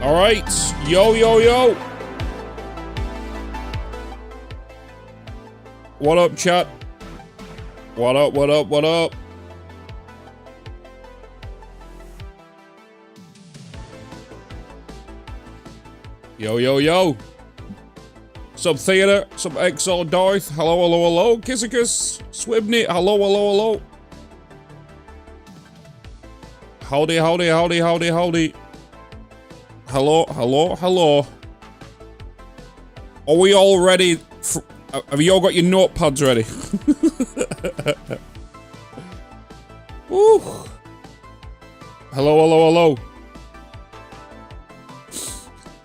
All right. Yo, yo, yo. What up, chat? What up, what up, what up? Yo, yo, yo. Sub Theater, Sub XO Darth. Hello, hello, hello. Kissicus, Swibney. Hello, hello, hello. Howdy, howdy, howdy, howdy, howdy. Hello, hello, hello. Are we all ready? Have you all got your notepads ready? Woo. Hello, hello, hello.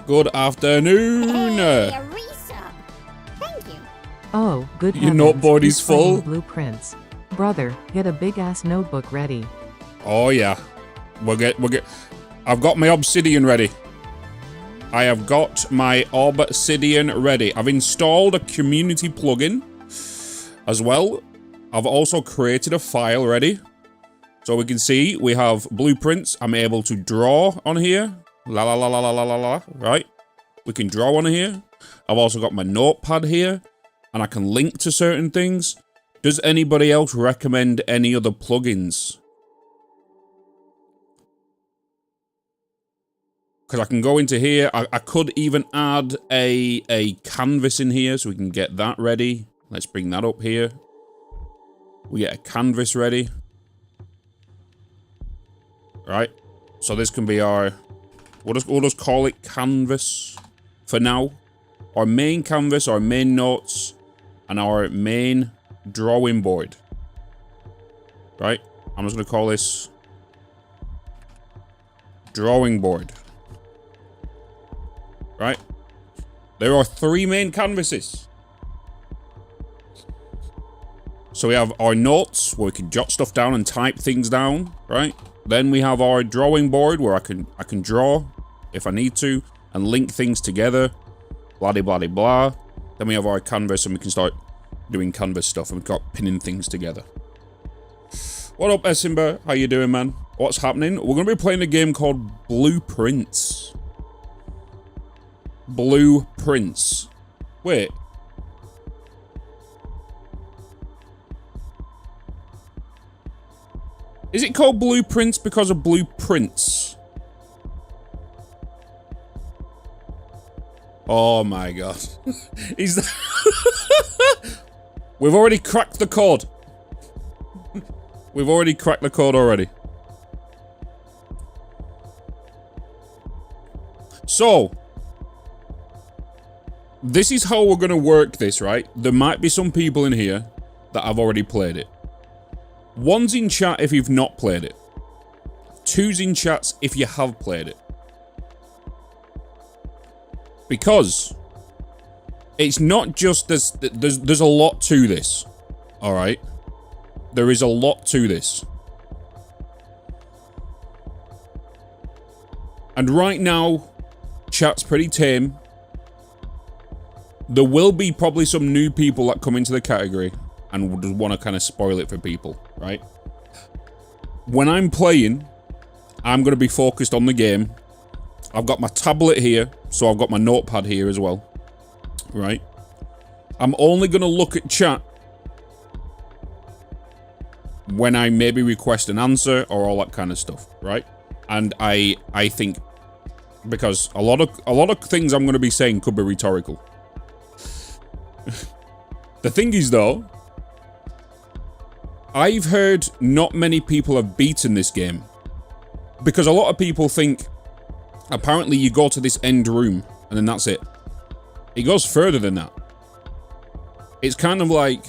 Good afternoon. Hey, a resub. Thank you. Oh, good Your heavens, noteboard he's is full? playing Blueprints. Brother, get a big-ass notebook ready. Oh yeah. We'll get I've got my obsidian ready. I have got my obsidian ready. I've installed a community plugin as well. I've also created a file ready. So we can see we have blueprints. I'm able to draw on here. La la la la la la la la. Right. We can draw on here. I've also got my notepad here. And I can link to certain things. Does anybody else recommend any other plugins? Because I can go into here. I could even add a canvas in here so we can get that ready. Let's bring that up here. We get a canvas ready. Right. So this can be our... We'll just call it canvas for now. Our main canvas, our main notes, and our main drawing board. Right. I'm just going to call this drawing board. Right. There are 3 main canvases. So we have our notes where we can jot stuff down and type things down, right? Then we have our drawing board where I can draw if I need to and link things together. Blah de blah de blah. Then we have our canvas and we can start doing canvas stuff and we've got pinning things together. What up, Essimba? How you doing, man? What's happening? We're gonna be playing a game called Blueprints. Blueprints. Wait. Is it called Blueprints because of blueprints? Oh my god. Is that... We've already cracked the code. We've already cracked the code already. So... This is how we're going to work this, right? There might be some people in here that have already played it. 1's in chat if you've not played it. 2's in chats if you have played it. Because it's not just there's a lot to this. All right? There is a lot to this. And right now, chat's pretty tame. There will be probably some new people that come into the category and would want to kind of spoil it for people, right? When I'm playing, I'm going to be focused on the game. I've got my tablet here, so I've got my notepad here as well, right? I'm only going to look at chat when I maybe request an answer or all that kind of stuff, right? And I think because a lot of things I'm going to be saying could be rhetorical. The thing is though, I've heard not many people have beaten this game because a lot of people think apparently you go to this end room and then that's it. It goes further than that. It's kind of like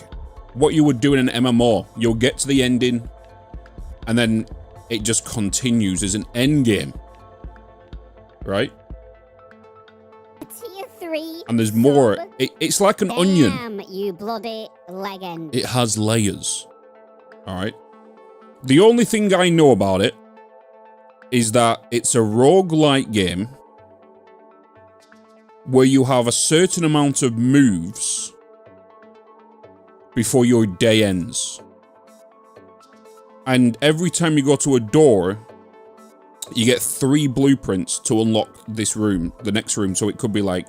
what you would do in an MMO. You'll get to the ending and then it just continues as an end game, right? And there's more. It's like an onion. Damn, you bloody legend. It has layers. Alright. The only thing I know about it is that it's a roguelike game where you have a certain amount of moves before your day ends. And every time you go to a door, you get 3 blueprints to unlock this room, the next room. So it could be like,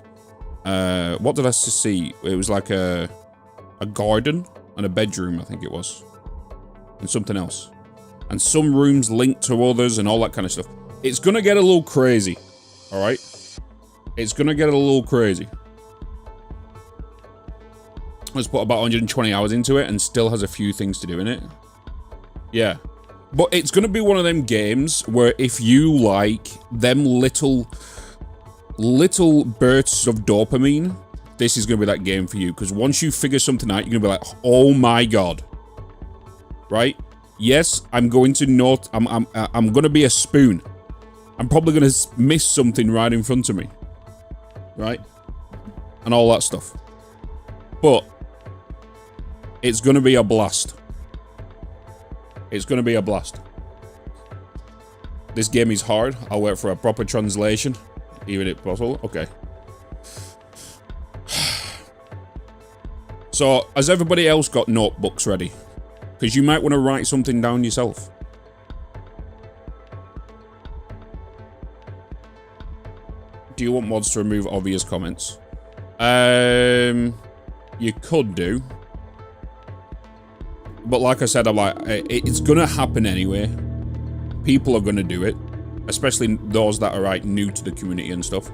what did I see? It was like a garden and a bedroom, I think it was. And something else. And some rooms linked to others and all that kind of stuff. It's gonna get a little crazy. Alright? It's gonna get a little crazy. Let's put about 120 hours into it and still has a few things to do in it. Yeah. But it's gonna be one of them games where if you like them little bursts of dopamine, this is gonna be that game for you. Because once you figure something out, you're gonna be like, oh my god. Right? Yes, I'm going to not. I'm gonna be a spoon. I'm probably gonna miss something right in front of me. Right? And all that stuff. But it's gonna be a blast. It's gonna be a blast. This game is hard. I'll wait for a proper translation, even if possible. Okay. So, has everybody else got notebooks ready? Because you might want to write something down yourself. Do you want mods to remove obvious comments? You could do. But like I said, I'm like, it's gonna happen anyway. People are gonna do it. Especially those that are like new to the community and stuff.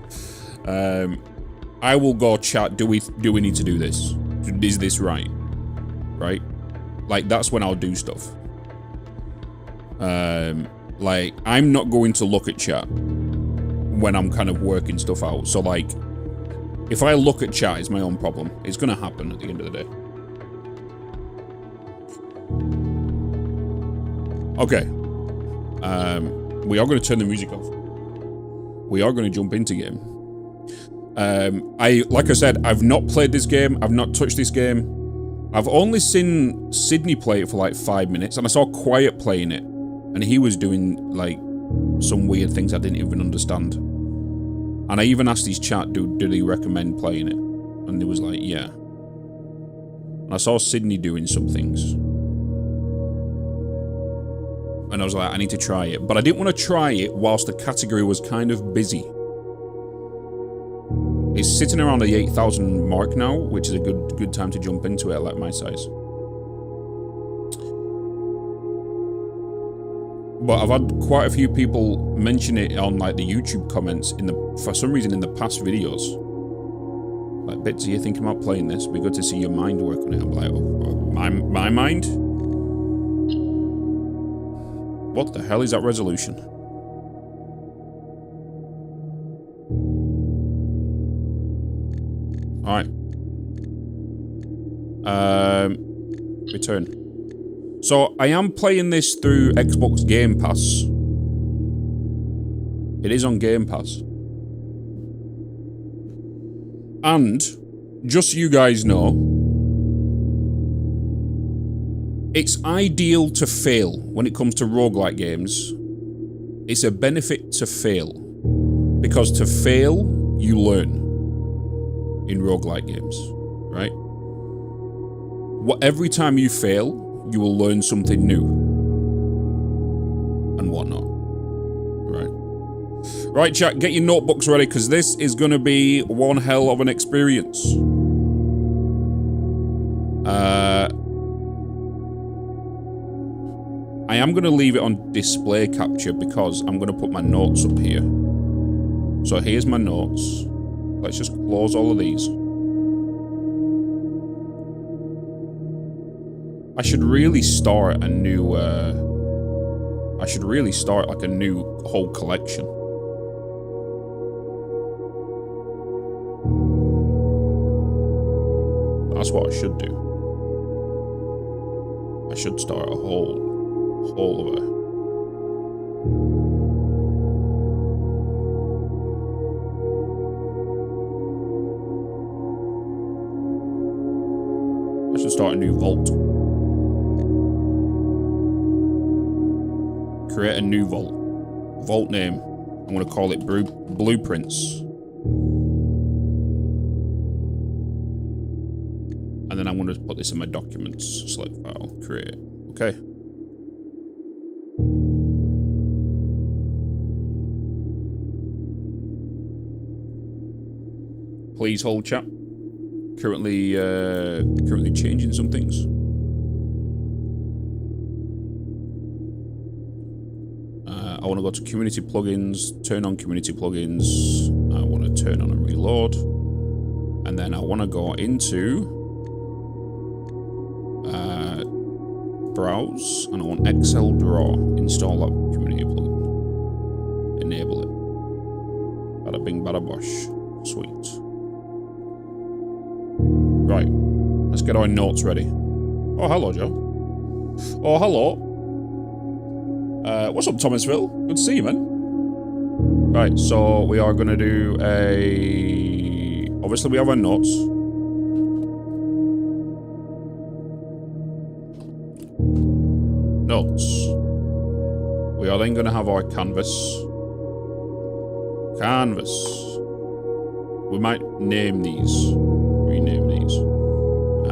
I will go chat, do we need to do this? Is this right? Right? Like, that's when I'll do stuff. Like, I'm not going to look at chat when I'm kind of working stuff out. So, like, if I look at chat, it's my own problem. It's going to happen at the end of the day. Okay. We are going to turn the music off. We are going to jump into game. Like I said, I've not played this game. I've not touched this game. I've only seen Sydney play it for like 5 minutes, and I saw Quiet playing it, and he was doing like some weird things I didn't even understand. And I even asked his chat, did he recommend playing it? And he was like, yeah. And I saw Sydney doing some things. And I was like, I need to try it. But I didn't want to try it whilst the category was kind of busy. It's sitting around the 8,000 mark now, which is a good time to jump into it, like my size. But I've had quite a few people mention it on like the YouTube comments for some reason in the past videos. Like, Bitz, are you thinking about playing this? It'd be good to see your mind work on it. I'm like, oh, my mind? What the hell is that resolution? Alright. Return. So, I am playing this through Xbox Game Pass. It is on Game Pass. And, just so you guys know, it's ideal to fail when it comes to roguelike games. It's a benefit to fail. Because to fail, you learn. In roguelike games, right? Every time you fail, you will learn something new. And whatnot. Right. Right, chat, get your notebooks ready, because this is going to be one hell of an experience. I am going to leave it on display capture, because I'm going to put my notes up here. So here's my notes. Let's just close all of these. I should really start a new, I should really start like a new whole collection. That's what I should do. I should start a whole of it. I should start a new vault. Create a new vault. Vault name. I'm going to call it Blueprints. And then I'm going to put this in my documents. Select file. Create. Okay. Please hold, chat. Currently changing some things. I want to go to community plugins, turn on community plugins. I want to turn on and reload. And then I want to go into browse, and I want Excel Draw. Install that community plugin. Enable it. Bada bing, bada bosh. Sweet. Right. Let's get our notes ready. Oh, hello, Joe. Oh, hello. What's up, Thomasville? Good to see you, man. Right, so we are going to do a... Obviously, we have our notes. Notes. We are then going to have our canvas. Canvas. We might name these. Rename these.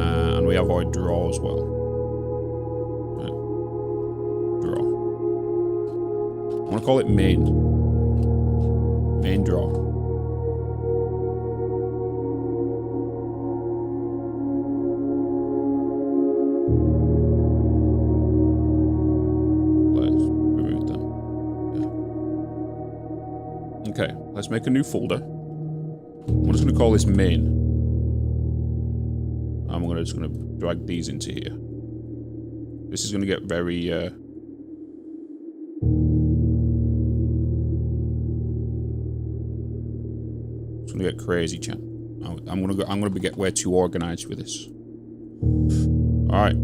And we have our draw as well. I want to call it main. Main draw. Let's remove that. Yeah. Okay, let's make a new folder. I'm just going to call this main. I'm just going to drag these into here. This is going to get very... gonna get crazy, chat. I'm gonna get way too organized with this. All right.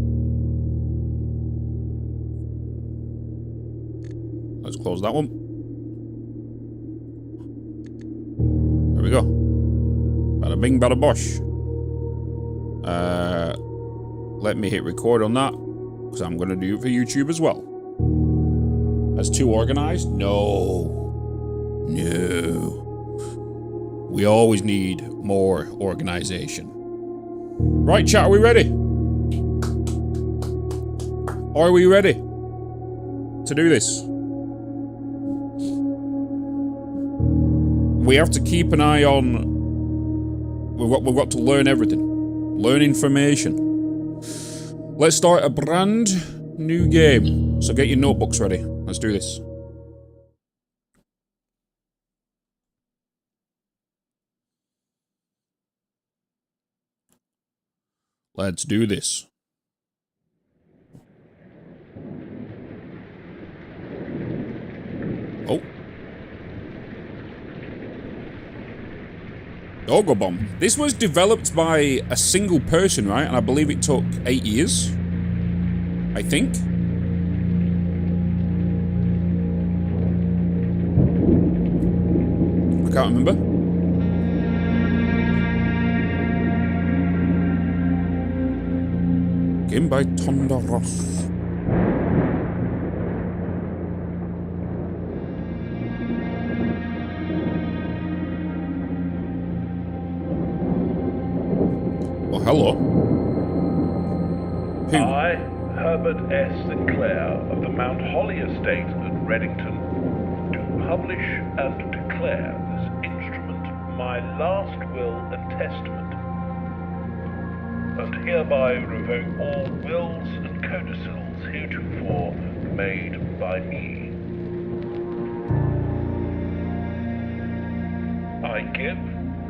Let's close that one. There we go. Bada bing, bada bosh. Let me hit record on that, because I'm gonna do it for YouTube as well. That's too organized? No. No. We always need more organization. Right, chat, are we ready? Are we ready to do this? We have to keep an eye on... We've got to learn everything. Learn information. Let's start a brand new game. So get your notebooks ready. Let's do this. Let's do this. Oh. Doggo Bomb. This was developed by a single person, right? And I believe it took 8 years. I think. I can't remember. Game by Tonda Ross. Oh, hello. Who? I, Herbert S. Sinclair of the Mount Holly Estate at Reddington, do publish and declare this instrument my last will and testament, and hereby revoke all wills and codicils heretofore made by me. I give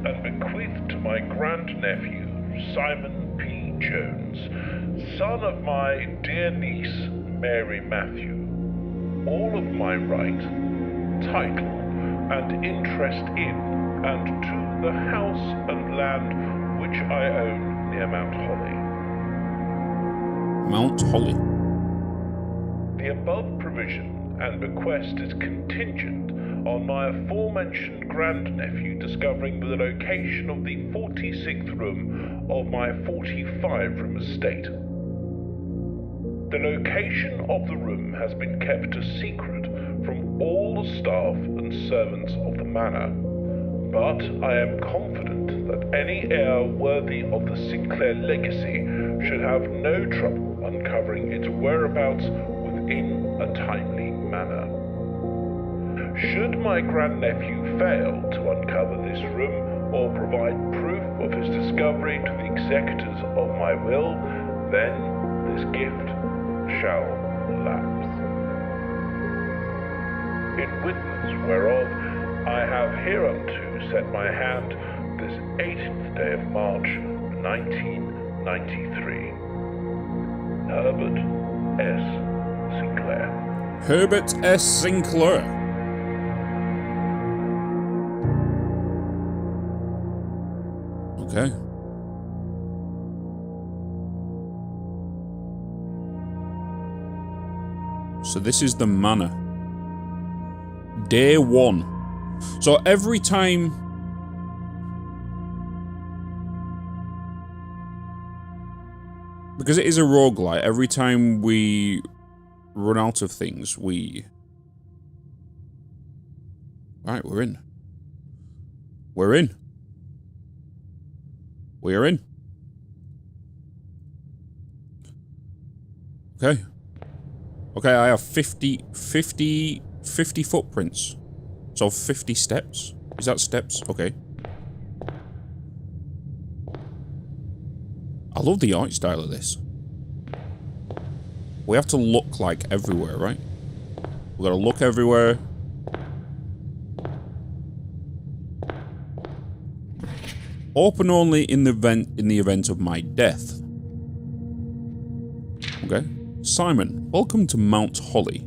and bequeath to my grandnephew, Simon P. Jones, son of my dear niece, Mary Matthew, all of my right, title, and interest in and to the house and land which I own near Mount Holly. Mount Holly. The above provision and bequest is contingent on my aforementioned grandnephew discovering the location of the 46th room of my 45-room estate. The location of the room has been kept a secret from all the staff and servants of the manor, but I am confident that any heir worthy of the Sinclair legacy should have no trouble uncovering its whereabouts within a timely manner. Should my grandnephew fail to uncover this room or provide proof of his discovery to the executors of my will, then this gift shall lapse. In witness whereof I have hereunto set my hand this 18th day of March, 1993. Herbert S. Sinclair. Herbert S. Sinclair. Okay. So this is the manor. Day 1. So every time... Because it is a roguelite, every time we run out of things, we... Right, we're in. We're in. We are in. Okay. Okay, I have 50 footprints. So 50 steps. Is that steps? Okay. I love the art style of this. We have to look like everywhere, right? We gotta look everywhere. Open only in the event of my death. Okay. Simon, welcome to Mount Holly.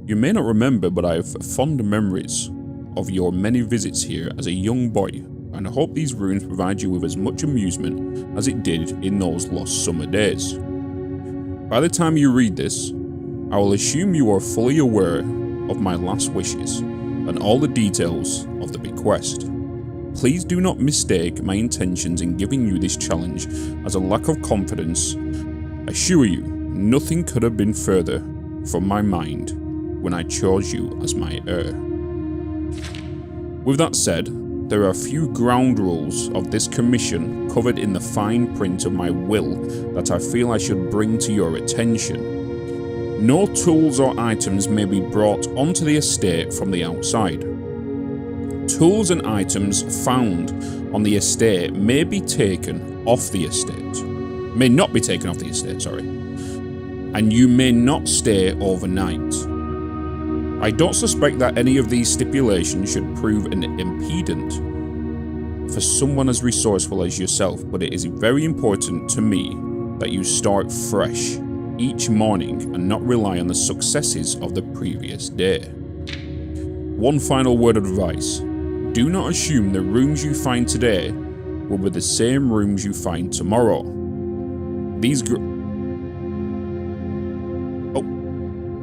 You may not remember, but I have fond memories of your many visits here as a young boy, and I hope these ruins provide you with as much amusement as it did in those lost summer days. By the time you read this, I will assume you are fully aware of my last wishes and all the details of the bequest. Please do not mistake my intentions in giving you this challenge as a lack of confidence. I assure you, nothing could have been further from my mind when I chose you as my heir. With that said, there are a few ground rules of this commission covered in the fine print of my will that I feel I should bring to your attention. No tools or items may be brought onto the estate from the outside. Tools and items found on the estate may be taken off the estate. May not be taken off the estate, sorry. And you may not stay overnight. I don't suspect that any of these stipulations should prove an impediment for someone as resourceful as yourself, but it is very important to me that you start fresh each morning and not rely on the successes of the previous day. One final word of advice. Do not assume the rooms you find today will be the same rooms you find tomorrow.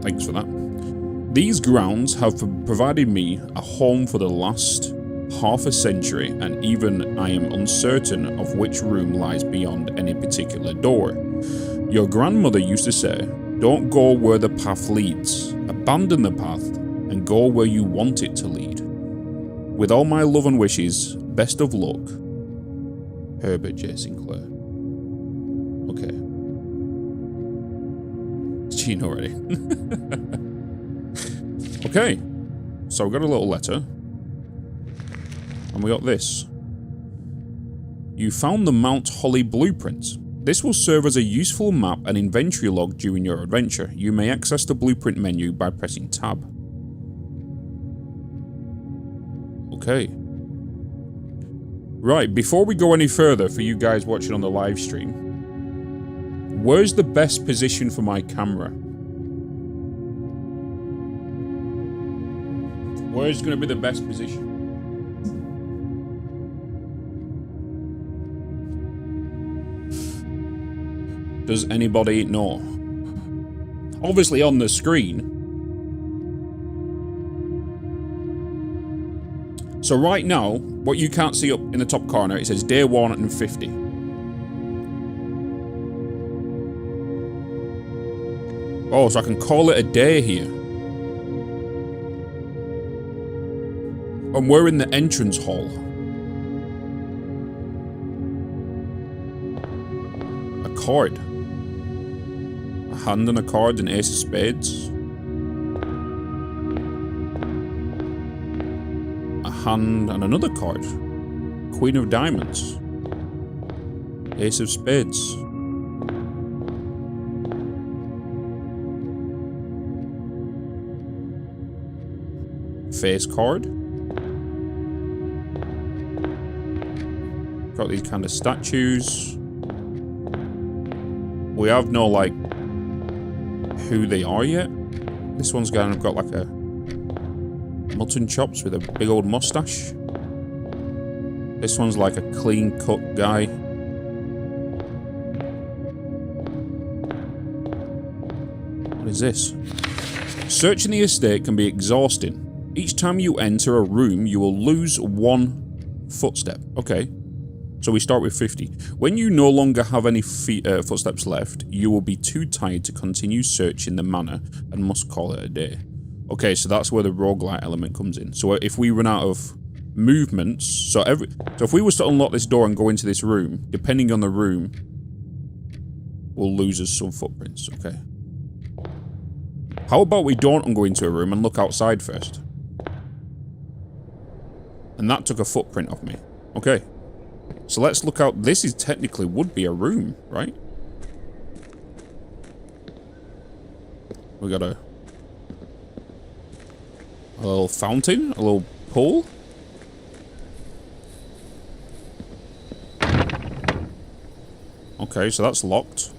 Thanks for that. These grounds have provided me a home for the last half a century, and even I am uncertain of which room lies beyond any particular door. Your grandmother used to say, don't go where the path leads, abandon the path and go where you want it to lead. With all my love and wishes, best of luck, Herbert J. Sinclair. Okay. It's Gene already. Okay. So we got a little letter. And we got this. You found the Mount Holly blueprint. This will serve as a useful map and inventory log during your adventure. You may access the blueprint menu by pressing tab. Okay. Right, before we go any further, for you guys watching on the live stream, where's the best position for my camera? Where's going to be the best position? Does anybody know? Obviously on the screen. So right now, what you can't see up in the top corner, it says day 1 and 50. Oh, so I can call it a day here. And we're in the entrance hall. A card. A hand and a card, an ace of spades. A hand and another card. Queen of Diamonds. Ace of Spades. Face card. Got these kind of statues. We have no, like, who they are yet. This one's kind of got like a mutton chops with a big old mustache. This one's like a clean-cut guy. What is this? Searching the estate can be exhausting. Each time you enter a room, you will lose 1 footstep. Okay. So we start with 50. When you no longer have any footsteps left, you will be too tired to continue searching the manor and must call it a day. Okay, so that's where the roguelite element comes in. So if we run out of movements, so if we was to unlock this door and go into this room, depending on the room, we'll lose us some footprints. Okay. How about we don't go into a room and look outside first? And that took a footprint off me. Okay. So let's look out. This is technically would be a room, right? We got a little fountain, a little pool. Okay, so that's locked.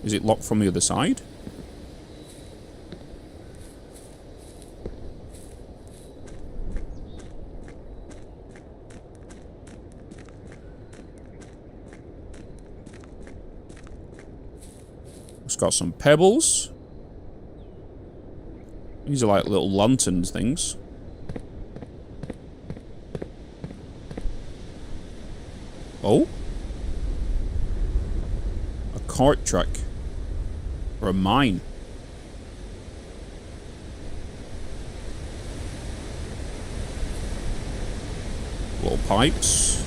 Is it locked from the other side? It's got some pebbles. These are like little lanterns things. Oh? A cart track. Or a mine. Little pipes.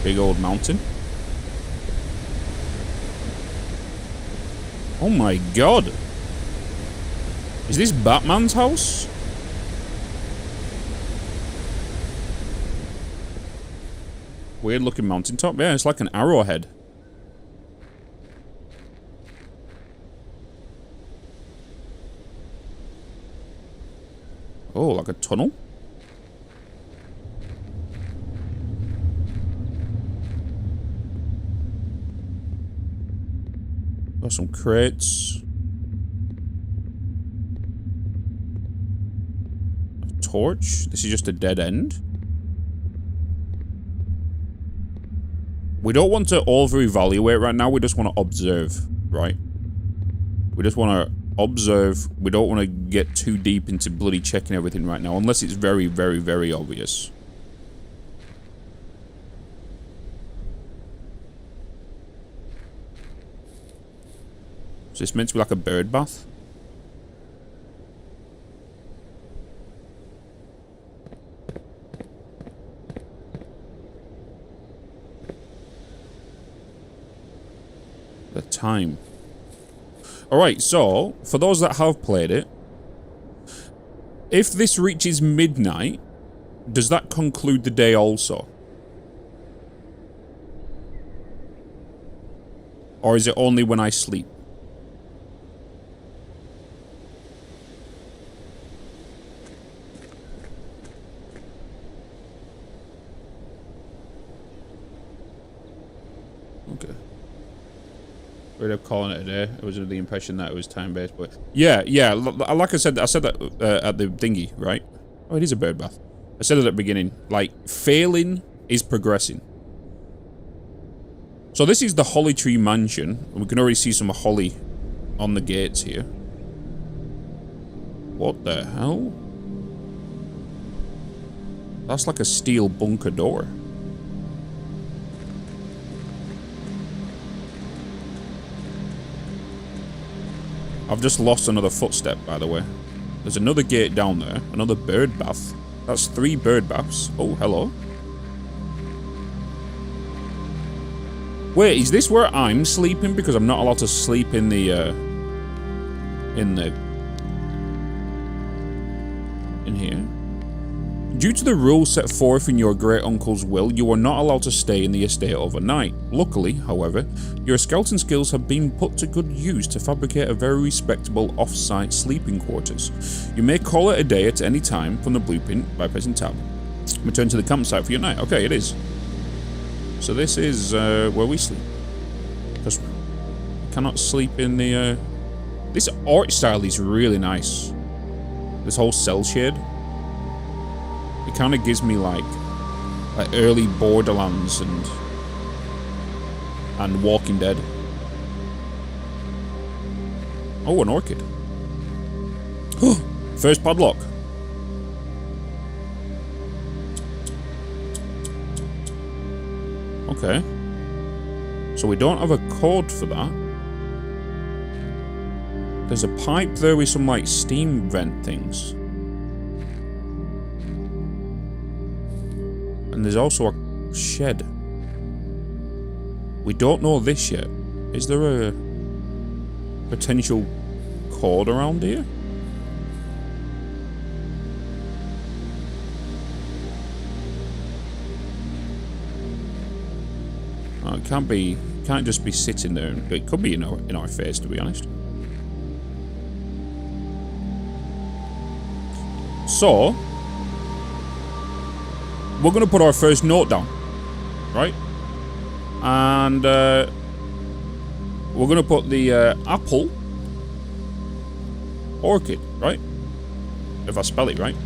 Big old mountain. Oh my god. Is this Batman's house? Weird looking mountaintop. Yeah, it's like an arrowhead. Oh, like a tunnel? Got some crates. A torch. This is just a dead end. We don't want to over-evaluate right now. We just want to observe, right? We just want to observe. We don't want to get too deep into bloody checking everything right now, unless it's very, very, very obvious. So it's meant to be like a bird bath. The time. Alright, so, for those that have played it, if this reaches midnight, does that conclude the day also? Or is it only when I sleep? Okay. We're up calling it a day. It was under the impression that it was time-based, but yeah. Like I said that at the thingy, right? Oh, it is a bird bath. I said it at the beginning. Like, failing is progressing. So this is the Holly Tree Mansion. We can already see some holly on the gates here. What the hell? That's like a steel bunker door. I've just lost another footstep, by the way. There's another gate down there. Another bird bath. That's 3 bird baths. Oh, hello. Wait, is this where I'm sleeping? Because I'm not allowed to sleep in the... in here. Due to the rules set forth in your great uncle's will, you are not allowed to stay in the estate overnight. Luckily, however, your skeleton skills have been put to good use to fabricate a very respectable off-site sleeping quarters. You may call it a day at any time from the blueprint by pressing tab. Return to the campsite for your night. Okay, it is. So this is where we sleep. Because we cannot sleep in the... This art style is really nice. This whole cell shade. It kind of gives me like early Borderlands and Walking Dead. Oh, an orchid. First padlock. Okay. So we don't have a code for that. There's a pipe there with some like steam vent things. And there's also a shed. We don't know this yet. Is there a potential code around here? Oh, it can't be. Can't just be sitting there. It could be in our face, to be honest. So we're going to put our first note down, right? And we're going to put the apple orchid, right? If I spell it right.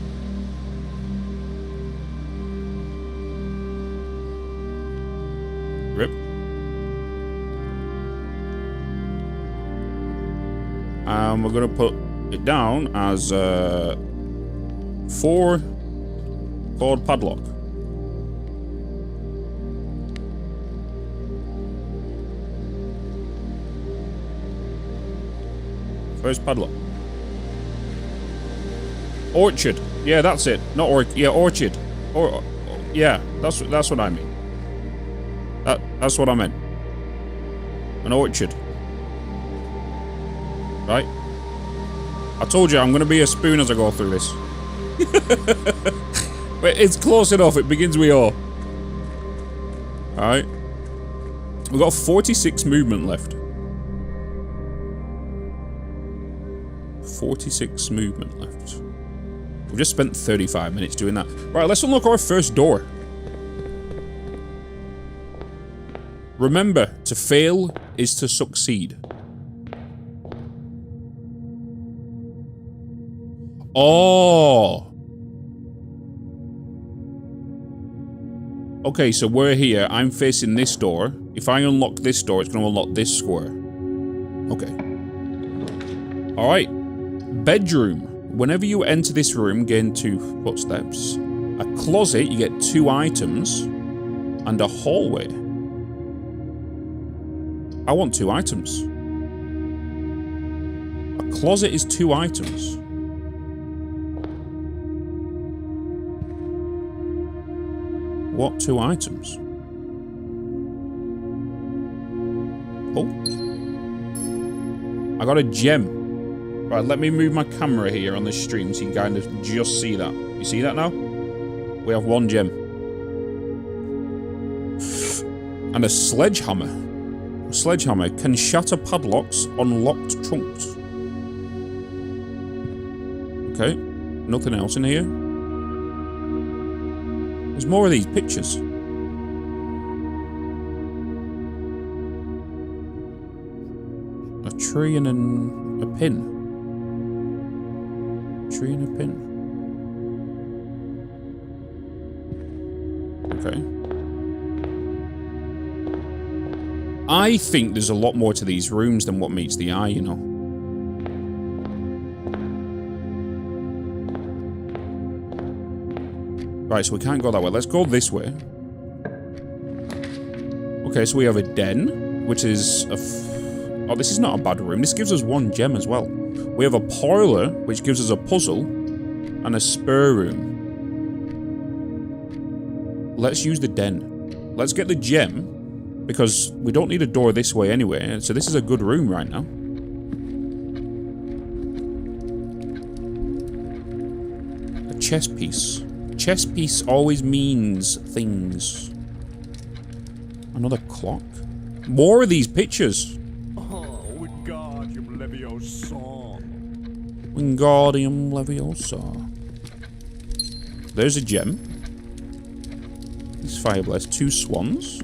Rip. And we're going to put it down as 4 code padlock. First padlock. Orchard. Yeah, that's it. Not orchid. Yeah, orchard. Or yeah, that's what I mean. That's what I meant. An orchard. Right? I told you I'm going to be a spoon as I go through this. But it's close enough. It begins with O. Alright. We've got 46 movement left. 46 movement left. We've just spent 35 minutes doing that. Right, let's unlock our first door. Remember, to fail is to succeed. Oh! Okay, so we're here. I'm facing this door. If I unlock this door, it's going to unlock this square. Okay. Alright. Bedroom. Whenever you enter this room, gain 2 footsteps. A closet, you get 2 items. And a hallway. I want 2 items. A closet is 2 items. What 2 items? Oh. I got a gem. Right, let me move my camera here on the stream so you can kind of just see that. You see that now? We have 1 gem. And a sledgehammer. A sledgehammer can shatter padlocks on locked trunks. Okay. Nothing else in here. There's more of these pictures. A tree and a pin. Tree and a pin. Okay. I think there's a lot more to these rooms than what meets the eye, you know. Right, so we can't go that way. Let's go this way. Okay, so we have a den, which is a... Oh, this is not a bad room. This gives us 1 gem as well. We have a parlor, which gives us a puzzle, and a spare room. Let's use the den. Let's get the gem, because we don't need a door this way anyway, so this is a good room right now. A chess piece. Chess piece always means things. Another clock. More of these pictures. Oh, Wingardium Leviosa. Wingardium Leviosa. There's a gem. These fireblast. 2 swans.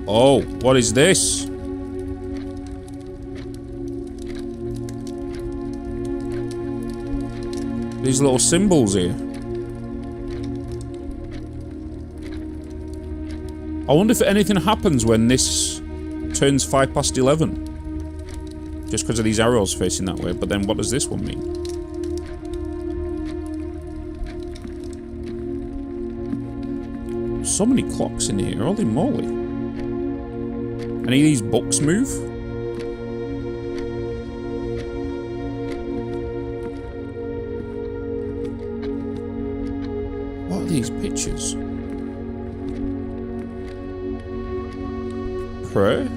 Oh, what is this? These little symbols here. I wonder if anything happens when this turns 11:05. Just because of these arrows facing that way. But then what does this one mean? So many clocks in here. Holy moly. Any of these books move? What are these pictures? Prayer?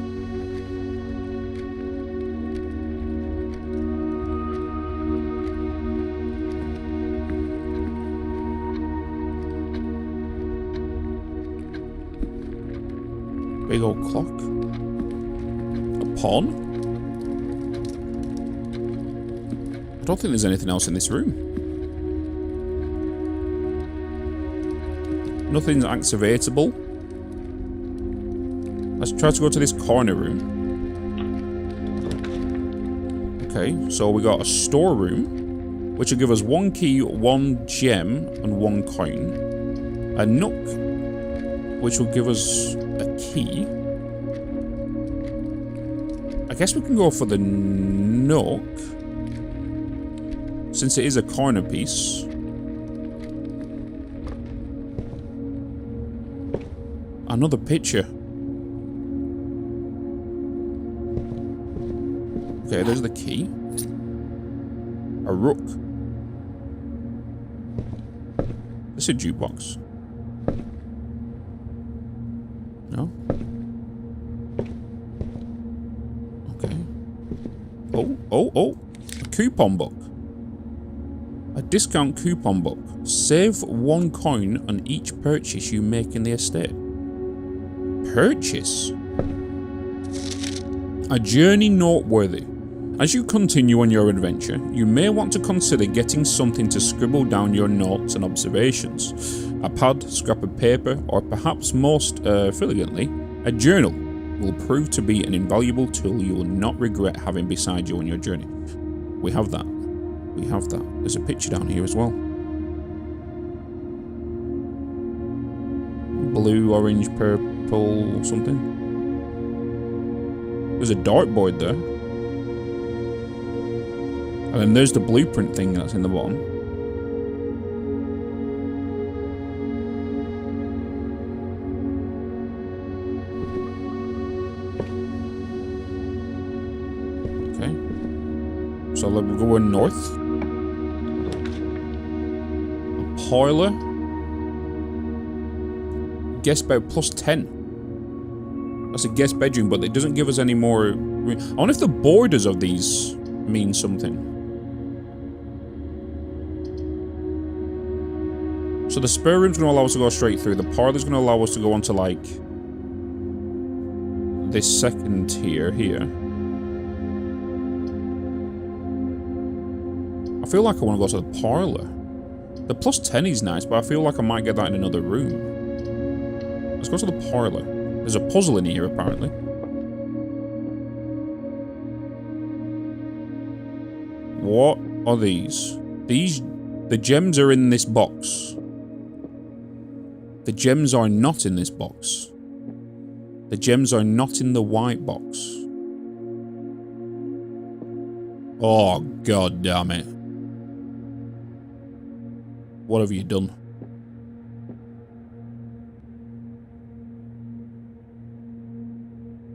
Big old clock. A pawn? I don't think there's anything else in this room. Nothing's activatable. Let's try to go to this corner room. Okay, so we got a storeroom, which will give us 1 key, 1 gem, and 1 coin. A nook, which will give us a key. I guess we can go for the nook, since it is a corner piece. Another picture. Okay, there's the key. A rook. This is a jukebox. No? Okay. Oh. A coupon book. A discount coupon book. Save 1 coin on each purchase you make in the estate. Purchase? A journey noteworthy. As you continue on your adventure, you may want to consider getting something to scribble down your notes and observations. A pad, scrap of paper, or perhaps most elegantly, a journal will prove to be an invaluable tool you will not regret having beside you on your journey. We have that. We have that. There's a picture down here as well. Blue, orange, purple, something. There's a dartboard there. And then there's the blueprint thing that's in the bottom. Okay. So we're going north. A parlor. Guest bed plus 10. That's a guest bedroom, but it doesn't give us any more. I wonder if the borders of these mean something. So the spare room's going to allow us to go straight through. The parlor's going to allow us to go onto, like, this second tier here. I feel like I want to go to the parlor. The plus 10 is nice, but I feel like I might get that in another room. Let's go to the parlor. There's a puzzle in here, apparently. What are these? The gems are in this box. The gems are not in this box. The gems are not in the white box. Oh, god damn it. What have you done?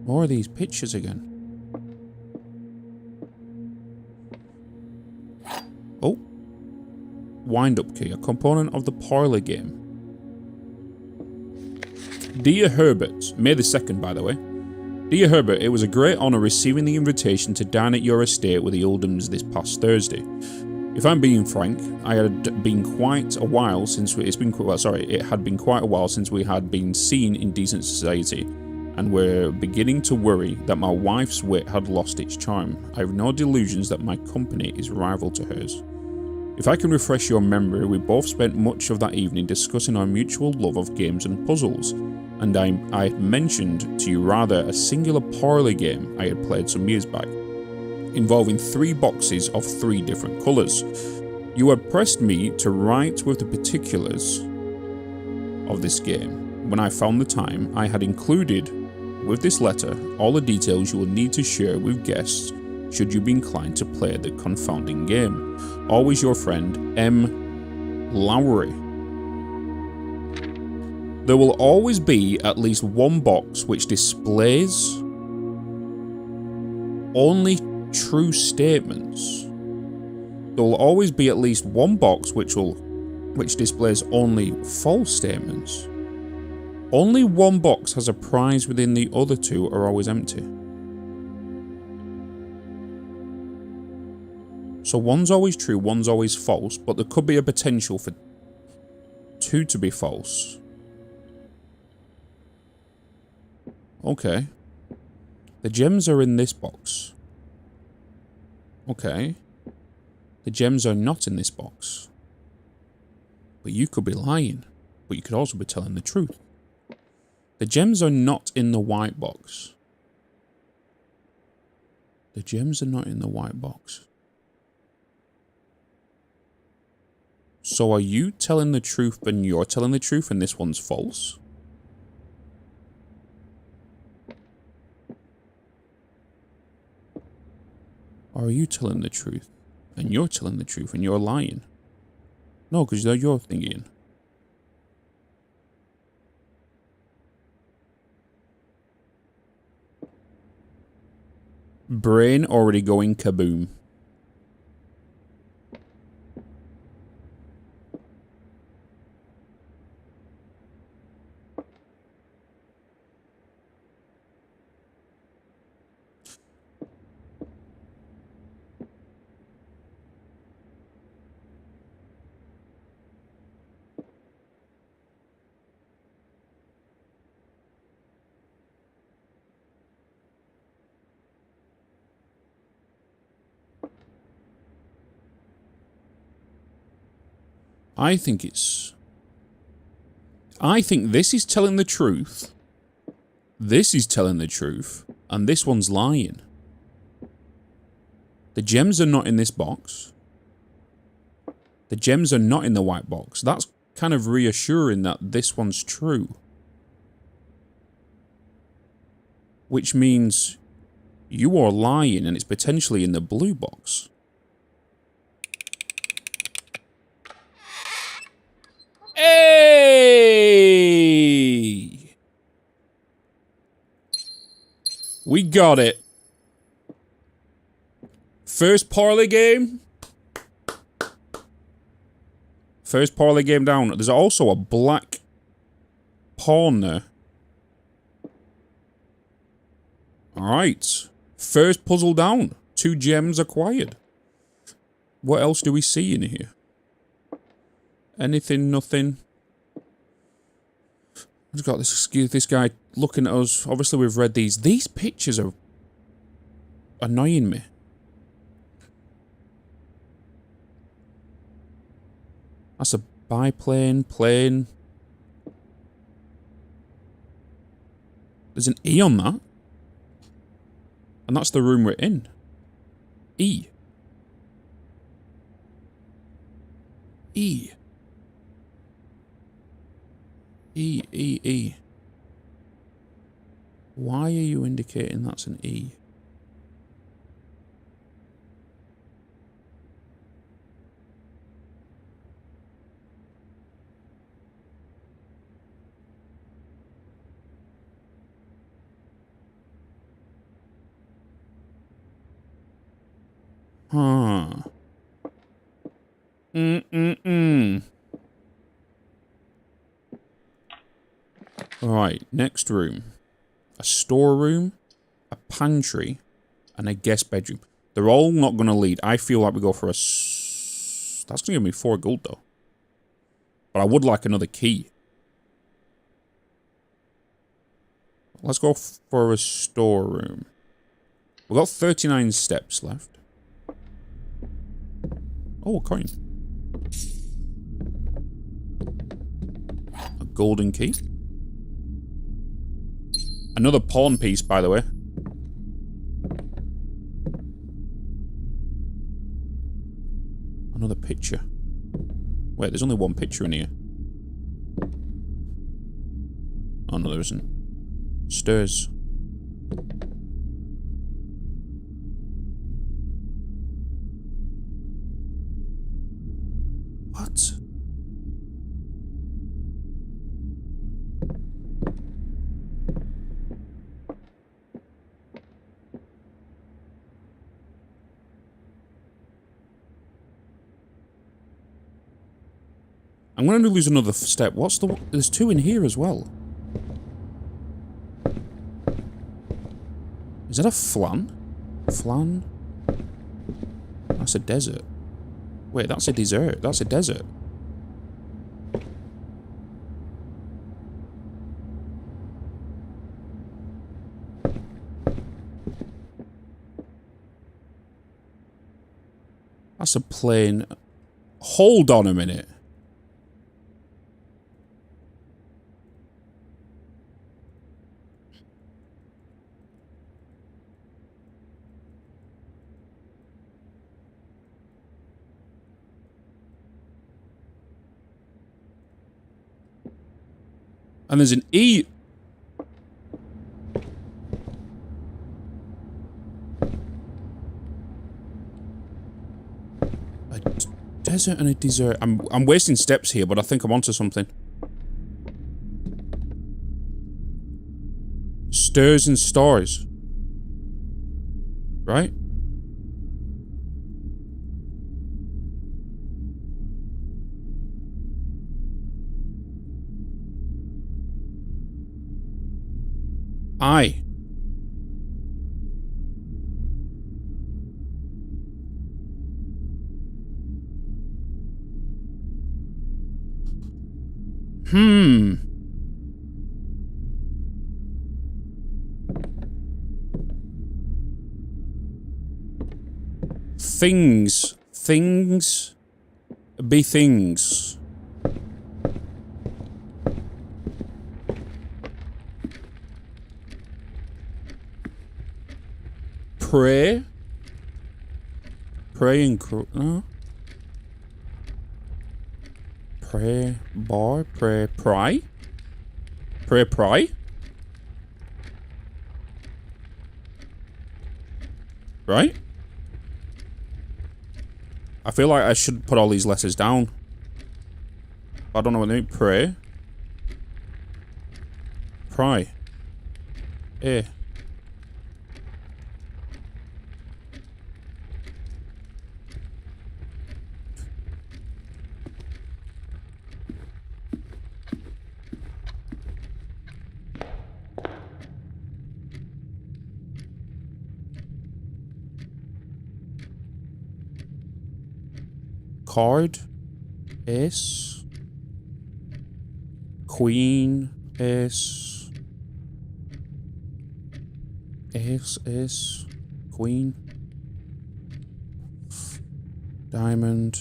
More of these pictures again. Oh. Wind-up key, a component of the parlor game. Dear Herbert, May the 2nd, by the way. Dear Herbert, it was a great honour receiving the invitation to dine at your estate with the Oldhams this past Thursday. If I'm being frank, it had been quite a while since we had been seen in decent society, and we're beginning to worry that my wife's wit had lost its charm. I have no delusions that my company is rival to hers. If I can refresh your memory, we both spent much of that evening discussing our mutual love of games and puzzles, and I had mentioned to you rather a singular parlour game I had played some years back, involving 3 boxes of 3 different colours. You had pressed me to write with the particulars of this game. When I found the time, I had included with this letter all the details you will need to share with guests should you be inclined to play the confounding game. Always your friend, M. Lowry. There will always be at least one box which displays only true statements. There will always be at least one box which displays only false statements. Only one box has a prize within, the other 2 are always empty. So one's always true, one's always false, but there could be a potential for 2 to be false. Okay. The gems are in this box. Okay. The gems are not in this box. But you could be lying. But you could also be telling the truth. The gems are not in the white box. The gems are not in the white box. So are you telling the truth and you're telling the truth and this one's false? Or are you telling the truth and you're telling the truth and you're lying? No, because you're thinking. Brain already going kaboom. I think this is telling the truth. This is telling the truth. And this one's lying. The gems are not in this box. The gems are not in the white box. That's kind of reassuring that this one's true. Which means you are lying and it's potentially in the blue box. Hey! We got it. First parley game. First parley game down. There's also a black pawn there. Alright. First puzzle down. 2 gems acquired. What else do we see in here? Anything, nothing. We've got this guy looking at us. Obviously, we've read these. These pictures are annoying me. That's a biplane, plane. There's an E on that. And that's the room we're in. E. E. E. Why are you indicating that's an E? Huh. Alright, next room. A storeroom. pantry, and a guest bedroom. They're all not going to lead. I feel like we go for a... That's going to give me 4 gold, though. But I would like another key. Let's go for a storeroom. We've got 39 steps left. Oh, a coin. A golden key. Another pawn piece, by the way. Another picture. Wait, there's only one picture in here. Oh, no, there isn't. Stairs. What? I'm going to lose another step. What's the... There's 2 in here as well. Is that a flan? Flan? That's a desert. Wait, that's a dessert. That's a desert. That's a plain... Hold on a minute. And there's an E. A desert and a dessert. I'm wasting steps here, but I think I'm onto something. Stirs and stars. Right? I. Things. Things. Be things. Pray. Pray and no. Pray bar. Pray pry. Pray pry. Right? I feel like I should put all these letters down. I don't know what they mean. Pray. Pry. Eh. Card. S. Queen. S. S. S. Queen. Diamond.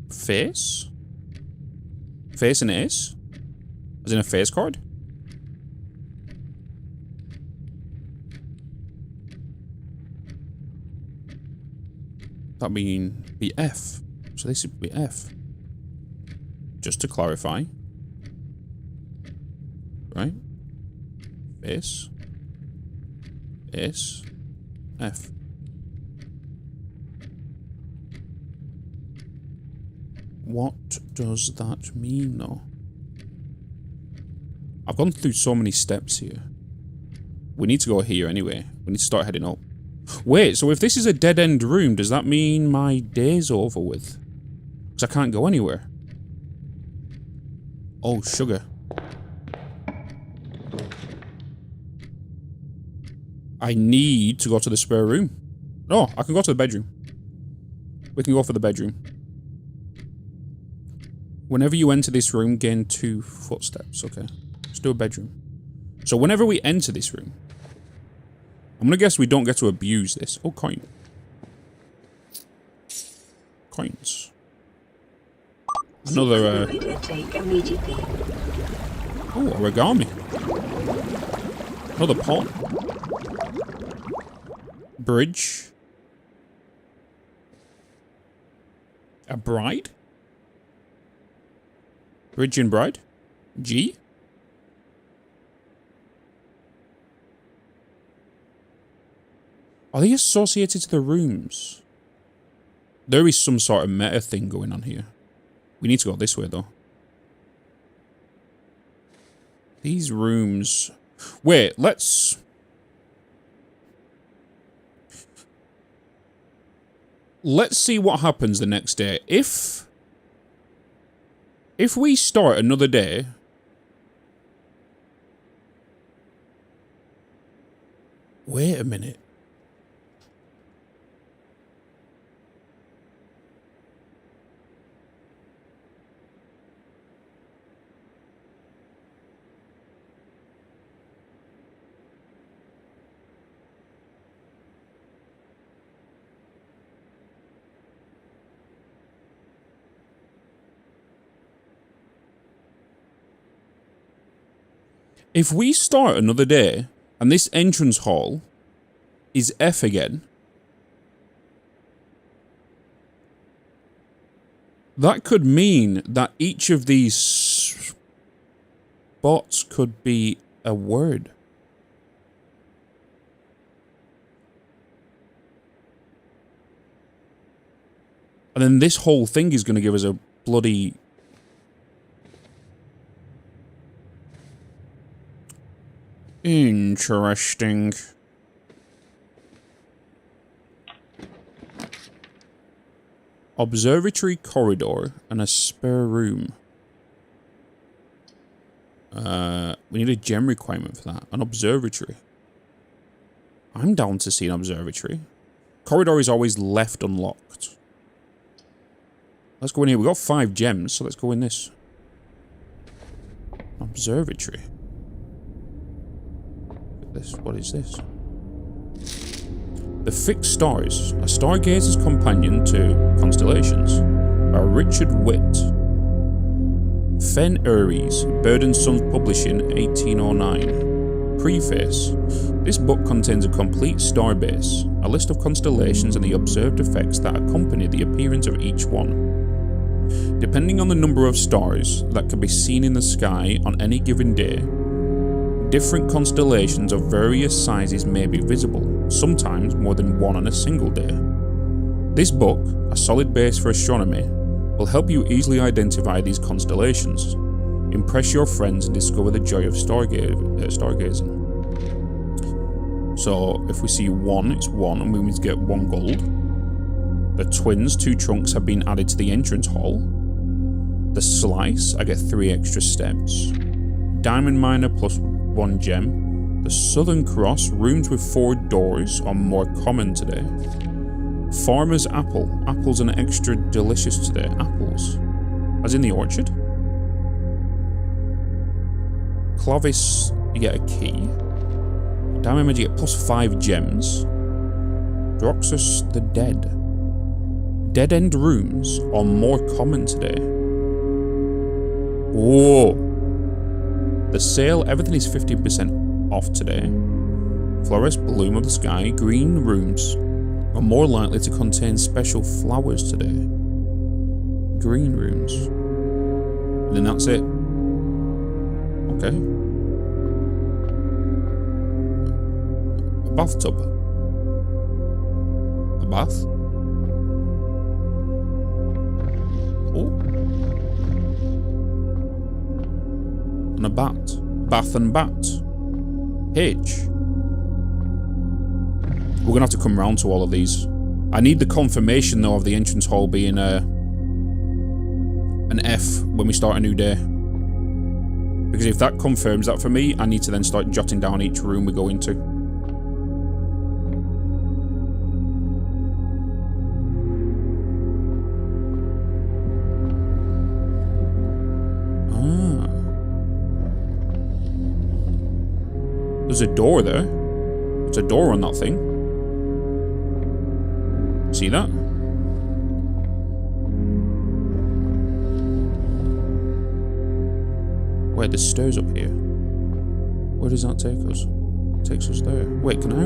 Face? Face and S? As in a face card? That mean be F. So this would be F. Just to clarify. Right? Face. S. F. What does that mean though? I've gone through so many steps here. We need to go here anyway. We need to start heading up. Wait, so if this is a dead-end room, does that mean my day's over with? Because I can't go anywhere. Oh, sugar. I need to go to the spare room. No, I can go to the bedroom. We can go for the bedroom. Whenever you enter this room, gain 2 footsteps. Okay. Let's do a bedroom. So whenever we enter this room, I'm gonna guess we don't get to abuse this. Oh, coin. Coins. Another, oh, origami. Another pawn. Bridge. A bride? Bridge and bride? G? Are they associated to the rooms? There is some sort of meta thing going on here. We need to go this way, though. These rooms... Wait, let's... Let's see what happens the next day. If we start another day... Wait a minute. If we start another day, and this entrance hall is F again, that could mean that each of these spots could be a word. And then this whole thing is going to give us a bloody... Interesting. Observatory corridor and a spare room. We need a gem requirement for that. An observatory. I'm down to see an observatory. Corridor is always left unlocked. Let's go in here. We've got 5 gems, so let's go in this. Observatory. This. What is this? The Fixed Stars, a stargazer's companion to constellations, by Richard Witt. Fen Uries, Bird and Sons Publishing, 1809. Preface. This book contains a complete starbase, a list of constellations and the observed effects that accompany the appearance of each one. Depending on the number of stars that can be seen in the sky on any given day, different constellations of various sizes may be visible, sometimes more than one on a single day. This book, a solid base for astronomy, will help you easily identify these constellations, impress your friends and discover the joy of stargazing. So, if we see 1, it's 1 and we need to get 1 gold. The twins, 2 trunks have been added to the entrance hall. The slice, I get 3 extra steps. Diamond miner plus 1 gem. The Southern Cross, rooms with 4 doors, are more common today. Farmer's apple. Apples are extra delicious today. Apples. As in the orchard. Clovis, you get a key. Diamond Magic, you get plus 5 gems. Droxus the Dead. Dead end rooms are more common today. Whoa. The sale, everything is 50% off today. Florist, bloom of the sky, green rooms are more likely to contain special flowers today. Green rooms. And then that's it. Okay. A bathtub. A bath. Oh. And a bat. Bath and bat. H. We're gonna have to come round to all of these. I need the confirmation though of the entrance hall being an F when we start a new day. Because if that confirms that for me, I need to then start jotting down each room we go into. There's a door there. There's a door on that thing. See that? Wait, there's stairs up here. Where does that take us? It takes us there. Wait, can I...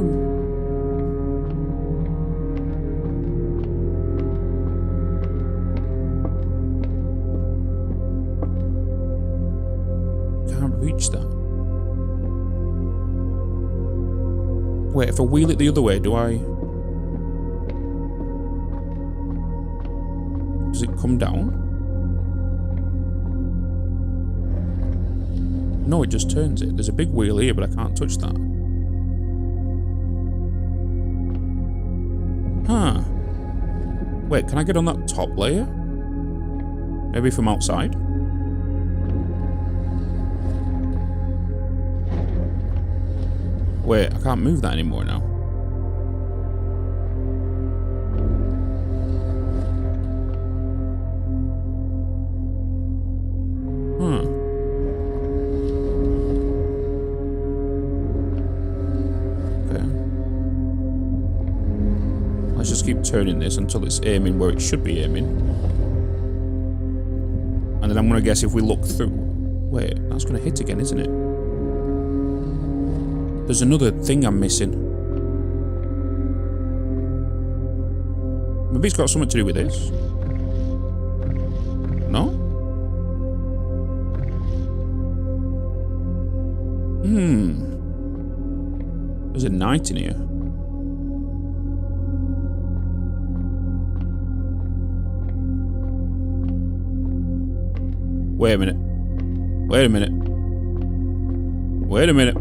Can't reach that. Wait, if I wheel it the other way, do I... Does it come down? No, it just turns it. There's a big wheel here, but I can't touch that. Huh. Wait, can I get on that top layer? Maybe from outside? Wait, I can't move that anymore now. Huh. Okay. Let's just keep turning this until it's aiming where it should be aiming. And then I'm going to guess if we look through... Wait, that's going to hit again, isn't it? There's another thing I'm missing. Maybe it's got something to do with this. No? There's a knight in here. Wait a minute. Wait a minute. Wait a minute.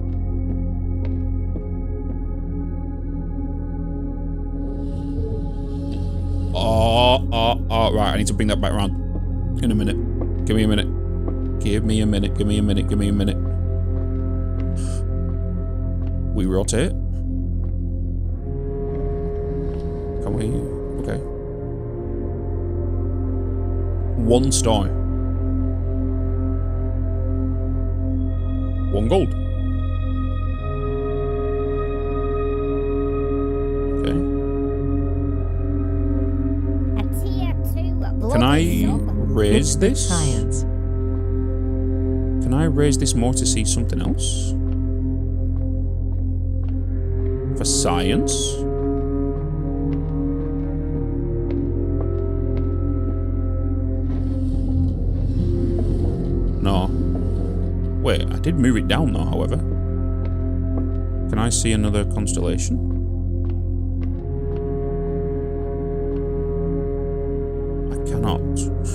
Right, I need to bring that back around in a minute. Give me a minute. Give me a minute. Give me a minute. Give me a minute. We rotate. Can we? Okay. 1 star. 1 gold. Okay. A tier 2 Can I sub. raise this? Science. Can I raise this more to see something else? For science? No. Wait, I did move it down though, however. Can I see another constellation? I cannot.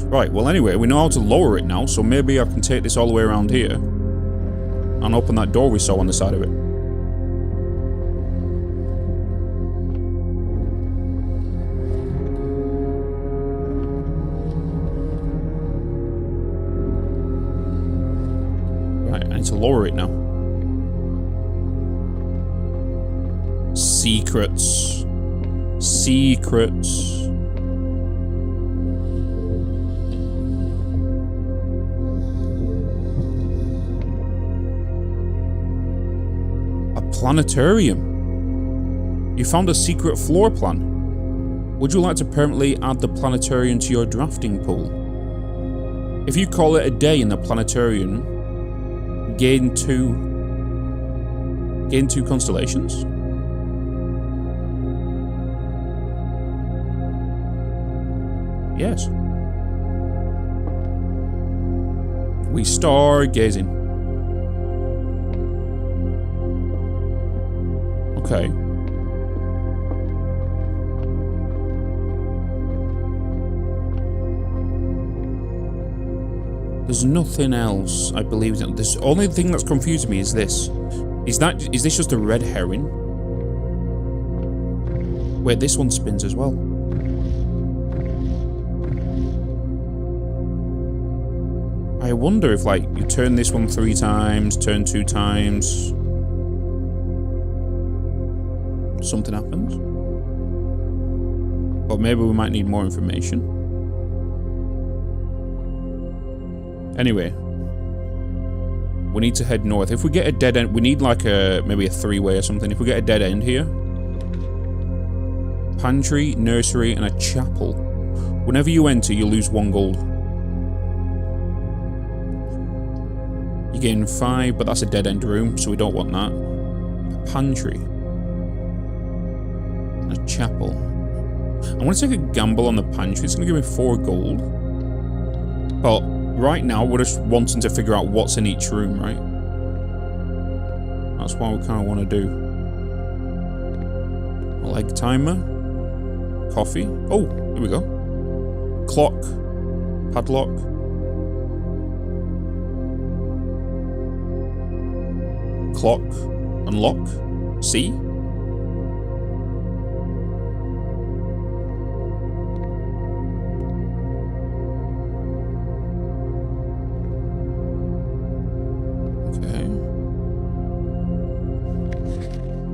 Right, well anyway, we know how to lower it now, so maybe I can take this all the way around here and open that door we saw on the side of it. Right, I need to lower it now. Secrets. Secrets. Planetarium. You found a secret floor plan. Would you like to permanently add the planetarium to your drafting pool? If you call it a day in the planetarium, gain two constellations? Yes. We stargazing. Okay. There's nothing else, I believe. The only thing that's confusing me is this. Is this just a red herring? Wait, this one spins as well. I wonder if, like, you turn this one 3 times, turn 2 times... something happens. Or maybe we might need more information. We need to head north. If we get a dead end, we need like maybe a three-way or something. If we get a dead end here. Pantry, nursery, and a chapel. Whenever you enter, you lose 1 gold. You gain 5, but that's a dead end room, so we don't want that. A pantry. And a chapel. I want to take a gamble on the pantry. It's going to give me 4 gold. But right now, we're just wanting to figure out what's in each room, right? That's what we kind of want to do. Leg timer. Coffee. Oh, here we go. Clock. Padlock. Clock. Unlock. See?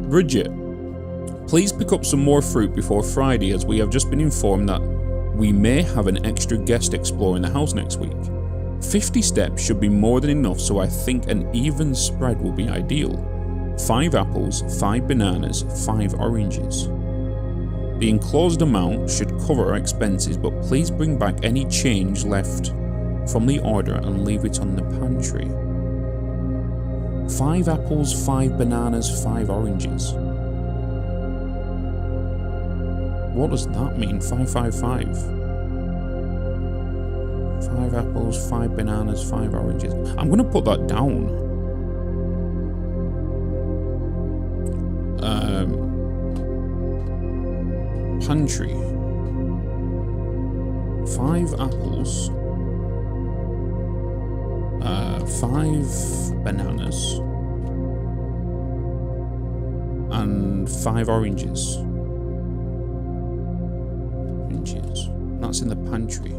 Bridget, please pick up some more fruit before Friday, as we have just been informed that we may have an extra guest exploring the house next week. 50 steps should be more than enough, so I think an even spread will be ideal. 5 apples, 5 bananas, 5 oranges. The enclosed amount should cover our expenses, but please bring back any change left from the order and leave it on the pantry. 5 apples, 5 bananas, 5 oranges. What does that mean? 5, 5, 5. 5 apples, 5 bananas, 5 oranges. I'm going to put that down. Pantry. 5 apples. 5 bananas and 5 oranges. That's in the pantry.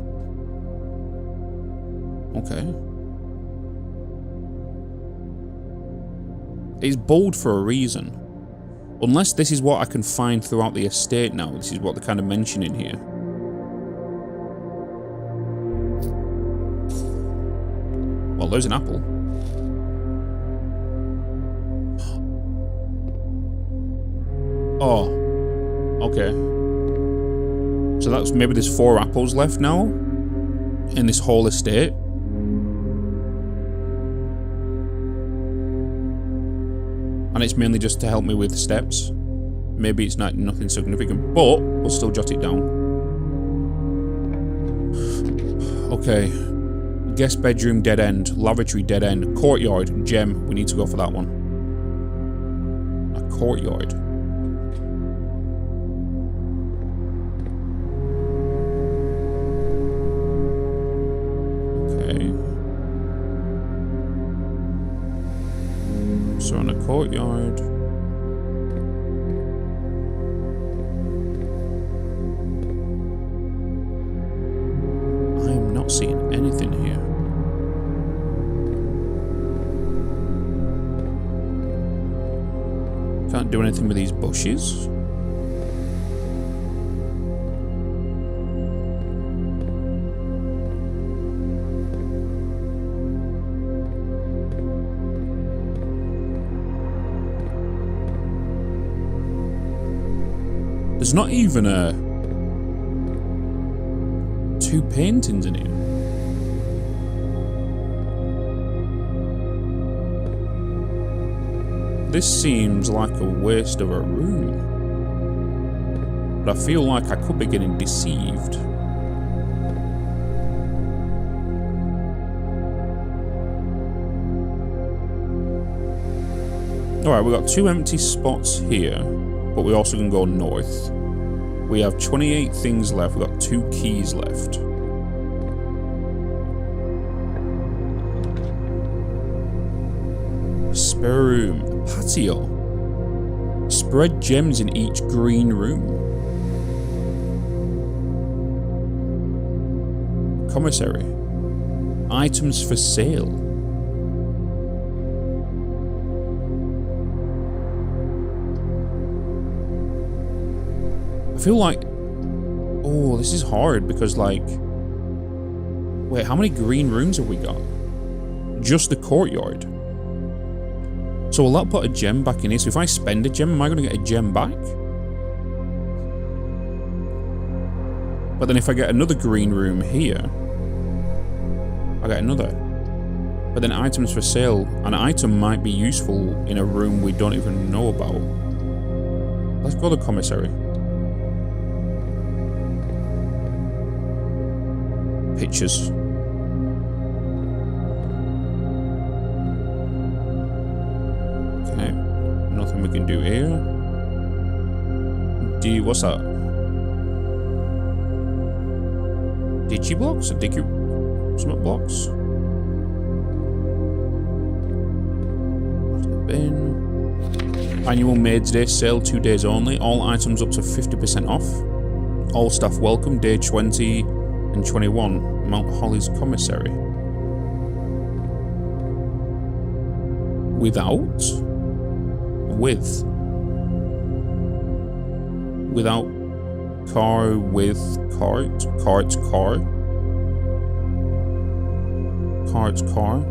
Okay. It's bold for a reason. Unless this is what I can find throughout the estate now. This is what they're kind of mentioning here. Well, there's an apple. Oh. Okay. So that's maybe there's 4 apples left now in this whole estate. And it's mainly just to help me with steps. Maybe it's not nothing significant, but we'll still jot it down. Okay. Guest bedroom, dead end. Lavatory, dead end. Courtyard, gem. We need to go for that one. A courtyard. Okay. So on a courtyard. I am not seeing anything here. Can't do anything with these bushes. There's not even 2 paintings in here. This seems like a waste of a room. But I feel like I could be getting deceived. Alright, we've got 2 empty spots here, but we also can go north. We have 28 things left, we've got 2 keys left. Spare room. Patio. Spread gems in each green room. Commissary. Items for sale. I feel like... Oh, this is hard because, like... Wait, how many green rooms have we got? Just the courtyard. So will that put a gem back in here? So if I spend a gem, am I going to get a gem back? But then if I get another green room here, I get another. But then items for sale. An item might be useful in a room we don't even know about. Let's go to the commissary. Pictures. Okay. Nothing we can do here. What's that? Digi blocks? Or Digi... Smart blocks? Bin. Annual Maids Day sale, 2 days only. All items up to 50% off. All staff welcome, day 20 and 21. Mount Holly's commissary. Without? With. Without car, with cart. Cart, car. Cart, car.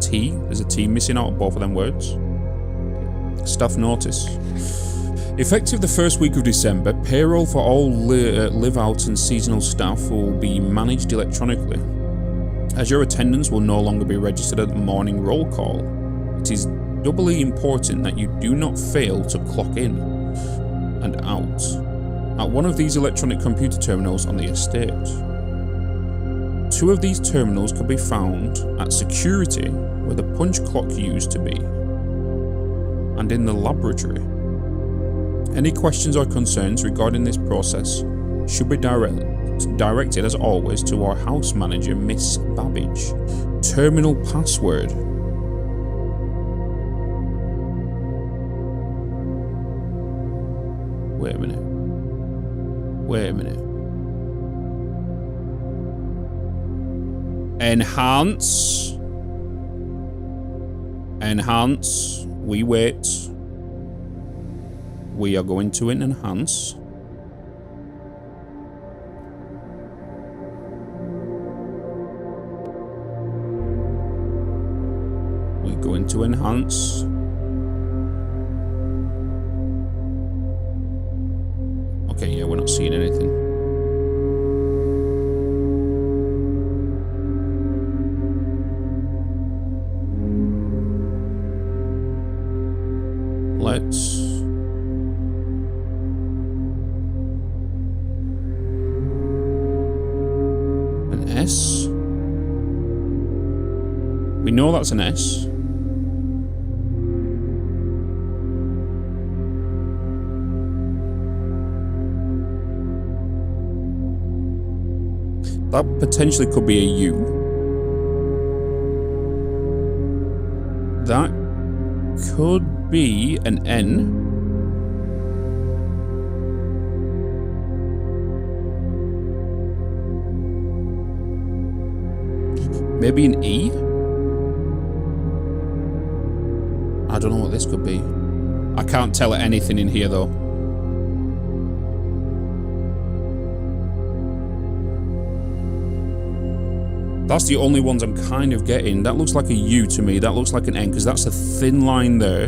T. There's a T missing out of both of them words. Staff notice. Effective the first week of December, payroll for all live-out and seasonal staff will be managed electronically. As your attendance will no longer be registered at the morning roll call, it is doubly important that you do not fail to clock in and out at one of these electronic computer terminals on the estate. 2 of these terminals can be found at security, where the punch clock used to be, and in the laboratory. Any questions or concerns regarding this process should be directed as always to our house manager, Miss Babbage. Terminal password. Wait a minute. Wait a minute. Enhance. Enhance. We wait. We are going to enhance. We're going to enhance. Okay, yeah, we're not seeing anything. Let's... An S? We know that's an S. That potentially could be a U. That could be an N. Maybe an E? I don't know what this could be. I can't tell anything in here though. That's the only ones I'm kind of getting. That looks like a U to me. That looks like an N because that's a thin line there.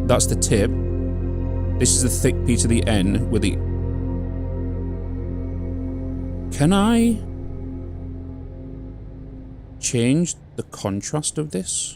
That's the tip. This is the thick piece of the N with the... Can I change the contrast of this?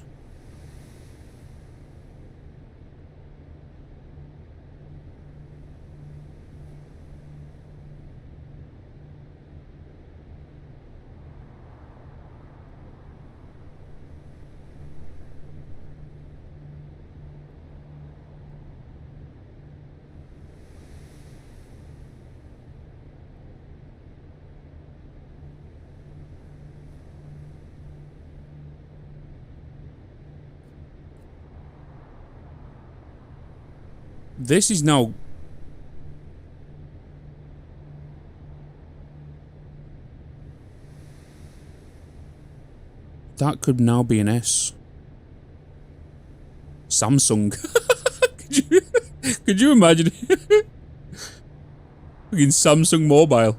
This is now... That could now be an S. Samsung. could you imagine? Fucking Samsung Mobile.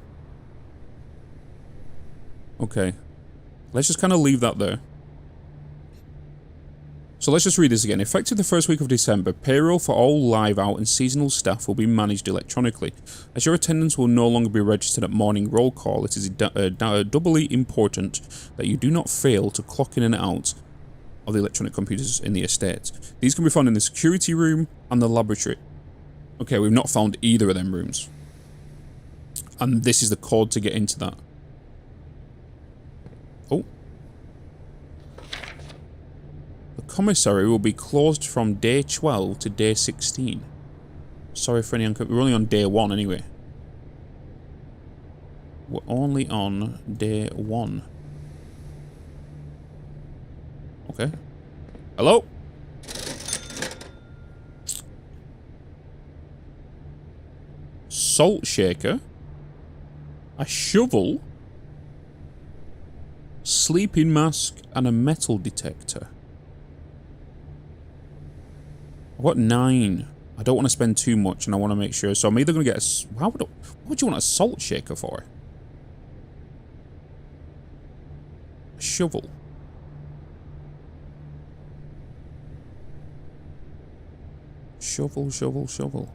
Okay. Let's just kind of leave that there. So let's just read this again. Effective the first week of December, payroll for all live out and seasonal staff will be managed electronically. As your attendance will no longer be registered at morning roll call, it is doubly important that you do not fail to clock in and out of the electronic computers in the estate. These can be found in the security room and the laboratory. Okay, we've not found either of them rooms. And this is the code to get into that. Oh. The commissary will be closed from day 12 to day 16. Sorry for any we're only on day 1 anyway. We're only on day 1. Okay. Hello? Salt shaker. A shovel. Sleeping mask and a metal detector. I've got 9. I don't want to spend too much and I want to make sure. So I'm either going to get a... what would you want a salt shaker for? A shovel. Shovel, shovel, shovel.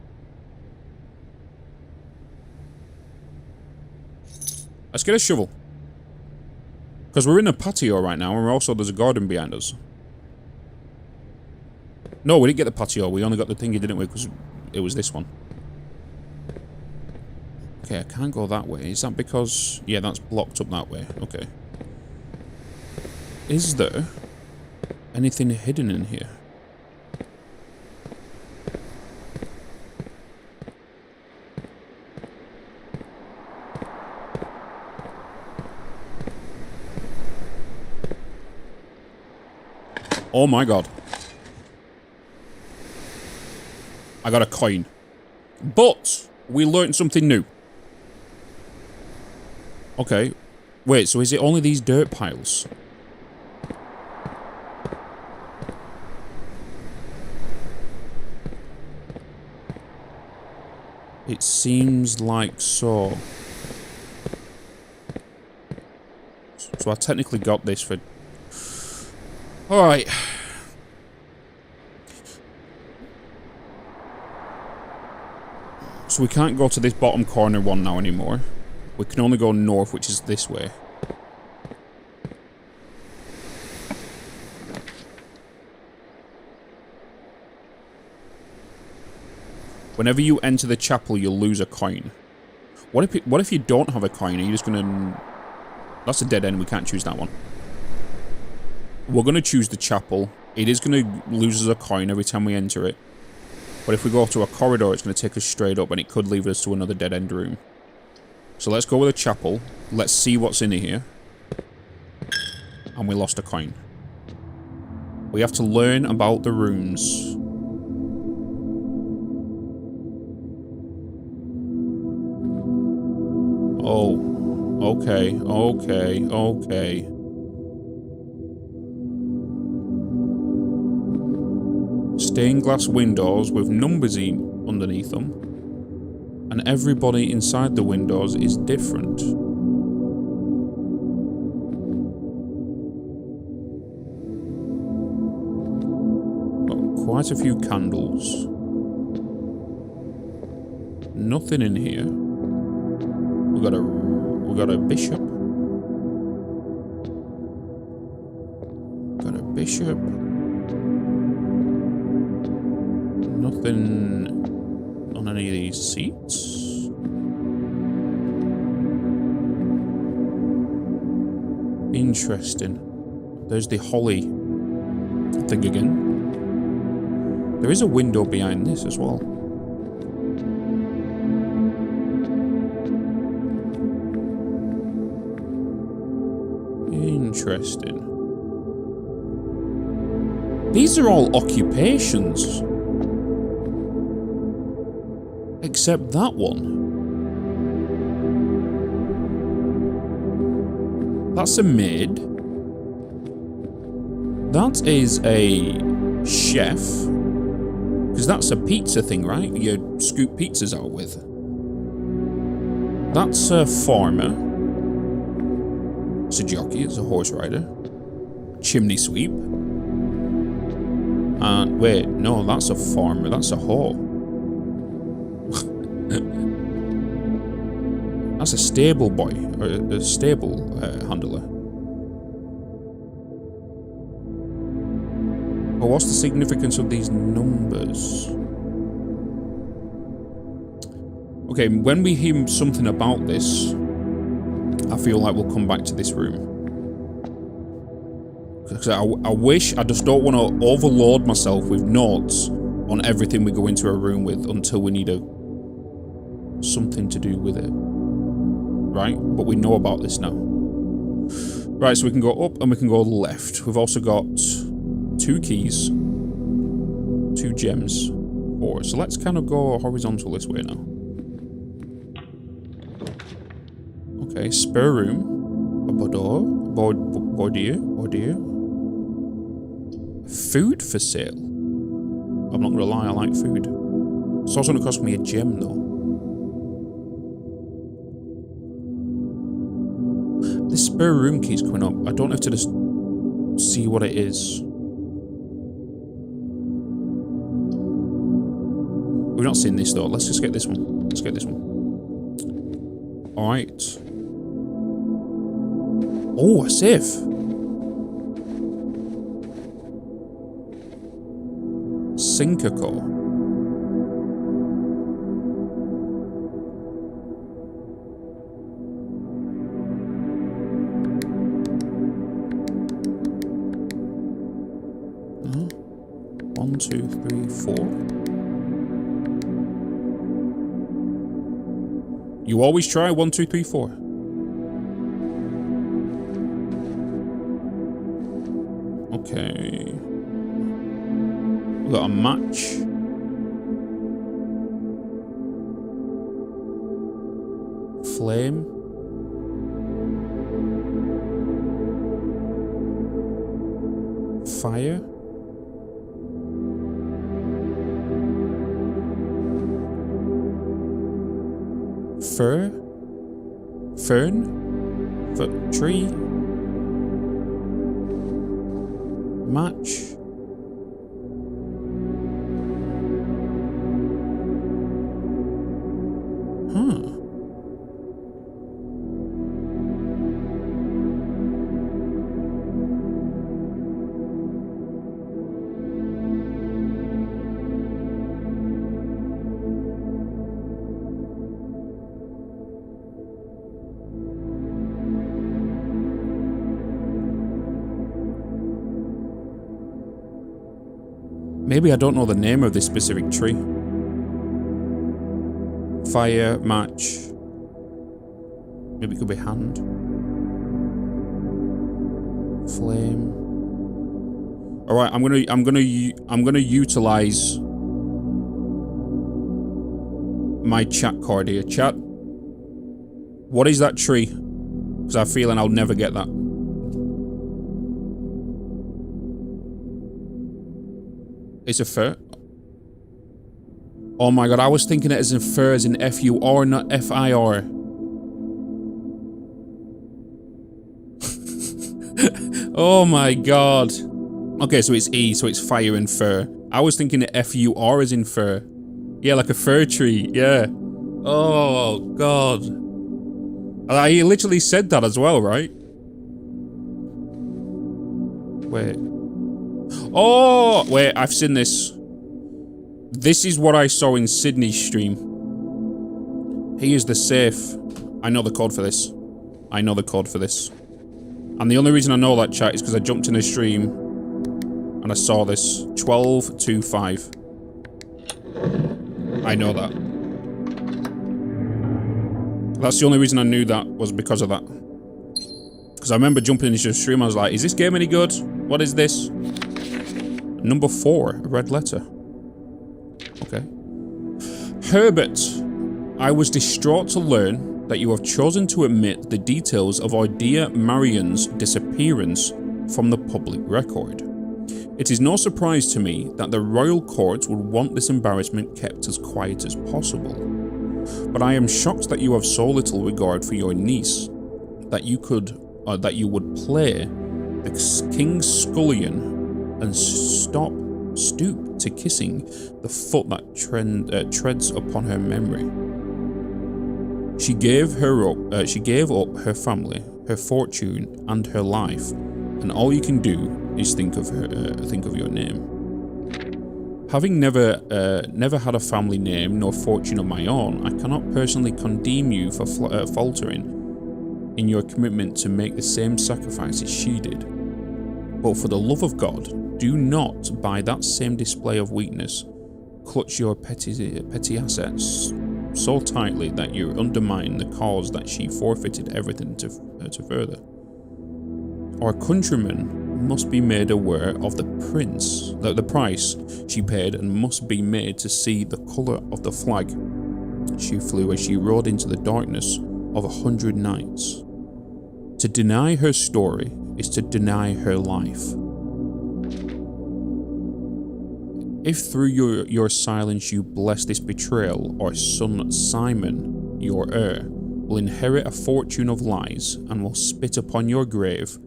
Let's get a shovel. Because we're in a patio right now and also there's a garden behind us. No, we didn't get the patio. We only got the thingy, didn't we? Because it was this one. Okay, I can't go that way. Is that because... yeah, that's blocked up that way. Okay. Is there anything hidden in here? Oh my god. I got a coin. But we learned something new. Okay. Wait, so is it only these dirt piles? It seems like so. So I technically got this for... alright. So we can't go to this bottom corner one now anymore. We can only go north, which is this way. Whenever you enter the chapel, you'll lose a coin. What if you don't have a coin? Are you just gonna... that's a dead end, we can't choose that one. We're gonna choose the chapel. It is gonna lose us a coin every time we enter it. But if we go to a corridor, it's going to take us straight up, and it could lead us to another dead-end room. So let's go with a chapel. Let's see what's in here. And we lost a coin. We have to learn about the rooms. Oh. Okay, okay, okay. Stained glass windows with numbers underneath them, and everybody inside the windows is different. Got quite a few candles. Nothing in here. We got a bishop. Got a bishop. Nothing on any of these seats. Interesting. There's the holly thing again. There is a window behind this as well. Interesting. These are all occupations. Except that one. That's a maid. That is a chef. Because that's a pizza thing, right? You scoop pizzas out with. That's a farmer. It's a jockey, it's a horse rider. Chimney sweep. And wait, no, that's a farmer. That's a whore. That's a stable boy, or a stable handler. But what's the significance of these numbers? Okay, when we hear something about this, I feel like we'll come back to this room. Because I wish, I just don't want to overload myself with notes on everything we go into a room with until we need something to do with it. Right? But we know about this now. Right, so we can go up and we can go left. We've also got 2 keys, 2 gems, 4. So let's kind of go horizontal this way now. Okay, spare room, a boudoir. Food for sale. I'm not gonna lie, I like food. It's also gonna cost me a gem though. This spare room key's coming up. I don't have to just see what it is. We've not seen this though. Let's just get this one. Let's get this one. Alright. Oh, a safe. Sinkaco. One, 2, 3, 4. You always try 1, 2, 3, 4. Okay. We got a match. Flame. Fire. Fern. Tree. Match. Maybe I don't know the name of this specific tree. Fire, match. Maybe it could be hand. Flame. All right, I'm gonna utilize my chat card here. Chat. What is that tree? Because I have a feeling I'll never get that. It's a fur. Oh my god, I was thinking it as in fur, as in F-U-R, not F-I-R. Oh my god. Okay, so it's E, so it's fire and fur. I was thinking F-U-R as in fur. Yeah, like a fir tree, yeah. Oh god. He literally said that as well, right? Wait. Oh, wait, I've seen this. This is what I saw in Sydney's stream. Here's the safe. I know the code for this. I know the code for this. And the only reason I know that, chat, is because I jumped in a stream and I saw this. 1225. I know that. That's the only reason I knew that, was because of that. Because I remember jumping into the stream, I was like, is this game any good? What is this? Number 4, a red letter. Okay. Herbert, I was distraught to learn that you have chosen to omit the details of our dear Marion's disappearance from the public record. It is no surprise to me that the royal court would want this embarrassment kept as quiet as possible. But I am shocked that you have so little regard for your niece, that you would play the King's Scullion and stop stoop to kissing the foot that treads upon her memory. She gave up her family, her fortune, and her life, and all you can do is think of your name. Having never had a family name nor fortune of my own, I cannot personally condemn you for faltering in your commitment to make the same sacrifices she did. But for the love of God, do not, by that same display of weakness, clutch your petty assets so tightly that you undermine the cause that she forfeited everything to further. Our countrymen must be made aware of the price she paid, and must be made to see the colour of the flag she flew as she rode into the darkness of 100 nights. To deny her story is to deny her life. If through your silence you bless this betrayal, our son Simon, your heir, will inherit a fortune of lies and will spit upon your grave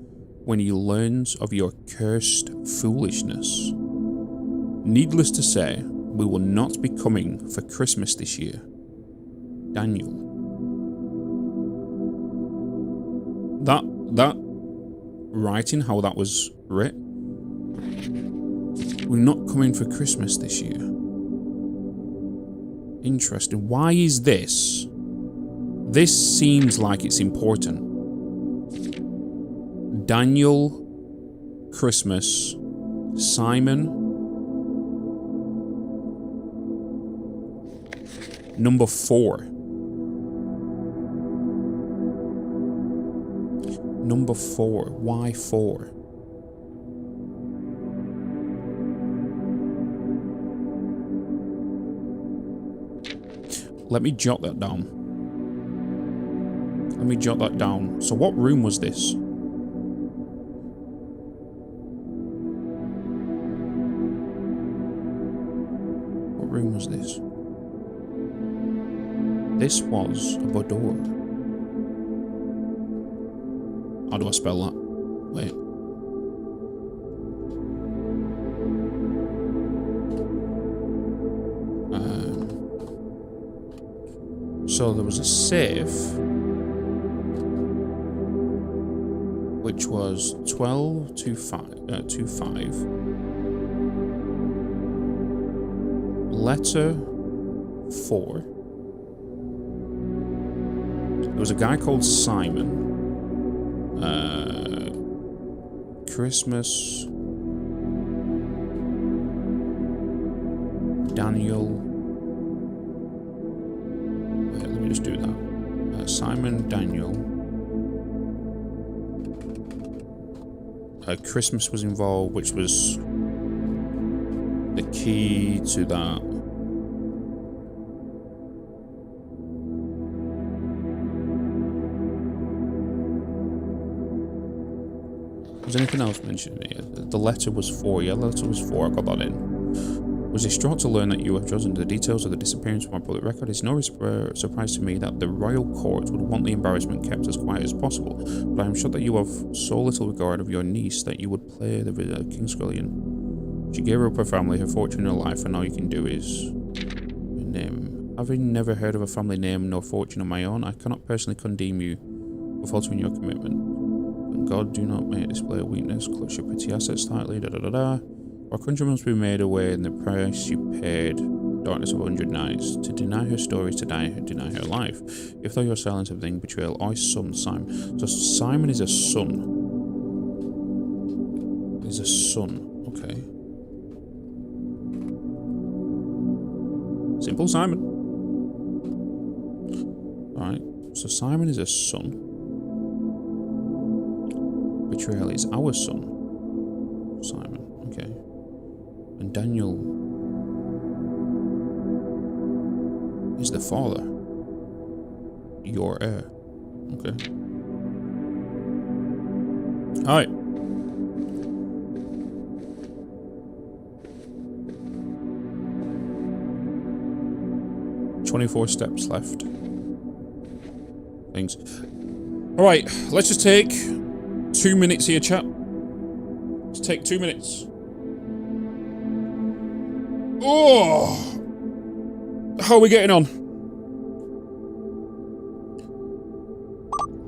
when he learns of your cursed foolishness. Needless to say, we will not be coming for Christmas this year. Daniel. That writing, how that was writ. We're not coming for Christmas this year. Interesting. Why is this? This seems like it's important. Daniel, Christmas, Simon. Number 4. Number 4. Why 4? Let me jot that down. Let me jot that down. So what room was this? What room was this? This was a boudoir. How do I spell that? Wait. So there was a safe, which was 1225. Letter 4. There was a guy called Simon. Christmas. Daniel. Wait, let me just do that. Simon, Daniel. Christmas was involved, which was the key to that. Was anything else mentioned here? The letter was 4. Yeah, the letter was 4. I got that in. Was distraught to learn that you have chosen the details of the disappearance of my public record. It's no surprise to me that the royal court would want the embarrassment kept as quiet as possible, but I am sure that you have so little regard of your niece that you would play the King's Scullion. She gave up her family, her fortune, her life, and all you can do is her name. Having never heard of a family name nor fortune of my own, I cannot personally condemn you for faltering your commitment. But God, do not make display of weakness, clutch your petty assets tightly, Our country must be made aware in the price she paid, darkness of 100 nights. To deny her story is to deny her life. If though your silence of the betrayal, our son Simon. So Simon is a son. He's a son. Okay. Simple Simon. Alright. So Simon is a son. Betrayal is our son. Simon. Okay. And Daniel is the father. Your heir. Okay. Alright. "24 steps left. Things. Alright, let's just take 2 minutes here, chat. Let's take 2 minutes. Oh! How are we getting on?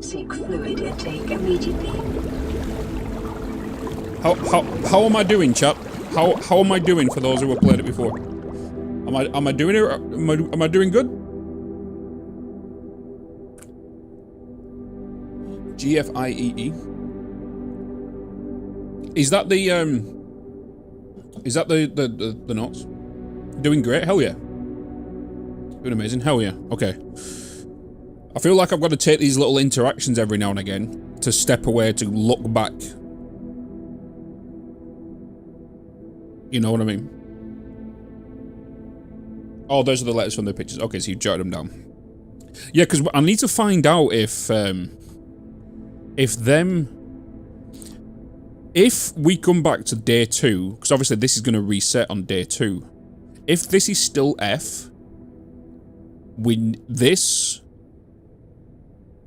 Seek fluid intake immediately. How am I doing, chap? How am I doing for those who have played it before? Am I doing it? Am I doing good? GFIEE. Is that the notes? Doing great, hell yeah. Doing amazing, hell yeah. Okay. I feel like I've got to take these little interactions every now and again to step away to look back. You know what I mean? Oh, those are the letters from the pictures. Okay, so you jotted them down. Yeah, because I need to find out if we come back to day 2, because obviously this is going to reset on day 2. If this is still F, this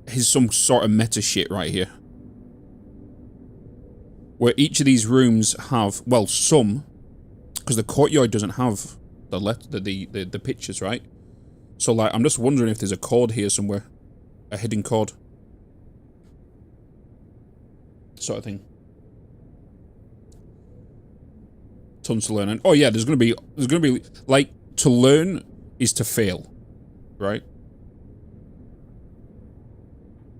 is some sort of meta shit right here. Where each of these rooms have, well, some, because the courtyard doesn't have the pictures, right? So, like, I'm just wondering if there's a code here somewhere. A hidden code. Sort of thing. Tons to learn. And, oh yeah, there's gonna be, like, to learn is to fail. Right?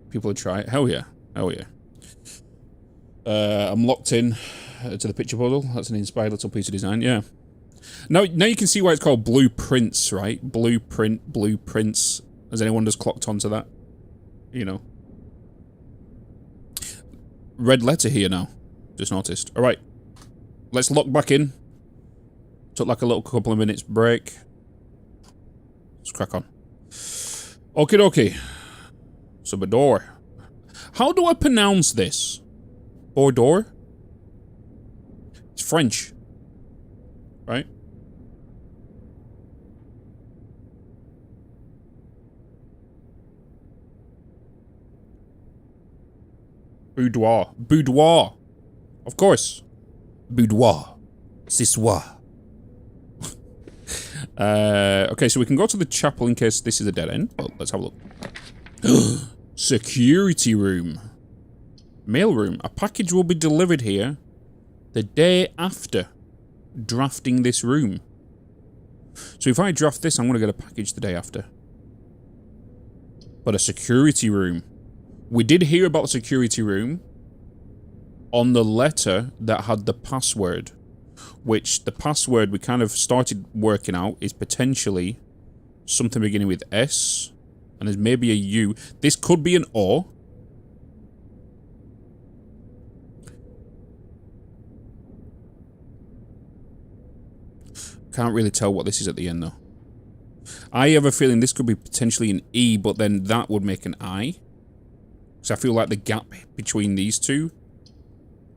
People would try it. Hell yeah. Hell yeah. I'm locked in to the picture puzzle. That's an inspired little piece of design, yeah. Now you can see why it's called blueprints, right? Blueprints. Has anyone just clocked onto that? You know. Red letter here now. Just noticed. Alright. Let's lock back in. Took like a little couple of minutes break. Let's crack on. Okie dokie. Subador. How do I pronounce this? Bordor? It's French. Right? Boudoir. Boudoir. Of course. Boudoir. Ce soir. Okay, so we can go to the chapel in case this is a dead end. Well, let's have a look. Security room. Mail room. A package will be delivered here the day after drafting this room. So if I draft this, I'm going to get a package the day after. But a security room. We did hear about the security room on the letter that had the password. Which the password we kind of started working out is potentially something beginning with S. And there's maybe a U. This could be an O. Can't really tell what this is at the end though. I have a feeling this could be potentially an E, but then that would make an I. So I feel like the gap between these two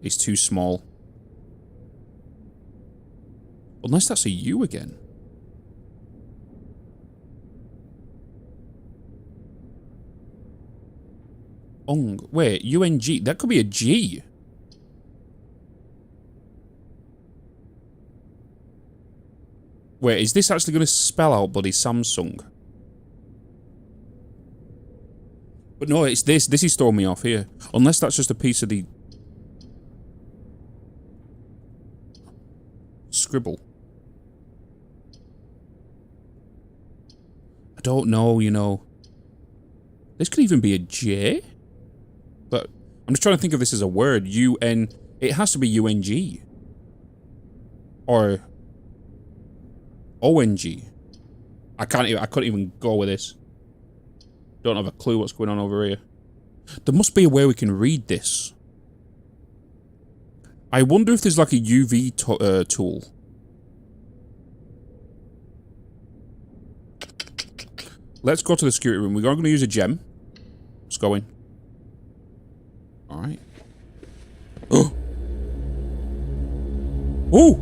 is too small. Unless that's a U again. Wait, UNG. That could be a G. Wait, is this actually going to spell out bloody Samsung? But no, it's this. This is throwing me off here. Unless that's just a piece of the scribble. I don't know, you know. This could even be a J. But I'm just trying to think of this as a word. UN. It has to be UNG. Or ONG. I couldn't even go with this. Don't have a clue what's going on over here. There must be a way we can read this. I wonder if there's like a UV tool. Let's go to the security room. We're going to use a gem. Let's go in. Alright. Oh! Oh!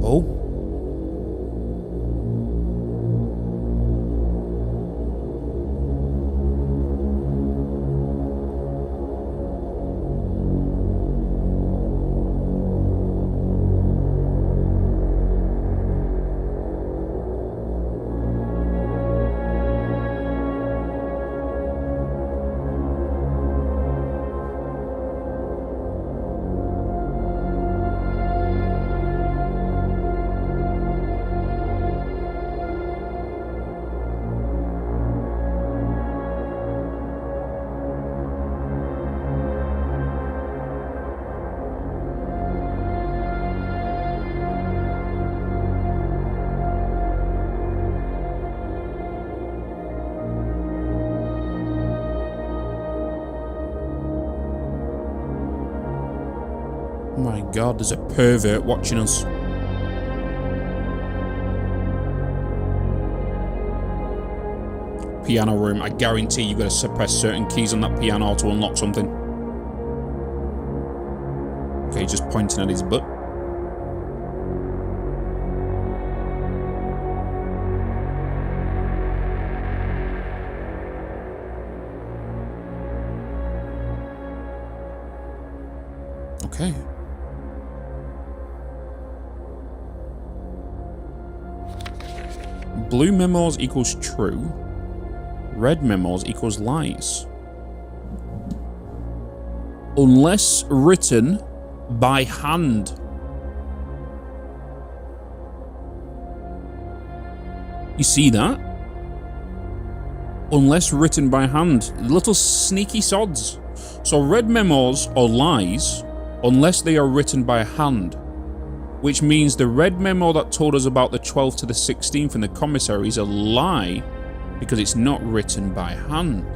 Oh? my god, there's a pervert watching us. Piano room. I guarantee you've got to suppress certain keys on that piano to unlock something. Okay, just pointing at his butt. Okay. Blue memos equals true. Red memos equals lies. Unless written by hand. You see that? Unless written by hand. Little sneaky sods. So red memos are lies unless they are written by hand. Which means the red memo that told us about the 12th to the 16th in the commissary is a lie because it's not written by hand.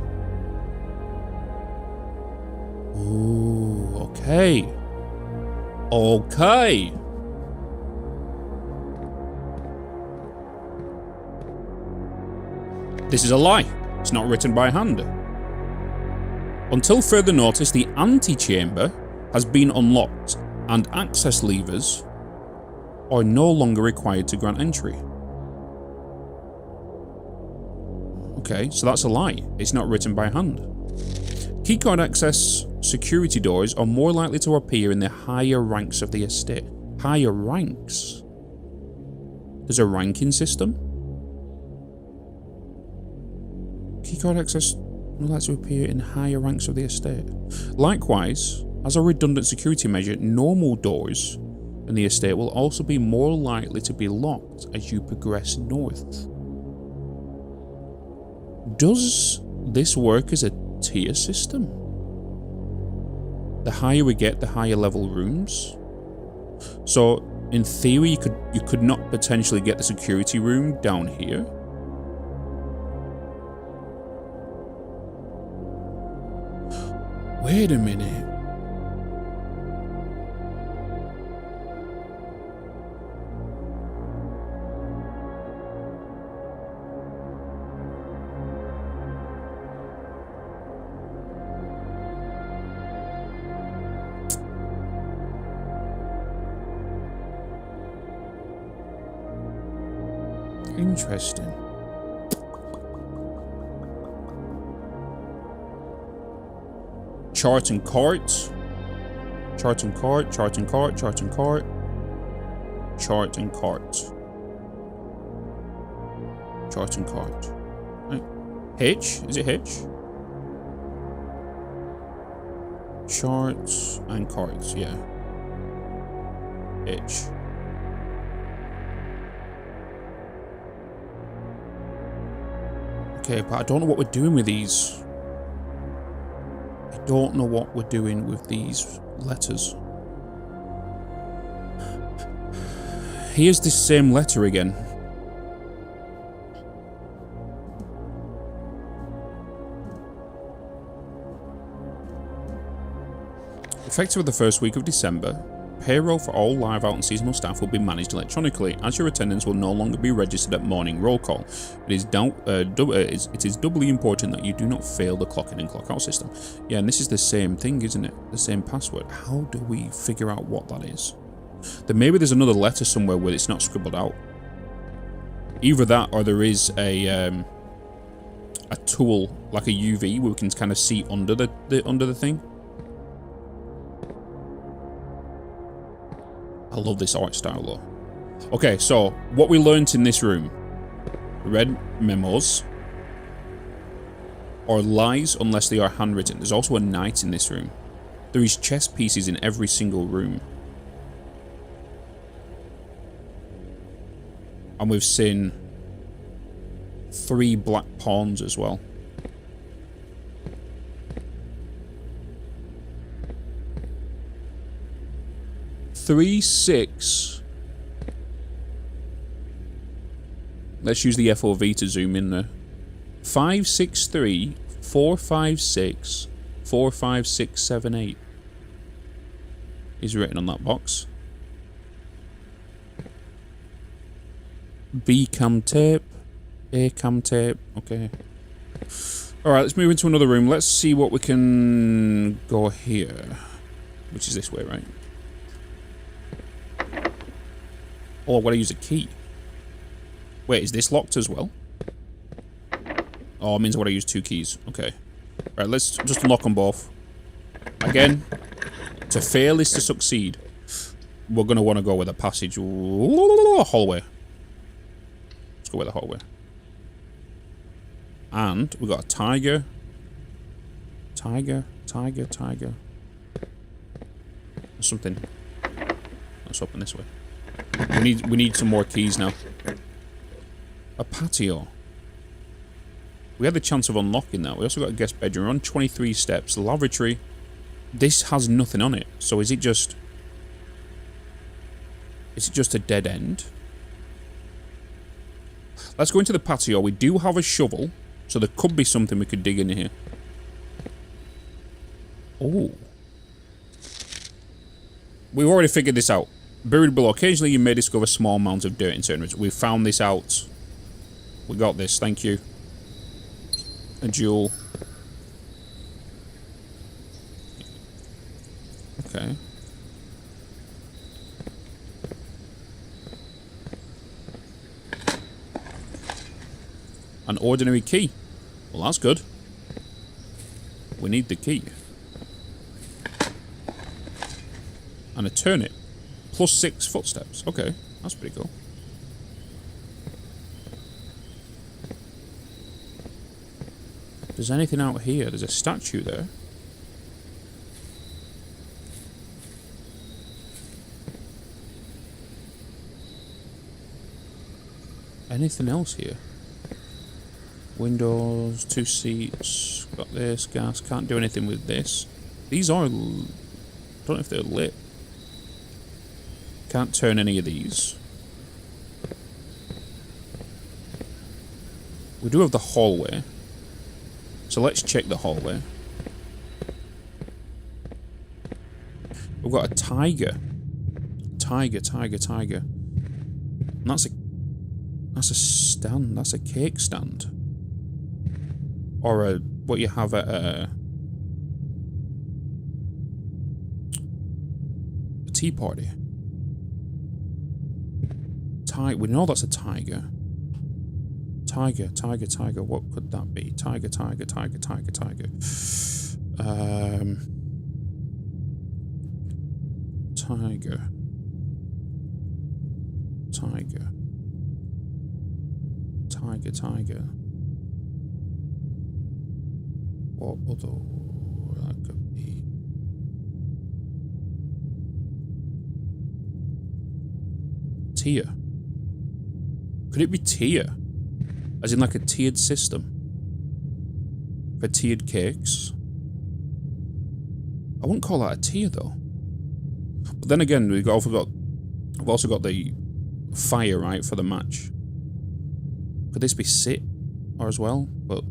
Ooh, okay. Okay. This is a lie. It's not written by hand. Until further notice, the antechamber has been unlocked and access levers are no longer required to grant entry. Okay, so that's a lie. It's not written by hand. Keycard access security doors are more likely to appear in the higher ranks of the estate. Higher ranks? There's a ranking system? Keycard access more likely to appear in higher ranks of the estate. Likewise, as a redundant security measure, normal doors in the estate will also be more likely to be locked as you progress north. Does this work as a tier system? The higher we get, the higher level rooms. So in theory, you could not potentially get the security room down here. Wait a minute. Interesting. Chart and cart. Chart and cart, chart and cart, chart and cart. Chart and cart. Chart and cart. Right. Hitch? Is it hitch? Charts and carts, yeah. Hitch. Okay, but I don't know what we're doing with these. I don't know what we're doing with these letters. Here's this same letter again. Effective with the first week of December, payroll for all live out and seasonal staff will be managed electronically, as your attendance will no longer be registered at morning roll call. It is doubly important that you do not fail the clock in and clock out system. Yeah, and this is the same thing, isn't it? The same password. How do we figure out what that is? Then maybe there's another letter somewhere where it's not scribbled out. Either that, or there is a tool like a UV where we can kind of see under the thing. I love this art style though. Okay, so what we learnt in this room. Red memos are lies unless they are handwritten. There's also a knight in this room. There is chess pieces in every single room. And we've seen 3 black pawns as well. Three, 6. Let's use the FOV to zoom in there. 5, 6, 3, 4, 5, 6, 4, 5, 6, 7, 8. is written on that box. B cam tape. A cam tape. Okay. Alright, let's move into another room. Let's see what we can go here. Which is this way, right? Oh, I've got to use a key. Wait, is this locked as well? Oh, it means I want to use 2 keys. Okay. Right, let's just unlock them both. Again, to fail is to succeed. We're going to want to go with a passage. Hallway. Let's go with a hallway. And we've got a tiger. Tiger. There's something. Let's open this way. We need some more keys now. A patio. We had the chance of unlocking that. We also got a guest bedroom. We're on 23 steps. Lavatory. This has nothing on it. So is it just a dead end? Let's go into the patio. We do have a shovel. So there could be something we could dig in here. Oh. We've already figured this out. Buried below. Occasionally you may discover small amounts of dirt in certain areas. We've found this out. We got this. Thank you. A jewel. Okay. An ordinary key. Well, that's good. We need the key. And a turnip. Plus 6 footsteps. Okay, that's pretty cool. There's anything out here? There's a statue there. Anything else here? Windows, 2 seats, got this, gas, can't do anything with this. These are, don't know if they're lit. Can't turn any of these. We do have the hallway. So let's check the hallway. We've got a tiger. Tiger. And that's a stand, that's a cake stand. Or a, what you have at a tea party. We know that's a tiger. Tiger. What could that be? Tiger. Tiger. What other that could be? Tier. Could it be tier? As in like a tiered system? For tiered cakes? I wouldn't call that a tier though. But then again, we've also got the fire, right, for the match. Could this be sit or as well? But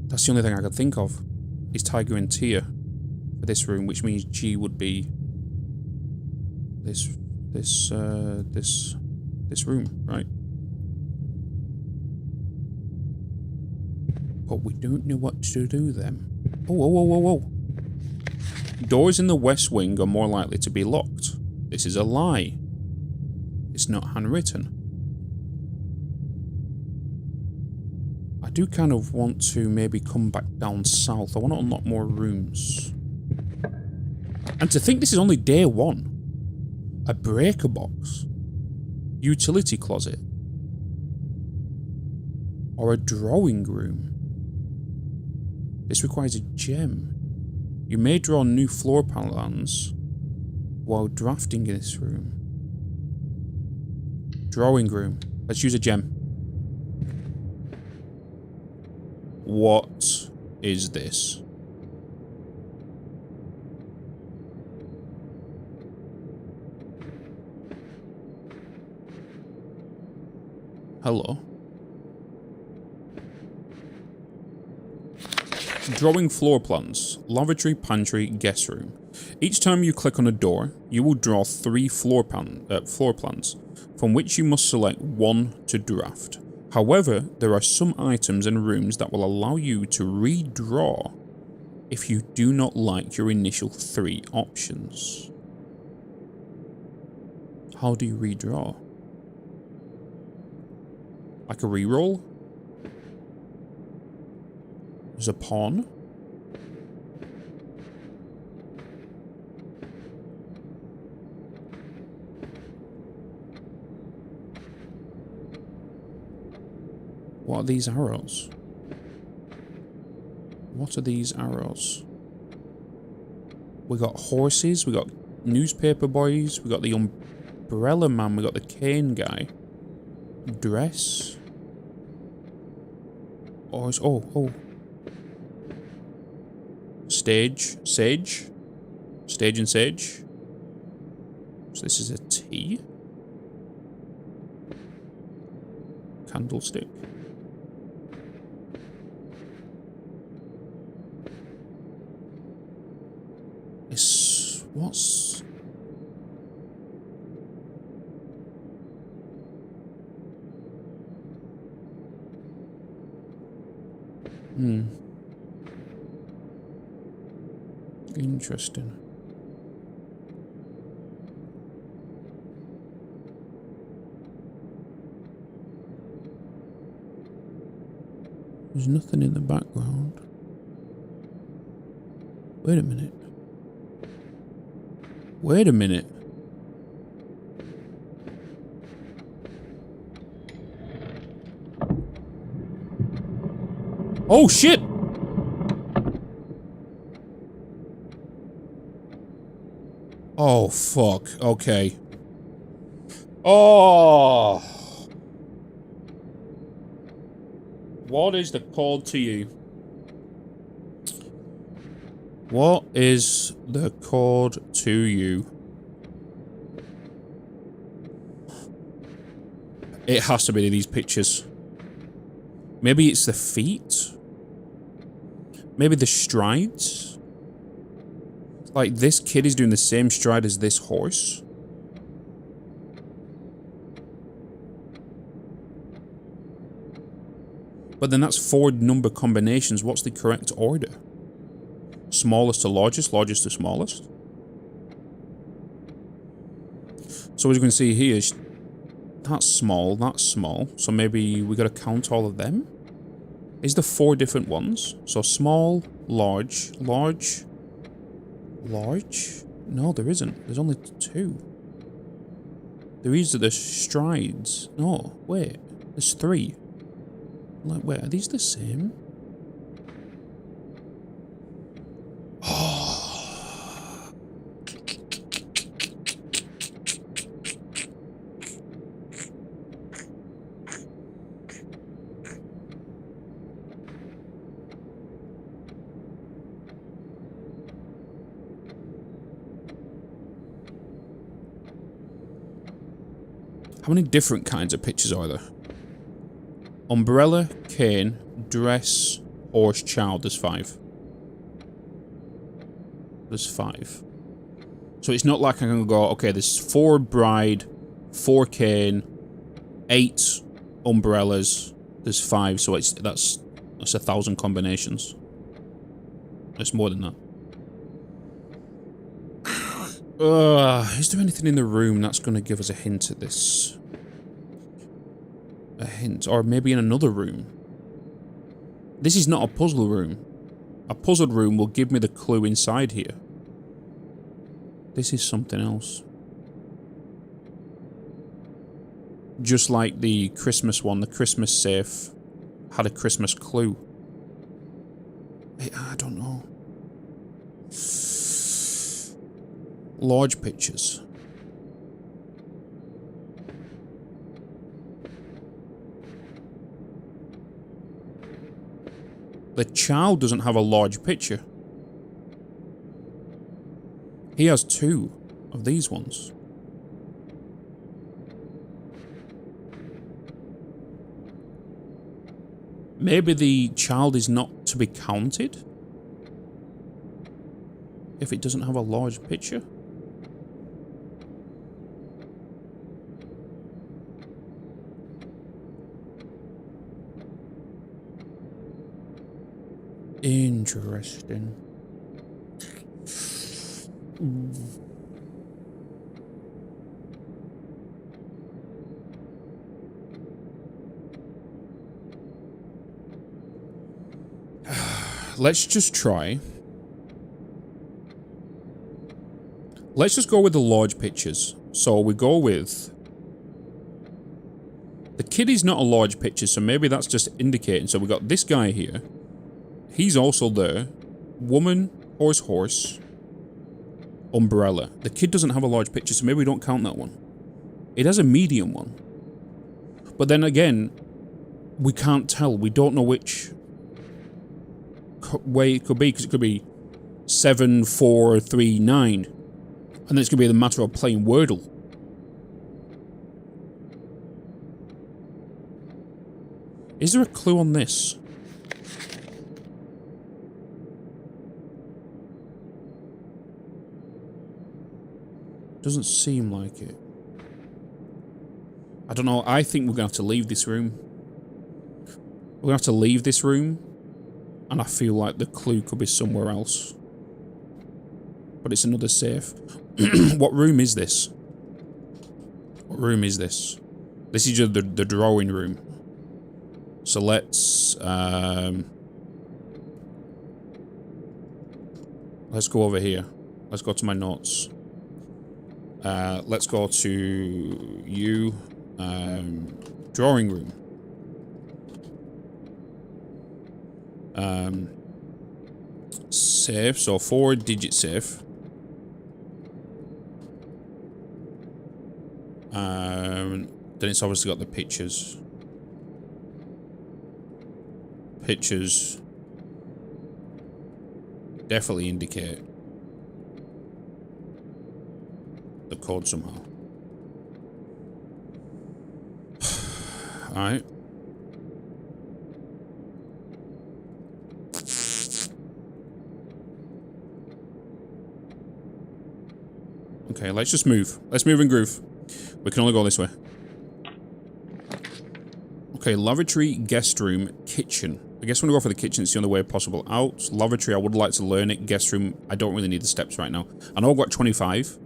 that's the only thing I could think of. Is tiger and tier for this room, which means G would be this room, right? But we don't know what to do then. Whoa. Doors in the west wing are more likely to be locked. This is a lie. It's not handwritten. I do kind of want to maybe come back down south. I want to unlock more rooms. And to think this is only day 1. A breaker box. Utility closet. Or a drawing room. This requires a gem. You may draw new floor plans while drafting in this room. Drawing room. Let's use a gem. What is this? Hello. Drawing floor plans. Lavatory, pantry, guest room. Each time you click on a door, you will draw 3 floor plans, from which you must select 1 to draft. However, there are some items and rooms that will allow you to redraw if you do not like your initial 3 options. How do you redraw? Like a reroll? There's a pawn. What are these arrows? What are these arrows? We got horses, we got newspaper boys, we got the umbrella man, we got the cane guy. Dress. Oh. Stage. Sage. Stage and sage. So this is a T. Candlestick. What's... Interesting. There's nothing in the background. Wait a minute. Wait a minute. Oh shit! Oh fuck. Okay. Oh. What is the code to you? What is the code to you? It has to be these pictures. Maybe it's the feet? Maybe the strides? Like, this kid is doing the same stride as this horse? But then that's 4 number combinations. What's the correct order? Smallest to largest, largest to smallest. So as you can see here, that's small, that's small. So maybe we gotta count all of them? Is there 4 different ones? So small, large, large, large? No, there isn't. There's only 2. There is the strides. No, wait. There's 3. Like, wait, are these the same? How many different kinds of pictures are there? Umbrella, cane, dress, horse, child. There's 5. There's 5. So it's not like I'm gonna go, okay, there's 4 bride, 4 cane, 8 umbrellas. There's 5, so that's 1,000 combinations. It's more than that. Is there anything in the room that's going to give us a hint at this? A hint. Or maybe in another room. This is not a puzzle room. A puzzled room will give me the clue inside here. This is something else. Just like the Christmas one, the Christmas safe had a Christmas clue. I don't know. Large pictures. The child doesn't have a large picture. He has 2 of these ones. Maybe the child is not to be counted? if it doesn't have a large picture? Interesting. Let's just try. Let's just go with the large pictures. So we go with... The kid is not a large picture, so maybe that's just indicating. So we got this guy here. He's also there. Woman, horse, umbrella. The kid doesn't have a large picture, so maybe we don't count that one. It has a medium one. But then again, we can't tell. We don't know which way it could be, because it could be 7, 4, 3, 9. And then it's going to be the matter of playing Wordle. Is there a clue on this? Doesn't seem like it. I don't know. I think we're going to have to leave this room. We're going to have to leave this room. And I feel like the clue could be somewhere else. But it's another safe. What room is this? What room is this? This is the drawing room. So let's go over here. Let's go to my notes. Let's go to you. Drawing room. Safe. So 4-digit safe. Then it's obviously got the pictures. Pictures definitely indicate the code somehow. Alright. Okay, let's just move. Let's move and groove. We can only go this way. Okay, lavatory, guest room, kitchen. I guess I'm gonna go for the kitchen. It's the only way possible out. Lavatory, I would like to learn it. Guest room, I don't really need the steps right now. I know I've got 25.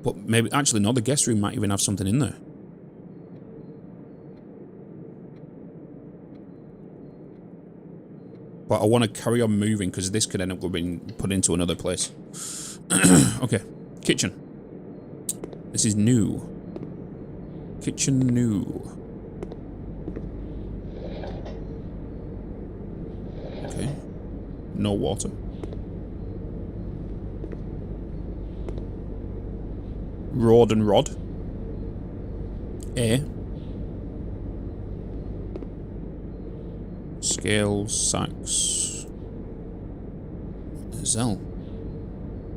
But maybe, actually, no, the guest room might even have something in there. But I want to carry on moving because this could end up being put into another place. Okay, kitchen. This is new. Kitchen new. Okay. No water. Rod and rod. Air. Scale, sacks. Zell.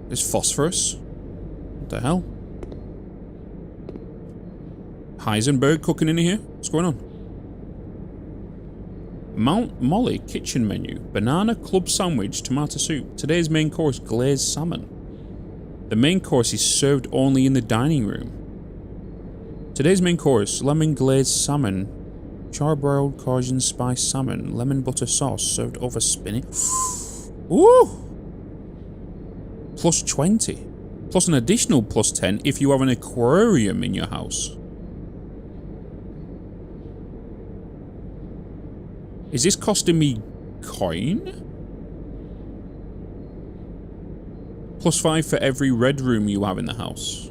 There's phosphorus. What the hell? Heisenberg cooking in here? What's going on? Mount Molly kitchen menu. Banana club sandwich, tomato soup. Today's main course, glazed salmon. The main course is served only in the dining room. Today's main course, lemon glazed salmon. Charbroiled Cajun spice salmon. Lemon butter sauce served over spinach. Ooh! Plus 20. Plus an additional plus 10 if you have an aquarium in your house. Is this costing me coin? Plus 5 for every red room you have in the house.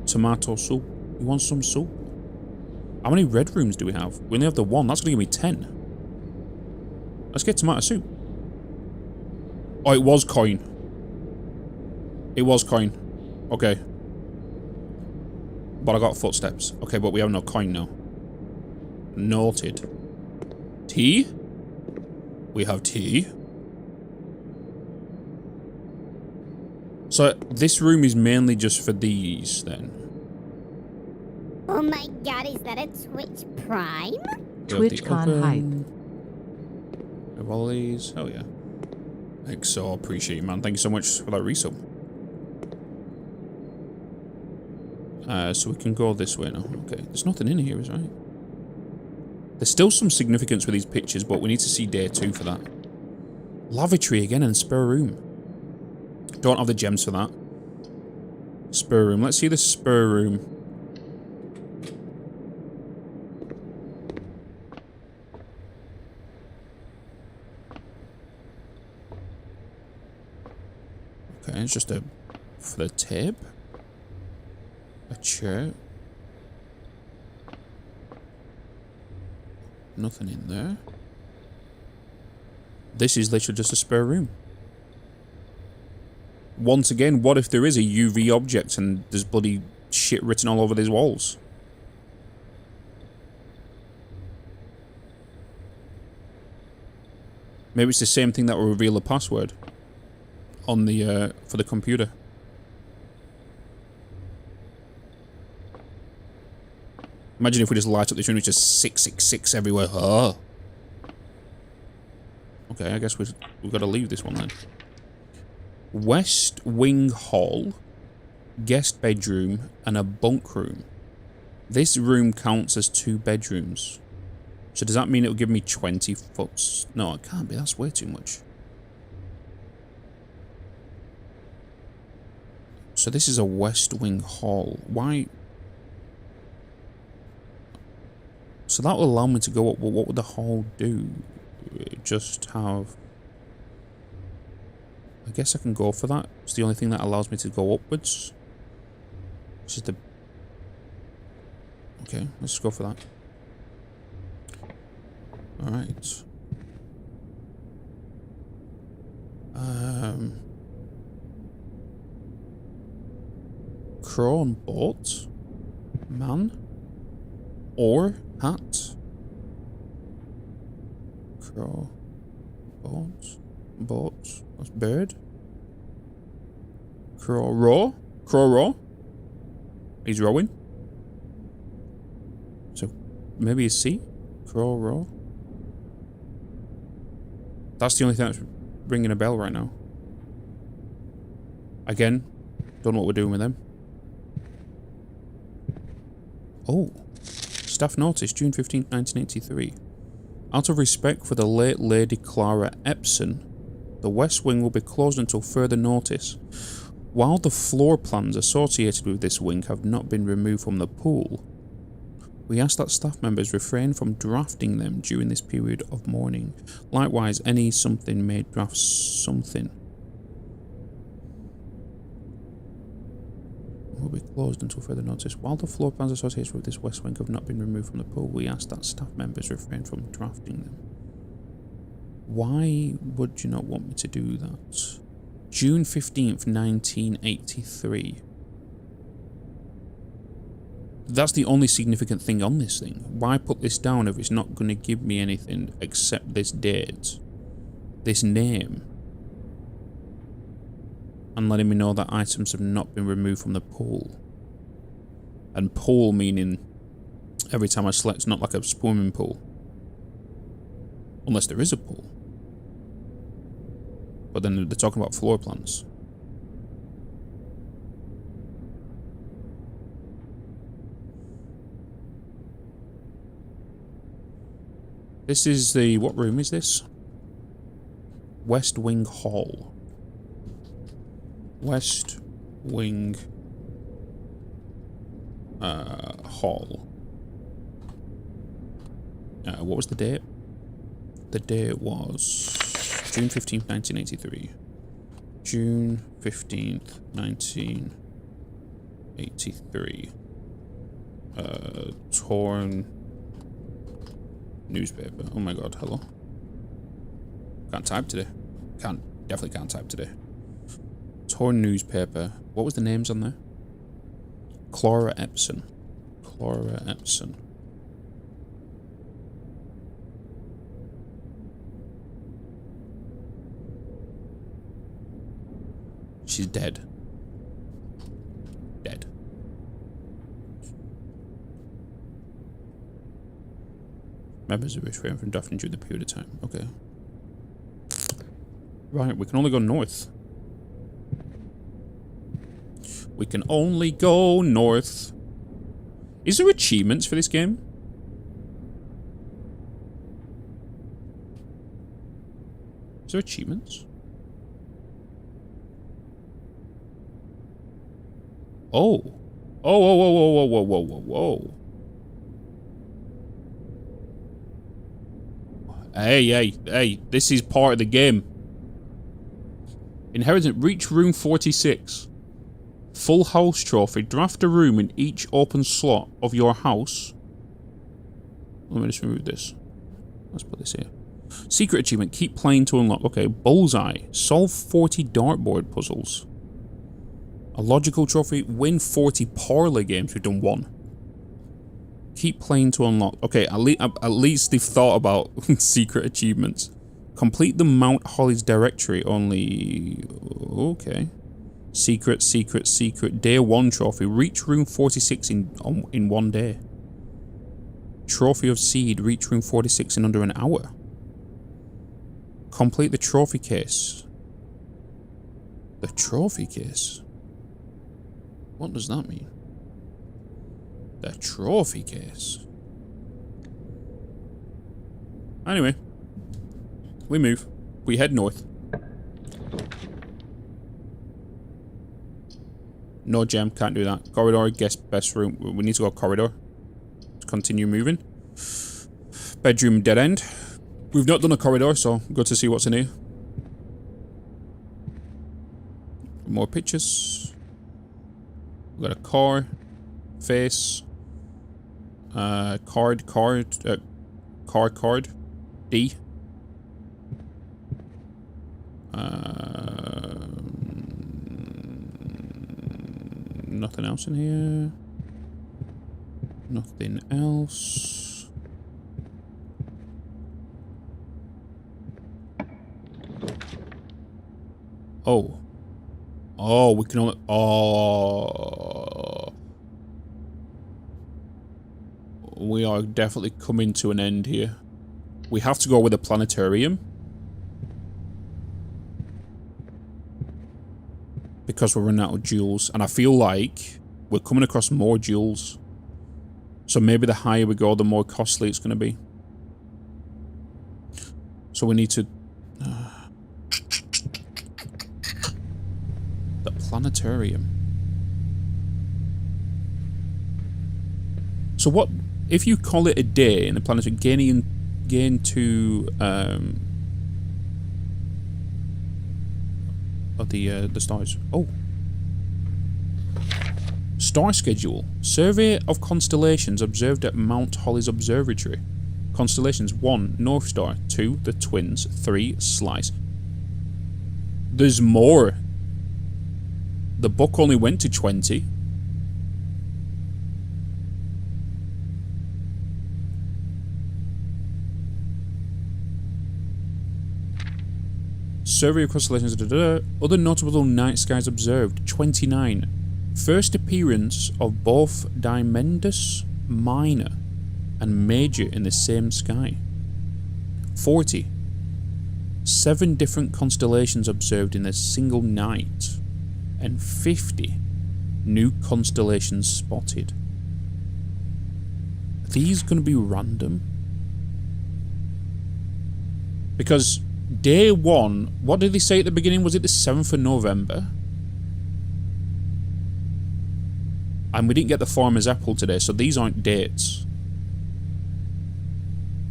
Tomato soup. You want some soup? How many red rooms do we have? We only have the one. That's going to give me 10. Let's get tomato soup. Oh, it was coin. It was coin. Okay. But I got footsteps. Okay, but we have no coin now. Noted. Tea? We have tea. So, this room is mainly just for these, then. Oh my god, is that a Twitch Prime? TwitchCon hype. Have all these. Hell yeah. XO, appreciate you, man. Thank you so much for that resub. So we can go this way now. Okay. There's nothing in here, is right? There's still some significance with these pictures, but we need to see day 2 for that. Lavatory again and spare room. Don't have the gems for that. Spare room. Let's see the spare room. Okay, it's just a... for the tape. A chair. Nothing in there. This is literally just a spare room. Once again, what if there is a UV object and there's bloody shit written all over these walls? Maybe it's the same thing that will reveal the password on the for the computer. Imagine if we just light up this room, it's just 666 everywhere. Oh. Okay, I guess we've got to leave this one then. West Wing Hall, guest bedroom, and a bunk room. This room counts as 2 bedrooms. So does that mean it'll give me 20 foot? No, it can't be. That's way too much. So this is a West Wing Hall. Why? So that will allow me to go up. Well, what would the hall do? Just have... I guess I can go for that. It's the only thing that allows me to go upwards. Which is the... Okay, let's go for that. Alright. Crow on boat. Man. Or hat. Crow. Boat. Boat. That's bird. Crow row. Crow row. He's rowing. So maybe a sea. Crow row. That's the only thing that's ringing a bell right now. Again, don't know what we're doing with them. Oh. Staff notice, June 15th, 1983. Out of respect for the late Lady Clara Epson, the West Wing will be closed until further notice. While the floor plans associated with this wing have not been removed from the pool, we ask that staff members refrain from drafting them during this period of mourning. Likewise, any something may draft something. Will be closed until further notice. While the floor plans associated with this West Wing have not been removed from the pool, we ask that staff members refrain from drafting them. Why would you not want me to do that? June 15th, 1983. That's the only significant thing on this thing. Why put this down if it's not going to give me anything except this date, this name, and letting me know that items have not been removed from the pool. And pool meaning every time I select, it's not like a swimming pool. Unless there is a pool. But then they're talking about floor plans. This is the... what room is this? West Wing Hall. West Wing Hall. What was the date? The date was June 15th, 1983. June 15th, 1983. Torn newspaper. Oh my god, hello. Can't type today. Definitely can't type today. Torn newspaper. What was the names on there? Clara Epson. Clara Epson. She's dead. Dead. Members are refrained from drafting during the period of time. Okay. Right, we can only go north. We can only go north. Is there achievements for this game? Is there achievements? Oh. Oh, whoa, whoa, whoa, whoa, whoa, whoa, whoa, whoa. Hey, this is part of the game. Inheritance, reach room 46. Full house trophy. Draft a room in each open slot of your house. Let me just remove this. Let's put this here. Secret achievement, keep playing to unlock. Okay, bullseye. Solve 40 dartboard puzzles. A logical trophy, win 40 parlor games. We've done 1. Keep playing to unlock. Okay, at least they've thought about secret achievements. Complete the Mount Holly's directory only. Okay. Secret. Day 1 trophy. Reach room 46 in 1 day. Trophy of Seed. Reach room 46 in under an hour. Complete the trophy case. The trophy case? What does that mean? The trophy case. Anyway. We move. We head north. No gem, can't do that. Corridor, guest best room. We need to go corridor. Let's continue moving. Bedroom, dead end. We've not done a corridor, so good to see what's in here. More pictures. We've got a car. Face. Card. D. Nothing else in here. Nothing else. Oh. Oh, we can only... Oh. We are definitely coming to an end here. We have to go with a planetarium. Because we're running out of jewels. And I feel like we're coming across more jewels. So maybe the higher we go, the more costly it's going to be. So we need to... the planetarium. So what... If you call it a day in the planetarium, gain 2... of the stars. Oh. Star schedule. Survey of constellations observed at Mount Holly's Observatory. Constellations: 1. North Star. 2. The Twins. 3. Slice. There's more. The book only went to 20. Survey of constellations. Other notable night skies observed. 29. First appearance of both Dimendus Minor and Major in the same sky. 40. 7 different constellations observed in a single night. And 50 new constellations spotted. Are these going to be random? Because day 1, what did they say at the beginning? Was it the 7th of November? And we didn't get the Farmer's Apple today, so these aren't dates.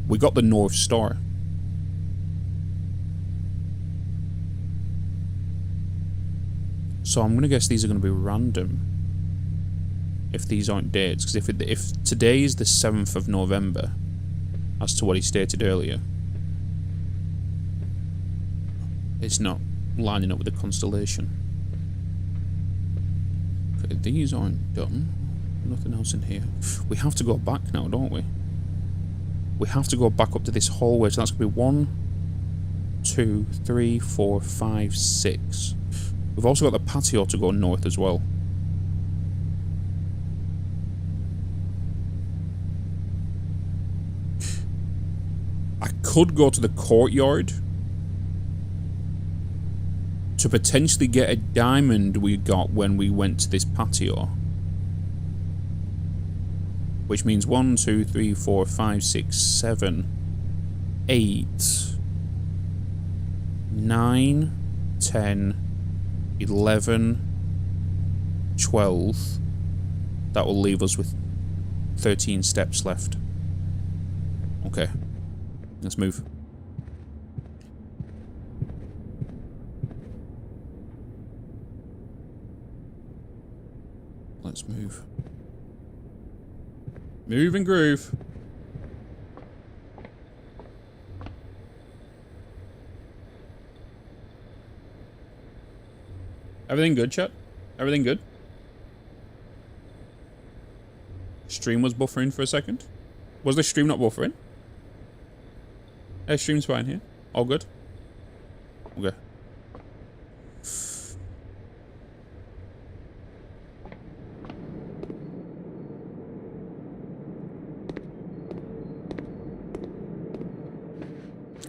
We got the North Star. So I'm going to guess these are going to be random. If these aren't dates. Because if today is the 7th of November, as to what he stated earlier, it's not lining up with the constellation. Okay, these aren't done. Nothing else in here. We have to go back now, don't we? We have to go back up to this hallway. So that's going to be 1, 2, 3, 4, 5, 6. We've also got the patio to go north as well. I could go to the courtyard. to potentially get a diamond we got when we went to this patio. Which means 1, 2, 3, 4, 5, 6, 7, 8, 9, 10, 11, 12. That will leave us with 13 steps left. Okay. Let's move. Let's move. Move and groove. Everything good, chat? Everything good? Stream was buffering for a second. Was the stream not buffering? Hey, stream's fine here. All good? Okay.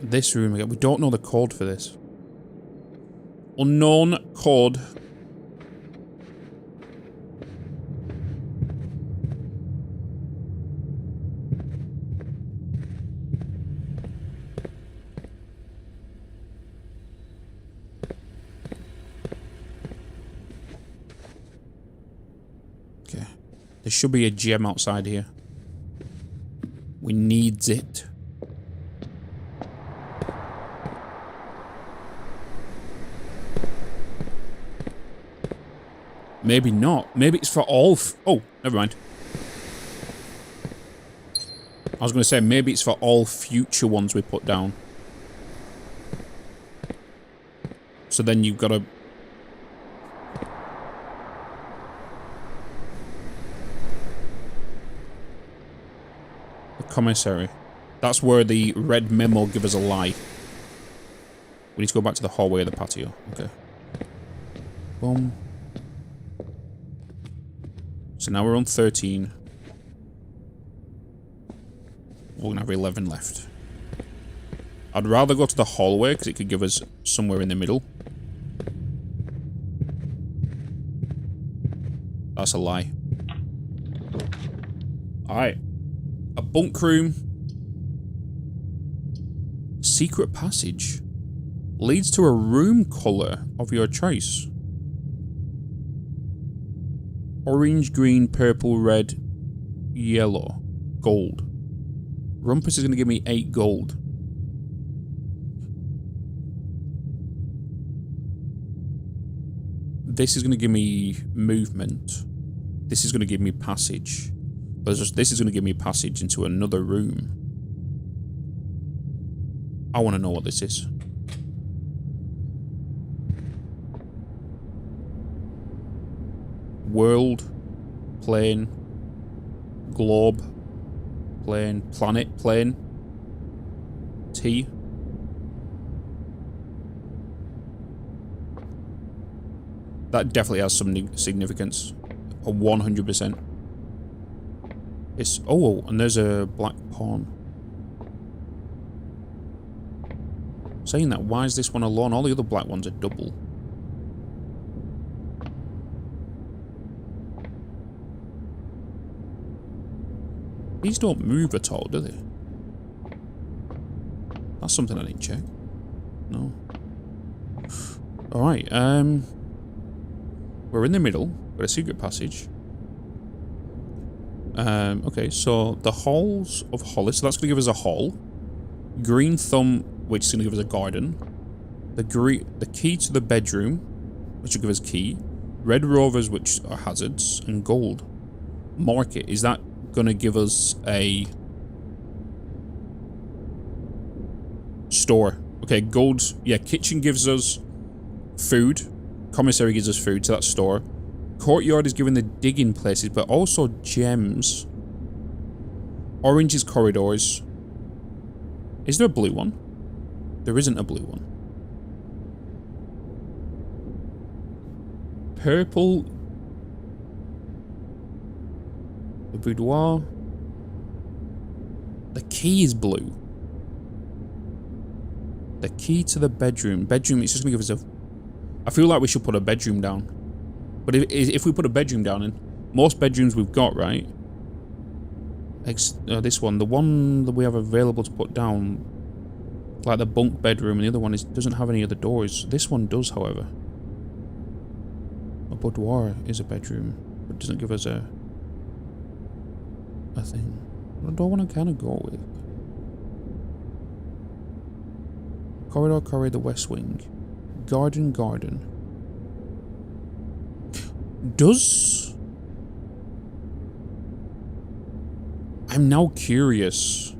This room again. We don't know the code for this. Unknown code. Okay. There should be a gem outside here. We needs it. Maybe not. Maybe it's for all oh, never mind. I was going to say, maybe it's for all future ones we put down. So then you've got to... The commissary. That's where the red memo give us a lie. We need to go back to the hallway of the patio. Okay. Boom. So now we're on 13. We're going to have 11 left. I'd rather go to the hallway because it could give us somewhere in the middle. That's a lie. Alright. A bunk room. Secret passage. Leads to a room colour of your choice. Orange, green, purple, red, yellow, gold. Rumpus is going to give me 8 gold. This is going to give me movement. This is going to give me passage. But this is going to give me passage into another room. I want to know what this is. World, plane, globe, plane, planet, plane, T. That definitely has some significance. 100%. It's... Oh, and there's a black pawn. Saying that, why is this one alone? All the other black ones are double. These don't move at all, do they? That's something I didn't check. No. Alright, we're in the middle. Got a secret passage. Okay, so the halls of Hollis. So that's going to give us a hall. Green thumb, which is going to give us a garden. The key to the bedroom, which will give us key. Red rovers, which are hazards. And gold. Market. Is that going to give us a store? Okay, gold. Yeah, kitchen gives us food. Commissary gives us food, so that's store. Courtyard is given the digging places, but also gems. Orange is corridors. Is there a blue one? There isn't a blue one. Purple. The boudoir. The key is blue. The key to the bedroom. Bedroom, it's just going to give us a... I feel like we should put a bedroom down. But if we put a bedroom down, and most bedrooms we've got, right? This one, the one that we have available to put down, like the bunk bedroom, and the other one doesn't have any other doors. This one does, however. A boudoir is a bedroom, but doesn't give us a thing. What do I want to kind of go with? Corridor, the west wing. Garden. I'm now curious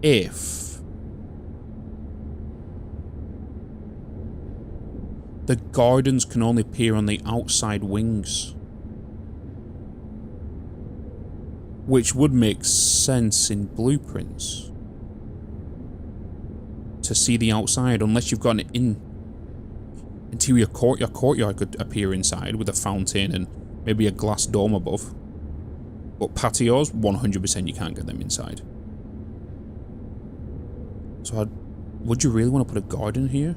if the gardens can only appear on the outside wings. Which would make sense in blueprints. To see the outside, unless you've got an interior courtyard. Courtyard could appear inside with a fountain and maybe a glass dome above. But patios, 100% you can't get them inside. So would you really want to put a garden here?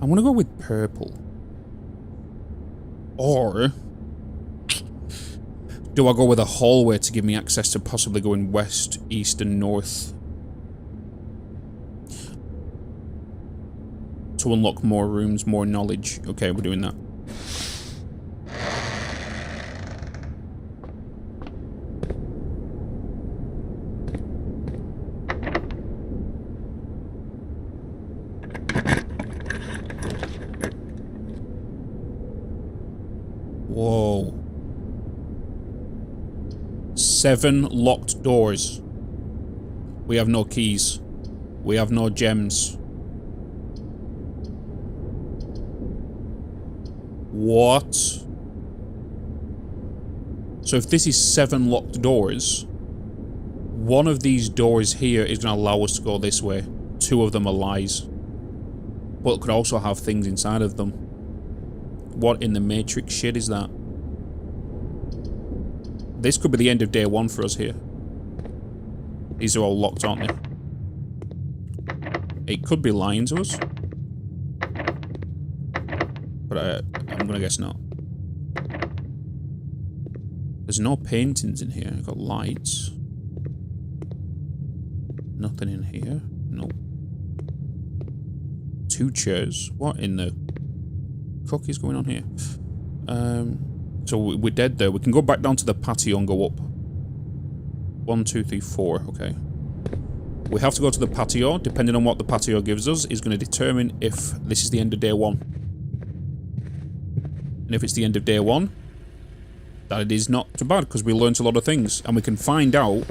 I'm going to go with purple. Or do I go with a hallway to give me access to possibly going west, east, and north? To unlock more rooms, more knowledge. Okay, we're doing that. Whoa. 7 locked doors. We have no keys. We have no gems. What? So if this is 7 locked doors, one of these doors here is going to allow us to go this way. 2 of them are lies. But it could also have things inside of them. What in the Matrix shit is that? This could be the end of day 1 for us here. These are all locked, aren't they? It could be lying to us. But I'm gonna guess not. There's no paintings in here. I've got lights. Nothing in here. Nope. 2 chairs. What in the cook is going on here? So we're dead there. We can go back down to the patio and go up. 1, 2, 3, 4. Okay. We have to go to the patio. Depending on what the patio gives us, is going to determine if this is the end of day 1. And if it's the end of day 1, that it is not too bad, because we learnt a lot of things. And we can find out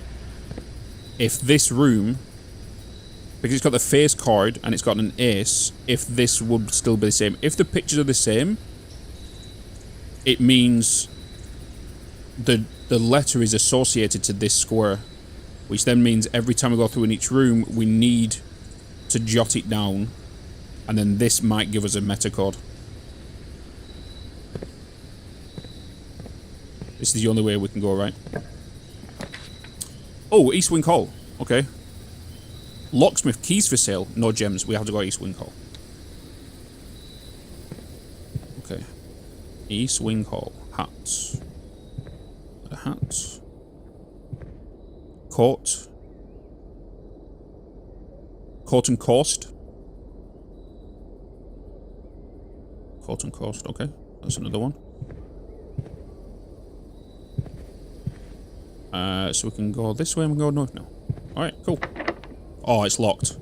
if this room, because it's got the face card and it's got an ace, if this would still be the same. If the pictures are the same, it means the letter is associated to this square, which then means every time we go through in each room, we need to jot it down, and then this might give us a meta code. This is the only way we can go, right? Oh, East Wing Hall. Okay. Locksmith, keys for sale. No gems. We have to go East Wing Hall. Okay. East Wing Hall. Hats. Hats. Court. Court and Coast. Court and Coast. Okay. That's another one. So we can go this way and we can go north now. Alright, cool. Oh, it's locked.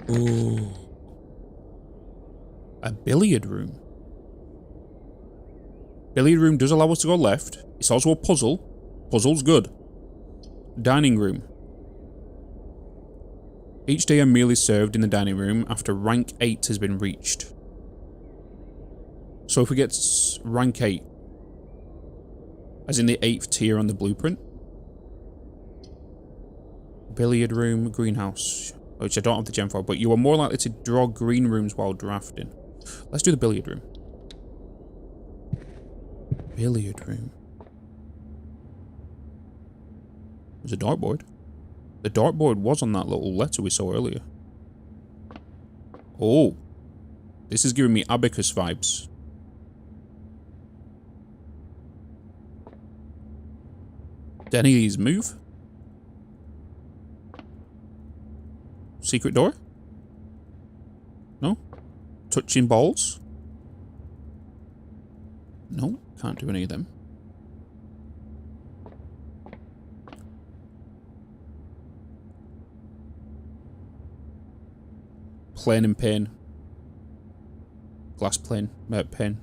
Ooh. A billiard room. Billiard room does allow us to go left. It's also a puzzle. Puzzle's good. Dining room. Each day a meal is served in the dining room after rank 8 has been reached. So if we get rank 8, as in the 8th tier on the blueprint. Billiard room, greenhouse, which I don't have the gem for, but you are more likely to draw green rooms while drafting. Let's do the billiard room. Billiard room. There's a dartboard. The dartboard was on that little letter we saw earlier. Oh. This is giving me abacus vibes. Did any of these move? Secret door? No? Touching balls? No, can't do any of them. Plane and pane. Glass plane. Pane.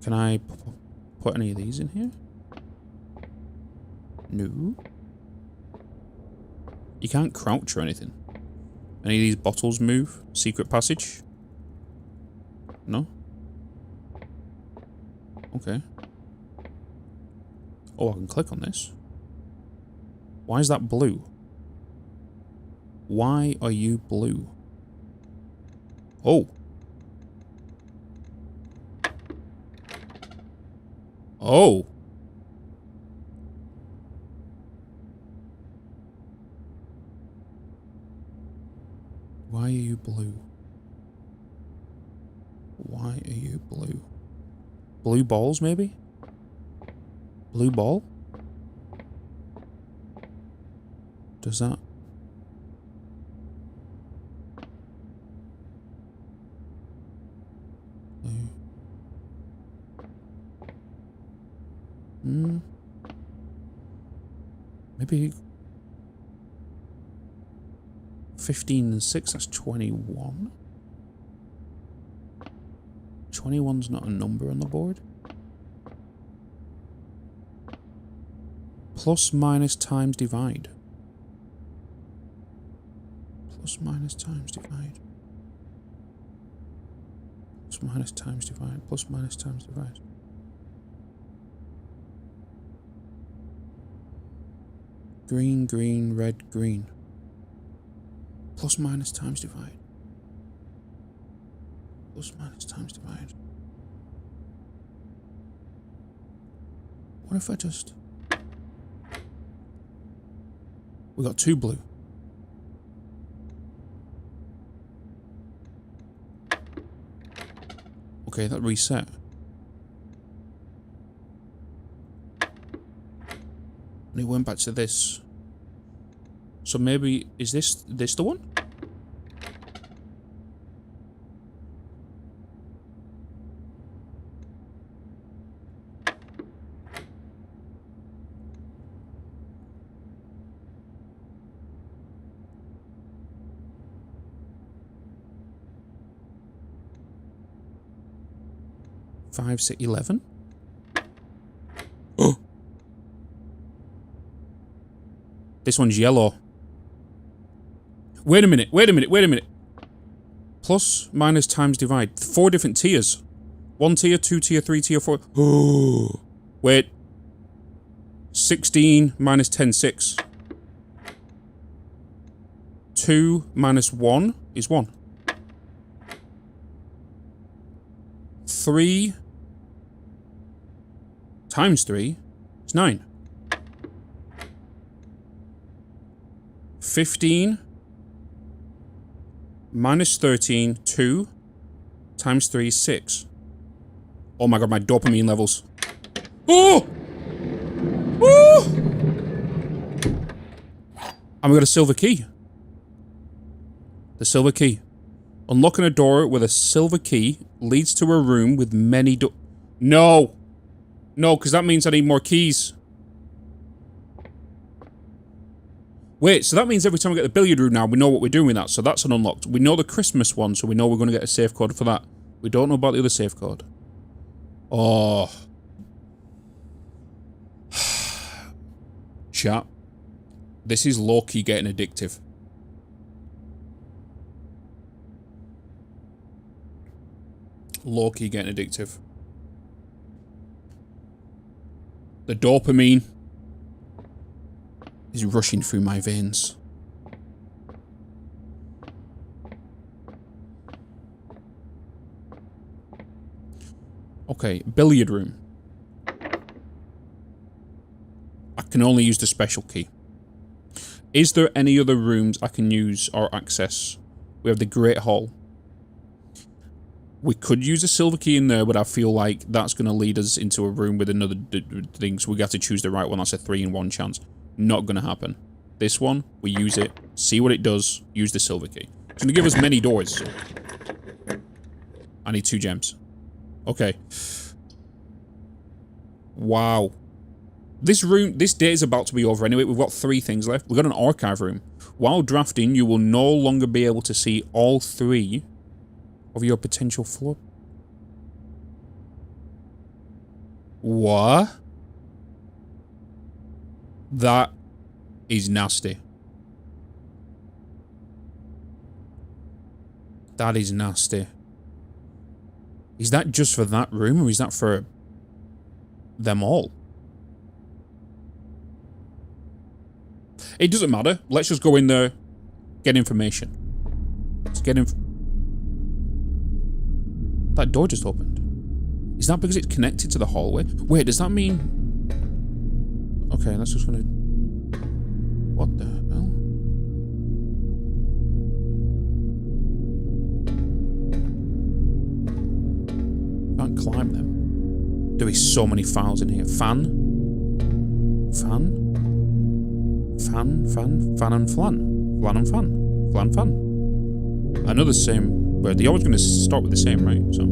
Can I put any of these in here? No. You can't crouch or anything. Any of these bottles move? Secret passage? No? Okay. Oh, I can click on this. Why is that blue? Why are you blue? Oh. Oh. Why are you blue? Why are you blue? Blue balls, maybe? Blue ball? Does that... Maybe 15 and 6, that's 21. 21's not a number on the board. Plus, minus, times, divide. Plus, minus, times, divide. Plus, minus, times, divide. Plus, minus, times, divide. Green, green, red, green. Plus, minus, times, divide. Plus, minus, times, divide. What if I just... We got 2 blue. Okay, that reset. And it went back to this. So maybe, is this the one? Five, 6, 11. Oh! This one's yellow. Wait a minute, wait a minute, wait a minute. Plus, minus, times, divide. 4 different tiers. 1 tier, 2 tier, 3 tier, 4. Oh! Wait. 16 minus 10, 6. 2 minus 1 is 1. 3 times 3 is 9. 15 minus 13, 2 times 3 is 6. Oh my god, my dopamine levels. Oh! Oh! And we got a silver key. The silver key. Unlocking a door with a silver key leads to a room with many No! No, because that means I need more keys. Wait, so that means every time we get the billiard room now, we know what we're doing with that. So that's an unlocked. We know the Christmas one, so we know we're going to get a safe code for that. We don't know about the other safe code. Oh. Chat. This is low-key getting addictive. Low-key getting addictive. The dopamine is rushing through my veins. Okay, billiard room. I can only use the special key. Is there any other rooms I can use or access? We have the Great Hall. We could use a silver key in there, but I feel like that's going to lead us into a room with another thing, so we got to choose the right one. That's a 3-in-1 chance. Not going to happen. This one, we use it, see what it does, use the silver key. It's going to give us many doors. I need 2 gems. Okay. Wow. This day is about to be over anyway. We've got 3 things left. We've got an archive room. While drafting, you will no longer be able to see all 3 of your potential floor. What? That is nasty. That is nasty. Is that just for that room, or is that for them all? It doesn't matter. Let's just go in there, get information. Let's get That door just opened. Is that because it's connected to the hallway? Wait, does that mean... Okay, that's just gonna... What the hell? Can't climb them. There is so many files in here. Fan and flan. Flan and fan. Flan, fan. Another same... But they're always going to start with the same, right? So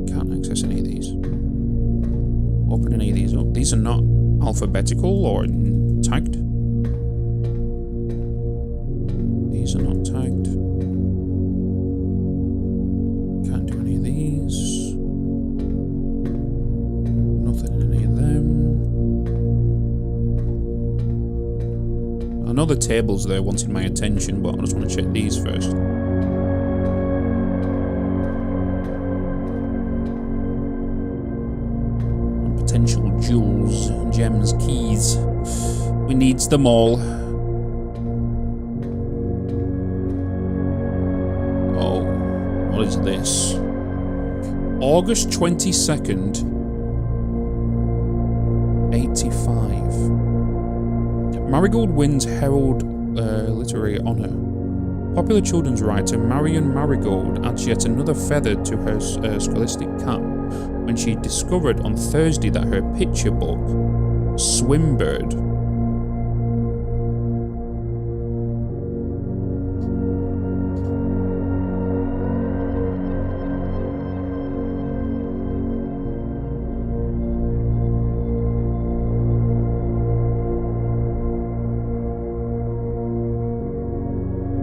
can't access any of these. Open any of these up. These are not alphabetical or tagged. These are not tagged. Can't do any of these. Nothing in any of them. I know the tables there wanted my attention, but I just want to check these first. And potential jewels, gems, keys. We needs them all. Oh, what is this? August 22nd, 85. Marigold wins Herald Literary Honour. Popular children's writer Marion Marigold adds yet another feather to her scholastic cap when she discovered on Thursday that her picture book, Swimbird,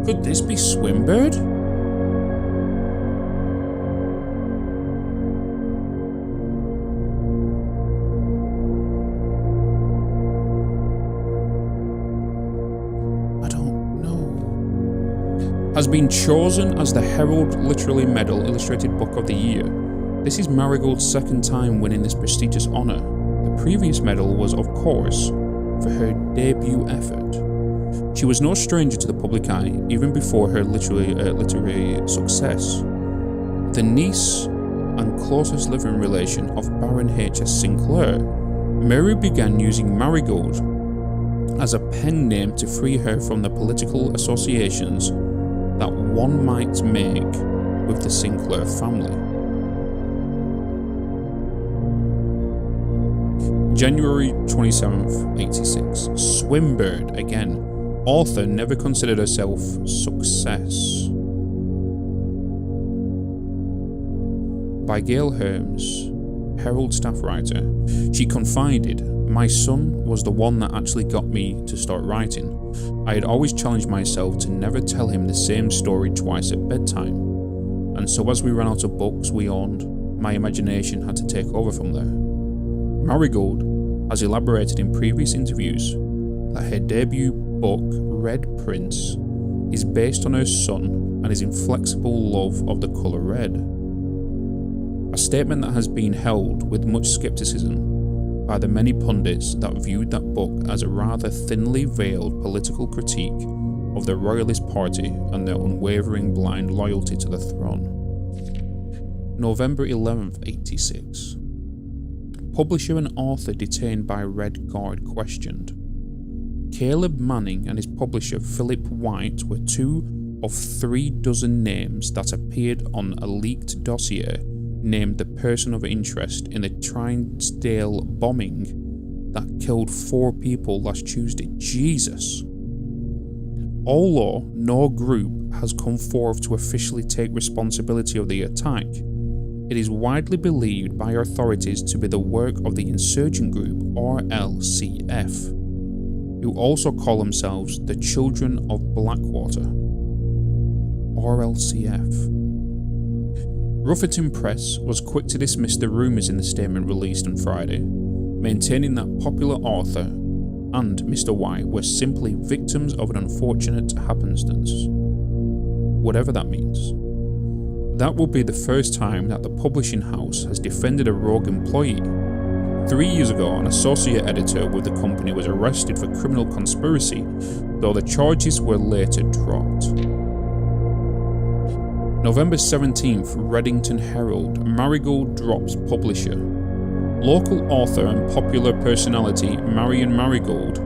could this be Swimbird? I don't know. Has been chosen as the Herald Literary Medal Illustrated Book of the Year. This is Marigold's 2nd time winning this prestigious honour. The previous medal was, of course, for her debut effort. She was no stranger to the public eye, even before her literary success. The niece and closest living relation of Baron H.S. Sinclair, Mary began using Marigold as a pen name to free her from the political associations that one might make with the Sinclair family. January 27th, 86. Swimbird again. Author never considered herself success. By Gail Herms, Herald staff writer, she confided, "My son was the one that actually got me to start writing. I had always challenged myself to never tell him the same story twice at bedtime. And so as we ran out of books we owned, my imagination had to take over from there." Marigold has elaborated in previous interviews that her debut book, Red Prince, is based on her son and his inflexible love of the colour red. A statement that has been held with much scepticism by the many pundits that viewed that book as a rather thinly veiled political critique of the Royalist Party and their unwavering blind loyalty to the throne. November 11th, 86. publisher and author detained by Red Guard questioned. Caleb Manning and his publisher Philip White were 2 of 3 dozen names that appeared on a leaked dossier named the person of interest in the Trinesdale bombing that killed 4 people last Tuesday. Jesus. Although no group has come forth to officially take responsibility of the attack, it is widely believed by authorities to be the work of the insurgent group RLCF, who also call themselves the Children of Blackwater. RLCF. Rufferton Press was quick to dismiss the rumours in the statement released on Friday, maintaining that popular author and Mr. White were simply victims of an unfortunate happenstance. Whatever that means. That will be the first time that the publishing house has defended a rogue employee. 3 years ago, an associate editor with the company was arrested for criminal conspiracy, though the charges were later dropped. November 17th, Reddington Herald, Marigold drops publisher. Local author and popular personality Marion Marigold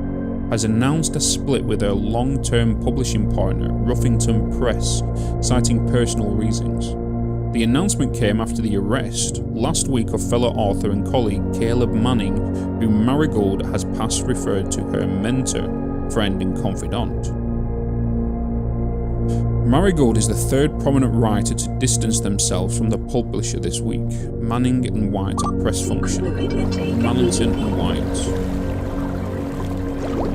has announced a split with her long-term publishing partner, Ruffington Press, citing personal reasons. The announcement came after the arrest last week of fellow author and colleague Caleb Manning, whom Marigold has past referred to her mentor, friend and confidant. Marigold is the 3rd prominent writer to distance themselves from the publisher this week. Manning and White at press function. Mannington and White.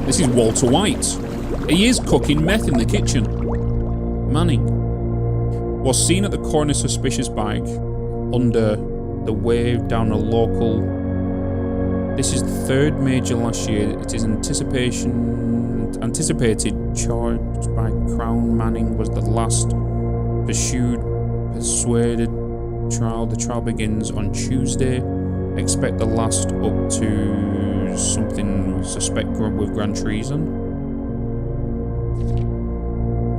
This is Walter White. He is cooking meth in the kitchen. Manning was seen at the corner suspicious bag under the wave down a local. This is the 3rd major last year. It is anticipated charged by Crown. Manning was the last persuaded trial. The trial begins on Tuesday. Expect the last up to something suspect with grand treason.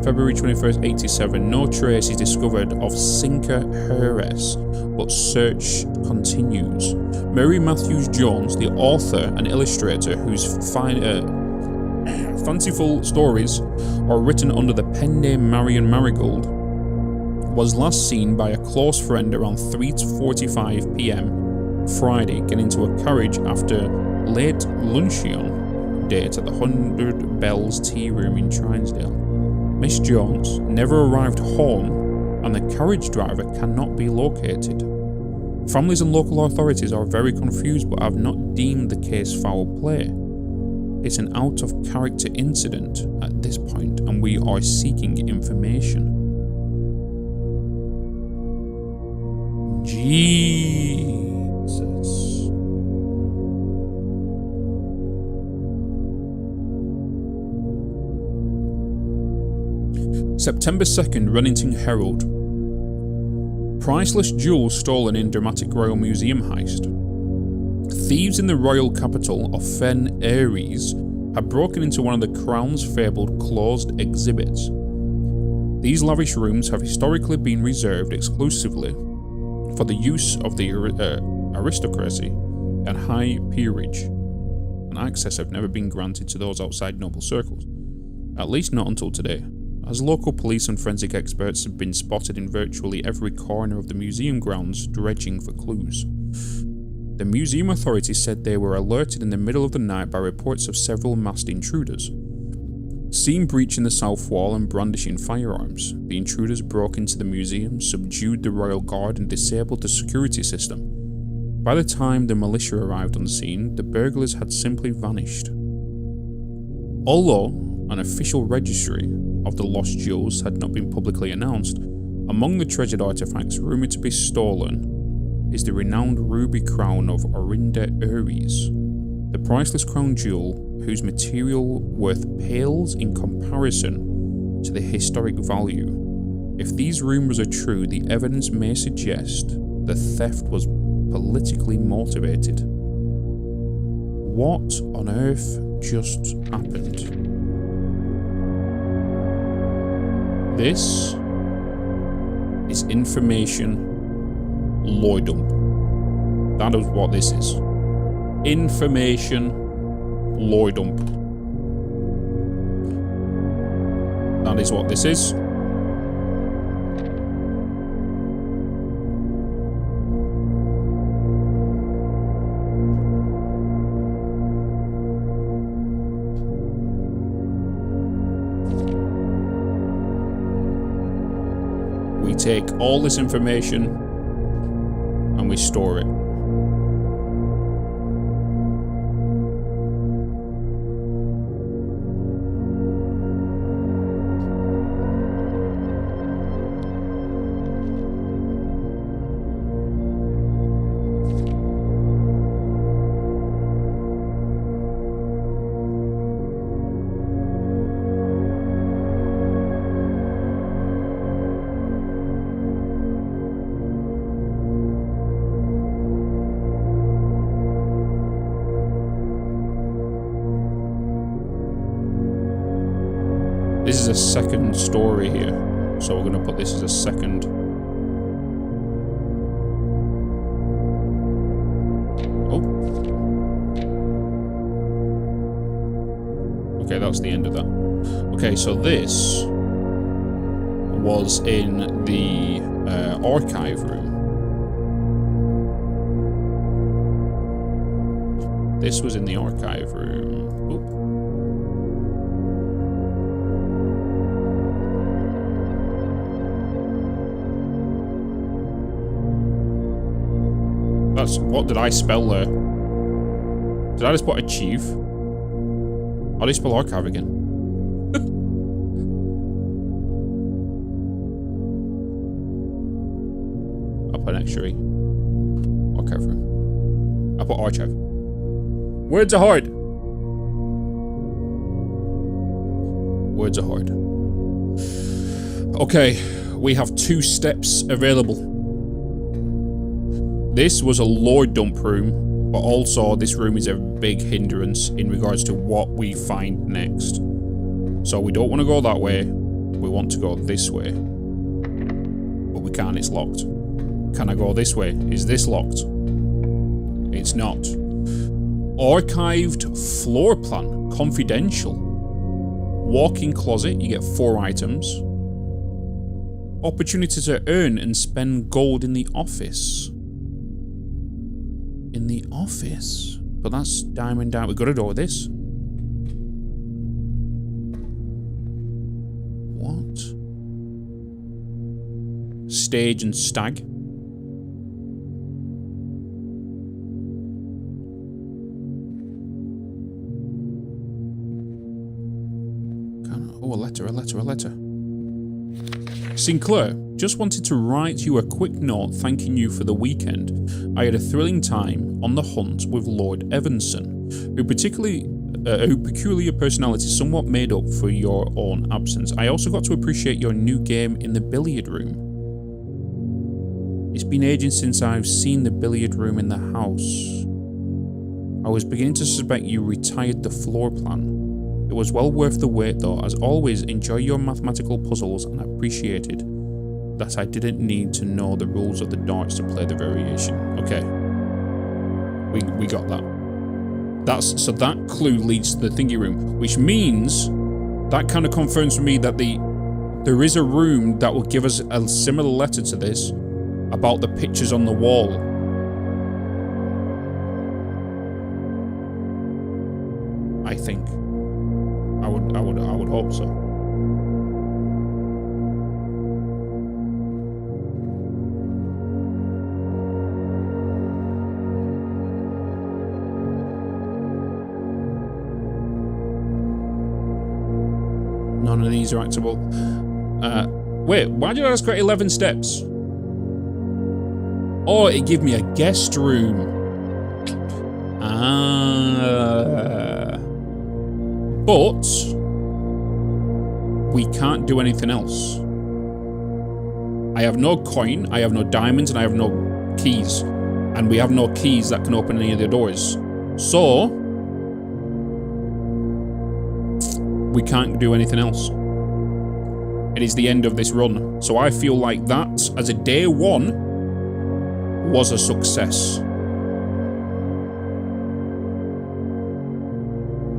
February 21st, 87. No trace is discovered of sinker Heres, but search continues. Mary Matthews Jones, the author and illustrator whose fanciful stories are written under the pen name Marion Marigold, was last seen by a close friend around 3:45 p.m. Friday, getting into a carriage after late luncheon date at the 100 Bells Tea Room in Trinesdale. Miss Jones never arrived home and the carriage driver cannot be located. Families and local authorities are very confused but have not deemed the case foul play. It's an out-of-character incident at this point and we are seeking information. Jesus. September 2nd, Reddington Herald. Priceless jewels stolen in dramatic Royal Museum heist. Thieves in the royal capital of Fen Aries have broken into one of the Crown's fabled closed exhibits. These lavish rooms have historically been reserved exclusively for the use of the aristocracy and high peerage, and access have never been granted to those outside noble circles, at least not until today, as local police and forensic experts have been spotted in virtually every corner of the museum grounds dredging for clues. The museum authorities said they were alerted in the middle of the night by reports of several masked intruders. Seen breaching the south wall and brandishing firearms, the intruders broke into the museum, subdued the royal guard and disabled the security system. By the time the militia arrived on the scene, the burglars had simply vanished. Although an official registry of the lost jewels had not been publicly announced, among the treasured artifacts rumoured to be stolen is the renowned ruby crown of Orinda Aries, the priceless crown jewel whose material worth pales in comparison to the historic value. If these rumours are true, the evidence may suggest the theft was politically motivated. What on earth just happened? This is information lore dump. That is what this is. information lore dump. That is what this is. We take all this information and we store it. This is a second story here, so we're going to put this as a second. Oh. Okay, that's the end of that. Okay, so this was in the archive room. This was in the archive room. Oop. That's, what did I spell there? Did I just put achieve? How do you spell archive again? I'll put an extra E. Archive room. I'll put archive. Words are hard. Words are hard. Okay, we have 2 steps available. This was a lore dump room, but also this room is a big hindrance in regards to what we find next. So we don't want to go that way, we want to go this way. But we can't, it's locked. Can I go this way? Is this locked? It's not. Archived floor plan, confidential. Walk-in closet, you get 4 items. Opportunity to earn and spend gold in the office. In the office? But that's diamond down. We got to do this. What? Stage and stag. Oh, a letter. Sinclair, just wanted to write you a quick note thanking you for the weekend. I had a thrilling time on the hunt with Lord Evanson, who peculiar personality somewhat made up for your own absence. I also got to appreciate your new game in the billiard room. It's been ages since I've seen the billiard room in the house. I was beginning to suspect you retired the floor plan. It was well worth the wait though. As always, enjoy your mathematical puzzles and appreciated that I didn't need to know the rules of the darts to play the variation. Okay. We got that. So that clue leads to the thingy room, which means that kind of confirms for me that there is a room that will give us a similar letter to this about the pictures on the wall. I think. I would hope so. None of these are actable. Wait, why did I just create 11 steps? Oh, it gave me a guest room. But we can't do anything else. I have no coin, I have no diamonds, and I have no keys. And we have no keys that can open any of the doors. So we can't do anything else. It is the end of this run. So I feel like that, as a day 1, was a success.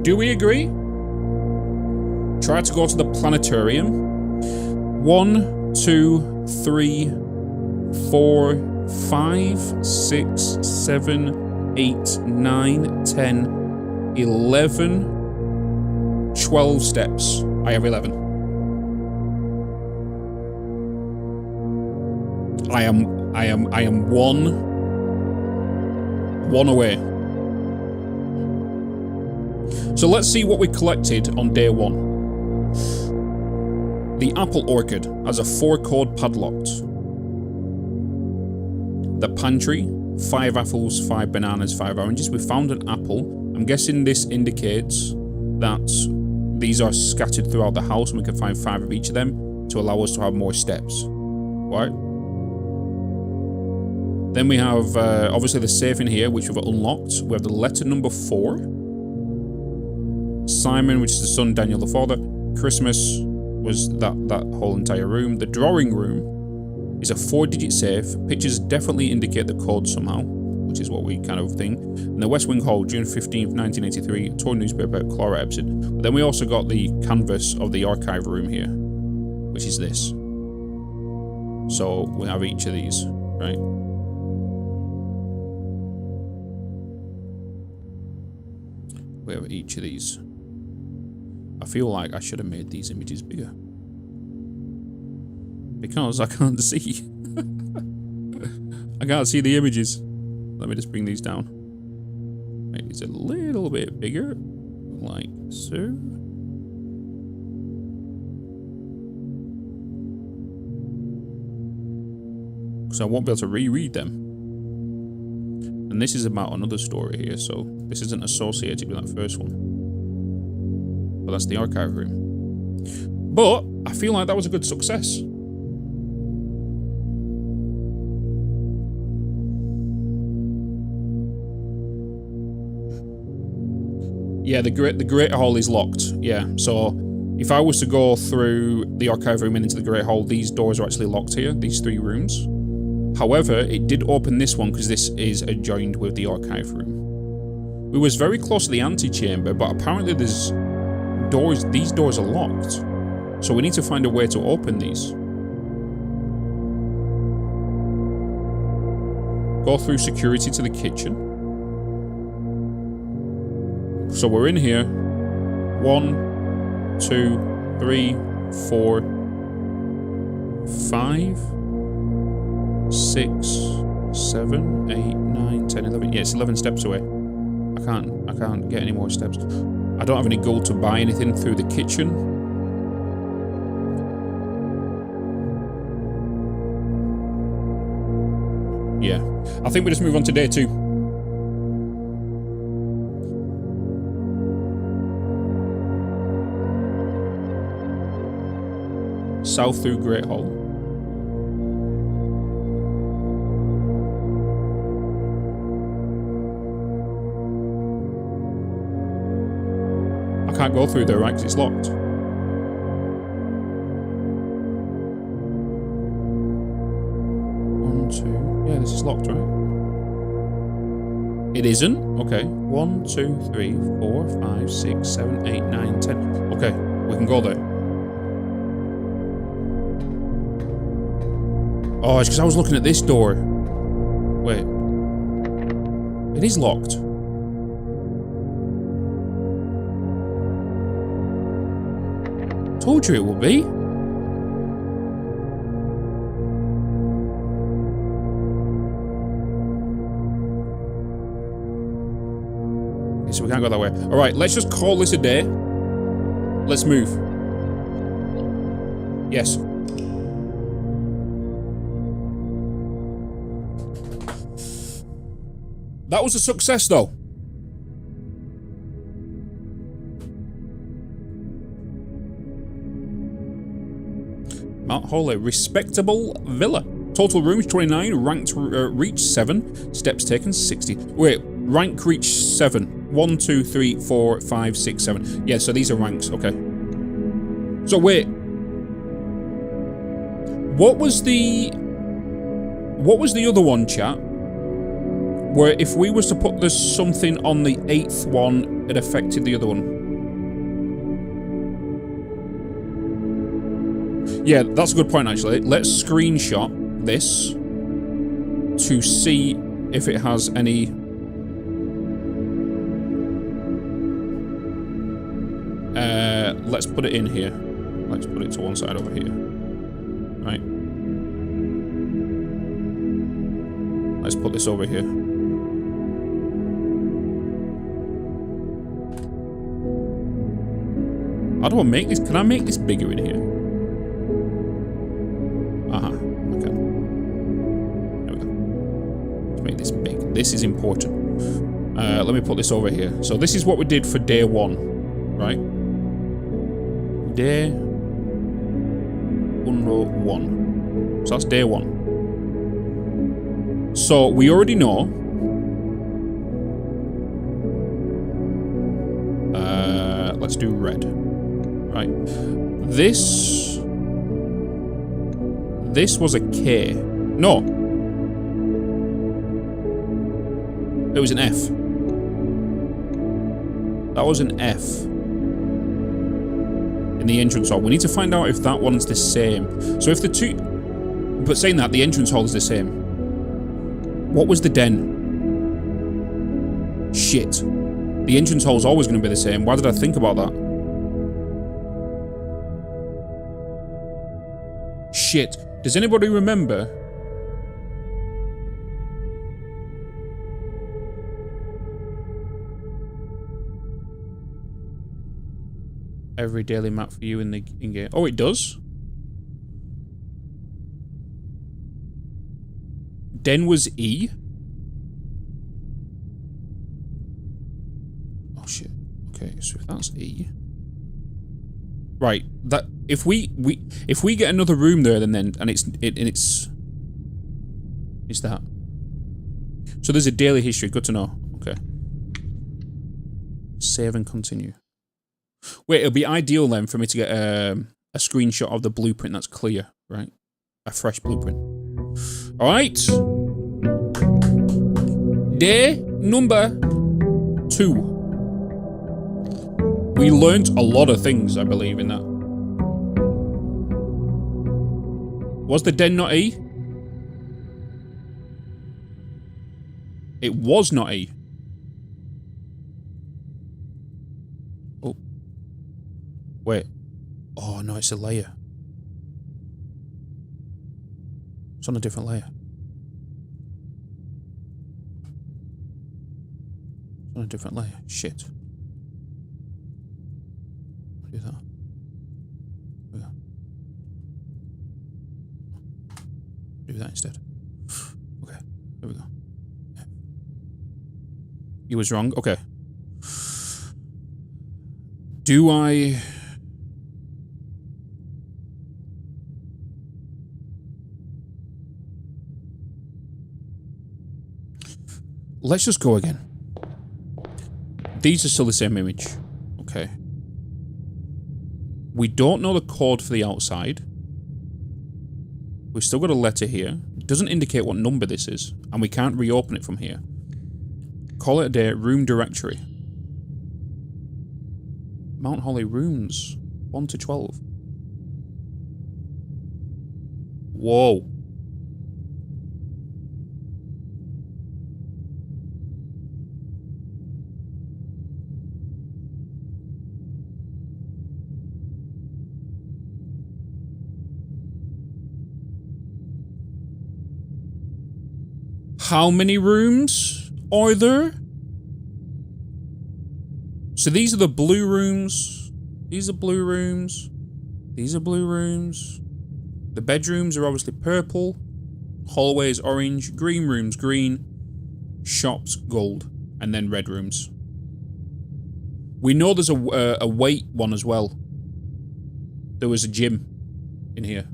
Do we agree? Try to go to the planetarium. 1, 2, 3, 4, 5, 6, 7, 8, 9, 10, 11, 12 steps. I have 11. I am one away. So let's see what we collected on day 1. The apple orchid has a 4-code padlocked. The pantry, 5 apples, 5 bananas, 5 oranges. We found an apple. I'm guessing this indicates that these are scattered throughout the house and we can find 5 of each of them to allow us to have more steps. Right? Then we have obviously the safe in here, which we've unlocked. We have the letter number 4. Simon, which is the son, Daniel the father. Christmas was that whole entire room. The drawing room is a 4-digit safe. Pictures definitely indicate the code somehow, which is what we kind of think. And the West Wing Hall, June 15th, 1983, a torn newspaper, Clara Epson. But then we also got the canvas of the archive room here, which is this. So we have each of these, right? We have each of these. I feel like I should have made these images bigger. Because I can't see. I can't see the images. Let me just bring these down. Make these a little bit bigger. Like so. Because I won't be able to reread them. And this is about another story here, so this isn't associated with that first one. But that's the archive room. But I feel like that was a good success. Yeah, the Great Hall is locked. Yeah, so if I was to go through the archive room and into the Great Hall, these doors are actually locked here, these 3 rooms. However, it did open this one because this is adjoined with the archive room. We was very close to the antechamber, but apparently there's doors, these doors are locked. So we need to find a way to open these. Go through security to the kitchen. So we're in here. 1, 2, 3, 4, 5, 6, 7, 8, 9, 10, 11. Yeah, it's 11 steps away. I can't get any more steps. I don't have any gold to buy anything through the kitchen. Yeah. I think we just move on to day 2. South through Great Hall. I can't go through there, right? Because it's locked. One, 2. Yeah, this is locked, right? It isn't? Okay. 1, 2, 3, 4, 5, 6, 7, 8, 9, 10. Okay, we can go there. Oh, it's because I was looking at this door. Wait. It is locked. Told you it would be. Okay, so we can't go that way. All right, let's just call this a day. Let's move. Yes. That was a success, though. Mount Holly, respectable villa. Total rooms 29, ranked reach 7, steps taken 60. Wait, rank reach 7. 1, 2, 3, 4, 5, 6, 7. Yeah, so these are ranks, okay. So wait. What was the other one, chat? Where if we was to put this something on the 8th one, it affected the other one. Yeah, that's a good point, actually. Let's screenshot this to see if it has any... let's put it in here. Let's put it to one side over here. Right. Let's put this over here. How do I make this? Can I make this bigger in here? Okay. There we go. Let's make this big. This is important. Let me put this over here. So this is what we did for day 1, right? Day 101. So that's day 1. So we already know. Let's do red. Right. This was a K. No. It was an F. That was an F. In the entrance hall. We need to find out if that one's the same. So if the two... But saying that, the entrance hall is the same. What was the den? Shit. The entrance hall is always going to be the same. Why did I think about that? Shit. Does anybody remember? Every daily map for you in the in-game. Oh, it does? Den was E? Oh shit. Okay, so if that's E. Right, that if we get another room there then and it's that. So there's a daily history, good to know. Okay. Save and continue. Wait, it'll be ideal then for me to get a screenshot of the blueprint that's clear, right? A fresh blueprint. Alright. Day number 2. We learnt a lot of things, I believe, in that. Was the den not E? It was not E. Oh. Wait. Oh, no, it's a layer. It's on a different layer. It's on a different layer. Shit. Do that. There we go. Do that instead. Okay, there we go. Yeah. You was wrong. Okay. Do I... Let's just go again. These are still the same image. Okay. We don't know the code for the outside. We've still got a letter here. It doesn't indicate what number this is. And we can't reopen it from here. Call it a day. Room directory. Mount Holly rooms. 1 to 12. Whoa. How many rooms are there? So these are the blue rooms. These are blue rooms. These are blue rooms. The bedrooms are obviously purple. Hallways orange. Green rooms green. Shops gold. And then red rooms. We know there's a weight one as well. There was a gym in here.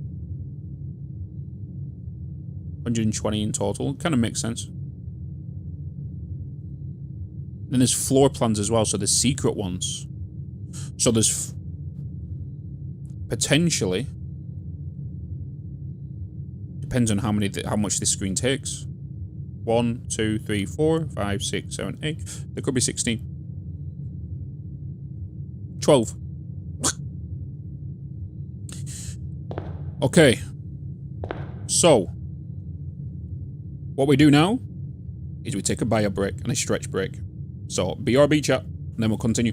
120 in total. Kind of makes sense. Then there's floor plans as well, so there's secret ones. So there's potentially, depends on how much this screen takes. 1, 2, 3, 4, 5, 6, 7, 8. There could be 16. 12. Okay. So, what we do now is we take a bio break and a stretch break. So, BRB chat, and then we'll continue.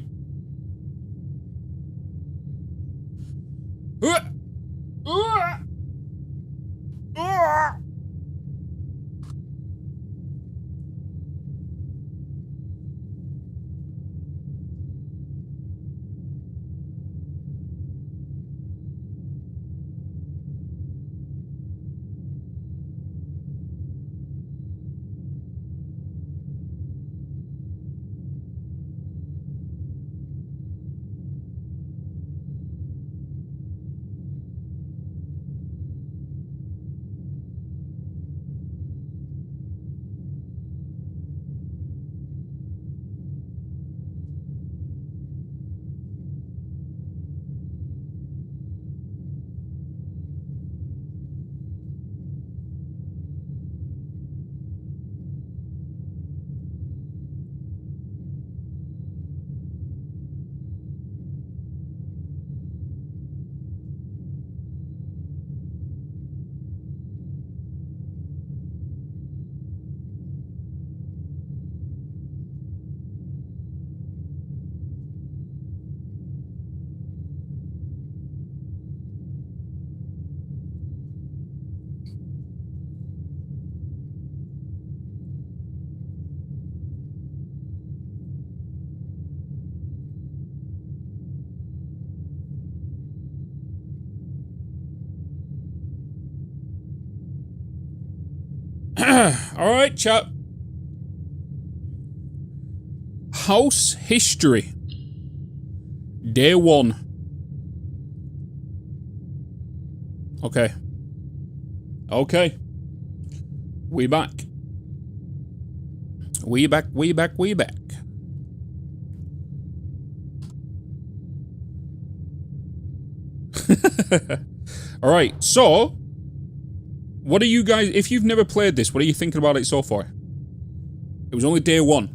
Alright, chat. House history. Day 1. Okay. Okay. We back. We back, we back, we back. Alright, so what are you guys, if you've never played this, what are you thinking about it so far? It was only day 1.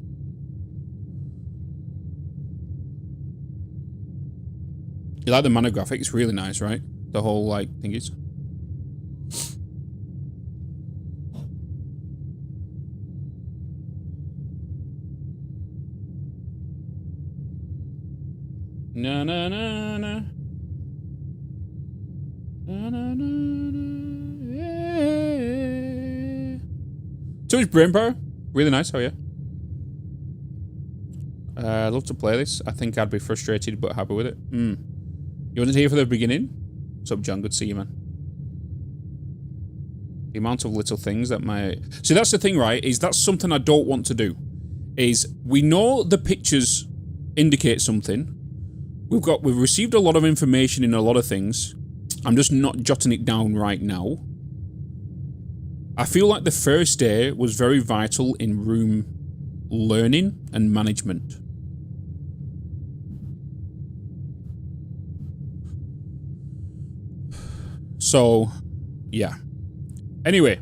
You like the mana graphic? It's really nice, right? The whole, like, thingies. Na na na na. Na na na na. Yeah. Too much brain power. Really nice, oh yeah. I'd love to play this. I think I'd be frustrated but happy with it. You wasn't here for the beginning? What's up, John? Good to see you, man. The amount of little things that might... See, that's the thing, right? Is that's something I don't want to do. Is we know the pictures indicate something. We've received a lot of information in a lot of things. I'm just not jotting it down right now. I feel like the first day was very vital in room learning and management. So, yeah. Anyway,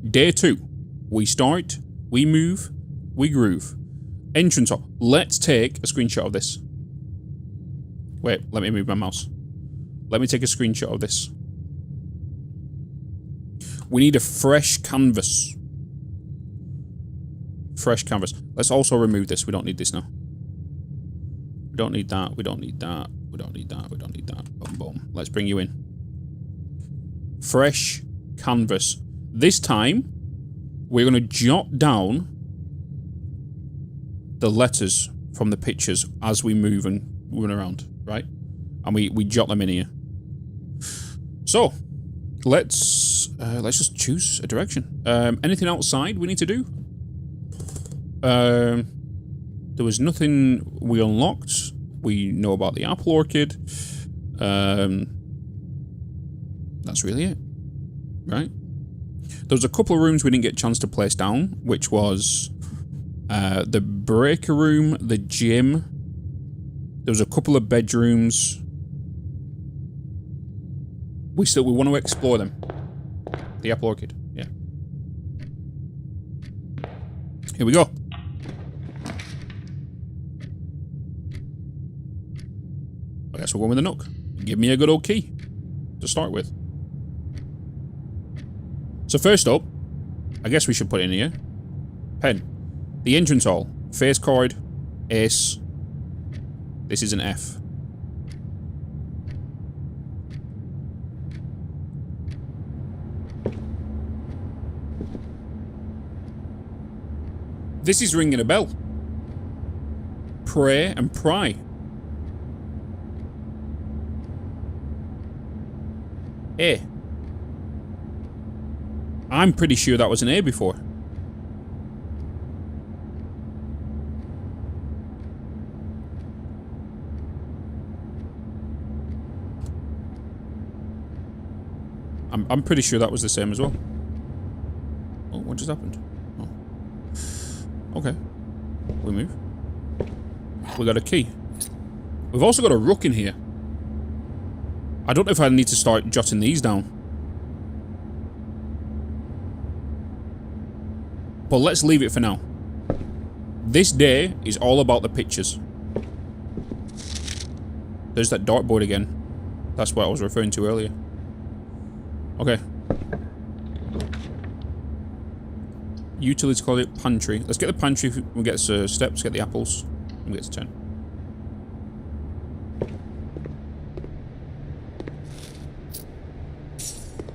day 2. We start, we move, we groove. Entrance up. Let's take a screenshot of this. Wait, let me move my mouse. Let me take a screenshot of this. We need a fresh canvas. Fresh canvas. Let's also remove this. We don't need this now. We don't need that. We don't need that. We don't need that. We don't need that. Boom, boom. Let's bring you in. Fresh canvas. This time, we're going to jot down the letters from the pictures as we move and run around, right? And we jot them in here. So, let's just choose a direction. Anything outside we need to do? There was nothing we unlocked. We know about the apple orchid. That's really it, right? There was a couple of rooms we didn't get a chance to place down, which was the breaker room, the gym. There was a couple of bedrooms. We want to explore them. The apple orchid, yeah. Here we go. I guess we're going with the Nook. Give me a good old key to start with. So first up, I guess we should put it in here. Pen. The entrance hall. Face card. Ace. This is an F. This is ringing a bell. Pray and pry. A. I'm pretty sure that was an A before. I'm pretty sure that was the same as well. Oh, what just happened? Oh. Okay. We move. We got a key. We've also got a rook in here. I don't know if I need to start jotting these down. But let's leave it for now. This day is all about the pictures. There's that dartboard again. That's what I was referring to earlier. Okay. Utilities call it Pantry. Let's get the Pantry. We'll get steps, get the apples. We'll get to 10.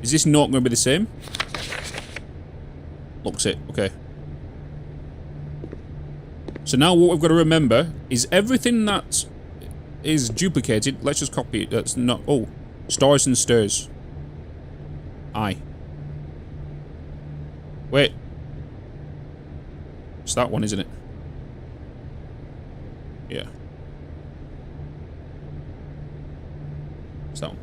Is this not going to be the same? Looks it. Okay. So now what we've got to remember is everything that is duplicated. Let's just copy it. That's not... Oh. Stars and stairs. I. Wait. It's that one, isn't it? Yeah. It's that one.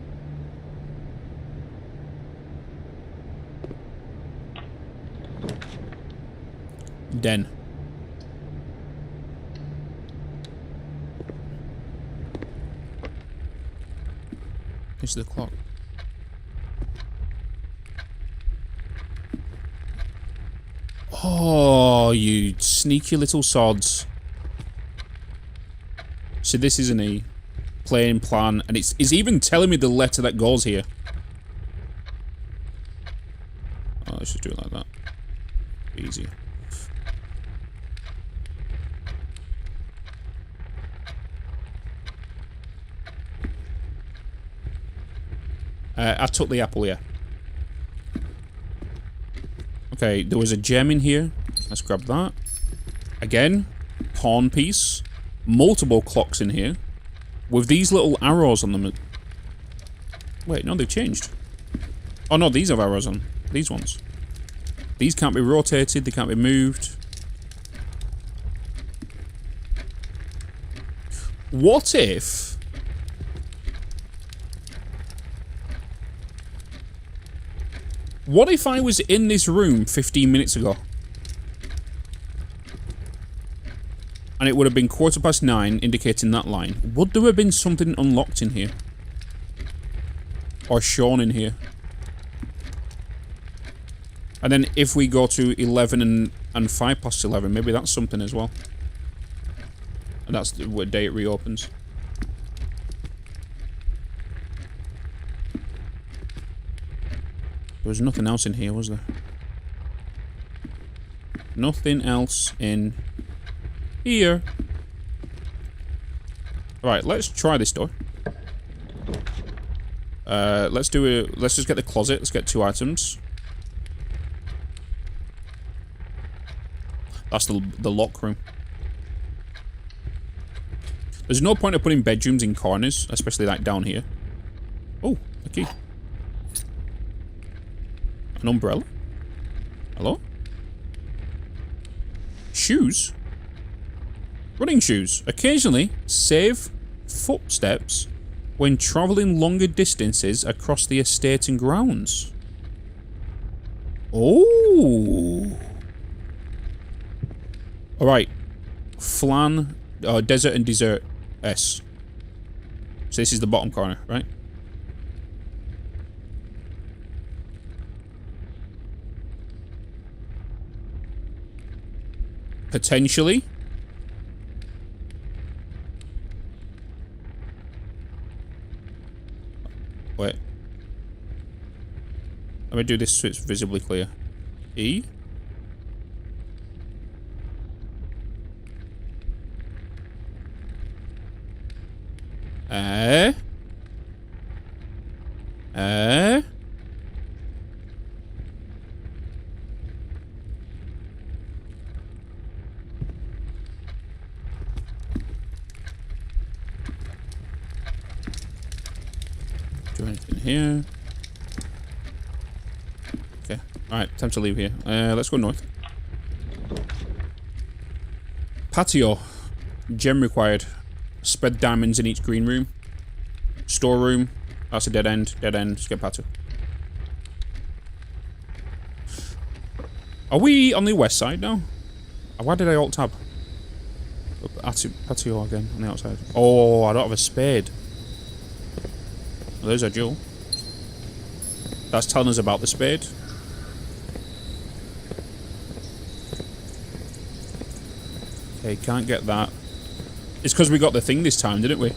Den. This is the clock. Oh, you sneaky little sods. So this is an E. Playing plan. And it's even telling me the letter that goes here. Oh, let's just do it like that. Easy. I took the apple, yeah. Okay, there was a gem in here. Let's grab that. Again, pawn piece. Multiple clocks in here. With these little arrows on them. Wait, no, they've changed. Oh, no, these have arrows on. These ones. These can't be rotated. They can't be moved. What if... What if I was in this room 15 minutes ago? And it would have been 9:15, indicating that line. Would there have been something unlocked in here? Or shown in here? And then if we go to 11 and 11:05, maybe that's something as well. And that's what day it reopens. There was nothing else in here, was there? Nothing else in here. Right, let's try this door. Let's just get the closet. Let's get 2 items. That's the lock room. There's no point of putting bedrooms in corners, especially like down here. Oh, a key. An umbrella? Hello? Shoes? Running shoes. Occasionally, save footsteps when travelling longer distances across the estate and grounds. Oh. Alright. Flan, desert and dessert. S. So this is the bottom corner, right? Potentially. Wait. Let me do this so it's visibly clear. E. Do anything here. Okay. Alright, time to leave here. Let's go north. Patio. Gem required. Spread diamonds in each green room. Storeroom. That's a dead end. Dead end. Let's get patio. Are we on the west side now? Why did I alt tab? Patio again on the outside. Oh, I don't have a spade. Well, there's a jewel. That's telling us about the spade. Okay, can't get that. It's because we got the thing this time, didn't we?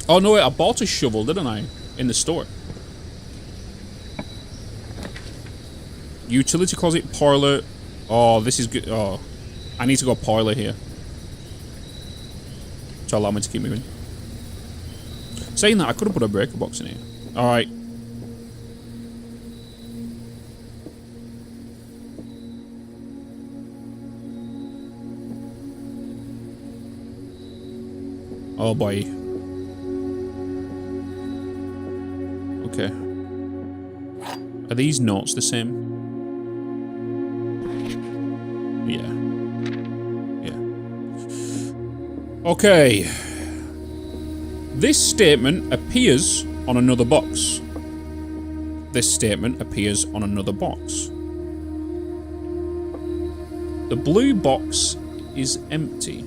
Oh, no, wait, I bought a shovel, didn't I? In the store. Utility closet, parlor. Oh, this is good. Oh, I need to go parlor here to allow me to keep moving. Saying that, I could have put a breaker box in here. Alright. Oh boy. Okay. Are these notes the same? Yeah. Yeah. Okay. This statement appears on another box. This statement appears on another box. The blue box is empty.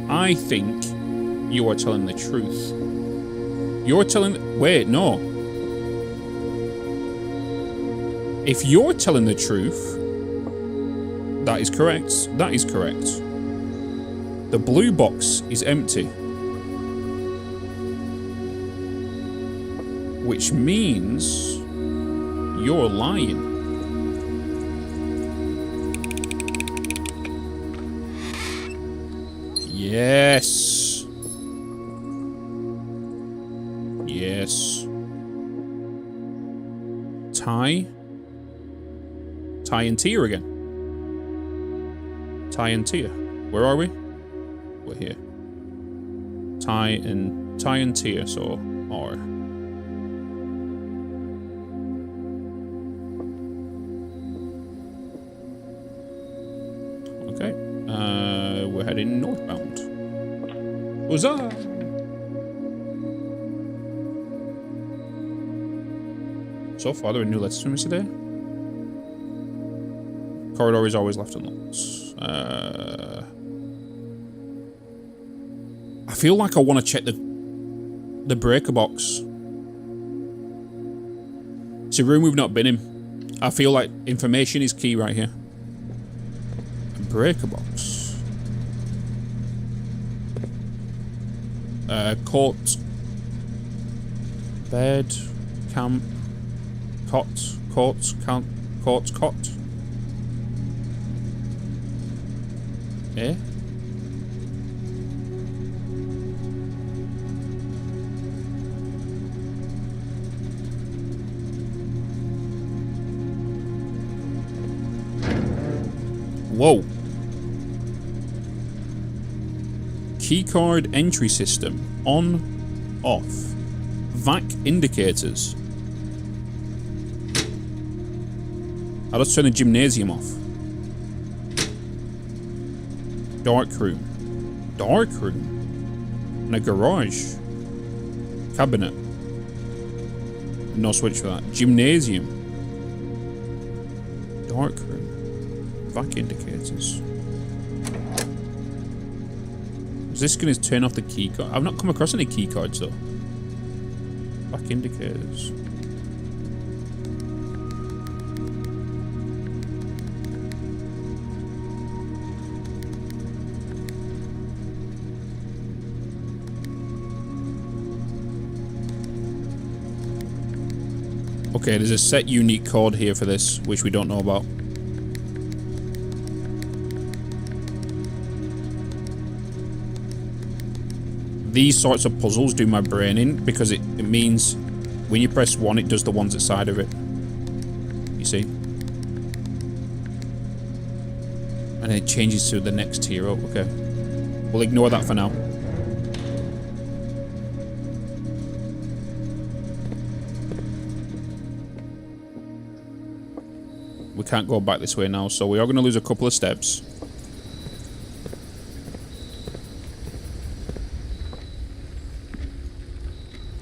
I think you are telling the truth. You're telling... Wait, no. If you're telling the truth, that is correct. That is correct. The blue box is empty. Which means you're lying. Yes. Yes. Ty and Tia again. Ty and Tia. Where are we? We're here. Ty and Tia, so R. Okay. We're heading northbound. Huzzah! So far, there are new letters to me today. Corridor is always left unlocked. I feel like I want to check the breaker box. It's a room we've not been in. I feel like information is key right here. A breaker box. Court. Bed. Camp. Cot. Court. Camp. Court. Cot. Eh? Whoa. Keycard entry system. On, off. VAC indicators. I'll just turn the gymnasium off. Dark room. Dark room. And a garage. Cabinet. No switch for that. Gymnasium. Dark room. VAC indicators. Is this going to turn off the key card? I've not come across any key cards though. VAC indicators. Okay, there's a set unique code here for this, which we don't know about. These sorts of puzzles do my brain in, because it means when you press 1, it does the ones outside of it. You see? And it changes to the next hero. Okay. We'll ignore that for now. We can't go back this way now, so we are going to lose a couple of steps.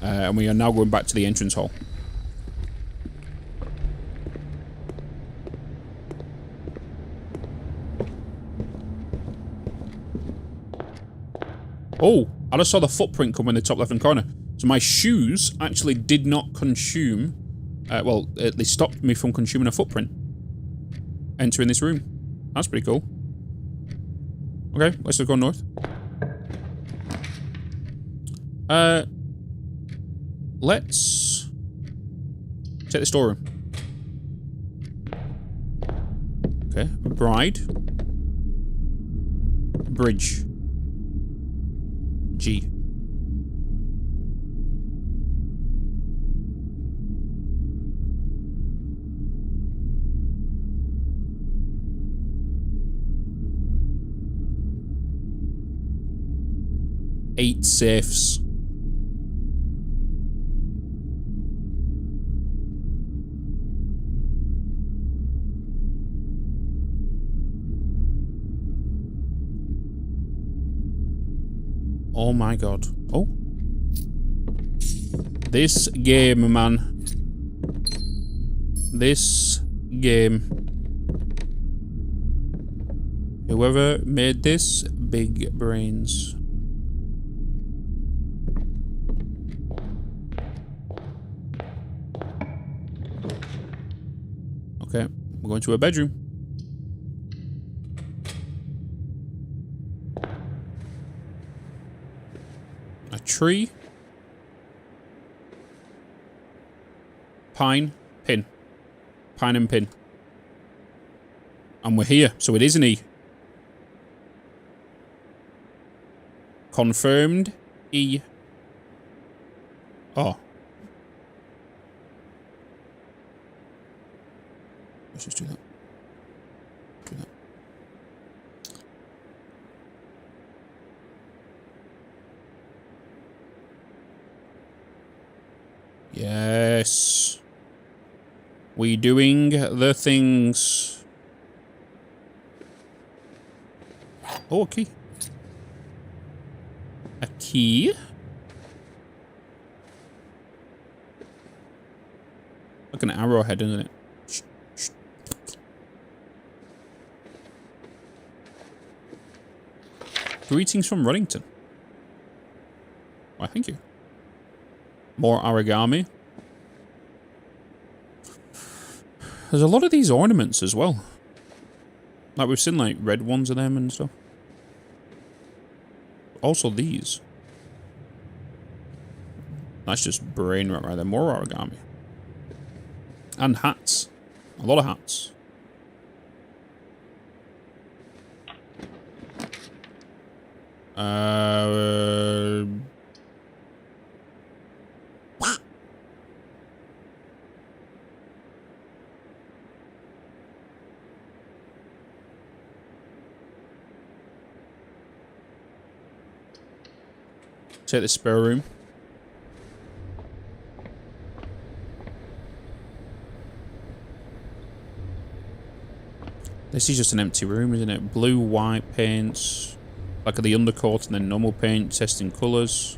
And we are now going back to the entrance hall. Oh, I just saw the footprint come in the top left-hand corner. So my shoes actually did not consume... well, they stopped me from consuming a footprint. Entering this room. That's pretty cool. Okay, let's just go north. Let's check the storeroom. Okay, bride. Bridge. G. Eight safes. Oh my god. Oh. This game, man. This game. Whoever made this, big brains. Okay, we're going to a bedroom. A tree. Pine, pin. Pine and pin. And we're here, so it is an E. Confirmed E. Oh. Let's just do that. Do that. Yes. We doing the things. Oh, a key. A key? Like an arrowhead, isn't it? Greetings from Runnington. Why, thank you. More origami. There's a lot of these ornaments as well. Like we've seen like red ones of them and stuff. Also these. That's just brain rot right there. More origami. And hats. A lot of hats. Check the spare room. This is just an empty room, isn't it? Blue, white paints. Like the undercoat and then normal paint, testing colours.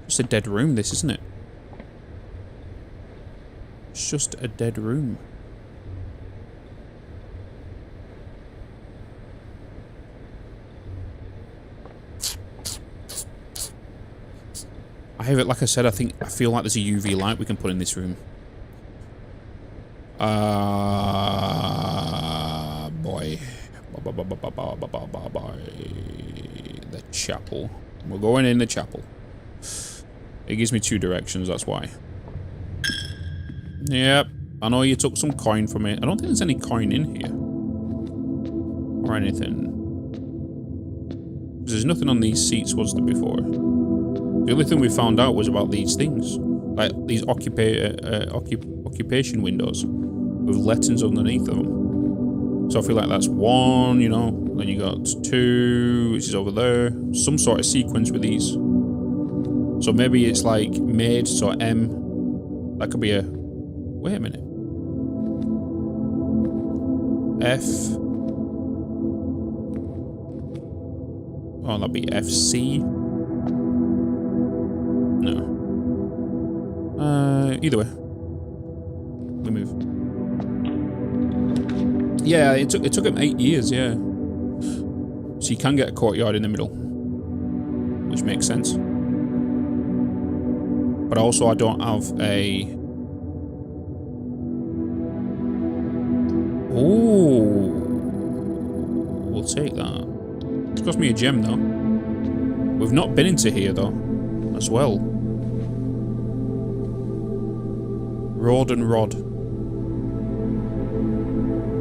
Just a dead room, this, isn't it? It's just a dead room. I have it, like I said, I feel like there's a UV light we can put in this room. Boy. The chapel. We're going in the chapel. It gives me two directions, that's why. Yep. I know you took some coin from it. I don't think there's any coin in here. Or anything. There's nothing on these seats, was there, before? The only thing we found out was about these things. Like, these occupation windows with letters underneath them. So I feel like that's one, you know. Then you got 2, which is over there. Some sort of sequence with these. So maybe it's like made, so M. That could be a... Wait a minute. F. Oh, that'd be FC. No. Either way. We move. Yeah, it took him 8 years, yeah. So you can get a courtyard in the middle. Which makes sense. But also I don't have a... Oh, we'll take that. It's cost me a gem though. We've not been into here though, as well. Rod and rod.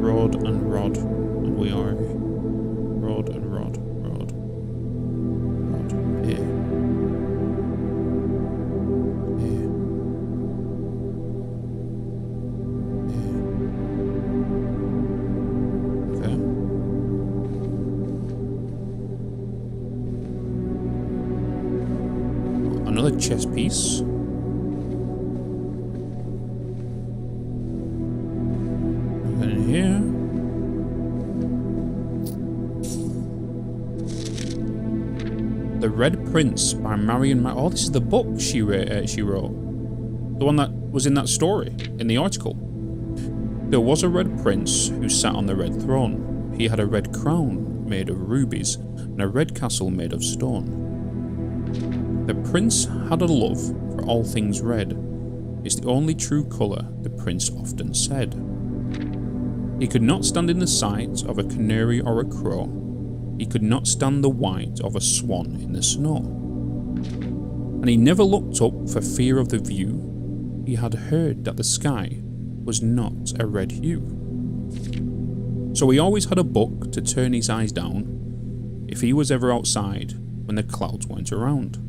Rod and rod. And we are rod and rod. Rod. Rod. Here. Here. Okay. Another chess piece. And in here. The Red Prince by Marion. Oh, this is the book she wrote. The one that was in that story, in the article. There was a red prince who sat on the red throne. He had a red crown made of rubies and a red castle made of stone. The prince had a love for all things red. It's the only true colour, the prince often said. He could not stand in the sight of a canary or a crow. He could not stand the white of a swan in the snow. And he never looked up for fear of the view. He had heard that the sky was not a red hue. So he always had a book to turn his eyes down if he was ever outside when the clouds weren't around.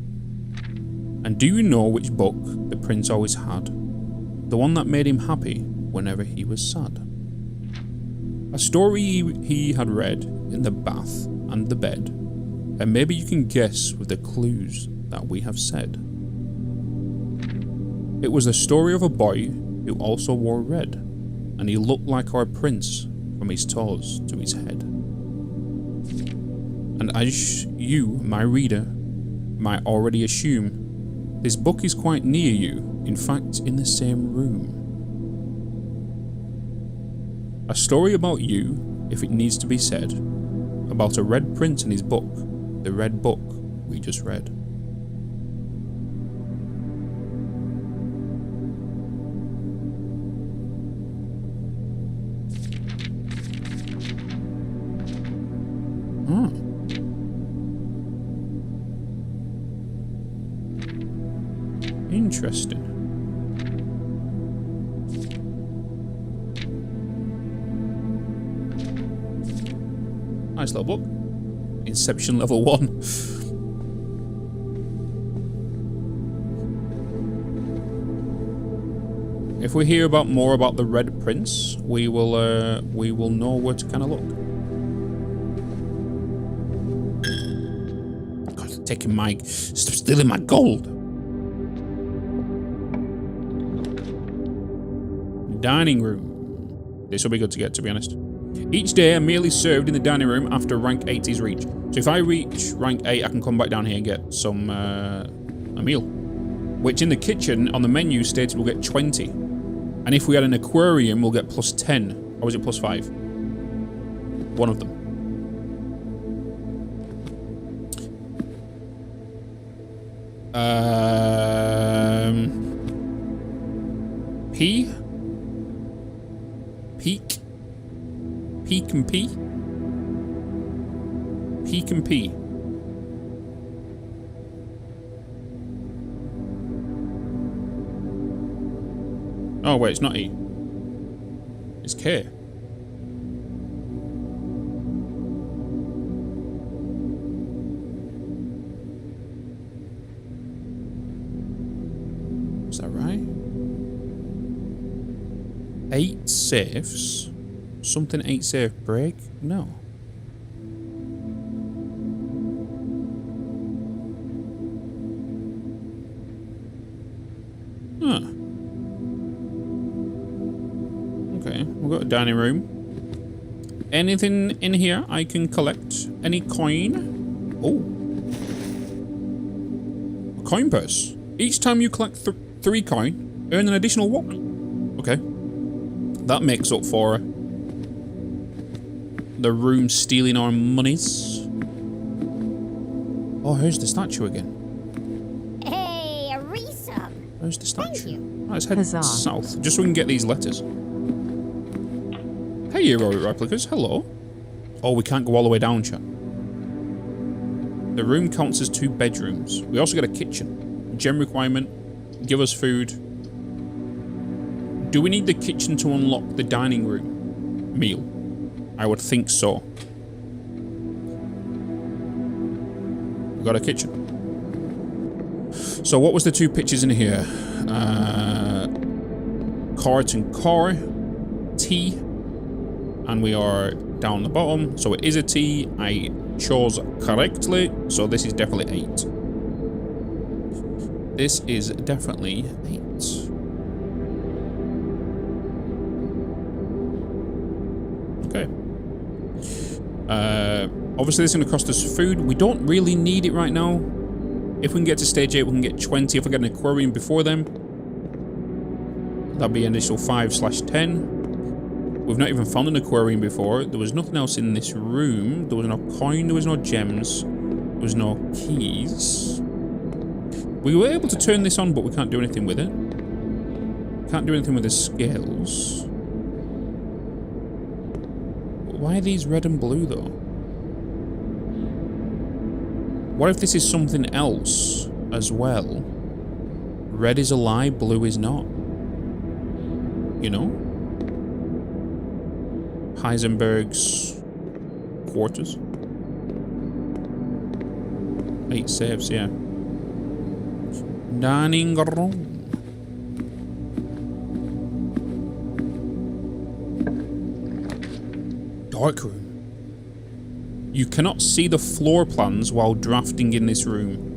And do you know which book the prince always had? The one that made him happy whenever he was sad. A story he had read in the bath and the bed, and maybe you can guess with the clues that we have said. It was the story of a boy who also wore red, and he looked like our prince from his toes to his head. And as you, my reader, might already assume, this book is quite near you, in fact in the same room. A story about you, if it needs to be said, about a red prince and his book, the red book we just read. Interesting. Nice little book. Inception level 1. If we hear more about the Red Prince, we will know where to kind of look. God, taking my, stop stealing my gold. Dining room. This will be good to get, to be honest. Each day a meal is served in the dining room after rank 8 is reached. So if I reach rank 8, I can come back down here and get some a meal. Which in the kitchen on the menu stated we'll get 20. And if we had an aquarium, we'll get plus 10. Or was it plus 5? One of them. P? Peak? Peak and P? Peak and P. Oh, wait, it's not E. It's K. Is that right? 8 safes? Something 8 safe break? No. Huh. Okay, we've got a dining room. Anything in here I can collect? Any coin? Oh. A coin purse. Each time you collect 3 coin, earn an additional 1. Okay. That makes up for the room stealing our monies. Oh, here's the statue again. Hey, a resub. Where's the statue? Thank you. Let's head Huzzah. south, just so we can get these letters. Hey, Heroic Replicas. Hello. Oh, we can't go all the way down, chat. The room counts as 2 bedrooms. We also get a kitchen. Gem requirement. Give us food. Do we need the kitchen to unlock the dining room meal? I would think so. We got a kitchen. So what was the 2 pictures in here? Cart and car. T. And we are down the bottom. So it is a T. I chose correctly. So this is definitely 8. This is definitely 8. Okay. Obviously this is going to cost us food. We don't really need it right now. If we can get to stage 8, we can get 20. If we get an aquarium before then, that'd be an additional 5/10. We've not even found an aquarium before. There was nothing else in this room. There was no coin. There was no gems. There was no keys. We were able to turn this on, but we can't do anything with it. Can't do anything with the scales. Why are these red and blue, though? What if this is something else as well? Red is a lie, blue is not. You know? Heisenberg's quarters. 8 saves, yeah. Dining room. Dark room. You cannot see the floor plans while drafting in this room.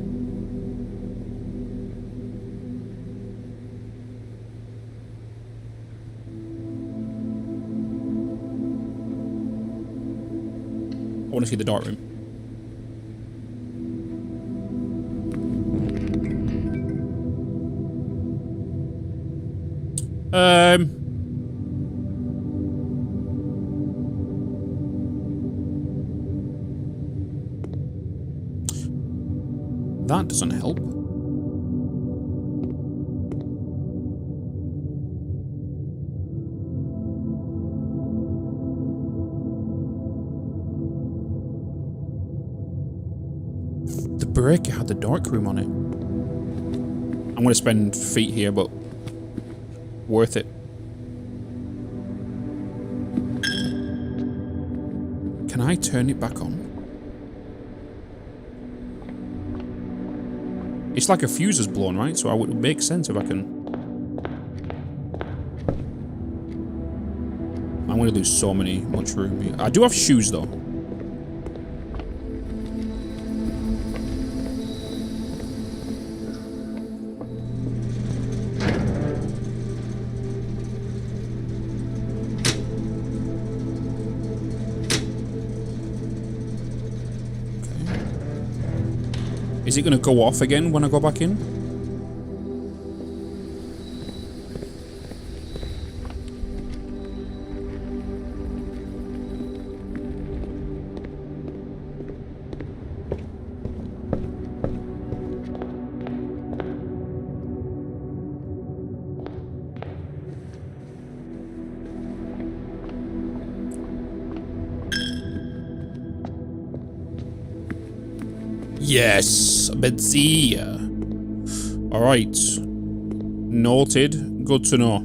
I want to see the dark room. That doesn't help. The breaker had the dark room on it. I'm going to spend feet here, but worth it. Can I turn it back on? It's like a fuse is blown, right? So it would make sense if I can. I'm going to do so much room here. I do have shoes, though. Is it going to go off again when I go back in? Yes, Bitz. Alright. Noted. Good to know.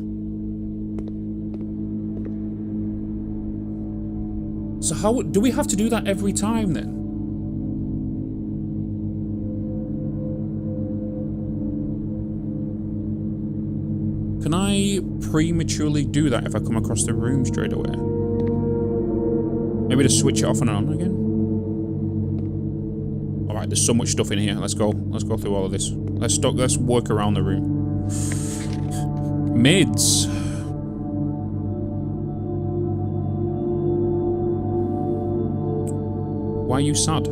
So how do we have to do that every time then? Can I prematurely do that if I come across the room straight away? Maybe just switch it off and on again? Alright, there's so much stuff in here. Let's go. Let's go through all of this. Let's work around the room. Mids. Why are you sad?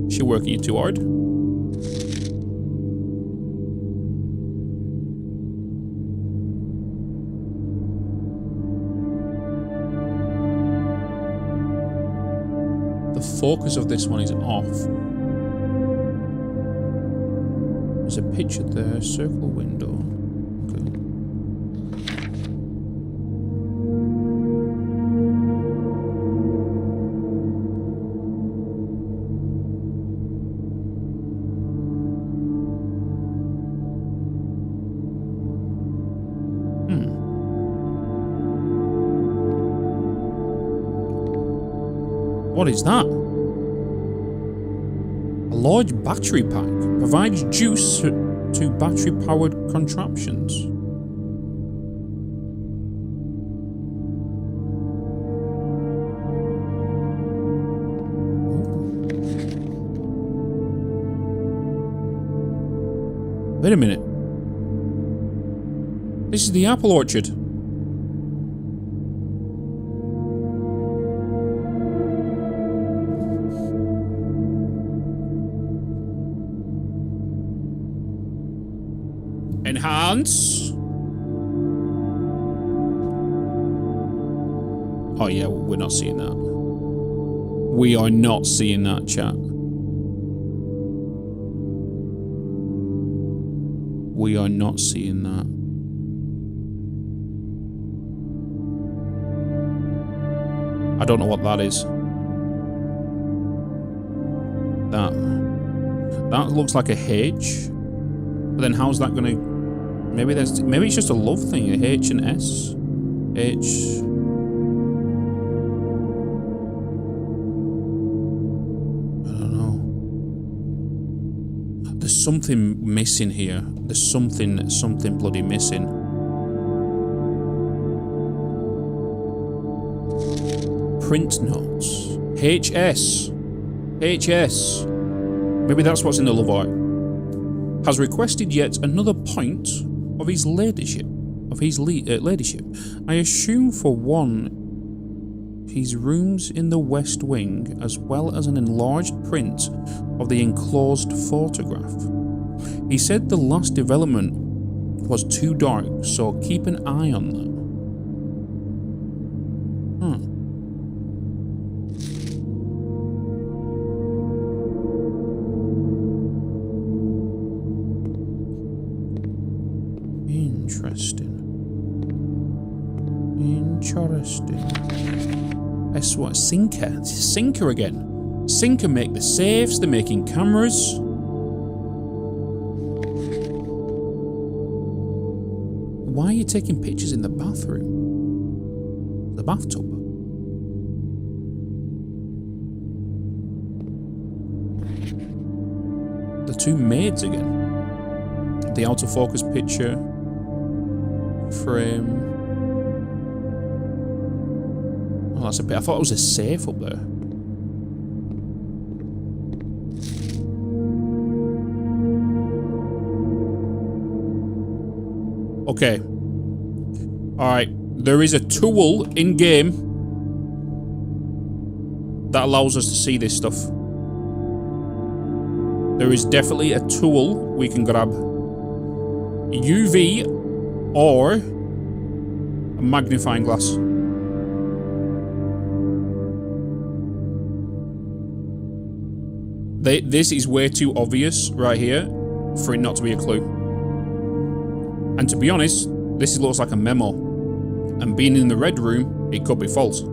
Is she working you too hard? The focus of this one is off. There's a picture there, circle window. Okay. What is that? A large battery pack provides juice to battery-powered contraptions. Wait a minute. This is the apple orchard. Enhance. Oh yeah, we're not seeing that. We are not seeing that, chat. We are not seeing that. I don't know what that is. That looks like a H. But then how's that gonna... Maybe it's just a love thing, a H and S. H. I don't know. There's something missing here. There's something bloody missing. Print notes. HS. HS. Maybe that's what's in the love art. Has requested yet another point of his ladyship. Ladyship. I assume for one, his rooms in the West Wing, as well as an enlarged print of the enclosed photograph. He said the last development was too dark, so keep an eye on that. Interesting. That's what, Sinker. It's Sinker again. Sinker make the safes, they're making cameras. Why are you taking pictures in the bathroom? The bathtub? The two maids again. The autofocus picture. Frame. Oh, that's a bit. I thought it was a safe up there. Okay. Alright. There is a tool in game that allows us to see this stuff. There is definitely a tool we can grab. UV or a magnifying glass. This is way too obvious right here for it not to be a clue. And to be honest, this looks like a memo. And being in the red room, it could be false.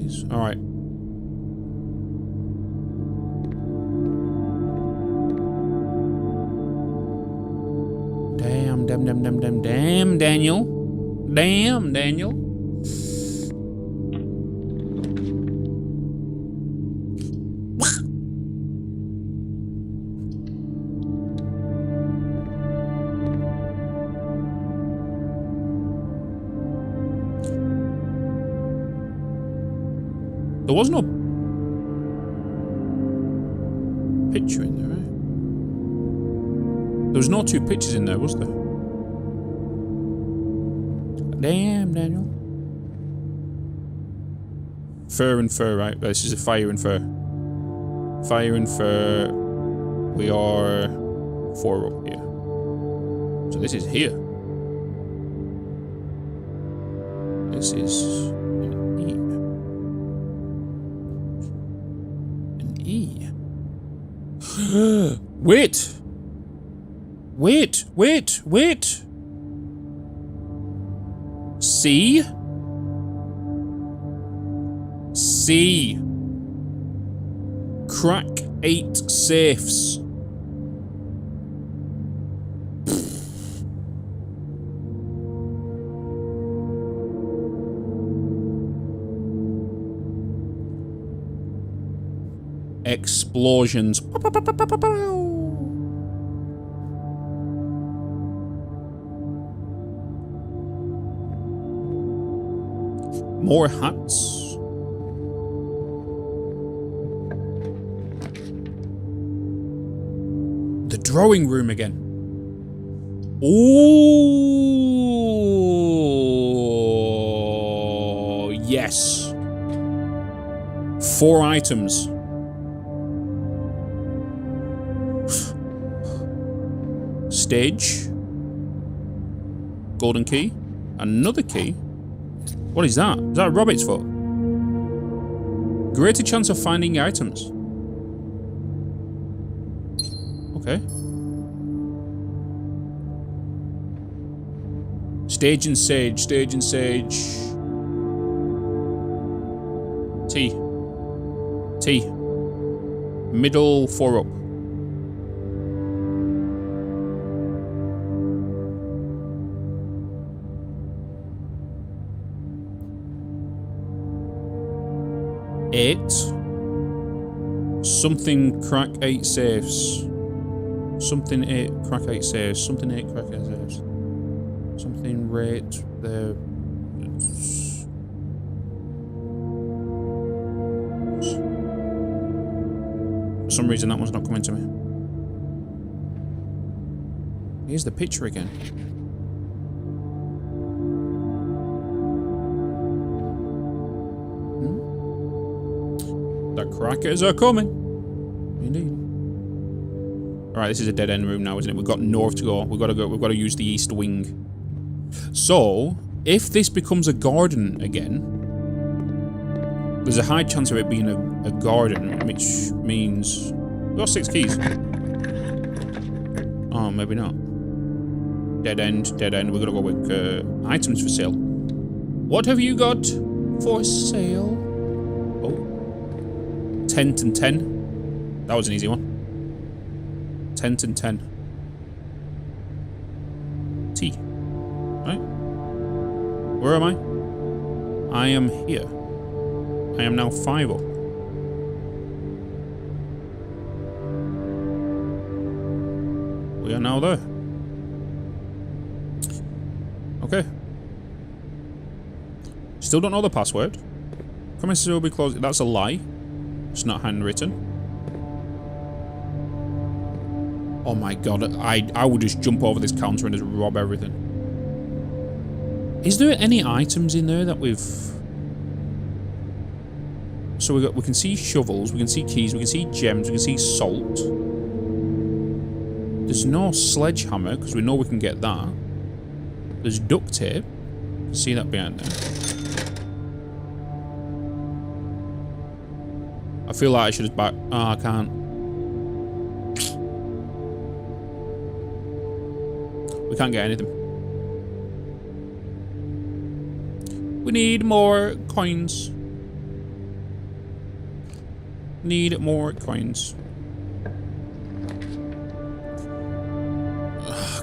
keys. All right. Damn, Daniel. Damn, Daniel. There was no picture in there, right? There was no two pictures in there, was there? Damn, Daniel. Fur and fur, right? This is a fire and fur. Fire and fur. We are 4 up here. So this is here. This is an E. An E. Wait! Wait! Wait! Wait! C? C. Crack 8 safes. Explosions. More hats. The drawing room again. Oh, yes. 4 items. Stage. Golden key. Another key. What is that? Is that a rabbit's foot? Greater chance of finding items. Okay. Stage and sage. Stage and sage. T. T. Middle 4 up. Eight. Something crack 8 safes. Something 8 crack 8 saves. Something 8 crack 8 saves. Something rate there. For some reason that one's not coming to me. Here's the picture again. The crackers are coming. Indeed. Alright, this is a dead end room now, isn't it? We've got north to go. We've got to use the east wing. So, if this becomes a garden again, there's a high chance of it being a garden, which means we've got 6 keys. Oh, maybe not. Dead end, dead end. We're gonna go with items for sale. What have you got for sale? Oh. 10 and 10. That was an easy one. 10 and 10. T. Right? Where am I? I am here. I am now 5 up. We are now there. Okay. Still don't know the password. Premises will be closed. That's a lie. It's not handwritten. Oh my god, I would just jump over this counter and just rob everything. Is there any items in there that we've... So we can see shovels, we can see keys, we can see gems, we can see salt. There's no sledgehammer, because we know we can get that. There's duct tape. You can see that behind there. I feel like I should just back... Oh, I can't. We can't get anything. We need more coins. Need more coins.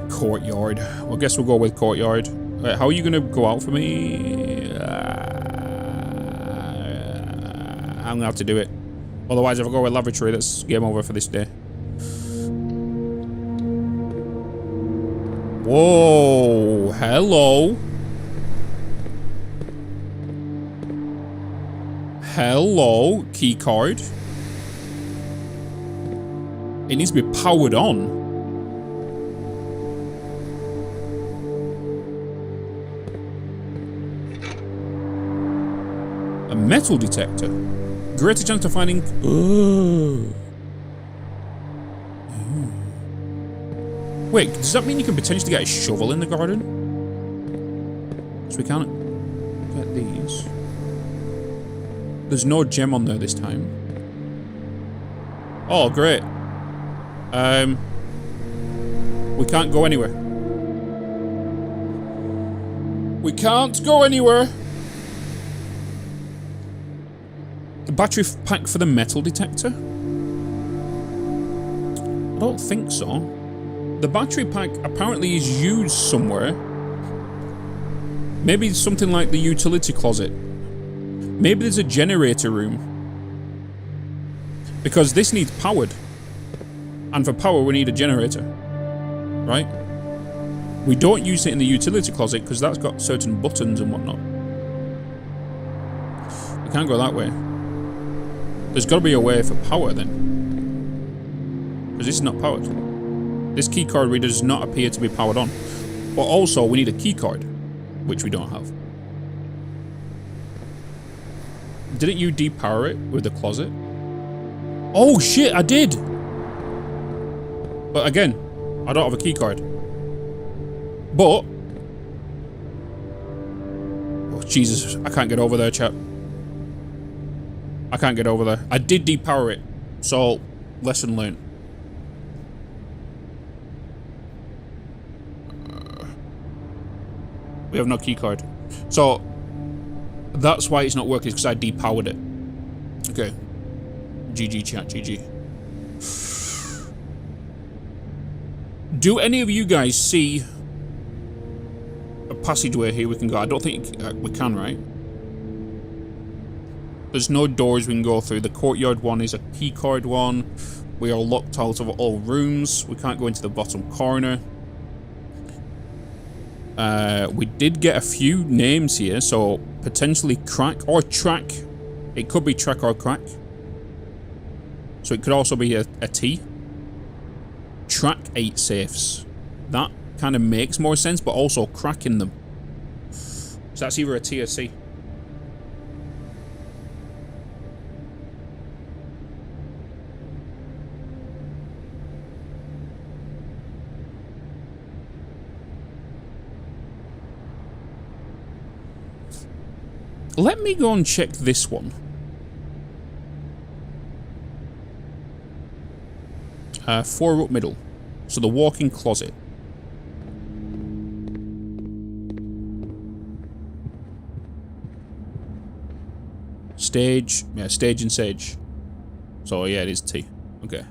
Courtyard. Well, I guess we'll go with courtyard. How are you gonna go out for me? I'm gonna have to do it. Otherwise, if I go with lavatory, that's game over for this day. Whoa! Hello. Hello, key card. It needs to be powered on. A metal detector. Greater chance of finding. Wait, does that mean you can potentially get a shovel in the garden? So we can't get these. There's no gem on there this time. Oh, great. We can't go anywhere. We can't go anywhere. The battery pack for the metal detector? I don't think so. The battery pack apparently is used somewhere. Maybe something like the utility closet. Maybe there's a generator room. Because this needs powered. And for power we need a generator. Right? We don't use it in the utility closet because that's got certain buttons and whatnot. We can't go that way. There's got to be a way for power then. Because this is not powered. This keycard reader does not appear to be powered on. But also we need a keycard. Which we don't have. Didn't you depower it with the closet? Oh shit, I did! But again, I don't have a keycard. But... oh Jesus, I can't get over there, chat. I can't get over there. I did depower it. So, lesson learned. We have no keycard. So, that's why it's not working, because I depowered it. Okay. GG chat, GG. Do any of you guys see a passageway here we can go? I don't think we can, right? There's no doors we can go through. The courtyard one is a keycard one. We are locked out of all rooms. We can't go into the bottom corner. We did get a few names here, so potentially crack or track. It could be track or crack. So it could also be a T. Track 8 safes. That kind of makes more sense, but also cracking them. So that's either a T or C. Let me go and check this one. 4 up middle. So the walk-in closet. Stage. Yeah, stage and sage. So yeah, it is T. Okay.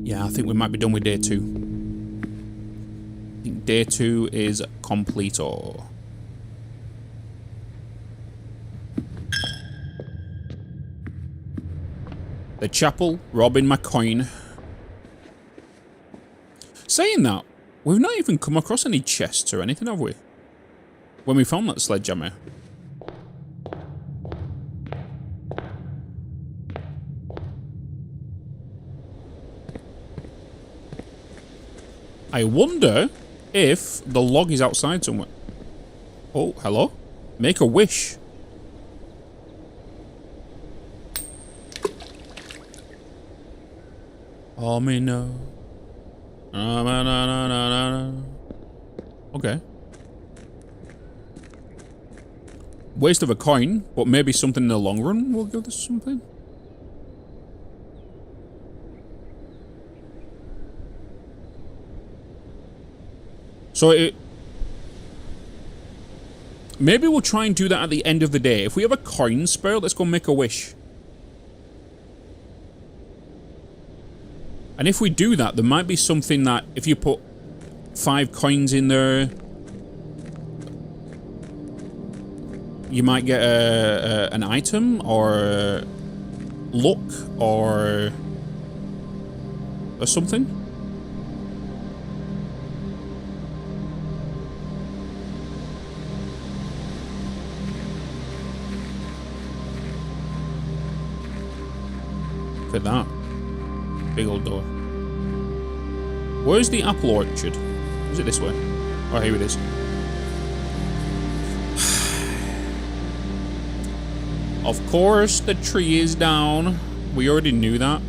Yeah, I think we might be done with day 2. I think day 2 is completo. The chapel, robbing my coin. Saying that, we've not even come across any chests or anything, have we? When we found that sledgehammer. I wonder if the log is outside somewhere. Oh, hello? Make a wish. Oh, me no. Okay. Waste of a coin, but maybe something in the long run will give us something. So maybe we'll try and do that at the end of the day. If we have a coin spare, let's go make a wish. And if we do that, there might be something that if you put 5 coins in there, you might get an item or luck or something. Look at that. Big old door. Where's the apple orchard? Is it this way? Oh, here it is. Of course, the tree is down. We already knew that.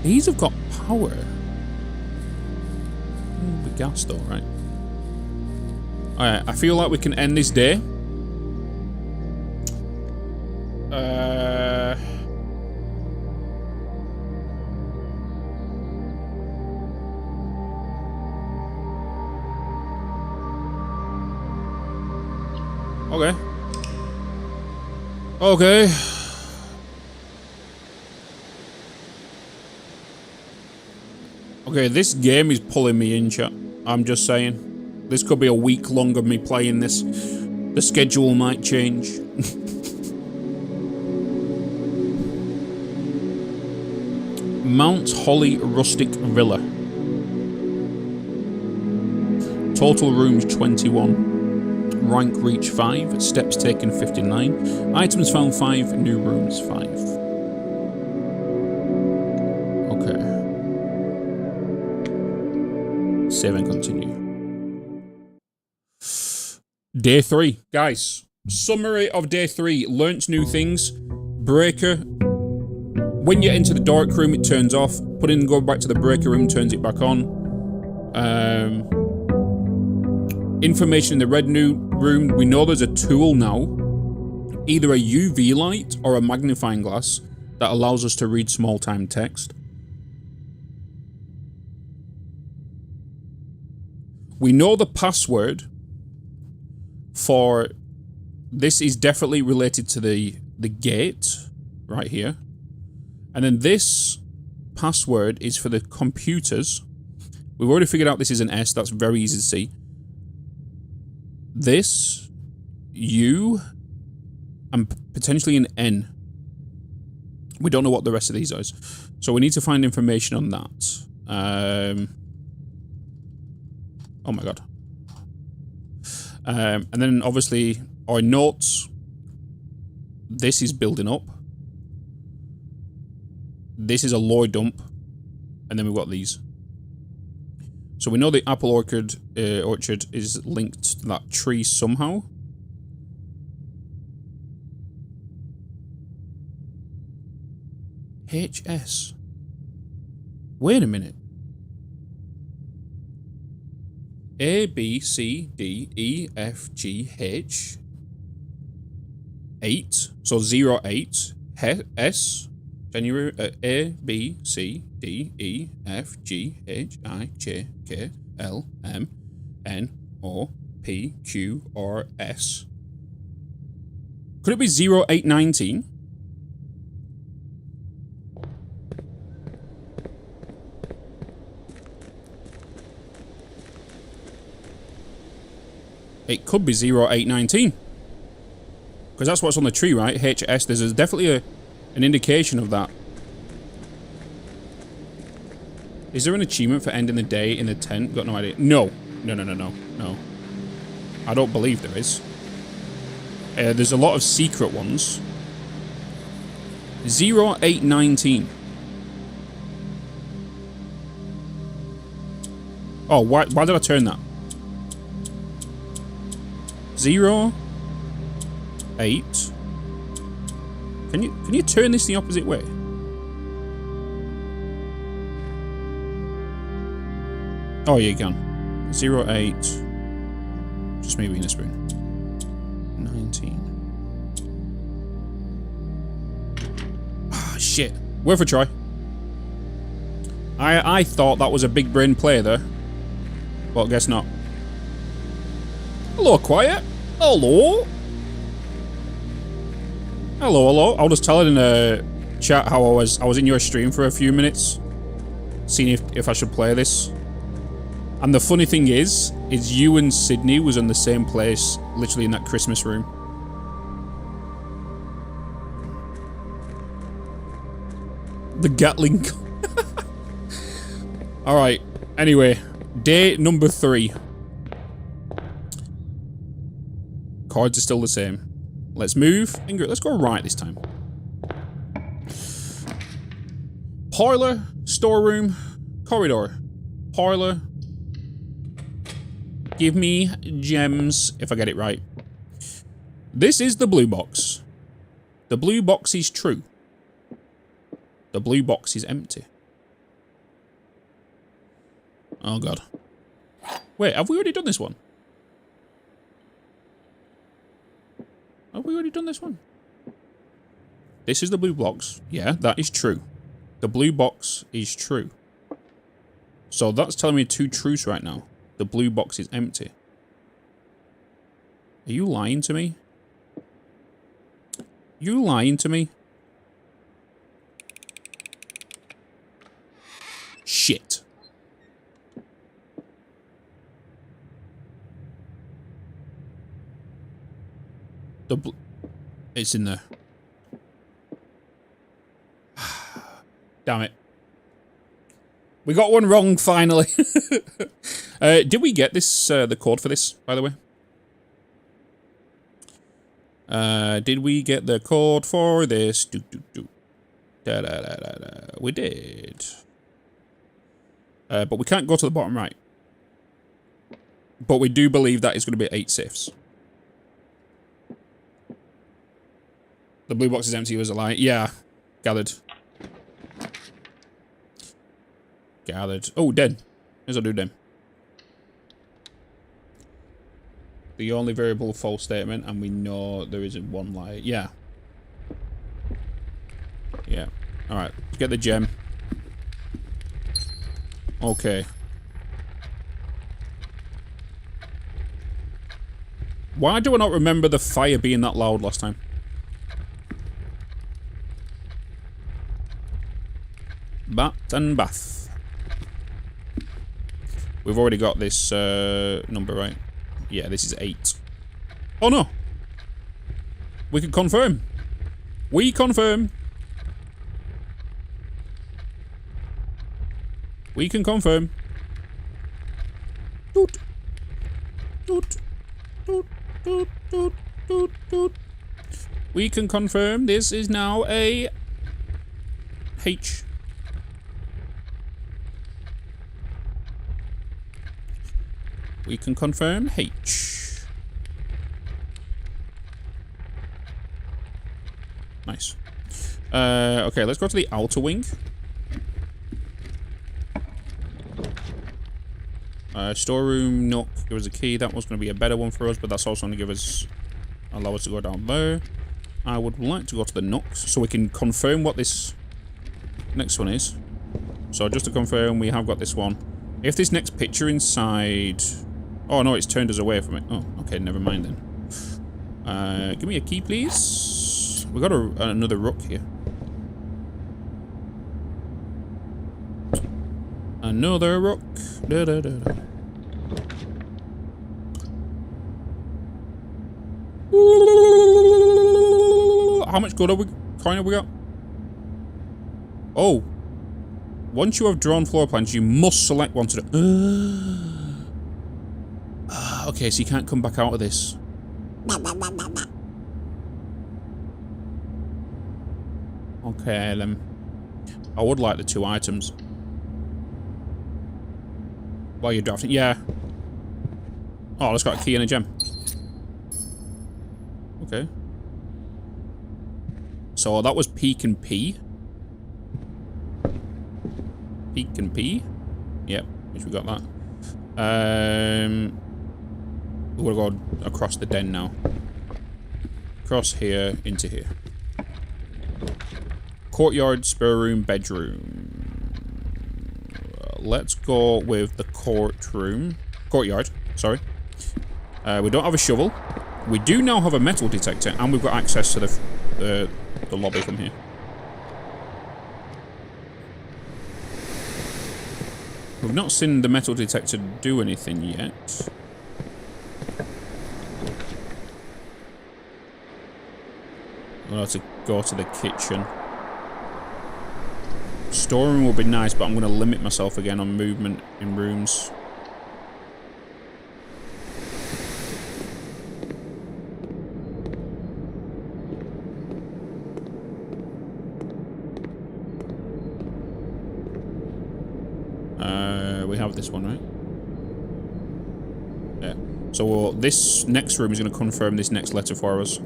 These have got power. The gas though, right? Alright, I feel like we can end this day. Okay. Okay. Okay, this game is pulling me in, chat. I'm just saying. This could be a week long of me playing this. The schedule might change. Mount Holly Rustic Villa. Total rooms 21. Rank reach 5. Steps taken 59. Items found 5. New rooms 5. Okay. Save and continue. Day 3. Guys, summary of day 3. Learnt new things. Breaker. When you enter the dark room, it turns off. Go back to the breaker room, turns it back on. Information in the red new room. We know there's a tool now. Either a UV light or a magnifying glass that allows us to read small-time text. We know the password for... This is definitely related to the gate right here. And then this password is for the computers. We've already figured out this is an S. That's very easy to see. This, U, and potentially an N. We don't know what the rest of these are. So we need to find information on that. Oh my god. And then obviously our notes. This is building up. This is a lore dump. And then we've got these. So we know the apple orchard is linked to that tree somehow. HS. Wait a minute. A, B, C, D, E, F, G, H. 8. So 0, 8. S. January, A, B, C, D, E, F, G, H, I, J, K, L, M, N, O, P, Q, R, S. Could it be 0819? It could be 0819. Because that's what's on the tree, right? HS. There's definitely an indication of that. Is there an achievement for ending the day in the tent? Got no idea. No. No. I don't believe there is. There's a lot of secret ones. 0819. Oh, why did I turn that? 08. Can you turn this the opposite way? Oh, you can. 08. Just maybe in a spoon. 19. Ah, shit. Worth a try. I thought that was a big brain play there. But guess not. Hello, Quiet. Hello. Hello, hello. I'll just tell it in a chat how I was in your stream for a few minutes. Seeing if I should play this. And the funny thing is you and Sydney was in the same place, literally in that Christmas room. The Gatling. Alright, anyway. Day number 3. Cards are still the same. Let's move. Let's go right this time. Parlor, storeroom, corridor. Parlor. Give me gems, if I get it right. This is the blue box. The blue box is true. The blue box is empty. Oh god. Wait, have we already done this one? Have we already done this one? This is the blue box. Yeah, that is true. The blue box is true. So that's telling me 2 truths right now. The blue box is empty. Are you lying to me? You lying to me? Shit. It's in there. Damn it. We got one wrong, finally. Did we get this, the code for this, by the way? Did we get the code for this? We did. But we can't go to the bottom right. But we do believe that is going to be 8 safes. The blue box is empty as a lie. Yeah. Gathered. Gathered. Oh, dead. Here's a dude then. The only variable false statement, and we know there isn't one lie. Yeah. Yeah. Alright. Let's get the gem. Okay. Why do I not remember the fire being that loud last time? Bat and bath. We've already got this number, right? Yeah, this is 8. Oh no! We can confirm. We confirm. We can confirm. Doot. Doot. Doot. Doot. Doot. Doot. Doot. We can confirm this is now a H. We can confirm H. Nice. Okay, let's go to the outer wing. Storeroom, nook, give us a key. That was going to be a better one for us, but that's also going to give us, allow us to go down there. I would like to go to the nooks so we can confirm what this next one is. So just to confirm, we have got this one. If this next picture inside... Oh no, it's turned us away from it. Oh, okay, never mind then. Give me a key, please. We got another rook here. Another rook. Da, da, da, da. How much gold coin have we got? Oh. Once you have drawn floor plans, you must select one to do. Okay, so you can't come back out of this. Okay, then. I would like the 2 items. While you're drafting. Yeah. Oh, let's got a key and a gem. Okay. So that was peek and P. Peek and P. Yep, which we got that. We'll go across the den now. Across here, into here. Courtyard, spare room, bedroom. Let's go with the courtyard, sorry. We don't have a shovel. We do now have a metal detector, and we've got access to the lobby from here. We've not seen the metal detector do anything yet. We'll have to go to the kitchen. Storeroom will be nice, but I'm going to limit myself again on movement in rooms. We have this one, right? Yeah. So this next room is going to confirm this next letter for us.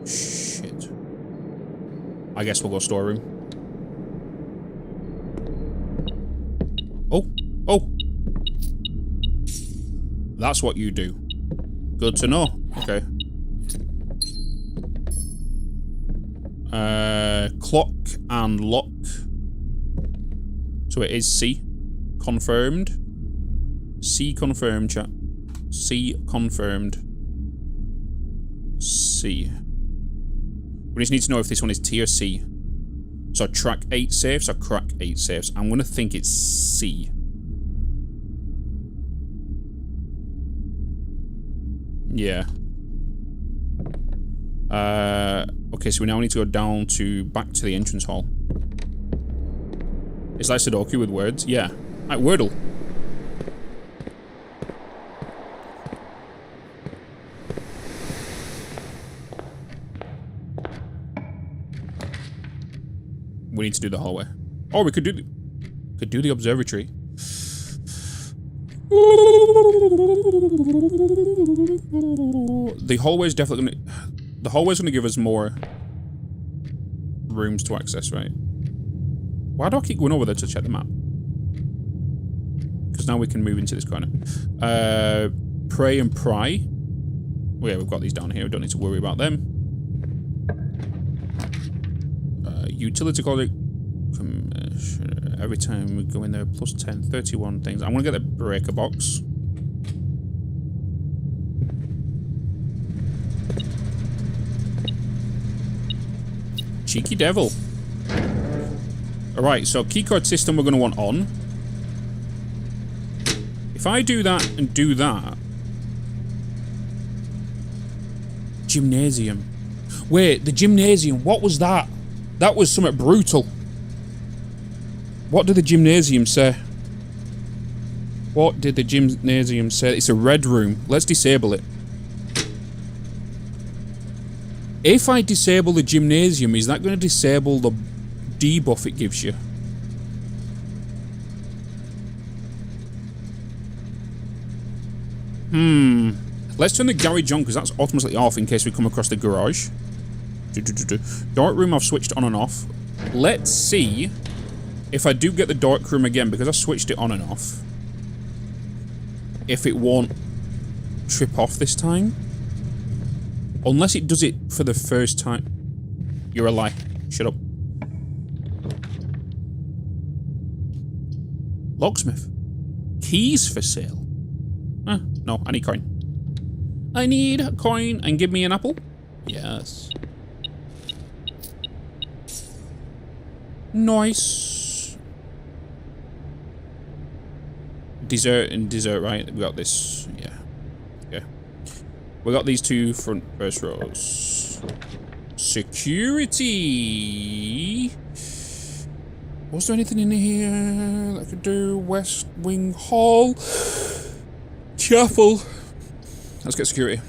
Shit. I guess we'll go storeroom. Oh. Oh. That's what you do. Good to know. Okay. Clock and lock. So it is C. Confirmed. C confirmed, chat. C confirmed. C. We just need to know if this one is T or C. So track 8 safes or crack 8 safes. I'm going to think it's C. Yeah. Okay, so we now need to go down to back to the entrance hall. It's like Sudoku with words. Yeah. Like Wordle. We need to do the hallway. Oh, we could do the observatory. The hallway's definitely gonna... The hallway's gonna give us more rooms to access, right? Why do I keep going over there to check the map? Because now we can move into this corner. Pray and pry. Oh yeah, we've got these down here. We don't need to worry about them. Utility closet. Every time we go in there, plus 10, 31 things. I'm gonna get the breaker box. Cheeky devil. Alright, so keycard system we're going to want on. If I do that and do that... Gymnasium. Wait, the gymnasium, what was that? That was something brutal. What did the gymnasium say? What did the gymnasium say? It's a red room. Let's disable it. If I disable the gymnasium, is that going to disable the debuff it gives you? Let's turn the garage on, because that's automatically off in case we come across the garage. Dark room I've switched on and off. Let's see if I do get the dark room again, because I switched it on and off, if it won't trip off this time. Unless it does it for the first time. You're a lie. Shut up. Locksmith. Keys for sale. No, I need coin. I need a coin and give me an apple. Yes. Nice. Dessert and dessert, right? We got this. Yeah. Okay. We got these two front first rows. Security. Was there anything in here that I could do? West Wing Hall. Chapel. Let's get security.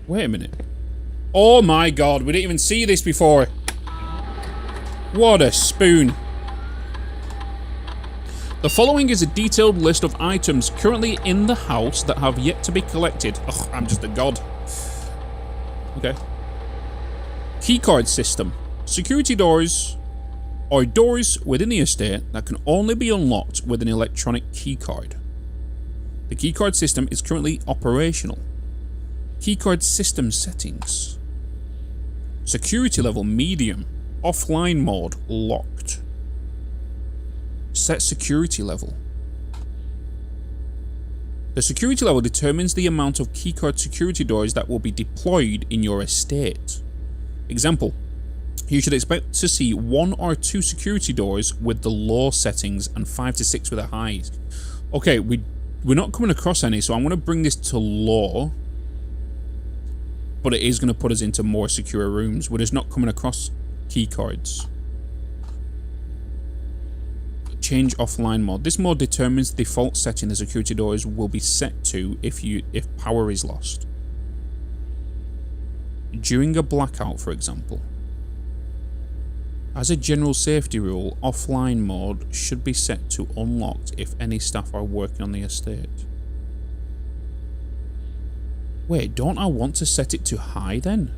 Wait a minute. Oh my god, we didn't even see this before. What a spoon. The following is a detailed list of items currently in the house that have yet to be collected. Ugh, I'm just a god. Okay. Keycard system. Security doors are doors within the estate that can only be unlocked with an electronic keycard. The keycard system is currently operational. Keycard system settings. Security level medium. Offline mode locked. Set security level. The security level determines the amount of keycard security doors that will be deployed in your estate. Example, you should expect to see 1 or 2 security doors with the low settings and 5 to 6 with the highs. Okay, we're not coming across any, so I'm going to bring this to low. But it is going to put us into more secure rooms. We're just not coming across keycards. Change offline mode. This mode determines the default setting the security doors will be set to if power is lost. During a blackout, for example. As a general safety rule, offline mode should be set to unlocked if any staff are working on the estate. Wait, don't I want to set it to high then?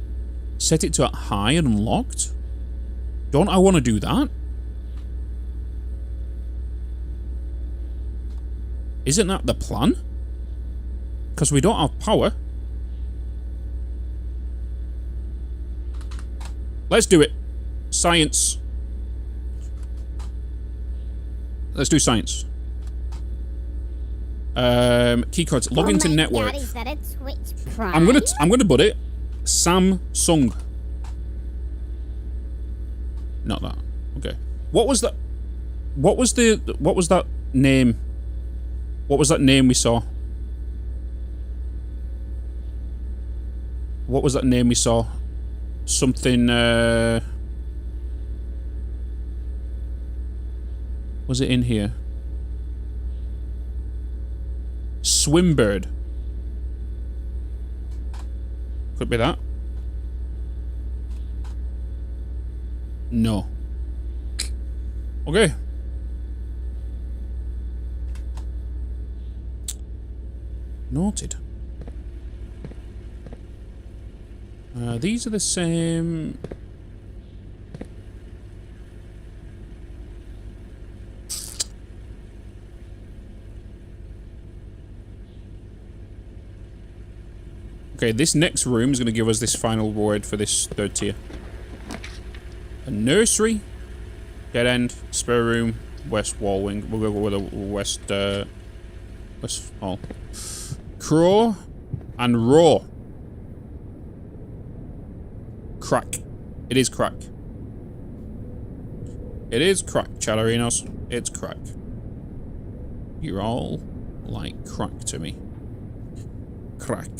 Set it to high and unlocked? Don't I want to do that? Isn't that the plan? Because we don't have power. Let's do it. Science. Let's do science. Keycards. Log into network. God, is that a Twitch Prime? I'm gonna put it Samsung. Not that. Okay. What was that? What was that name? What was that name we saw? What was that name we saw? Something, was it in here? Swimbird. Could be that. No. Okay. Noted. These are the same. Okay, this next room is going to give us this final word for this 3rd tier. A nursery, dead end, spare room, west wall wing. We'll go with a west hall. Crow and raw. Crack. It is crack. It is crack, Chalarinos. It's crack. You're all like crack to me. Crack.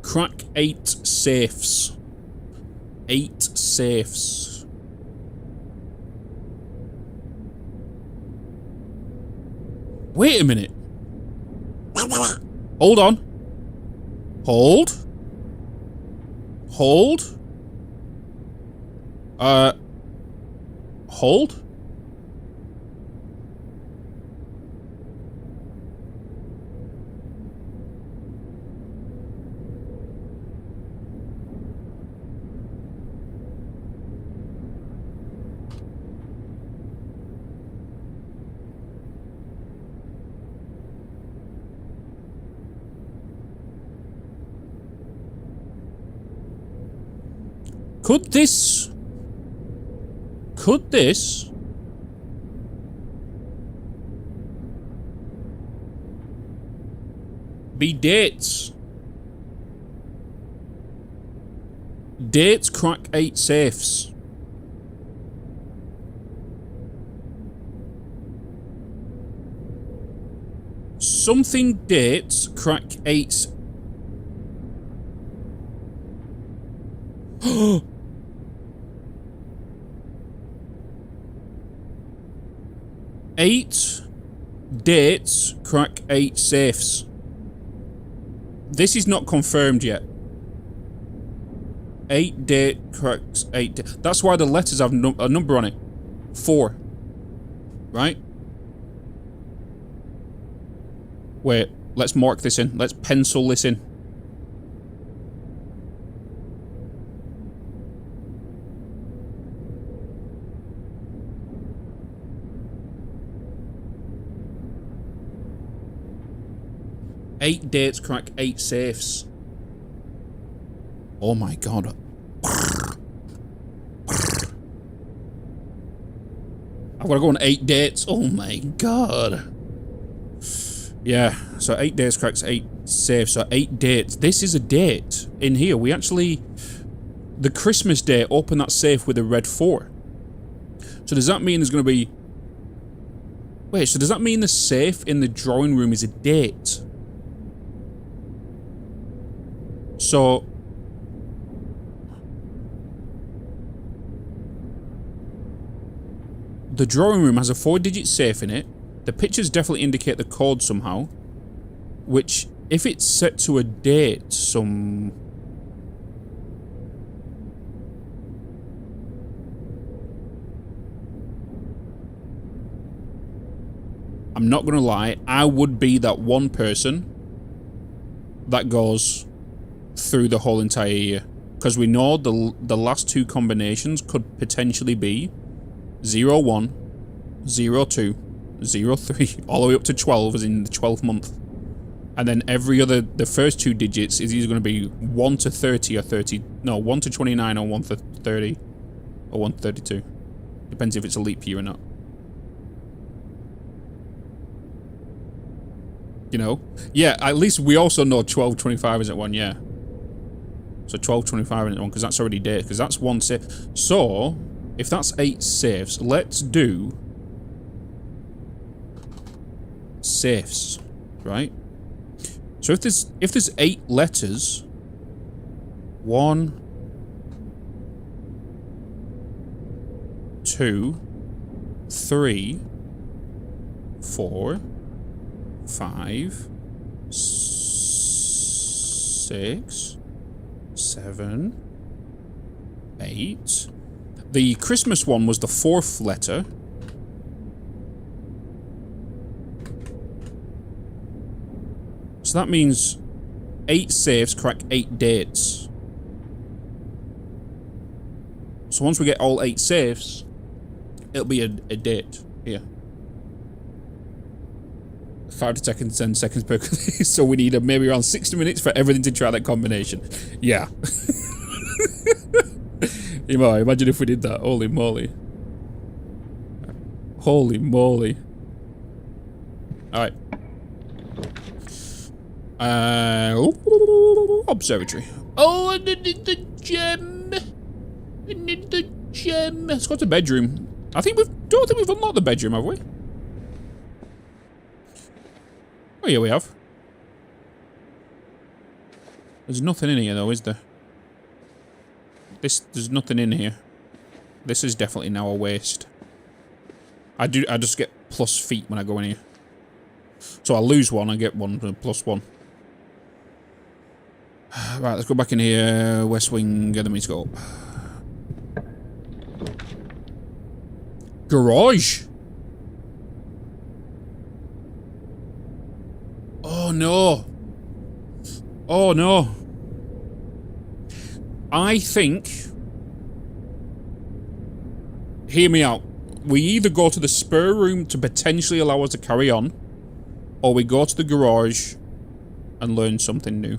Crack 8 safes. 8 safes. Wait a minute. Hold on. Hold. Hold. Hold. Could this be dates? Dates crack 8 safes. Something dates crack 8. 8 dates crack 8 safes. This is not confirmed yet. 8 date cracks 8. That's why the letters have a number on it. 4. Right? Wait, let's mark this in. Let's pencil this in. 8 dates crack 8 safes. Oh my god. I've got to go on 8 dates. Oh my god. Yeah, so 8 dates cracks 8 safes. So 8 dates. This is a date in here. We actually... The Christmas day opened that safe with a red 4. So does that mean there's going to be... Wait, so does that mean the safe in the drawing room is a date? So... The drawing room has a 4-digit safe in it. The pictures definitely indicate the code somehow. Which, if it's set to a date, some... I'm not gonna lie, I would be that one person that goes through the whole entire year. Because we know the last 2 combinations could potentially be 01, 02, 03, all the way up to 12 as in the 12th month. And then every other, the first 2 digits is either going to be 1 to 30 or 30, no, 1 to 29 or 1 to 30 or 1 to 32. Depends if it's a leap year or not. You know? Yeah, at least we also know 1225 isn't one, yeah. So 1225 isn't one, because that's already dated, because that's 1 safe. So, if that's 8 safes, let's do... safes, right? So if there's 8 letters... 1... 2... 3... 4... 5, 6, 7, 8. The Christmas one was the 4th letter. So that means 8 safes crack 8 dates. So once we get all 8 safes, it'll be a date here. 5 to 10 seconds per click. So we need maybe around 60 minutes for everything to try that combination. Yeah. You know, imagine if we did that. Holy moly. Holy moly. Alright. Observatory. Oh, I need the gem. I need the gem. Let's go to bedroom. Don't think we've unlocked the bedroom, have we? Oh yeah, we have. There's nothing in here though, is there? There's nothing in here. This is definitely now a waste. I just get plus feet when I go in here. So I lose 1, I get 1 plus 1. Right, let's go back in here. West wing, get them to go up. Garage. Oh no. Oh no. I think... Hear me out. We either go to the spare room to potentially allow us to carry on, or we go to the garage and learn something new.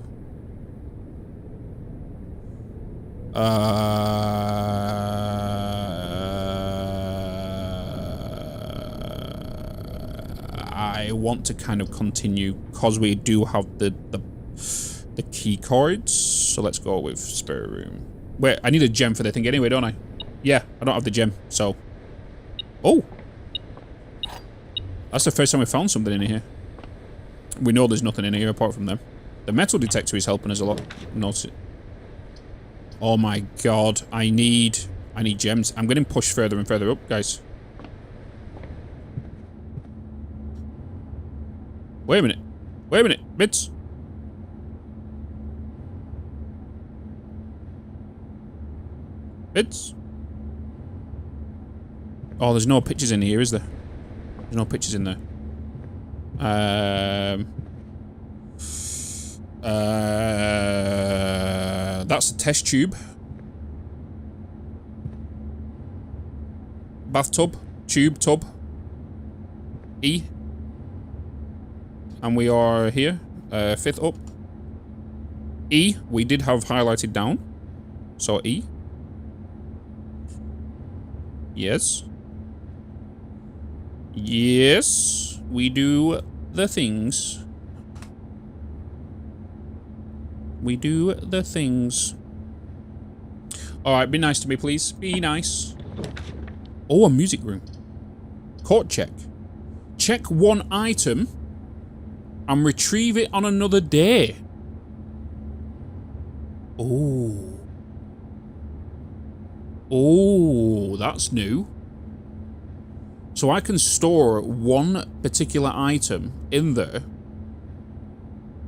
I want to kind of continue because we do have the key cards. So let's go with spare room. Wait, I need a gem for the thing anyway, don't I? Yeah, I don't have the gem, so... Oh! That's the first time we found something in here. We know there's nothing in here apart from them. The metal detector is helping us a lot. Notice it. Oh my god, I need gems. I'm getting pushed further and further up, guys. Wait a minute. Wait a minute. Bitz. Bitz. Oh, there's no pictures in here, is there? There's no pictures in there. That's a test tube. Bathtub. Tube. Tub. E. And we are here. Fifth up. E, we did have highlighted down. So E. Yes. Yes. We do the things. We do the things. Alright, be nice to me, please. Be nice. Oh, a music room. Court check. Check one item and retrieve it on another day. Oh. Oh, that's new. So I can store one particular item in there.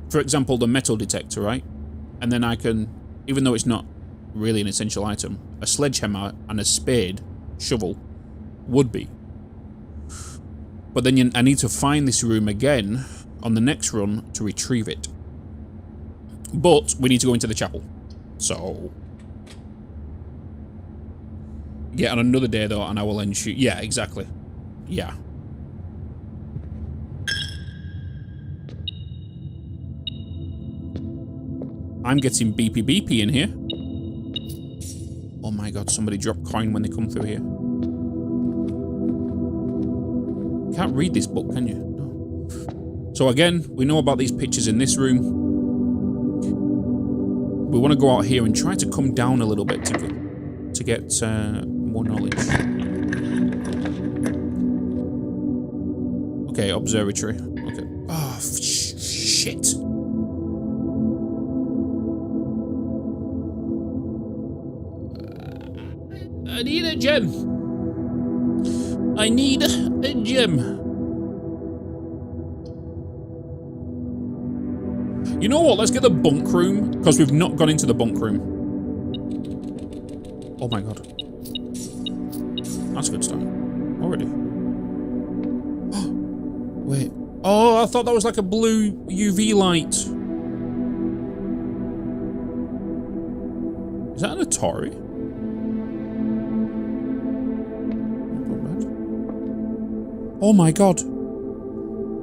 For example, the metal detector, right? And then I can, even though it's not really an essential item, a sledgehammer and a spade, shovel, would be. But then I need to find this room again on the next run to retrieve it. But we need to go into the chapel. So... yeah, on another day though, and I will ensure... yeah, exactly. Yeah. I'm getting beepy beepy in here. Oh my god, somebody drop coin when they come through here. Can't read this book, can you? No. So again, we know about these pictures in this room. We want to go out here and try to come down a little bit to get more knowledge. Okay, observatory. Okay. Oh, shit. I need a gem. I need a gem. You know what? Let's get the bunk room, because we've not gone into the bunk room. Oh my god. That's a good start. Already. Wait. Oh, I thought that was like a blue UV light. Is that an Atari? Oh my god.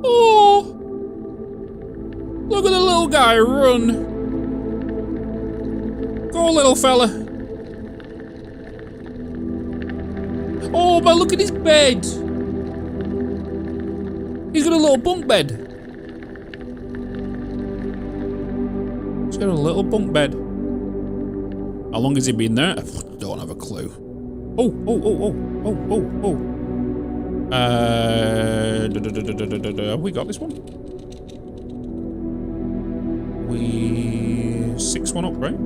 Oh! Look at the little guy run. Go, little fella. Oh, but look at his bed. He's got a little bunk bed. He's got a little bunk bed. How long has he been there? I don't have a clue. Oh, oh, oh, oh, oh, oh, oh. Have we got this one? We 6-1 up, right?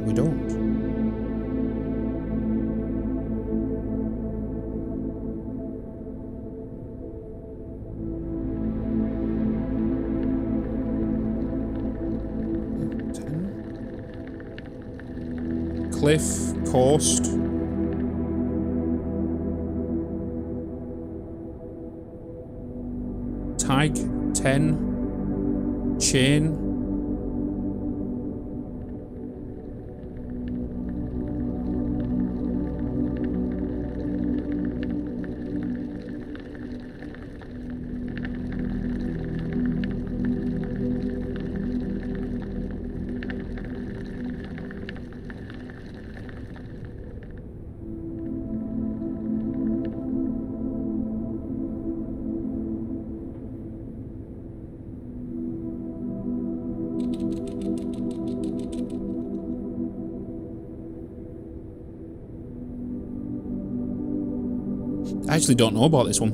We don't. Cliff, coast. Tag, 10. Chain. I actually don't know about this one.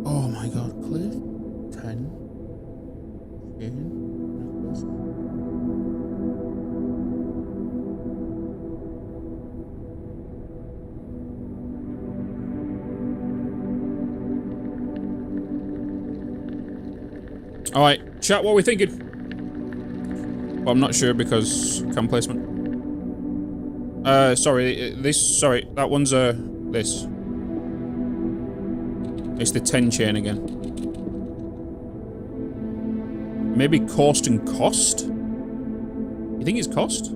Oh my god, Cliff 10. Alright, chat, what are we thinking? Well, I'm not sure because cam placement. Sorry, that one's this. It's the 10 chain again. Maybe cost and cost? You think it's cost?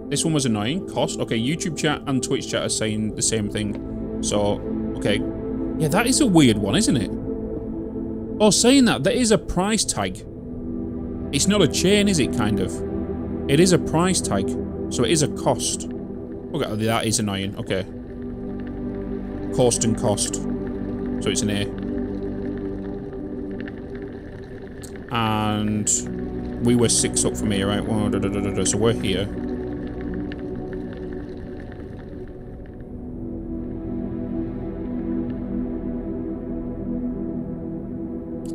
This one was annoying. Cost. Okay, YouTube chat and Twitch chat are saying the same thing. So, okay. Yeah, that is a weird one, isn't it? Oh, saying that, there is a price tag. It's not a chain, is it, kind of? It is a price tag. So it is a cost. Okay, that is annoying. Okay. Cost and cost. So it's an A. And we were 6 up from here, right? So we're here.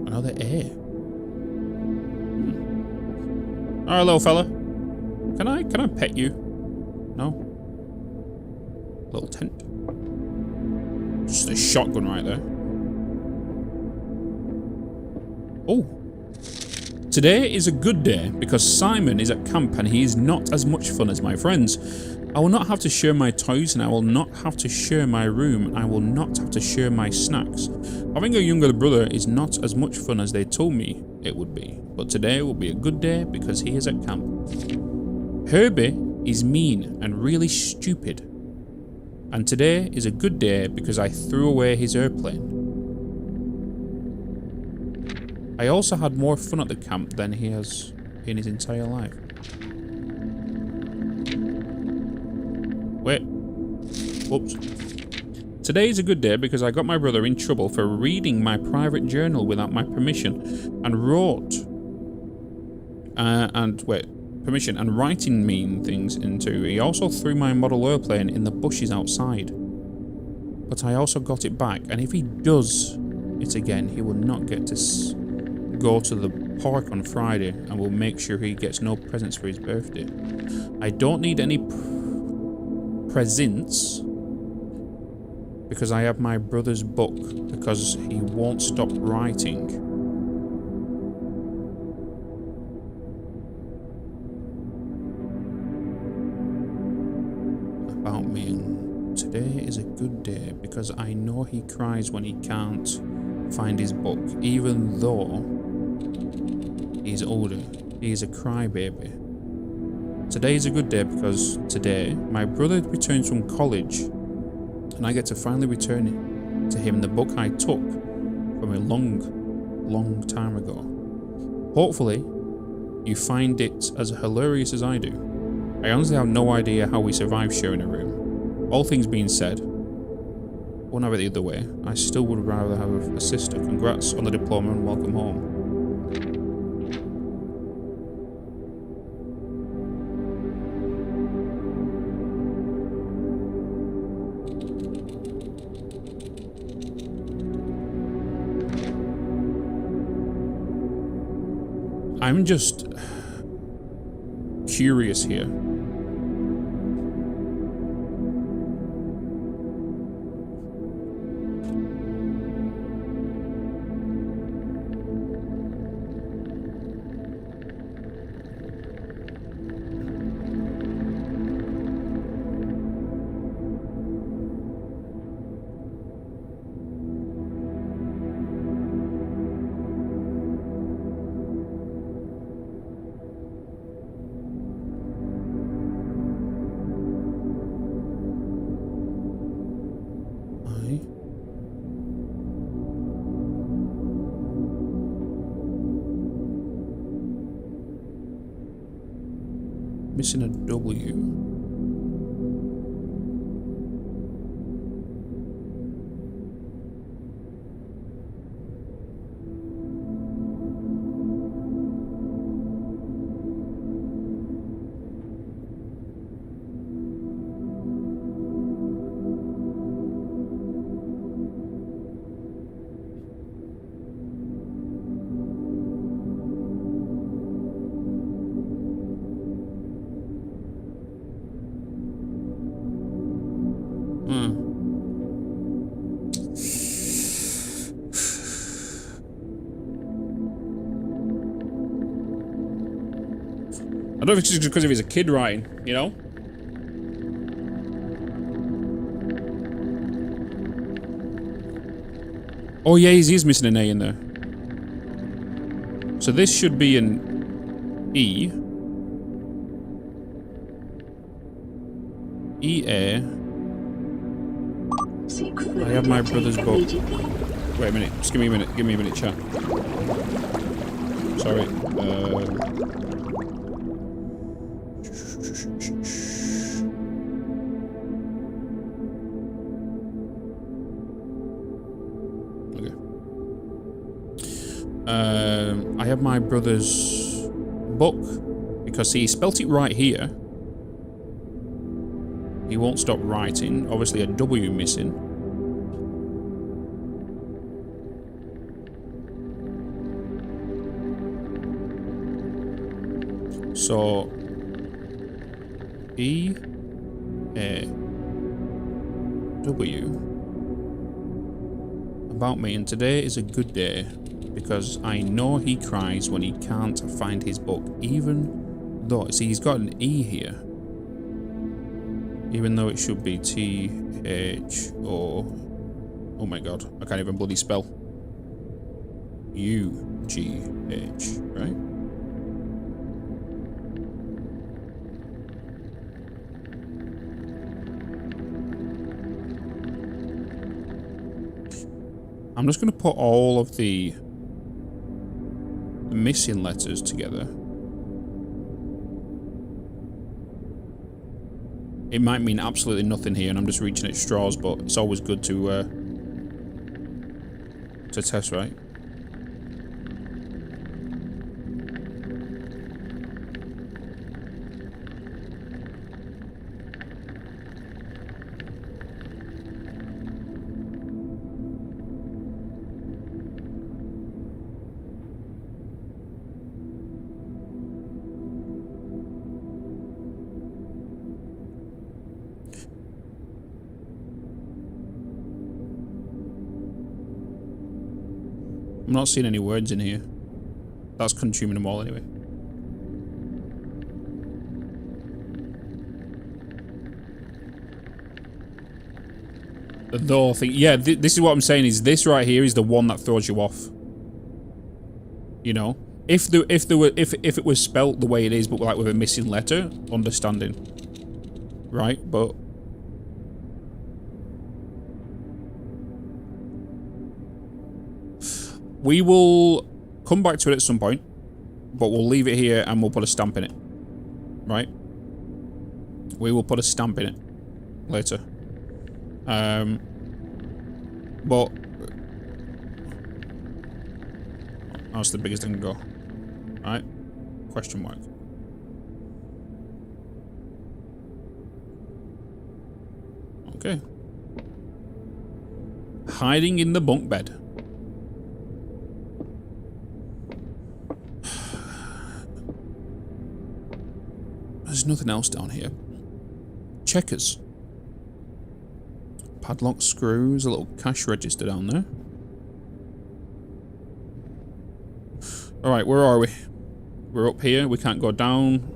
Another A. Oh, hello, fella. Can I pet you? No. Little tent. Just a shotgun right there. Oh. Today is a good day because Simon is at camp and he is not as much fun as my friends. I will not have to share my toys and I will not have to share my room. I will not have to share my snacks. Having a younger brother is not as much fun as they told me it would be. But today will be a good day because he is at camp. Herbie is mean and really stupid. And today is a good day because I threw away his airplane. I also had more fun at the camp than he has in his entire life. Wait. Whoops. Today is a good day because I got my brother in trouble for reading my private journal without my permission and and writing mean things into. He also threw my model airplane in the bushes outside. But I also got it back, and if he does it again, he will not get to go to the park on Friday, and will make sure he gets no presents for his birthday. I don't need any presents because I have my brother's book because he won't stop writing. About me. Today is a good day because I know he cries when he can't find his book, even though he's older. He is a crybaby. Today is a good day because today my brother returns from college and I get to finally return to him the book I took from a long time ago. Hopefully you find it as hilarious as I do. I honestly have no idea how we survive sharing a room. All things being said, won't have it the other way. I still would rather have a sister. Congrats on the diploma and welcome home. I'm just curious here. Missing a W. I don't know if it's just because of he's a kid writing, you know? Oh yeah, he is missing an A in there. So this should be an E. EA. I have my brother's book. Wait a minute. Just give me a minute. Give me a minute, chat. Sorry. Okay. I have my brother's book because he spelt it right here. He won't stop writing. Obviously, a W missing. So, E A W about me, and today is a good day because I know he cries when he can't find his book, even though, see, he's got an E here. Even though it should be T-H-O... Oh my god, I can't even bloody spell. U-G-H, right? I'm just going to put all of the missing letters together. It might mean absolutely nothing here, and I'm just reaching at straws, but it's always good to test, right? I'm not seeing any words in here. That's consuming them all anyway. Though I think, yeah, this is what I'm saying, is this right here is the one that throws you off. You know? If it was spelt the way it is, but like with a missing letter, understanding. Right? But we will come back to it at some point, but we'll leave it here and we'll put a stamp in it. Right? We will put a stamp in it later. But that's the biggest thing to go. Alright? Question mark. Okay. Hiding in the bunk bed. There's nothing else down here. Checkers. Padlock screws, a little cash register down there. Alright, where are we? We're up here, we can't go down.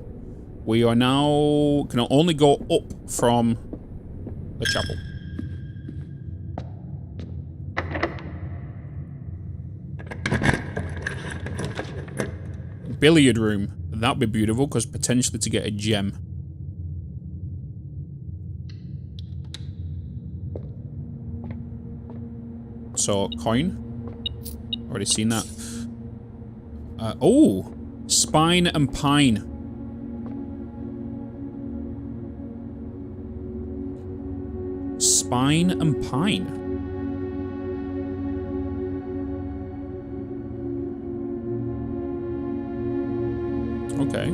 We are now... can only go up from the chapel. Billiard room. That'd be beautiful, because potentially to get a gem. So, coin. Already seen that. Oh! Spine and pine. Spine and pine. Okay.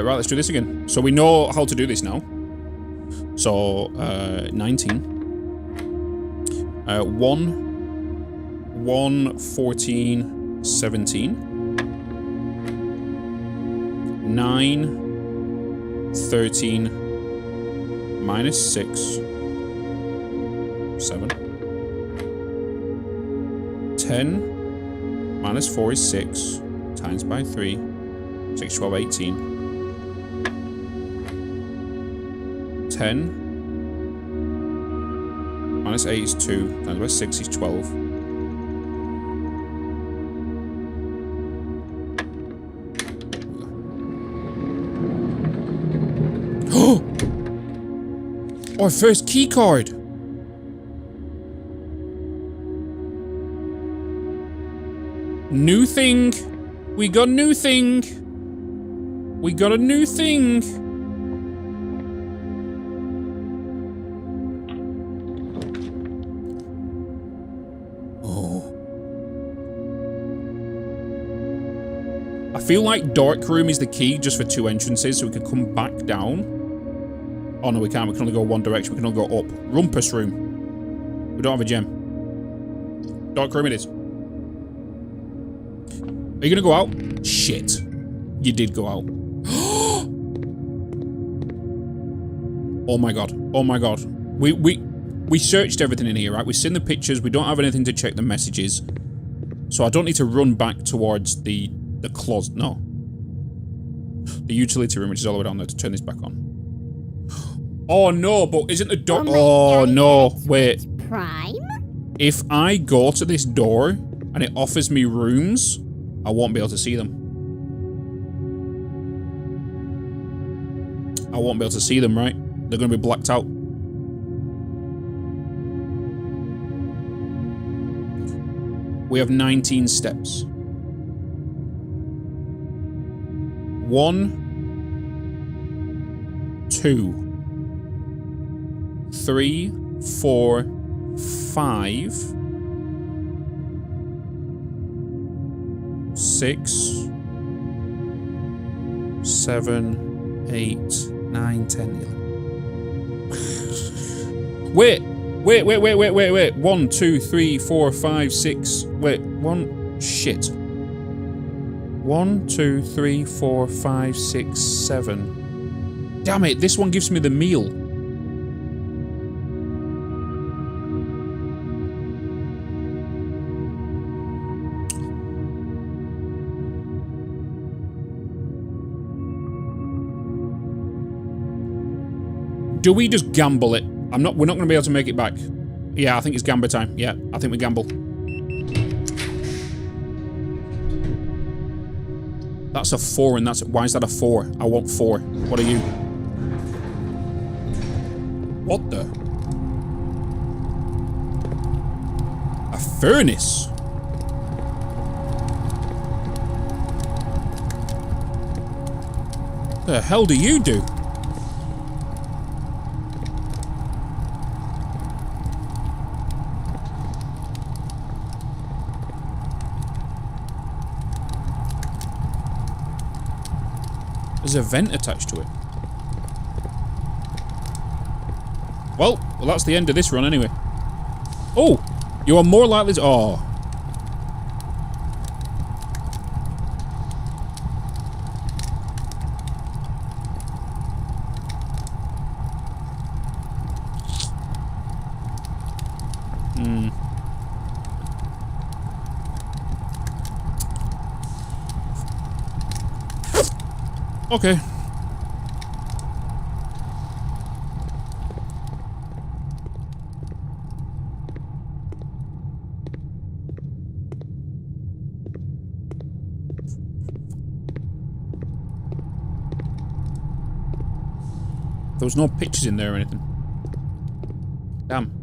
Right, let's do this again. So we know how to do this now. So, 19. 1, 14, 17. 9, 13, minus 6, 7. 10 minus 4 is 6, times by 3, 6, 12, 18. 10 Minus 8 is 2. Times by 6 is 12. Oh, our first key card. New thing. We got new thing. We got a new thing. Oh. I feel like dark room is the key just for 2 entrances, so we can come back down. Oh no, we can't. We can only go one direction. We can only go up. Rumpus room. We don't have a gem. Dark room it is. Are you gonna go out? Shit. You did go out. Oh my god. Oh my god. We searched everything in here, right? We've seen the pictures. We don't have anything to check the messages. So I don't need to run back towards the closet. No. The utility room, which is all the way down there, to turn this back on. Oh door, but isn't the door... Oh no, wait. Prime? If I go to this door and it offers me rooms, I won't be able to see them. I won't be able to see them, right? They're going to be blacked out. We have 19 steps. 1, 2, 3, 4, 5, 6, 7, 8, 9, 10, 11. Wait. 1, 2, 3, 4, 5, 6. Wait, shit. 1, 2, 3, 4, 5, 6, 7. Damn it, this one gives me the meal. Do we just gamble it? We're not going to be able to make it back. Yeah, I think it's gamble time. Yeah, I think we gamble. That's a 4 and that's... Why is that a 4? I want 4. What are you? What the? A furnace? The hell do you do? There's a vent attached to it. Well, that's the end of this run anyway. Oh, you are more likely to... Oh. Okay. There was no pictures in there or anything. Damn.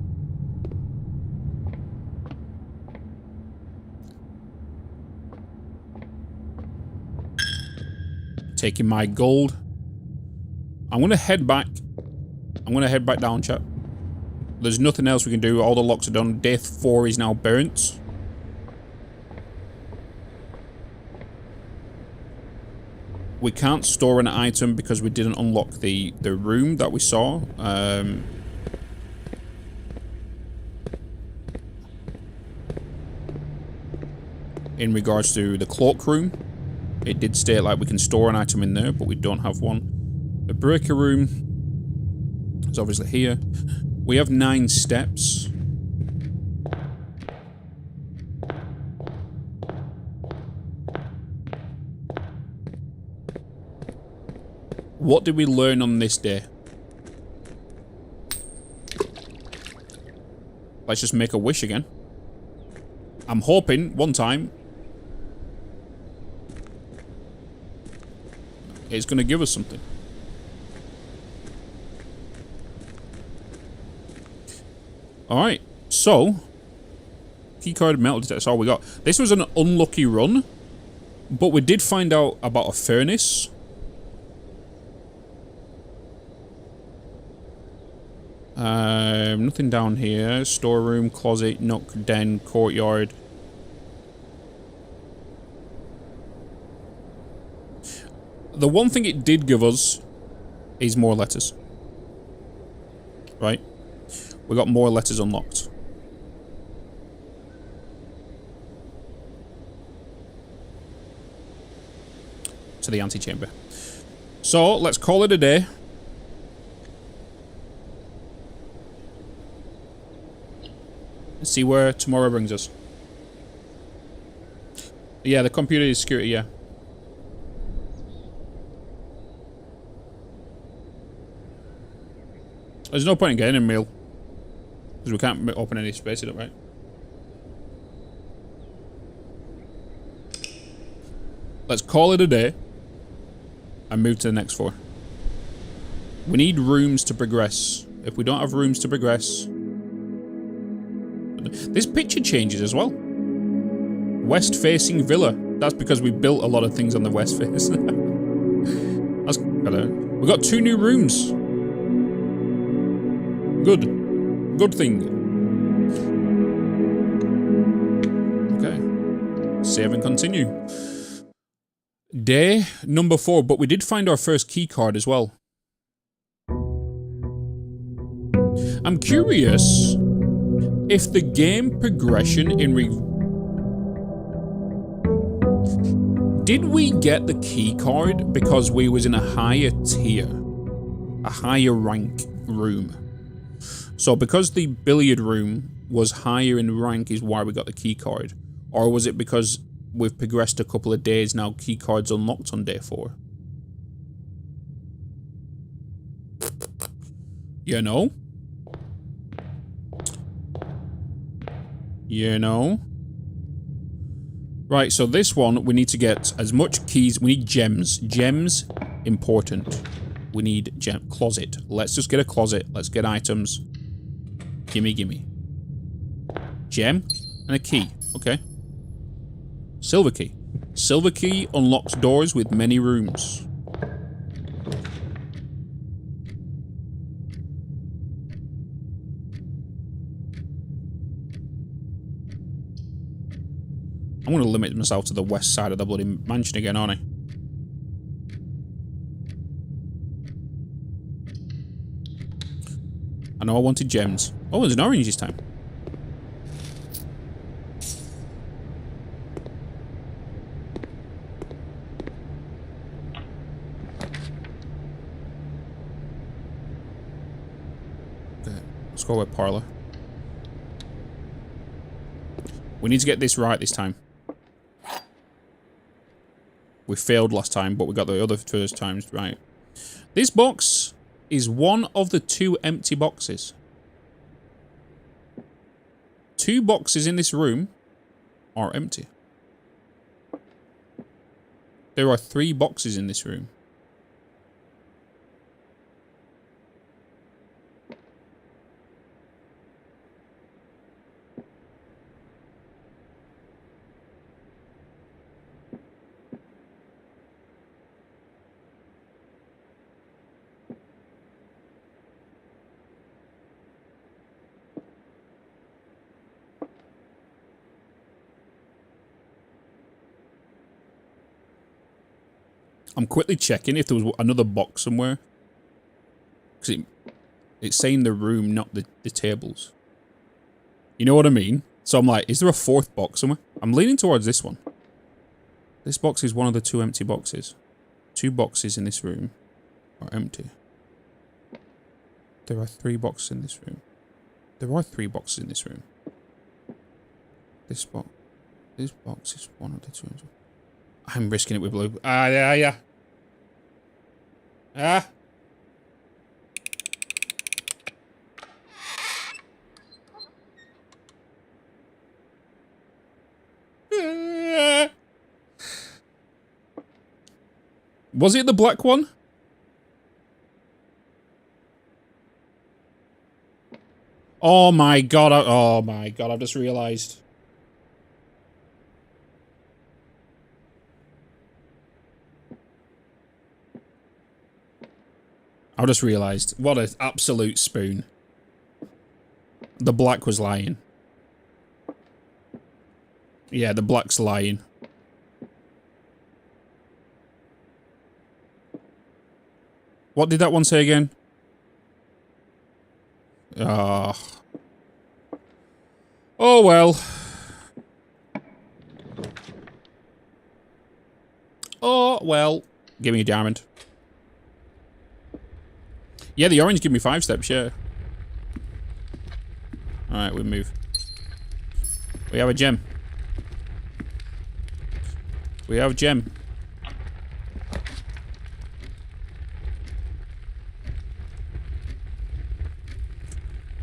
Taking my gold. I'm gonna head back. I'm gonna head back down, chat. There's nothing else we can do. All the locks are done. Day 4 is now burnt. We can't store an item because we didn't unlock the room that we saw. In regards to the cloakroom. It did state like we can store an item in there, but we don't have one. The breaker room is obviously here. We have 9 steps. What did we learn on this day? Let's just make a wish again. I'm hoping one time it's going to give us something. Alright, so keycard metal detector, that's all we got. This was an unlucky run, but we did find out about a furnace. Nothing down here. Storeroom, closet, nook, den, courtyard. The one thing it did give us is more letters. Right? We got more letters unlocked. To the antechamber. So, let's call it a day. Let's see where tomorrow brings us. Yeah, the computer is security, yeah. There's no point in getting a mail. Because we can't open any space, is it, right? Let's call it a day. And move to the next floor. We need rooms to progress. If we don't have rooms to progress... This picture changes as well. West-facing villa. That's because we built a lot of things on the west face. That's better. We got 2 new rooms. Good. Good thing. Okay. Save and continue. Day number 4, but we did find our first key card as well. I'm curious if the game progression in did we get the key card because we was in a higher tier, a higher rank room? So because the billiard room was higher in rank is why we got the key card, or was it because we've progressed a couple of days now, key cards unlocked on day 4? You know? You know? Right, so this one, we need to get as much keys. We need gems. Gems, important. We need gem. Closet. Let's just get a closet. Let's get items. Gimme, gimme. Gem and a key. Okay. Silver key. Silver key unlocks doors with many rooms. I'm going to limit myself to the west side of the bloody mansion again, aren't I? I know I wanted gems. Oh, there's an orange this time. Okay, let's go with parlor. We need to get this right this time. We failed last time, but we got the other first times right. This box is one of the 2 empty boxes. 2 boxes in this room are empty. There are 3 boxes in this room. I'm quickly checking if there was another box somewhere. Because it's saying the room, not the tables. You know what I mean? So I'm like, is there a 4th box somewhere? I'm leaning towards this one. This box is one of the 2 empty boxes. 2 boxes in this room are empty. There are 3 boxes in this room. There are 3 boxes in this room. This box is one of the 2. I'm risking it with blue. Yeah. Was it the black one? Oh my god, oh my god, I've just realised. I just realised. What an absolute spoon. The black was lying. Yeah, the black's lying. What did that one say again? Ah. Oh well. Oh well. Give me a diamond. Yeah, the orange give me 5 steps, yeah. Alright, we move. We have a gem. We have a gem.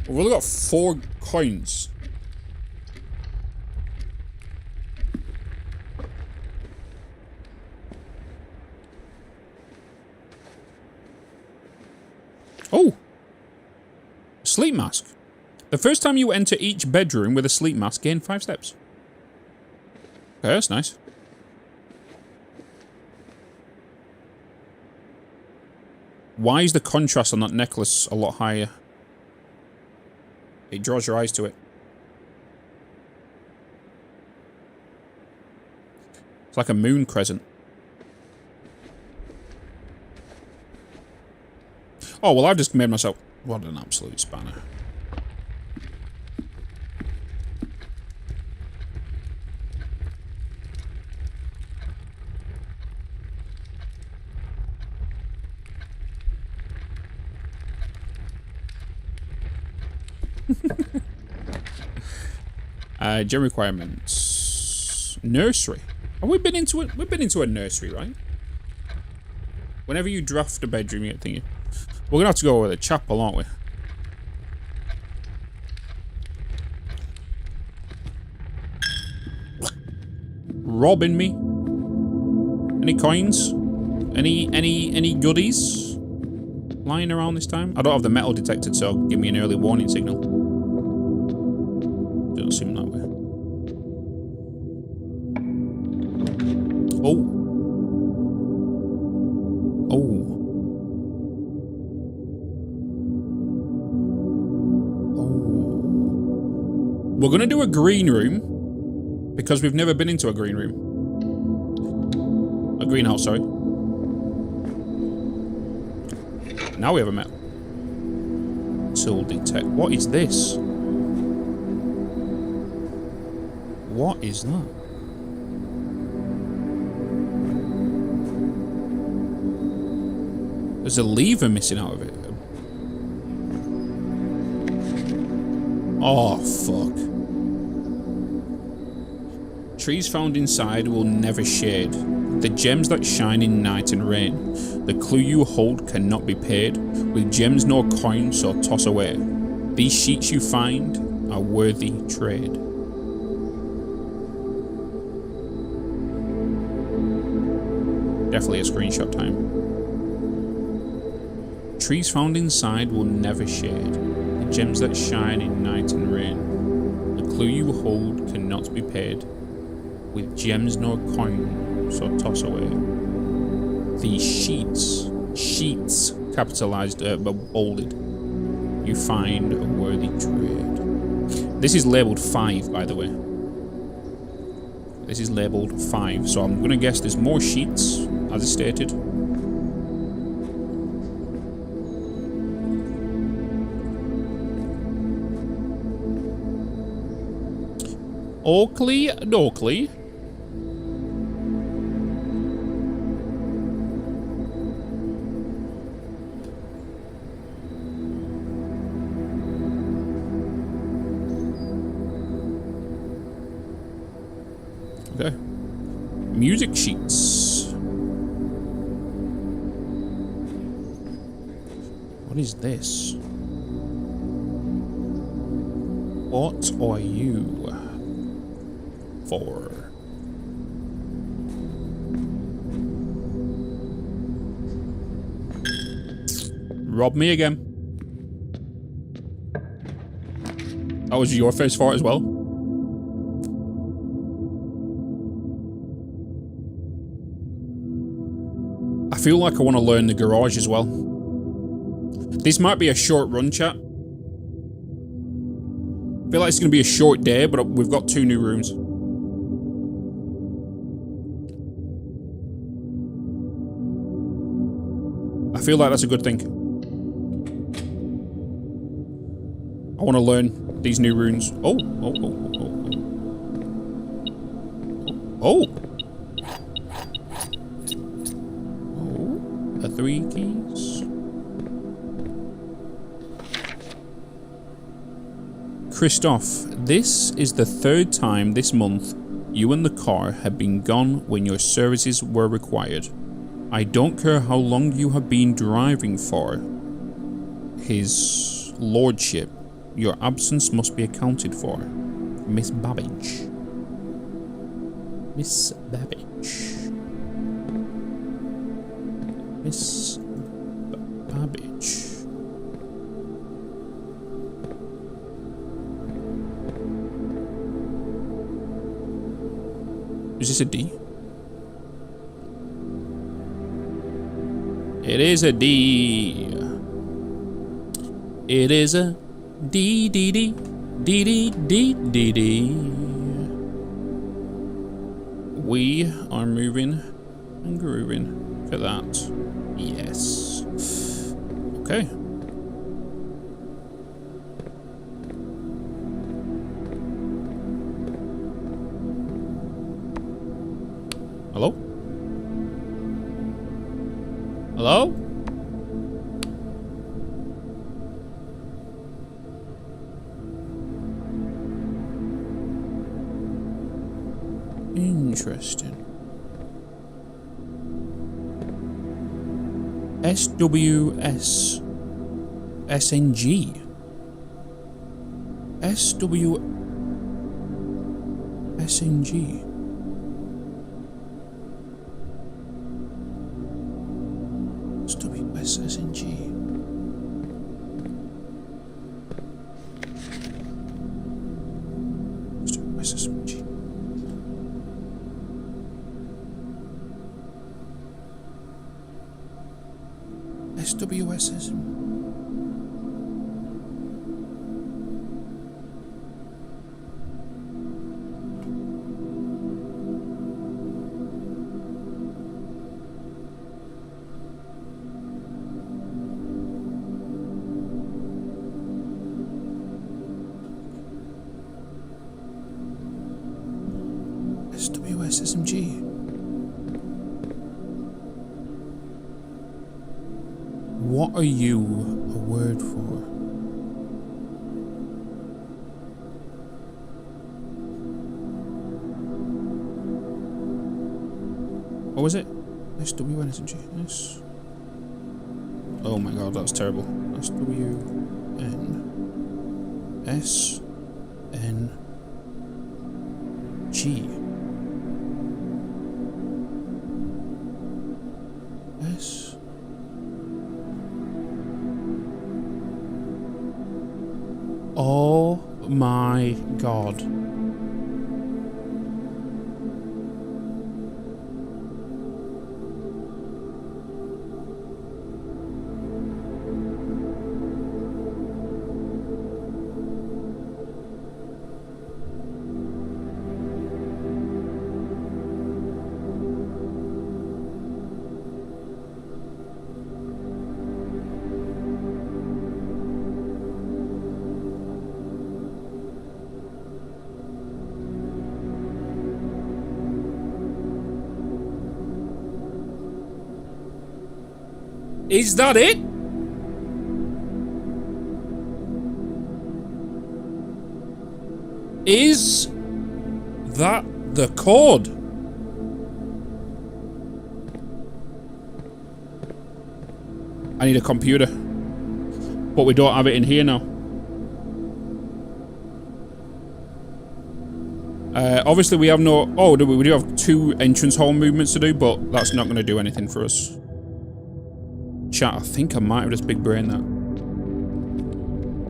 We've only got 4 coins. Oh! Sleep mask. The first time you enter each bedroom with a sleep mask, gain 5 steps. Okay, that's nice. Why is the contrast on that necklace a lot higher? It draws your eyes to it. It's like a moon crescent. Oh, well, I've just made myself... What an absolute spanner. Gem requirements. Nursery. Have we been into it? We've been into a nursery, right? Whenever you draft a bedroom, you get thinking. We're gonna have to go with a chapel, aren't we? Robbing me. Any coins? Any goodies lying around this time? I don't have the metal detected, so give me an early warning signal. Doesn't seem that way. Oh. Oh. We're gonna do a green room because we've never been into a green room. A greenhouse, sorry. Now we have a metal. Tool detect. What is this? What is that? There's a lever missing out of it. Oh, fuck. Trees found inside will never shade. The gems that shine in night and rain. The clue you hold cannot be paid. With gems nor coin, so toss away. These sheets you find are worthy trade. Definitely a screenshot time. Trees found inside will never shade. The gems that shine in night and rain. The clue you hold cannot be paid. With gems nor coin, so toss away. These sheets, capitalized but bolded. You find a worthy trade. This is labeled 5, by the way. This is labeled 5, so I'm gonna guess there's more sheets, as is stated. Oakley Dokley. Okay. Music sheets. What is this? What are you for? Rob me again. That was your first fart as well? I feel like I want to learn the garage as well. This might be a short run, chat. I feel like it's going to be a short day, but we've got 2 new rooms. I feel like that's a good thing. I want to learn these new runes. Oh. The 3 keys. Christoph, this is the 3rd time this month you and the car have been gone when your services were required. I don't care how long you have been driving for. His lordship, your absence must be accounted for. Miss Babbage. Miss Babbage. Miss Babbage. Is this a D? It is a D. It is a D D D D D D D D. We are moving and grooving. Look at that. Yes. Okay. Hello? Hello? Interesting. SWS SNG SW SNG SWS SNG SWS SNG. SWSS. SWSSMG. What are you a word for? What was it? SWNSG. S. Oh my god, that was terrible. SWNSNG. S. Oh my god. Is that it? Is that the code? I need a computer. But we don't have it in here now. Obviously we have no... Oh, we do have 2 entrance hall movements to do, but that's not going to do anything for us. chat. I think I might have just big brain that.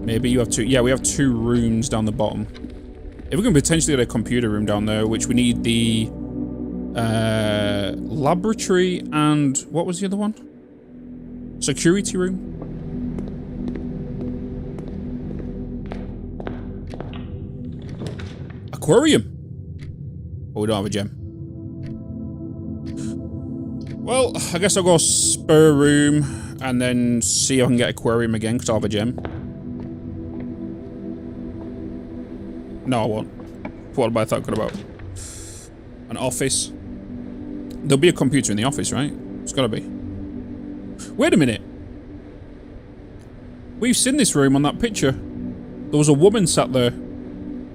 Maybe you have two. Yeah, we have 2 rooms down the bottom. If we can potentially get a computer room down there, which we need the laboratory and what was the other one? Security room. Aquarium. Oh, we don't have a gem. Well, I guess I'll go spare room and then see if I can get aquarium again because I'll have a gem. No, I won't. What am I talking about? An office. There'll be a computer in the office, right? It's gotta be. Wait a minute. We've seen this room on that picture. There was a woman sat there.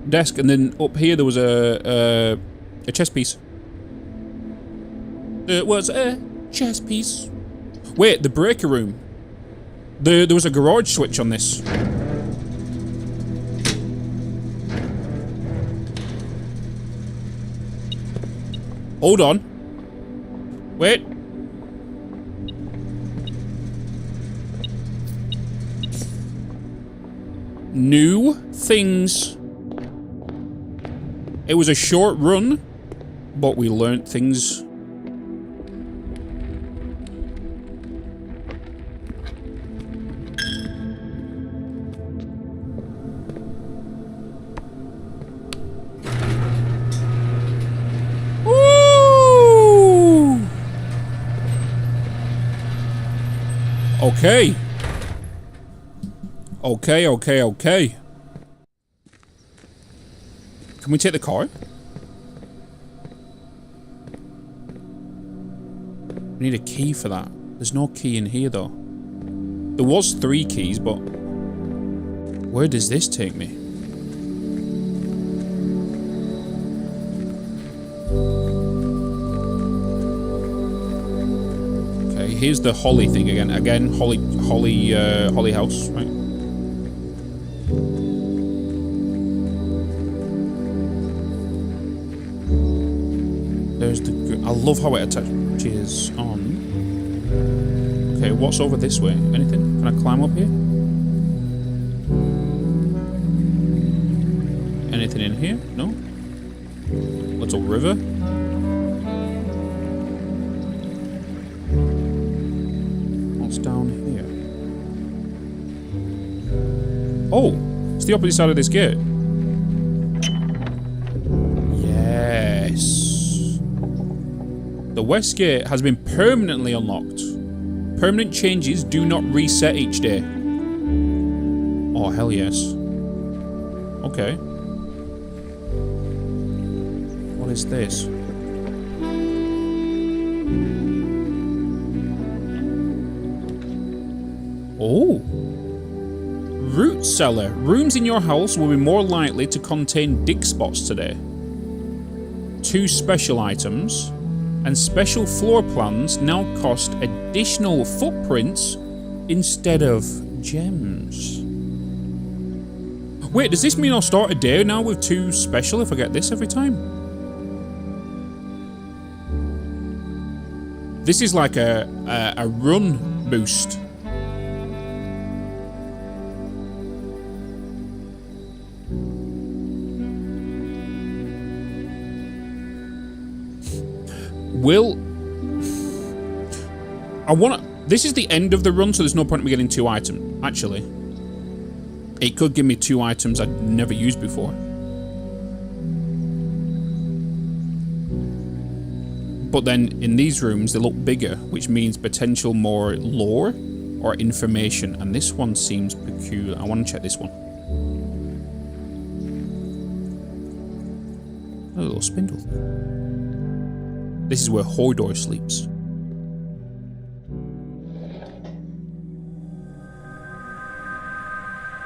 Desk, and then up here there was a chess piece. There was a chess piece. Wait, the breaker room. There was a garage switch on this. Hold on. Wait. New things. It was a short run, but we learnt things. Woo! Okay. Okay. Can we take the car? We need a key for that. There's no key in here, though. There was 3 keys, but... where does this take me? Okay, here's the Holly thing again. Again, Holly house, right? There's the... I love how it attaches on. Okay, what's over this way? Anything? Can I climb up here? Anything in here? No? Little river? What's down here? Oh! It's the opposite side of this gate. Yes. The west gate has been permanently unlocked. Permanent changes do not reset each day. Oh, hell yes. Okay. What is this? Oh. Root cellar. Rooms in your house will be more likely to contain dig spots today. 2 special items. And special floor plans now cost additional footprints instead of gems. Wait, does this mean I'll start a day now with 2 special if I get this every time? This is like a run boost. This is the end of the run, so there's no point in me getting 2 items. Actually, it could give me 2 items I'd never used before. But then in these rooms, they look bigger, which means potential more lore or information. And this one seems peculiar. I want to check this one. A little spindle. This is where Hodor sleeps.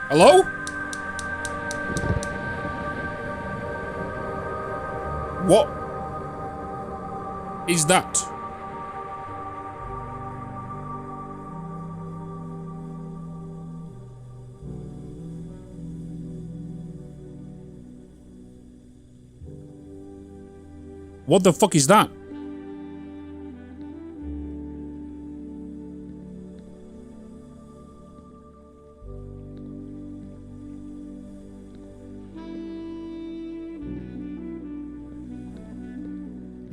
Hello? What is that? What the fuck is that?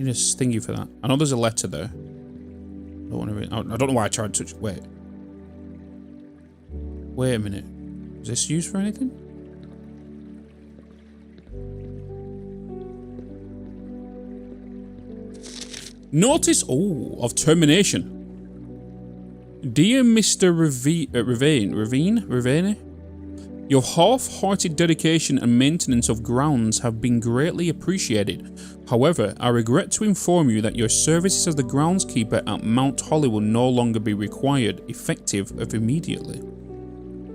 need a stingy for that. I know there's a letter there. I don't know why I tried to touch. Wait a minute. Is this used for anything? Notice, of termination. Dear Mr. Ravine, your half-hearted dedication and maintenance of grounds have been greatly appreciated. However, I regret to inform you that your services as the groundskeeper at Mount Holly will no longer be required, effective of immediately.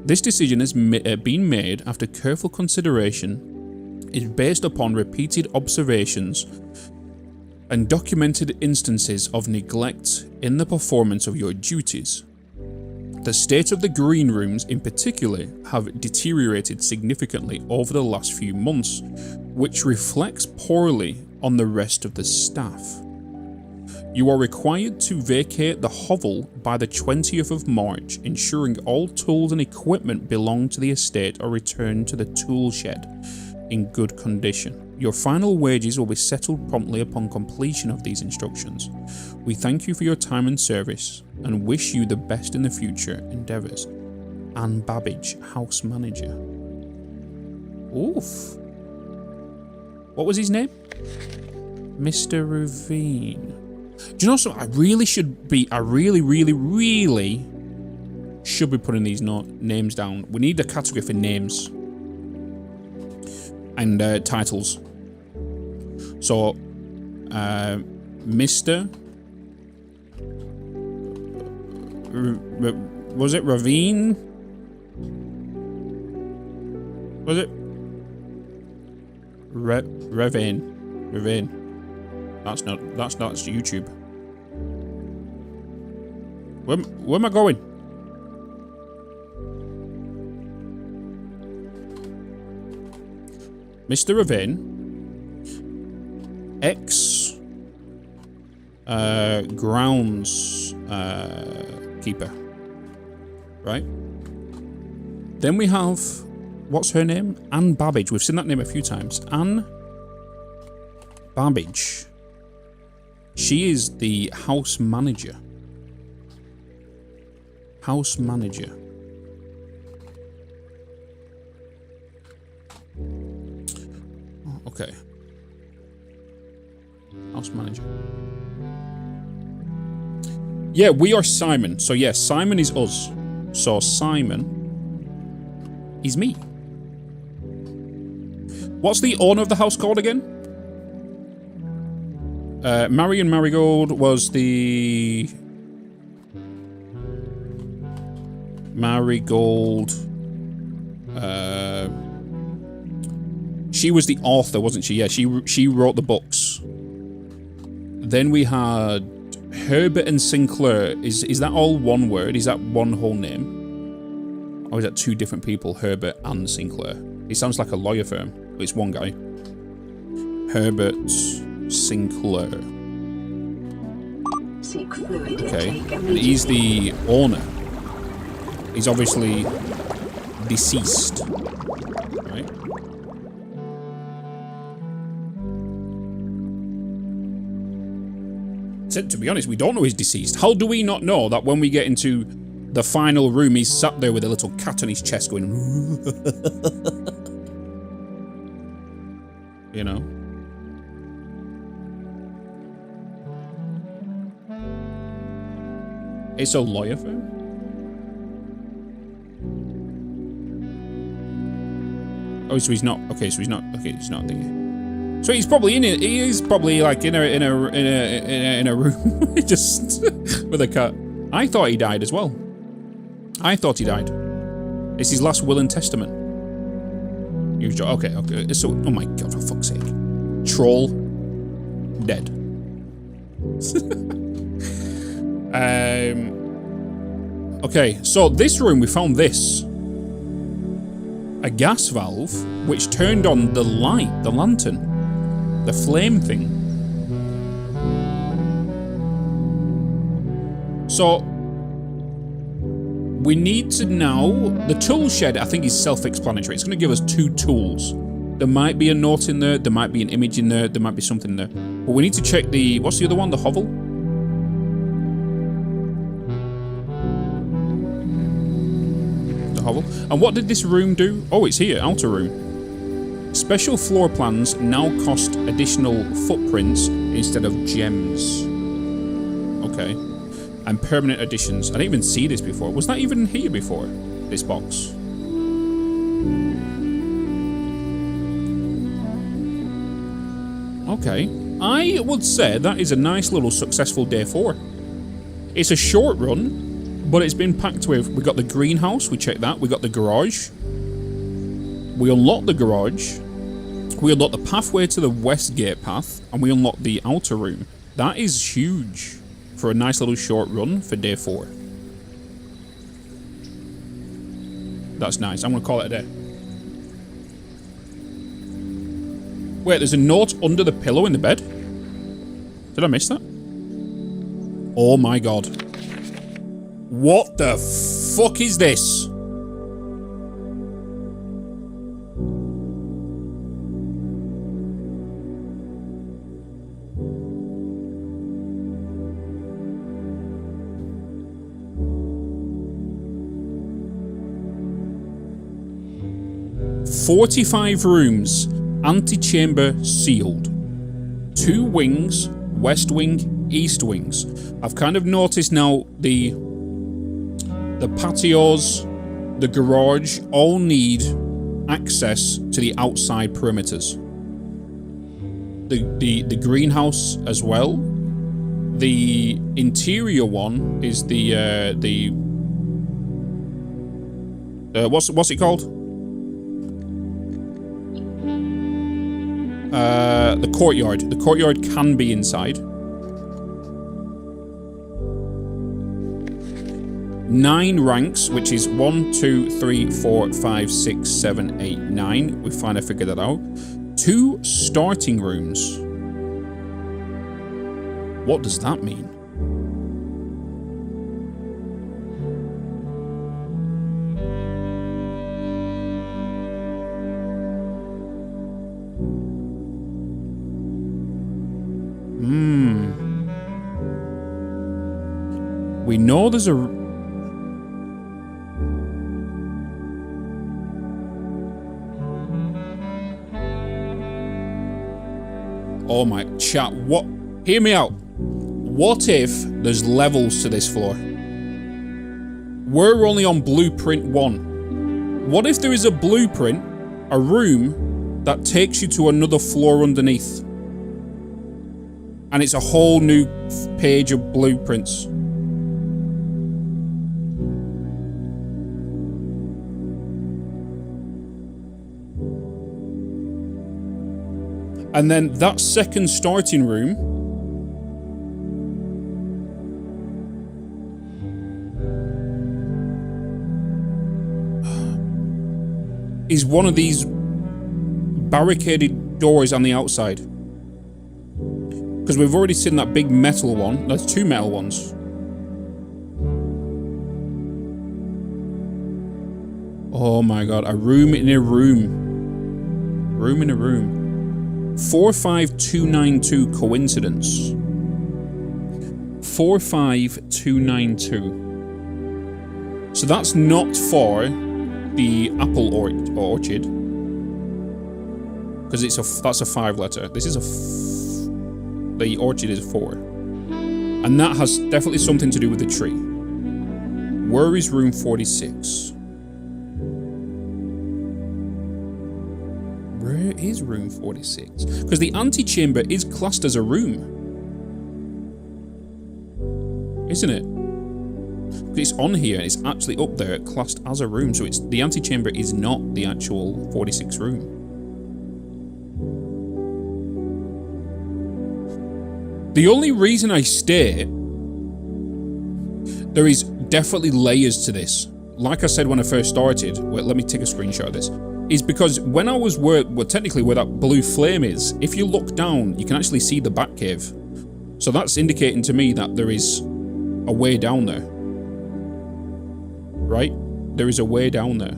This decision has been made after careful consideration, is based upon repeated observations and documented instances of neglect in the performance of your duties. The state of the green rooms in particular have deteriorated significantly over the last few months, which reflects poorly on the rest of the staff. You are required to vacate the hovel by the 20th of March, ensuring all tools and equipment belonging to the estate are returned to the tool shed in good condition. Your final wages will be settled promptly upon completion of these instructions. We thank you for your time and service and wish you the best in the future endeavours. Anne Babbage, House Manager. Oof. What was his name? Mr. Ravine. Do you know something? I really should be putting these names down. We need a category for names and titles. So, Mr. Was it Ravine? Was it? Ravine. That's YouTube. Where am I going? Mr. Ravine. Ex grounds keeper. Right? Then we have, what's her name? Anne Babbage. We've seen that name a few times. Anne Babbage. She is the house manager. House manager. Oh, okay. House manager. Yeah, we are Simon. So yes, Simon is us. So Simon is me. What's the owner of the house called again? Marion Marigold was the... Marigold... she was the author, wasn't she? Yeah, she wrote the books. Then we had Herbert and Sinclair. Is that all one word? Is that one whole name? Or is that two different people, Herbert and Sinclair? It sounds like a lawyer firm, but it's one guy. Herbert Sinclair. Okay, and he's the owner. He's obviously deceased, right? To be honest, we don't know he's deceased. How do we not know that when we get into the final room, he's sat there with a little cat on his chest going... You know? It's a lawyer firm? Oh, so he's not... Okay, so he's not... Okay, he's not thinking... So he's probably in it. He is probably like in a room just with a cat. I thought he died as well. I thought he died. It's his last will and testament. Okay. So, oh my god, for fuck's sake. Troll. Dead. Okay, so this room, we found this. A gas valve, which turned on the light, the lantern. The flame thing. So, we need to know... The tool shed, I think, is self-explanatory. It's going to give us 2 tools. There might be a note in there. There might be an image in there. There might be something in there. But we need to check the... What's the other one? The hovel? The hovel. And what did this room do? Oh, it's here. Outer room. Special floor plans now cost additional footprints instead of gems. Okay. And permanent additions. I didn't even see this before. Was that even here before? This box? Okay. I would say that is a nice little successful day 4. It's a short run, but it's been packed with... We got the greenhouse, we checked that. We got the garage. We unlocked the garage. We unlocked the pathway to the west gate path, and we unlocked the outer room. That is huge for a nice little short run for day 4. That's nice. I'm going to call it a day. Wait, there's a note under the pillow in the bed? Did I miss that? Oh my god. What the fuck is this? "45 rooms. Antechamber sealed. 2 wings, west wing, east wings." I've kind of noticed now the patios, the garage, all need access to the outside perimeters. The greenhouse as well. The interior one is what's it called? The courtyard. The courtyard can be inside. 9 ranks, which is 1, 2, 3, 4, 5, 6, 7, 8, 9. We finally figured that out. 2 starting rooms. What does that mean? We know there's a... Oh my... Chat, what... Hear me out. What if there's levels to this floor? We're only on blueprint 1. What if there is a blueprint, a room, that takes you to another floor underneath? And it's a whole new page of blueprints. And then that second starting room is one of these barricaded doors on the outside. Because we've already seen that big metal one. There's 2 metal ones. Oh my god, a room in a room. Room in a room. 45292 coincidence. 45292. So that's not for the apple orchard. Because that's a 5 letter. This is the orchard is 4. And that has definitely something to do with the tree. Where is room 46? Where is room 46? Because the antechamber is classed as a room. Isn't it? It's on here, it's actually up there, classed as a room. So it's the antechamber is not the actual 46 room. The only reason I stay, there is definitely layers to this. Like I said when I first started, wait, let me take a screenshot of this. Is because when I was well, technically where that blue flame is, if you look down, you can actually see the bat cave. So that's indicating to me that there is a way down there. Right? There is a way down there.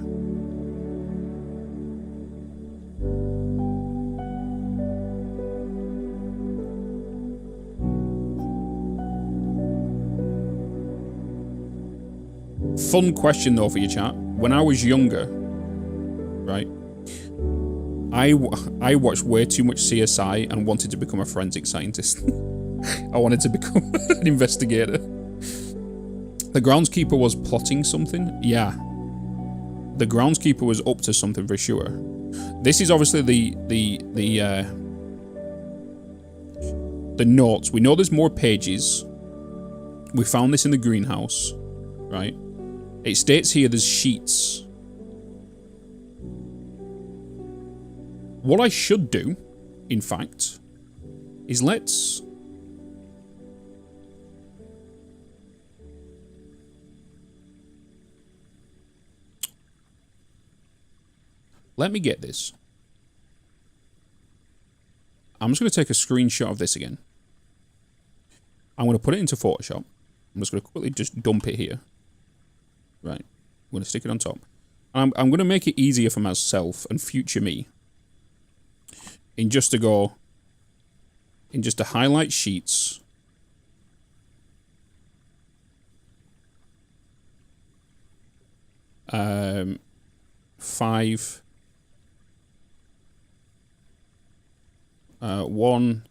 Fun question though for your chat. When I was younger, right, I watched way too much CSI and wanted to become a forensic scientist. I wanted to become an investigator. The groundskeeper was plotting something? Yeah. The groundskeeper was up to something for sure. This is obviously the notes. We know there's more pages. We found this in the greenhouse, right? It states here there's sheets. What I should do, in fact, is let me get this. I'm just going to take a screenshot of this again. I'm going to put it into Photoshop. I'm just going to quickly just dump it here. Right. I'm going to stick it on top. I'm going to make it easier for myself and future me. In just to highlight sheets. Five. 1,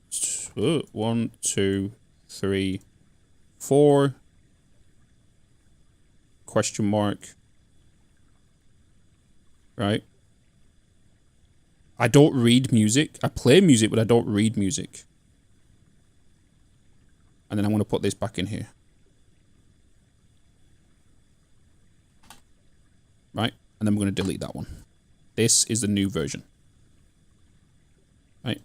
2, 3, 4. Question mark. Right. I don't read music. I play music, but I don't read music. And then I'm going to put this back in here. Right. And then I'm going to delete that one. This is the new version. Right.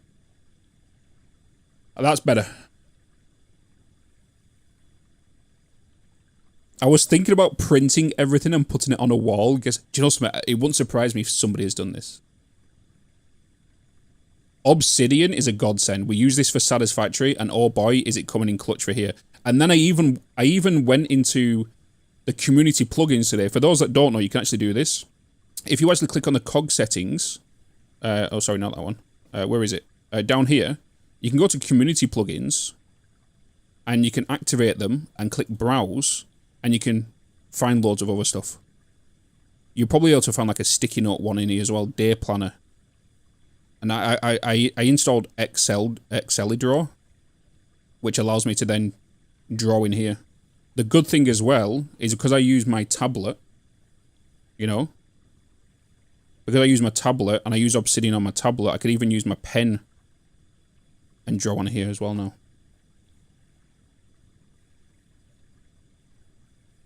That's better. I was thinking about printing everything and putting it on a wall. Because, do you know something? It wouldn't surprise me if somebody has done this. Obsidian is a godsend. We use this for Satisfactory, and oh boy, is it coming in clutch for here. And then I even went into the community plugins today. For those that don't know, you can actually do this. If you actually click on the cog settings, oh sorry, not that one. Where is it? Down here, you can go to community plugins, and you can activate them and click browse, and you can find loads of other stuff. You'll probably be able to find like a sticky note one in here as well, day planner. And I installed Excelidraw, which allows me to then draw in here. The good thing as well is because I use my tablet, you know, because I use my tablet and I use Obsidian on my tablet, I could even use my pen and draw on here as well now.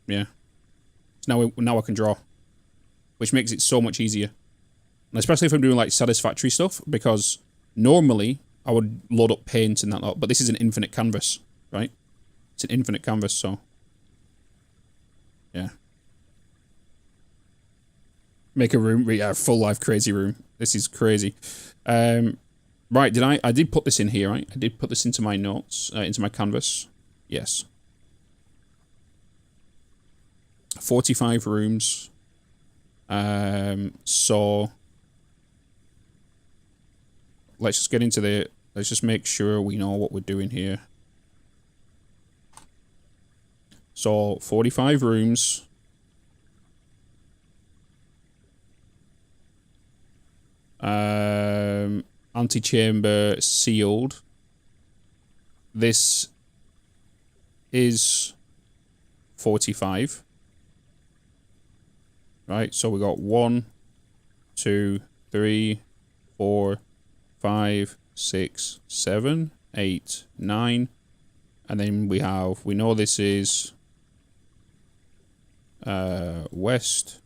Yeah. So now I can draw, which makes it so much easier. And especially if I'm doing like Satisfactory stuff, because normally I would load up paint and that lot, but this is an infinite canvas, right? It's an infinite canvas, so yeah. Make a room, yeah, full life crazy room. This is crazy. Right, I did put this in here, right? I did put this into my notes, into my canvas. Yes. 45 rooms. So let's just get into let's just make sure we know what we're doing here. So 45 rooms. Antechamber sealed. This is 45. Right, so we got 1, 2, 3, 4, 5, 6, 7, 8, 9. And then we know this is west,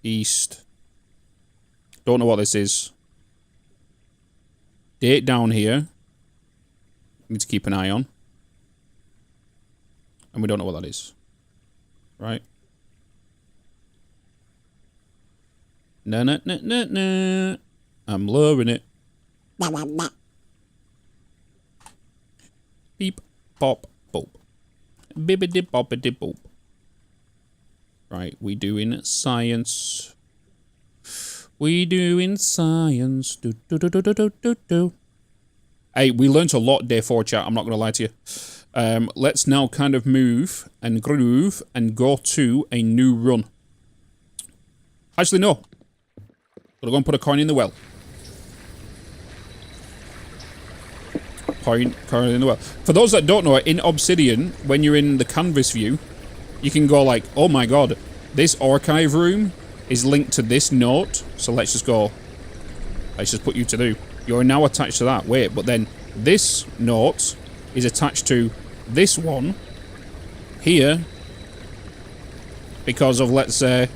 east. Don't know what this is. Date down here. Need to keep an eye on. And we don't know what that is. Right? No. I'm loving it. Beep, pop, boop. Bibbidi boppidi boop. Right, we doing science. We doing science. Do. Hey, we learnt a lot day 4, chat. I'm not gonna lie to you. Let's now kind of move and groove and go to a new run. Actually, no. Gotta go and put a coin in the well. Coin in the well. For those that don't know, in Obsidian, when you're in the canvas view, you can go like, oh my god, this archive room is linked to this note. So let's just go. Let's just put you to do. You're now attached to that. Wait, but then this note is attached to this one here because of, let's say,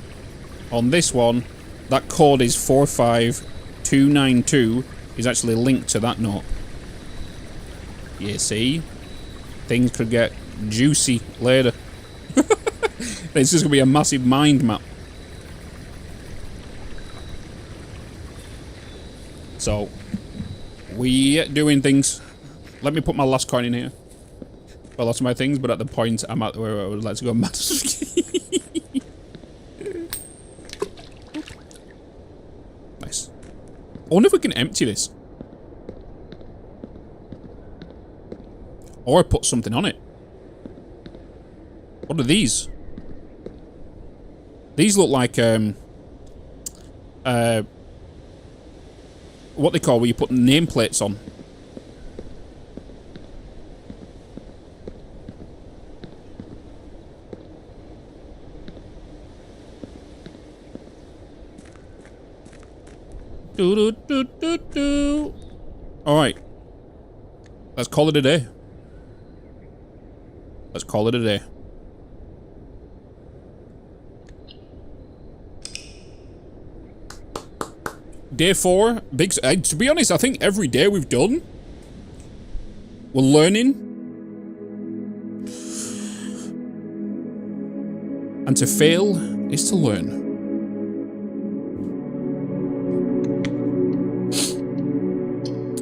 on this one, that code is 45292 is actually linked to that note. You see? Things could get juicy later. It's just going to be a massive mind map. So, we doing things. Let me put my last coin in here. Well, lots of my things, but at the point I'm at where I would like to go mad. Nice. I wonder if we can empty this. Or put something on it. What are these? These look like what they call where you put nameplates on. Alright. Let's call it a day. Let's call it a day. Day 4. Big. To be honest, I think every day we've done, we're learning. And to fail is to learn.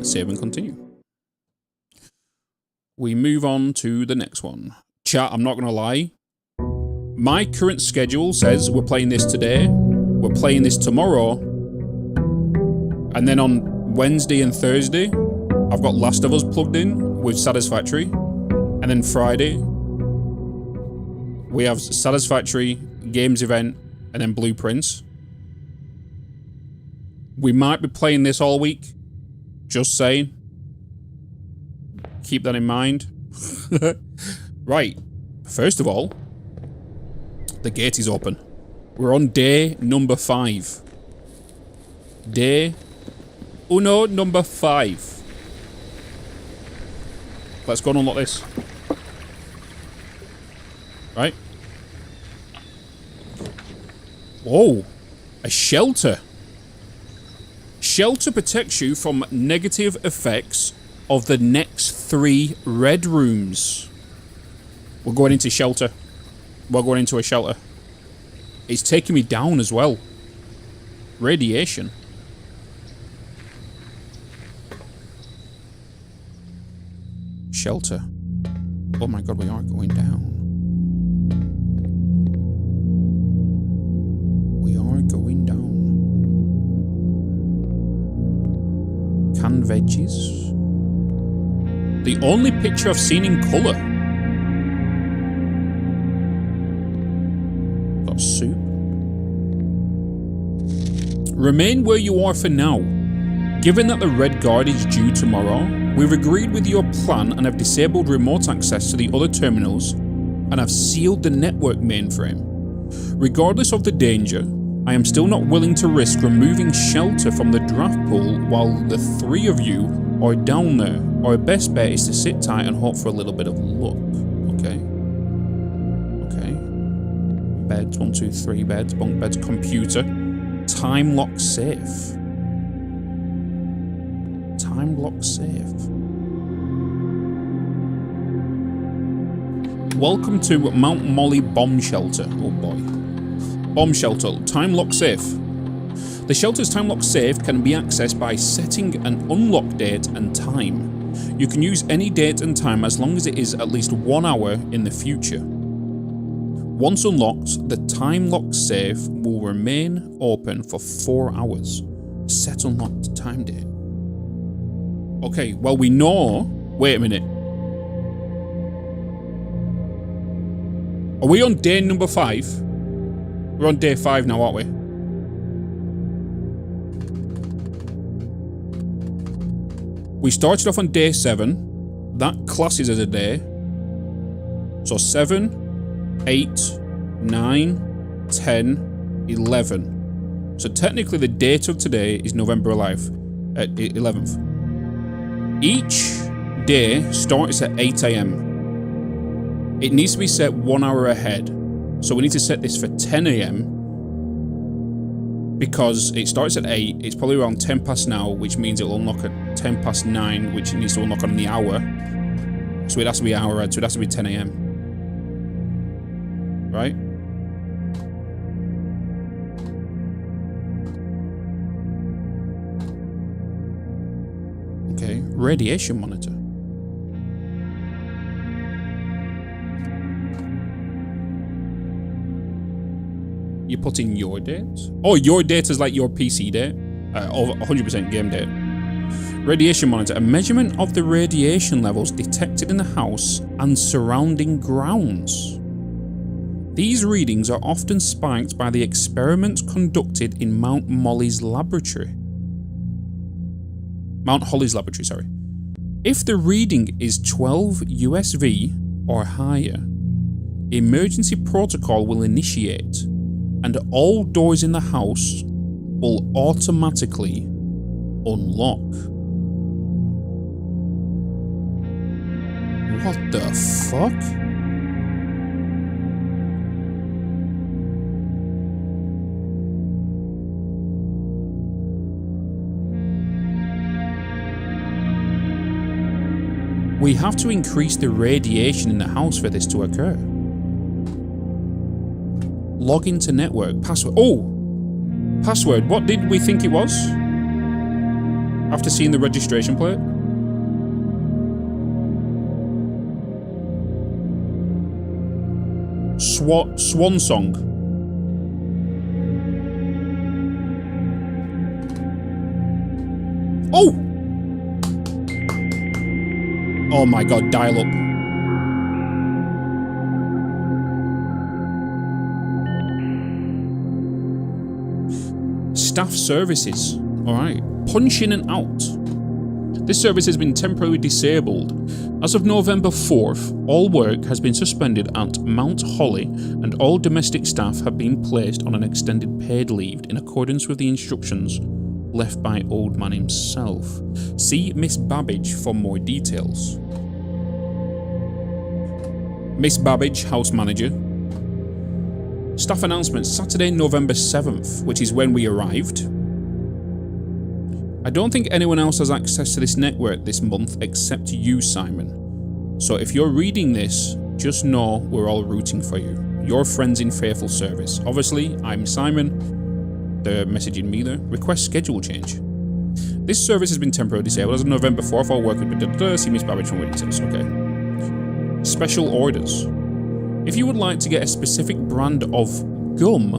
Save and continue. We move on to the next one. Chat, I'm not going to lie. My current schedule says we're playing this today, we're playing this tomorrow, and then on Wednesday and Thursday, I've got Last of Us plugged in with Satisfactory, and then Friday, we have Satisfactory, Games Event, and then Blueprints. We might be playing this all week. Just saying. Keep that in mind. Right. First of all, the gate is open. We're on day number 5. Day uno number 5. Let's go and unlock this. Right. Whoa. A shelter. Shelter protects you from negative effects of the next 3 red rooms. We're going into shelter. We're going into a shelter. It's taking me down as well. Radiation. Shelter. Oh my god, we are going down. We are going down. Canned veggies. The only picture I've seen in colour. Got soup. Remain where you are for now. Given that the Red Guard is due tomorrow, we've agreed with your plan and have disabled remote access to the other terminals and have sealed the network mainframe. Regardless of the danger, I am still not willing to risk removing shelter from the draft pool while the 3 of you are down there. Our best bet is to sit tight and hope for a little bit of luck. Okay. Okay. Beds, 1, 2, 3 beds, bunk beds, computer. Time lock safe. Time lock safe. Welcome to Mount Molly Bomb Shelter. Oh boy. Bomb shelter. Time lock safe. The shelter's time lock safe can be accessed by setting an unlock date and time. You can use any date and time as long as it is at least 1 hour in the future. Once unlocked, the time lock safe will remain open for 4 hours. Set unlocked time date. Okay, well we know... Wait a minute. Are we on day number 5? We're on day 5 now, aren't we? We started off on day 7. That classes as a day. So 7, 8, 9, 10, 11. So technically the date of today is November 11th. Each day starts at 8 AM. It needs to be set 1 hour ahead. So we need to set this for 10 AM because it starts at 8. It's probably around 10 past now, which means it'll unlock at 10 past 9, which it needs to unlock on the hour. So it has to be an hour ahead, so it has to be 10 AM. Right? Okay, radiation monitor. You put in your dates? Oh, your date is like your PC date? Over 100% game date. Radiation monitor, a measurement of the radiation levels detected in the house and surrounding grounds. These readings are often spiked by the experiments conducted in Mount Holly's laboratory. If the reading is 12 USV or higher, emergency protocol will initiate and all doors in the house will automatically unlock. What the fuck? We have to increase the radiation in the house for this to occur. Log into network. Password. Oh! Password. What did we think it was? After seeing the registration plate? Swan song. Oh! Oh my god, dial up. Staff services. Alright. Punch in and out. This service has been temporarily disabled. As of November 4th, all work has been suspended at Mount Holly and all domestic staff have been placed on an extended paid leave in accordance with the instructions left by Old Man himself. See Miss Babbage for more details. Miss Babbage, house manager. Staff announcement, Saturday, November 7th, which is when we arrived. I don't think anyone else has access to this network this month except you, Simon. So if you're reading this, just know we're all rooting for you. Your friends in faithful service. Obviously, I'm Simon. They're messaging me there. Request schedule change. This service has been temporarily disabled as of November 4th. I'll work with see Miss Babbage from more details. Okay. Special orders. If you would like to get a specific brand of gum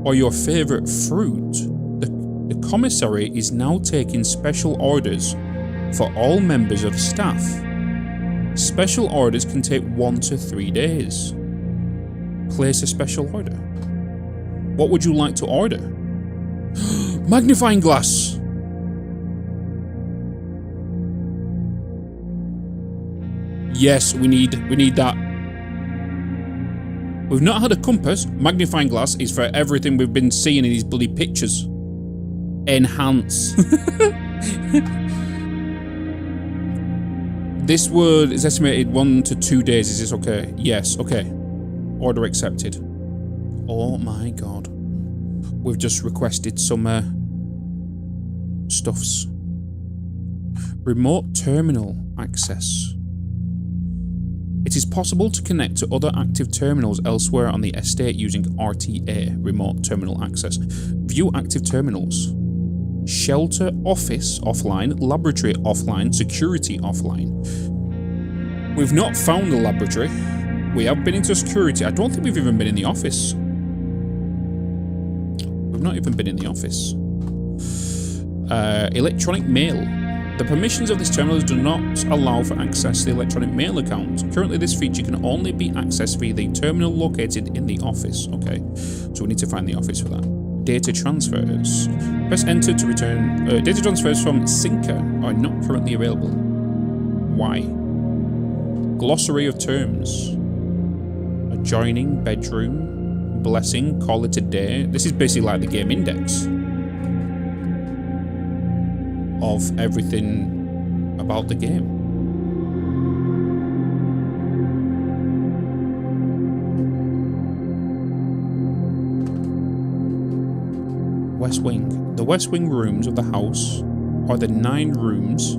or your favourite fruit, the commissary is now taking special orders for all members of staff. Special orders can take 1 to 3 days. Place a special order. What would you like to order? Magnifying glass! Yes, we need that. We've not had a compass. Magnifying glass is for everything we've been seeing in these bloody pictures. Enhance. This word is estimated 1 to 2 days. Is this okay? Yes, okay. Order accepted. Oh my god. We've just requested some stuffs. Remote terminal access. It is possible to connect to other active terminals elsewhere on the estate using RTA, remote terminal access. View active terminals. Shelter office offline, laboratory offline, security offline. We've not found the laboratory. We have been into security. I don't think we've even been in the office. We've not even been in the office. Electronic mail. The permissions of this terminal do not allow for access to the electronic mail account. Currently, this feature can only be accessed via the terminal located in the office. Okay, so we need to find the office for that. Data transfers. Press enter to return. Data transfers from Syncer are not currently available. Why? Glossary of terms. Adjoining, bedroom, blessing, call it a day. This is basically like the game index of everything about the game. West Wing. The West Wing rooms of the house are the 9 rooms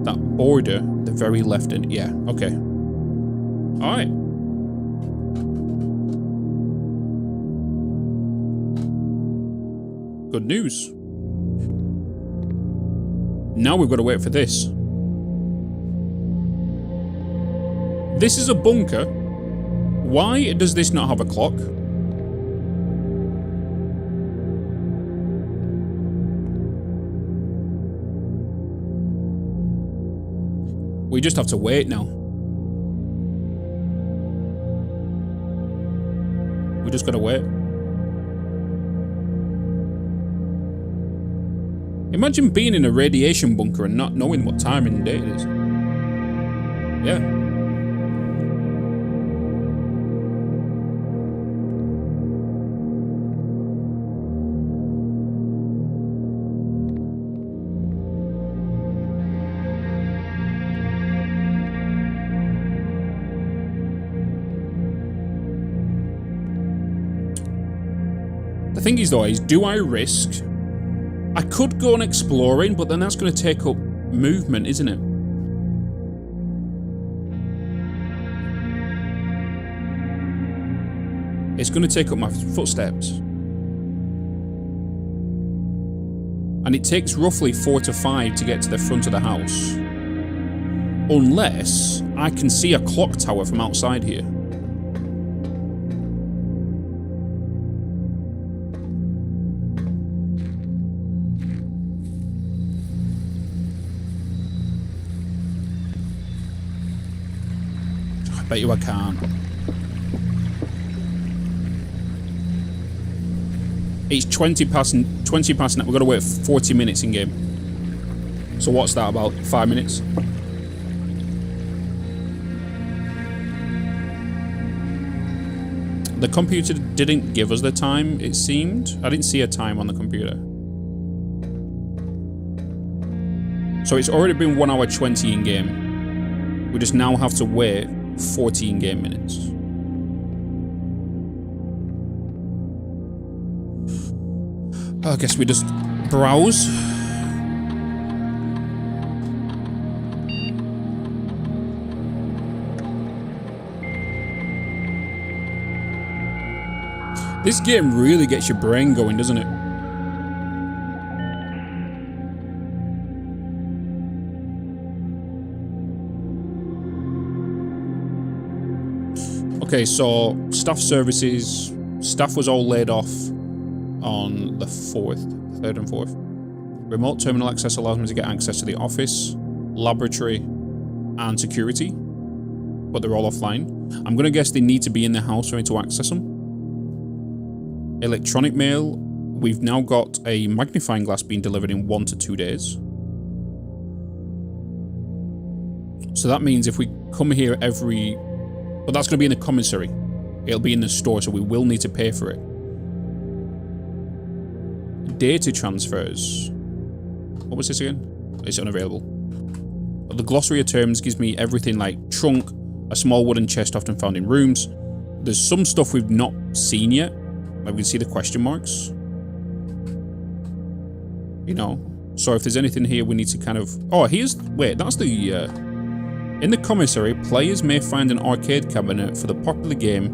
that border the very left end. Yeah, okay. Alright. Good news. Now we've got to wait for this. This is a bunker. Why does this not have a clock? We just have to wait now. We just gotta wait. Imagine being in a radiation bunker and not knowing what time in the day it is. Yeah. The thing is though, do I risk? I could go on exploring, but then that's going to take up movement, isn't it? It's going to take up my footsteps. And it takes roughly 4 to 5 to get to the front of the house. Unless I can see a clock tower from outside here. Bet you I can't. It's 20 past 9. We've got to wait 40 minutes in game. So what's that, about 5 minutes? The computer didn't give us the time, it seemed. I didn't see a time on the computer. So it's already been 1 hour 20 in game. We just now have to wait 14 game minutes. I guess we just browse. This game really gets your brain going, doesn't it? Okay, so staff services. Staff was all laid off on the 3rd and 4th. Remote terminal access allows me to get access to the office, laboratory, and security, but they're all offline. I'm going to guess they need to be in the house for me to access them. Electronic mail. We've now got a magnifying glass being delivered in 1 to 2 days. So that means if we come here every... But that's going to be in the commissary. It'll be in the store, so we will need to pay for it. Data transfers. What was this again? It's unavailable. But the glossary of terms gives me everything like trunk, a small wooden chest often found in rooms. There's some stuff we've not seen yet. Like we can see the question marks. You know. So if there's anything here we need to kind of... Oh, here's... Wait, that's the... In the commissary, players may find an arcade cabinet for the popular game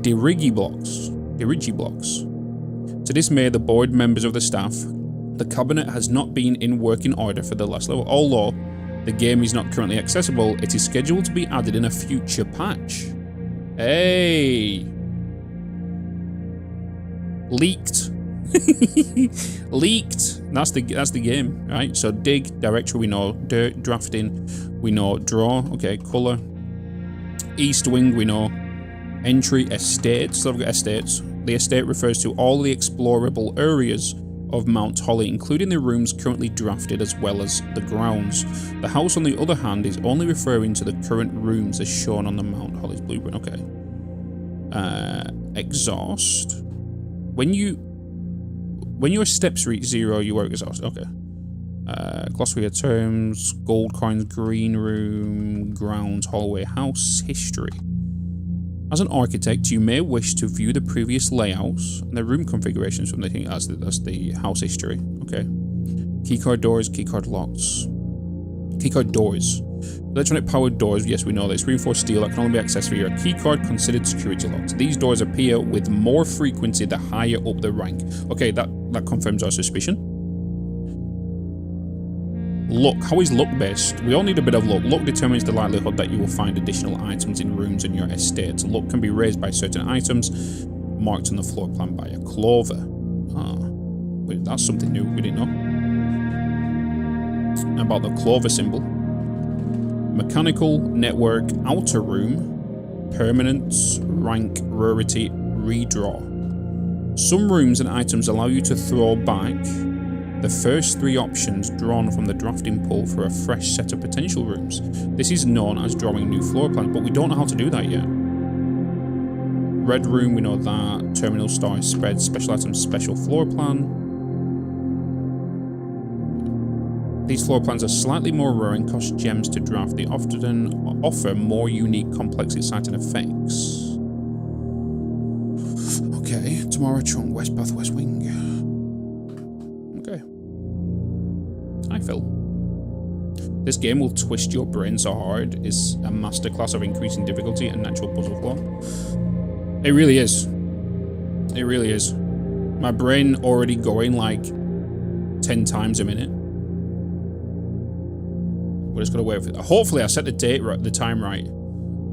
Dirigiblocks. To dismay the board members of the staff, the cabinet has not been in working order for the last level. Although the game is not currently accessible, it is scheduled to be added in a future patch. Hey! Leaked. Leaked. That's the game, right? So dig, directory we know, dirt, drafting, we know, draw, okay, color. East wing we know. Entry, estates. So I've got estates. The estate refers to all the explorable areas of Mount Holly, including the rooms currently drafted as well as the grounds. The house, on the other hand, is only referring to the current rooms as shown on the Mount Holly's blueprint. Okay. Exhaust. When your steps reach 0, you work exhaust. Okay. Glossary of terms, gold coins, green room, grounds, hallway, house, history. As an architect, you may wish to view the previous layouts and the room configurations from the thing. That's the house history. Okay. Keycard doors, keycard locks. Keycard doors. Electronic powered doors, yes, we know this. Reinforced steel that can only be accessed via a keycard considered security locked. These doors appear with more frequency the higher up the rank. Okay, that confirms our suspicion. Luck. How is luck based? We all need a bit of luck. Luck determines the likelihood that you will find additional items in rooms in your estate. Luck can be raised by certain items marked on the floor plan by a clover. Ah, wait, that's something new we didn't know. About the clover symbol. Mechanical, network, outer room, permanence, rank, rarity, redraw. Some rooms and items allow you to throw back the first 3 options drawn from the drafting pool for a fresh set of potential rooms. This is known as drawing new floor plans, but we don't know how to do that yet. Red room, we know that. Terminal star spread, special items, special floor plan. These floor plans are slightly more rare and cost gems to draft. They often offer more unique, complex, exciting effects. Okay, tomorrow trunk, west path, west wing. Okay. Hi, Phil. This game will twist your brain so hard. It's a masterclass of increasing difficulty and natural puzzle flow. It really is. It really is. My brain already going like 10 times a minute. We're just gonna wait for it. Hopefully I set the date right, the time right.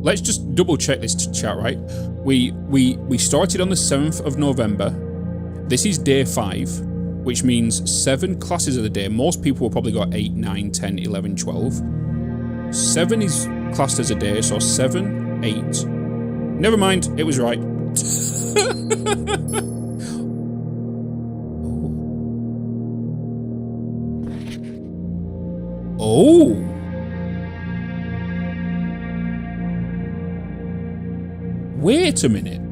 Let's just double check this chat, right? We started on the 7th of November. This is day 5, which means 7 classes of the day. Most people will probably got 8, 9, 10, 11, 12. 7 is classed as a day, so 7, 8. Never mind, it was right. Oh. Wait a minute.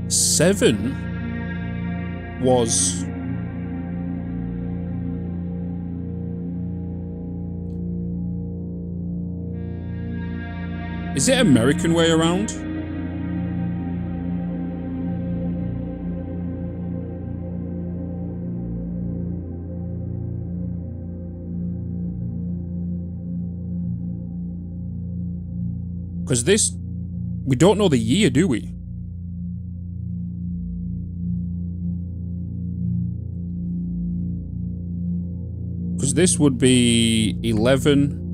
Seven was Is it American way around? Because this, we don't know the year, do we? Because this would be 11.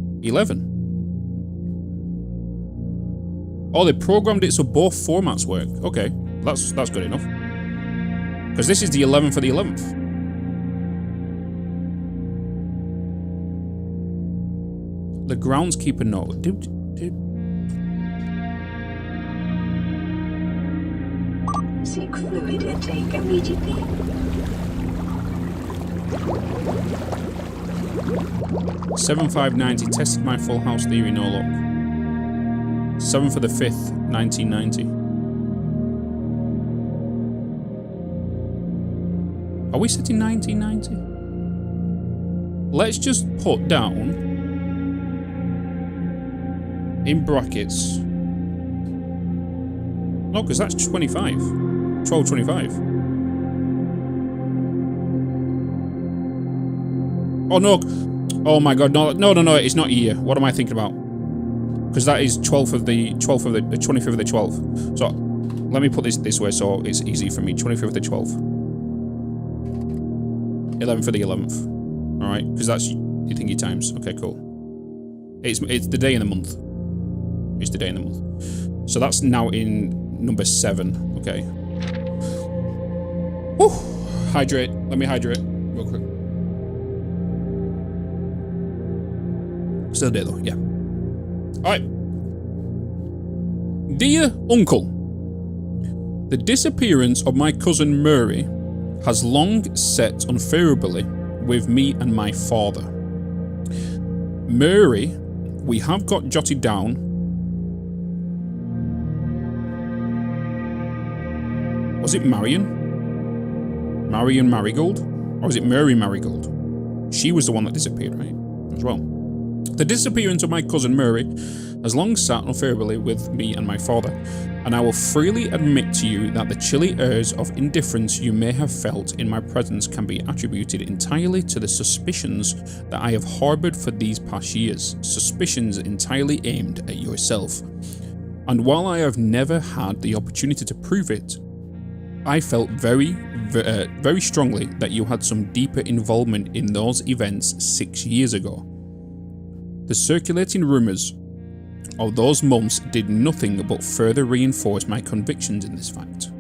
Oh, they programmed it so both formats work. Okay, that's good enough. Because this is the 11th for the 11th. The groundskeeper note. Dude. Seek fluid intake immediately. $7,590. Tested my full house theory, no luck. 7 for the 5th, 1990. Are we setting 1990? Let's just put down in brackets. No, because that's 25. 1225. Oh no! Oh my God! No! It's not year. What am I thinking about? Because that is 25th of the 12th. So let me put this way so it's easy for me. 25th of the 12th. 11th for the 11th. All right, because that's You think your times? Okay, cool. It's the day in the month. It's the day in the month. So that's now in number 7. Okay. Whew. Hydrate. Let me hydrate real quick. Still there though, yeah. Alright. Dear Uncle, the disappearance of my cousin Murray has long set unfavorably with me and my father. Murray, we have got jotted down. Was it Marion? Marion Marigold? Or was it Murray Marigold? She was the one that disappeared, right? As well. The disappearance of my cousin Murray has long sat unfavorably with me and my father, and I will freely admit to you that the chilly airs of indifference you may have felt in my presence can be attributed entirely to the suspicions that I have harboured for these past years, suspicions entirely aimed at yourself. And while I have never had the opportunity to prove it, I felt very strongly that you had some deeper involvement in those events 6 years ago. The circulating rumours of those months did nothing but further reinforce my convictions in this fact.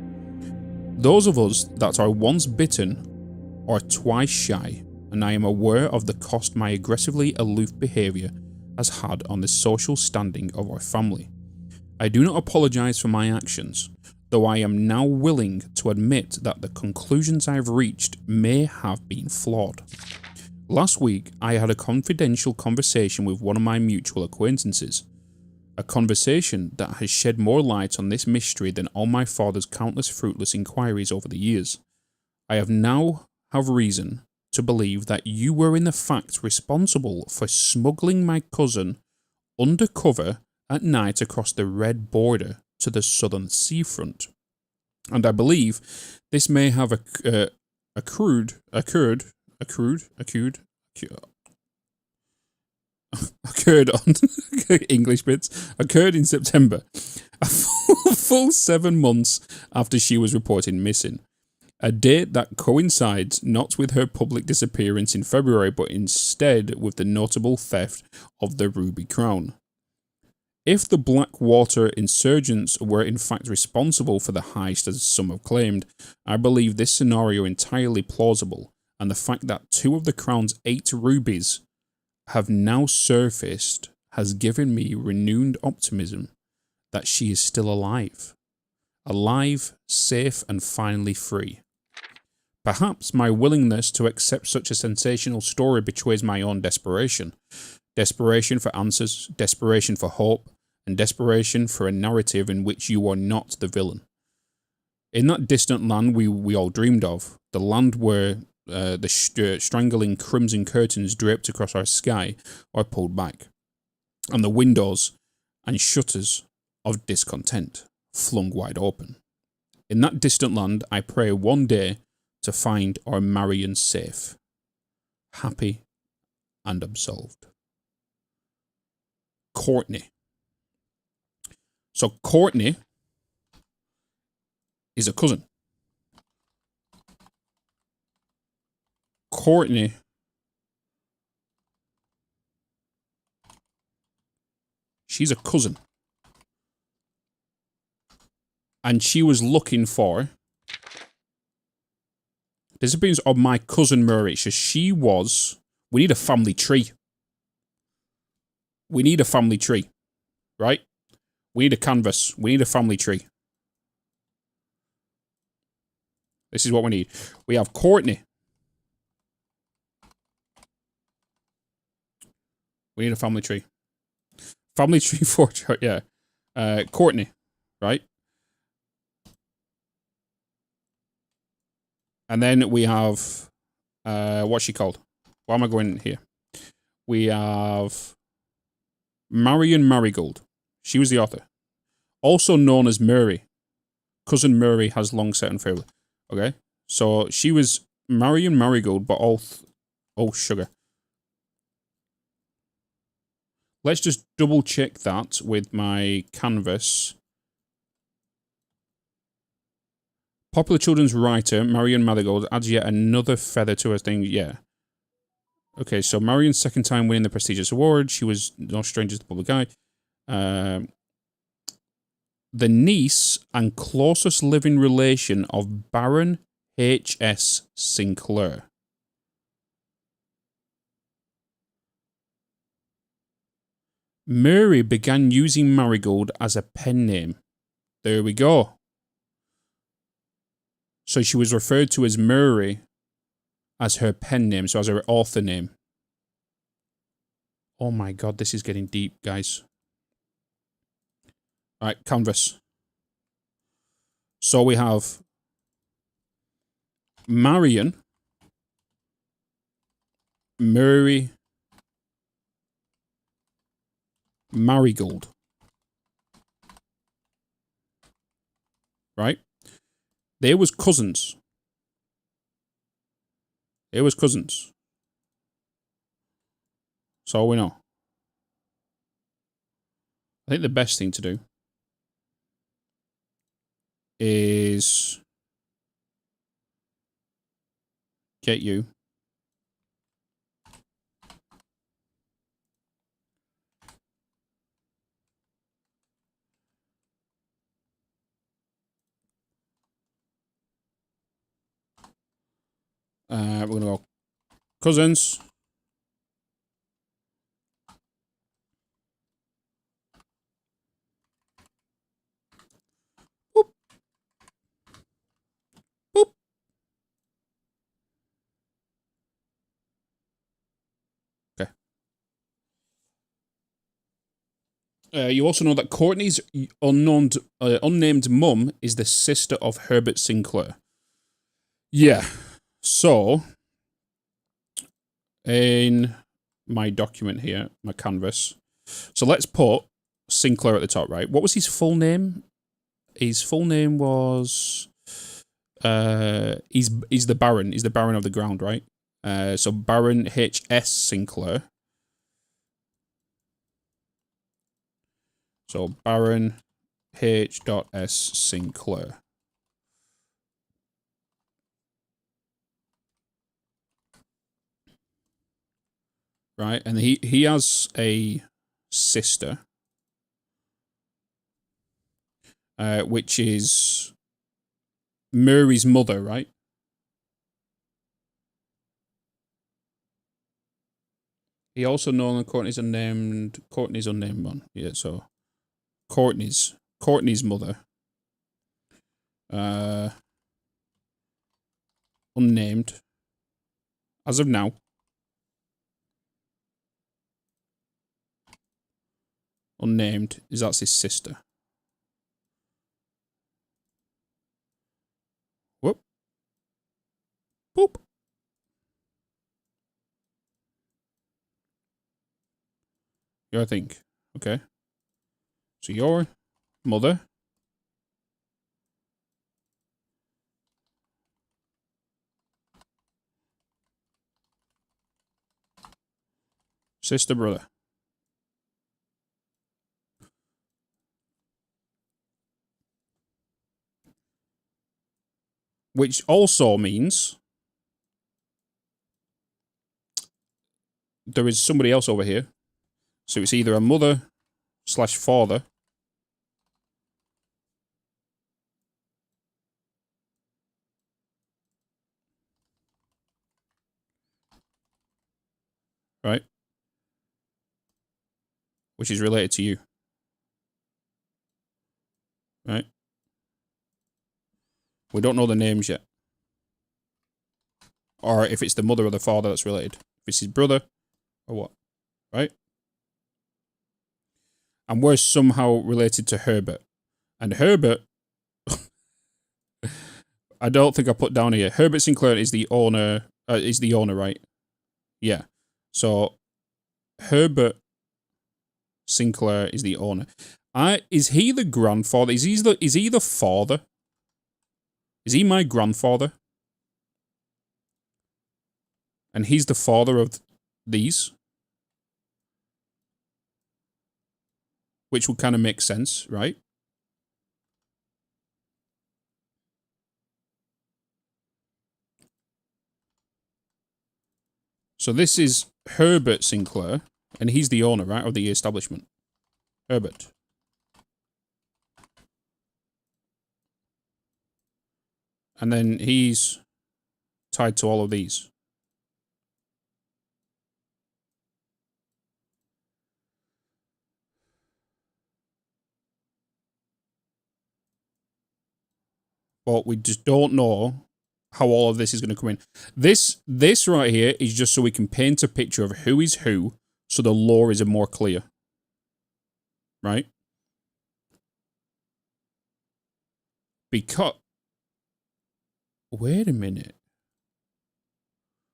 Those of us that are once bitten are twice shy, and I am aware of the cost my aggressively aloof behaviour has had on the social standing of our family. I do not apologise for my actions, though I am now willing to admit that the conclusions I have reached may have been flawed. Last week, I had a confidential conversation with one of my mutual acquaintances. A conversation that has shed more light on this mystery than all my father's countless fruitless inquiries over the years. I have now have reason to believe that you were in the fact responsible for smuggling my cousin undercover at night across the red border to the southern seafront. And I believe this may have occurred on English bits, occurred in September, a full 7 months after she was reported missing. A date that coincides not with her public disappearance in February, but instead with the notable theft of the Ruby Crown. If the Blackwater insurgents were in fact responsible for the heist as some have claimed, I believe this scenario entirely plausible, and the fact that 2 of the Crown's 8 rubies have now surfaced has given me renewed optimism that she is still alive. Alive, safe, and finally free. Perhaps my willingness to accept such a sensational story betrays my own desperation. Desperation for answers, desperation for hope, and desperation for a narrative in which you are not the villain. In that distant land we all dreamed of, the land where the strangling crimson curtains draped across our sky are pulled back, and the windows and shutters of discontent flung wide open. In that distant land, I pray one day to find our Marion safe, happy and absolved. Courtney. So Courtney is a cousin. Courtney she's a cousin. And she was looking for disappearance of my cousin Murray. So she was... We need a family tree. We need a family tree. Right? We need a canvas. We need a family tree. This is what we need. We have Courtney. We need a family tree. Family tree for... Yeah. Courtney. Right? And then we have... what's she called? Why am I going here? We have... Marion Marigold. She was the author. Also known as Murray. Cousin Murray has long set unfavorably. Okay? So she was Marion Marigold, but all... oh, sugar. Let's just double check that with my canvas. Popular children's writer, Marion Marigold, adds yet another feather to her thing. Yeah. Okay, so Marion's second time winning the prestigious award. She was no stranger to the public eye. The niece and closest living relation of Baron H.S. Sinclair. Mary began using Marigold as a pen name. There we go. So she was referred to as Mary as her pen name, so as her author name. Oh my god, this is getting deep, guys. Alright, canvas. So we have Marion, Mary, Marigold. Right? They was cousins. They was cousins. So we know. I think the best thing to do is get you we're gonna go cousins. Boop. Boop. Okay. You also know that Courtney's unnamed mum is the sister of Herbert Sinclair. Yeah. So, in my document here, my canvas. So let's put Sinclair at the top, right? What was his full name? His full name was he's the Baron. He's the Baron of the Ground, right? So Baron H.S. Sinclair. So Baron H.S. Sinclair. Right, and he has a sister, which is Murray's mother, right? He also known that Courtney's unnamed one. Yeah, so Courtney's mother. Unnamed. As of now. Unnamed is that's his sister. Whoop. Boop. Yeah, I think. Okay. So your mother. Sister, brother. Which also means there is somebody else over here. So it's either a mother / father. Right? Which is related to you. Right? We don't know the names yet. Or if it's the mother or the father that's related. If it's his brother or what. Right? And we're somehow related to Herbert. And Herbert, I don't think I put down here. Herbert Sinclair is the owner, right? Yeah. So Herbert Sinclair is the owner. Is he the grandfather? Is he the father? Is he my grandfather? And he's the father of these? Which would kind of make sense, right? So this is Herbert Sinclair, and he's the owner, right, of the establishment. Herbert. And then he's tied to all of these. But we just don't know how all of this is going to come in. This right here is just so we can paint a picture of who is who, so the lore is more clear. Right? Because... Wait a minute.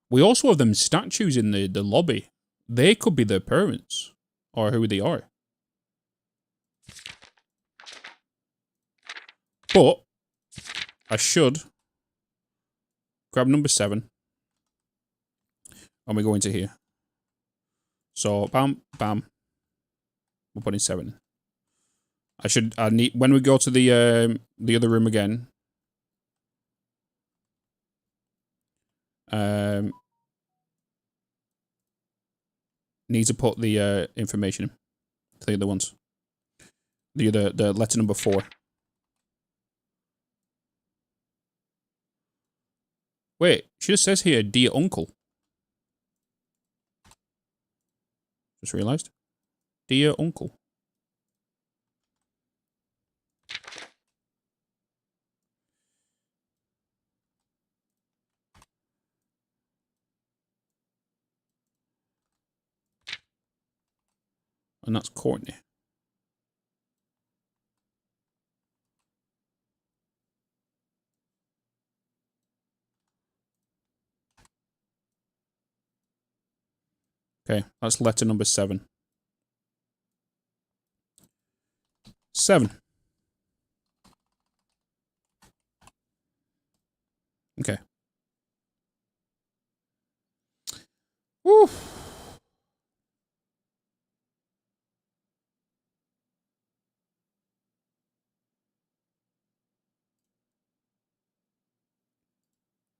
We also have them statues in the lobby. They could be their parents. Or who they are. But I should grab number 7. And we go into here. So bam, bam. We're putting 7. I need, when we go to the other room again. Need to put the information in. The other ones. The letter number 4. Wait, she just says here, dear uncle. Just realized. Dear uncle. And that's Courtney. Okay, that's letter number 7. 7. Okay. Woo.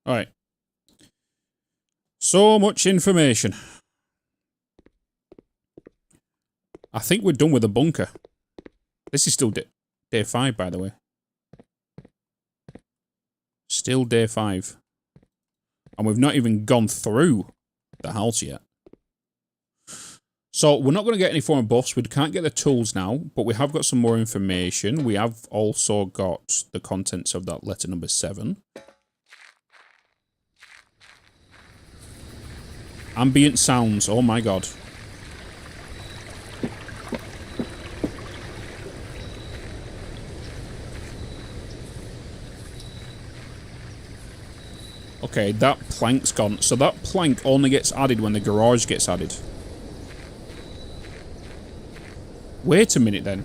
All right. So much information. I think we're done with the bunker. This is still day 5, by the way. Still day 5. And we've not even gone through the house yet. So we're not going to get any form of buffs. We can't get the tools now, but we have got some more information. We have also got the contents of that letter number 7. Ambient sounds. Oh my god. Okay, that plank's gone. So that plank only gets added when the garage gets added. Wait a minute then.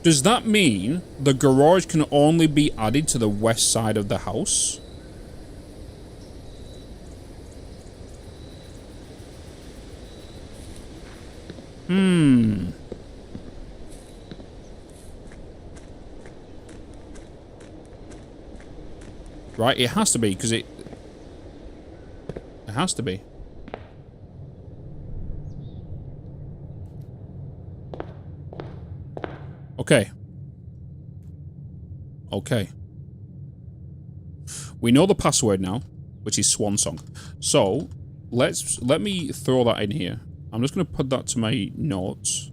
Does that mean the garage can only be added to the west side of the house? Right, it has to be, because it has to be. Okay. Okay. We know the password now, which is Swan Song. So, let me throw that in here. I'm just going to put that to my notes.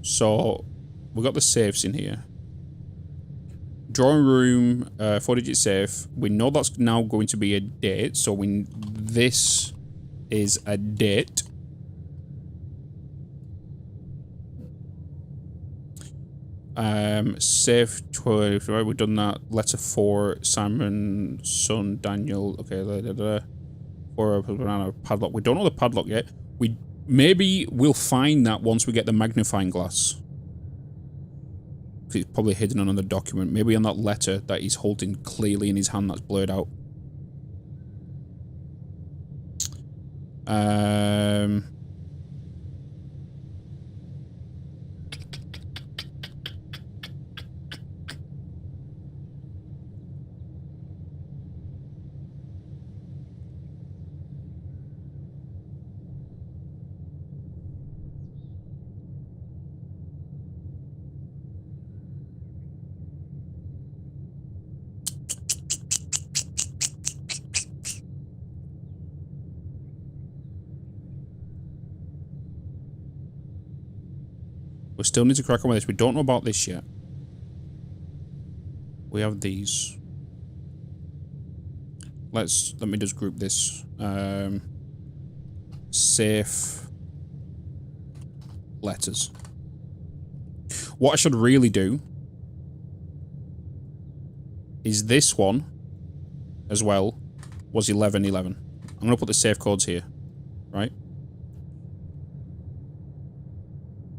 So, we've got the safes in here. Drawing room, 4-digit safe. We know that's now going to be a date, so this is a date. Safe 12, right, we've done that. Letter 4, Simon, son, Daniel, okay, for banana padlock. We don't know the padlock yet. Maybe we'll find that once we get the magnifying glass. It's probably hidden on the document. Maybe on that letter that he's holding clearly in his hand that's blurred out. We still need to crack on with this. We don't know about this yet. We have these. Let me just group this. Safe letters. What I should really do is this one as well was 1111. I'm going to put the safe codes here, right?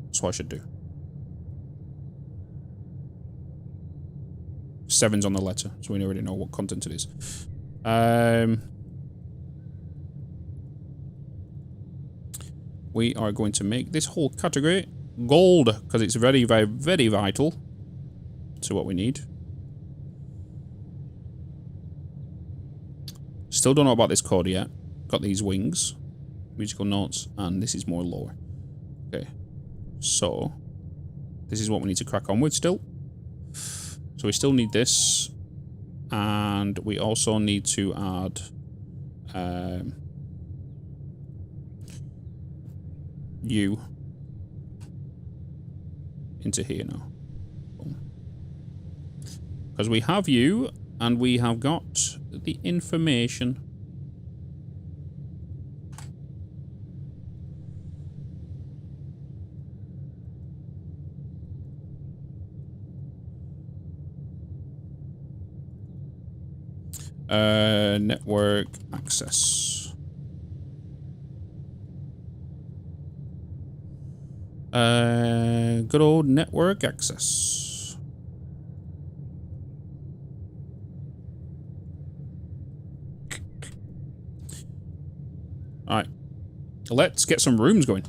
That's what I should do. 7's on the letter, so we already know what content it is. We are going to make this whole category gold, because it's very, very, very vital to what we need. Still don't know about this code yet. Got these wings, musical notes, and this is more lower. Okay, so this is what we need to crack on with still. So we still need this, and we also need to add U into here now. Because we have U, and we have got the information. Network access. Good old network access. Alright. Let's get some rooms going.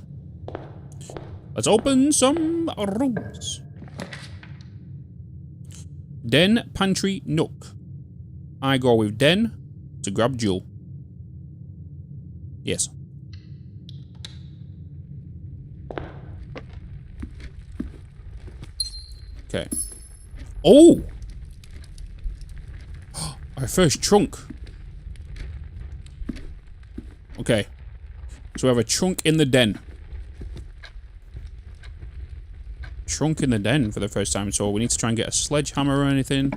Let's open some rooms. Den, pantry, nook. I go with Den to grab Jewel. Yes. Okay. Oh! Our first trunk. Okay. So we have a trunk in the den. Trunk in the den for the first time. So we need to try and get a sledgehammer or anything.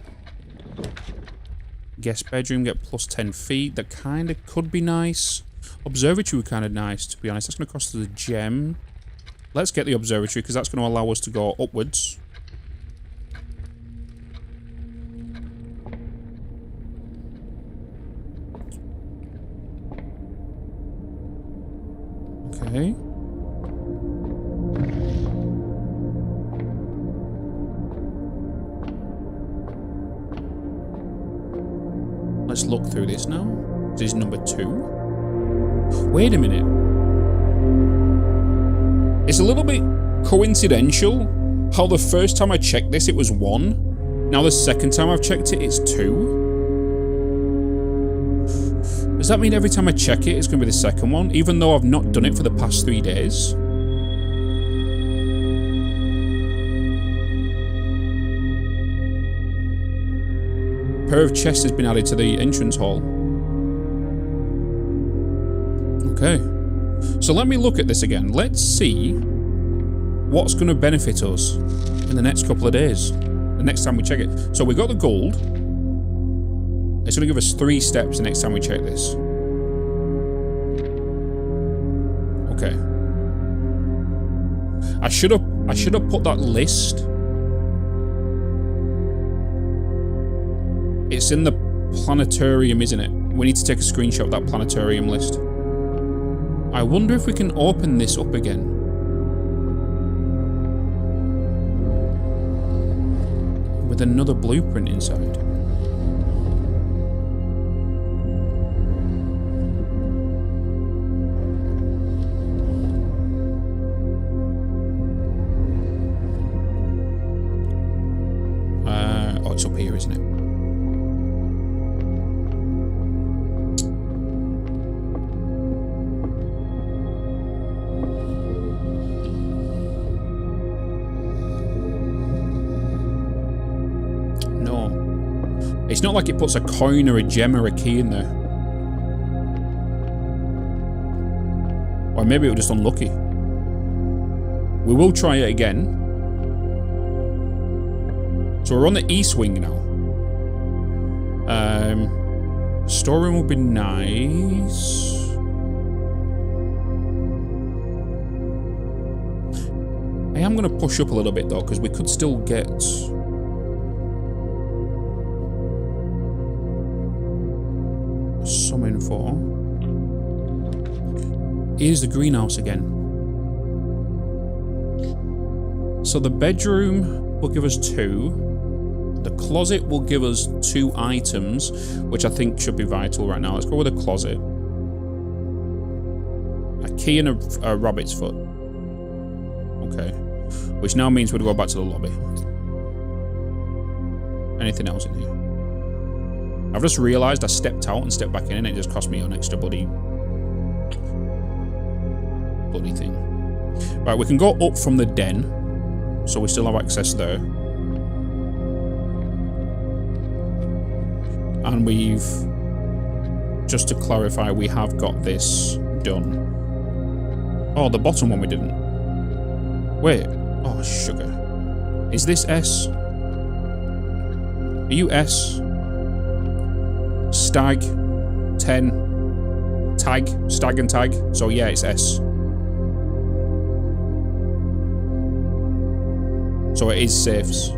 Guest bedroom, get plus 10 feet. That kind of could be nice. Observatory would kind of nice, to be honest. That's going to cost us a gem. Let's get the observatory, because that's going to allow us to go upwards. Okay. Let's look through this now. This is number 2. Wait a minute. It's a little bit coincidental how the first time I checked this it was 1. Now the second time I've checked it it's 2. Does that mean every time I check it it's going to be the second one? Even though I've not done it for the past 3 days? A pair of chests has been added to the entrance hall. Okay. So let me look at this again. Let's see what's going to benefit us in the next couple of days. The next time we check it. So we got the gold. It's going to give us 3 steps the next time we check this. Okay. I should have put that list. It's in the planetarium, isn't it? We need to take a screenshot of that planetarium list. I wonder if we can open this up again. With another blueprint inside. Oh, it's up here, isn't it? It's not like it puts a coin or a gem or a key in there. Or maybe it was just unlucky. We will try it again. So we're on the east wing now. Storeroom would be nice. I am going to push up a little bit though, because we could still get... some info. Here's the greenhouse again. So the bedroom will give us 2. The closet will give us 2 items, which I think should be vital right now. Let's go with a closet. A key and a rabbit's foot. Okay. Which now means we'd go back to the lobby. Anything else in here? I've just realised I stepped out and stepped back in and it just cost me an extra bloody thing. Right, we can go up from the den. So we still have access there. And we've, just to clarify, we have got this done. Oh, the bottom one we didn't. Wait. Oh, sugar. Is this S? Are you S? Stag. 10. Tag. Stag and tag. So yeah, it's S. So it is safes.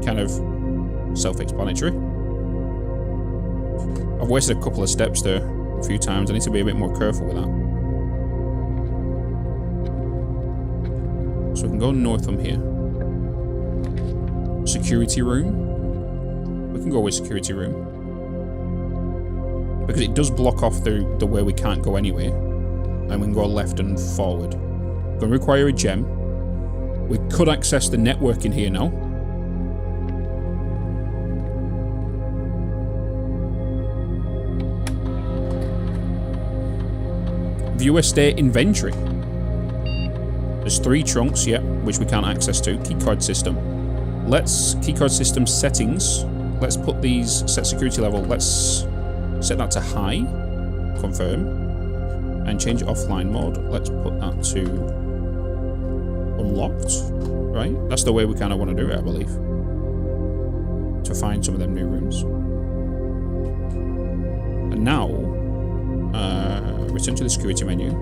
Kind of self-explanatory. I've wasted a couple of steps there a few times. I need to be a bit more careful with that. So we can go north from here. Security room. We can go with security room. Because it does block off the way we can't go anyway. And we can go left and forward. Going to require a gem. We could access the network in here now. View estate inventory. There's 3 trunks, yeah, which we can't access to. Keycard system. Let's keycard system settings. Let's put these set security level. Let's set that to high. Confirm. And change offline mode. Let's put that to unlocked. Right? That's the way we kind of want to do it, I believe. To find some of them new rooms. And now, return to the security menu.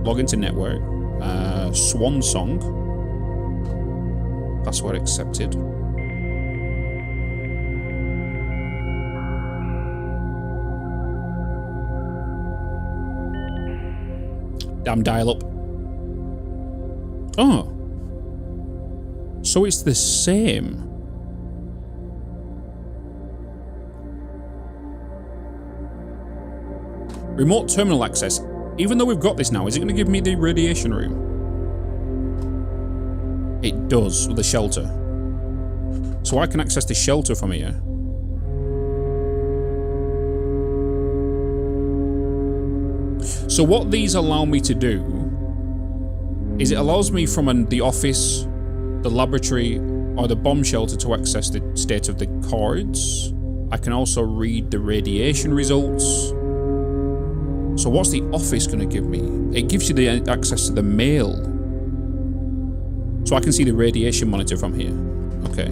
Log into network. Swan song. Password accepted. Damn dial up. Oh. So it's the same. Remote terminal access. Even though we've got this now, is it going to give me the radiation room? It does, with the shelter. So I can access the shelter from here. So what these allow me to do is it allows me from the office, the laboratory, or the bomb shelter to access the state of the cards. I can also read the radiation results. So what's the office going to give me? It gives you the access to the mail. So I can see the radiation monitor from here. Okay.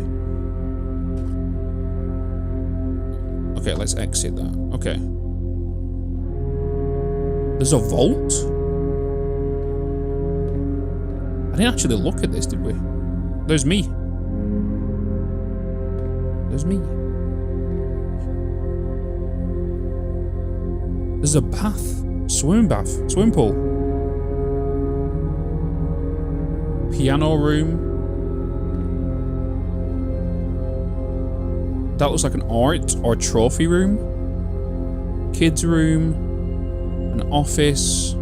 Okay, let's exit that. Okay. There's a vault? I didn't actually look at this, did we? There's me. There's me. There's a bath. Swimming pool. Piano room. That looks like an art or trophy room. Kids room. An office.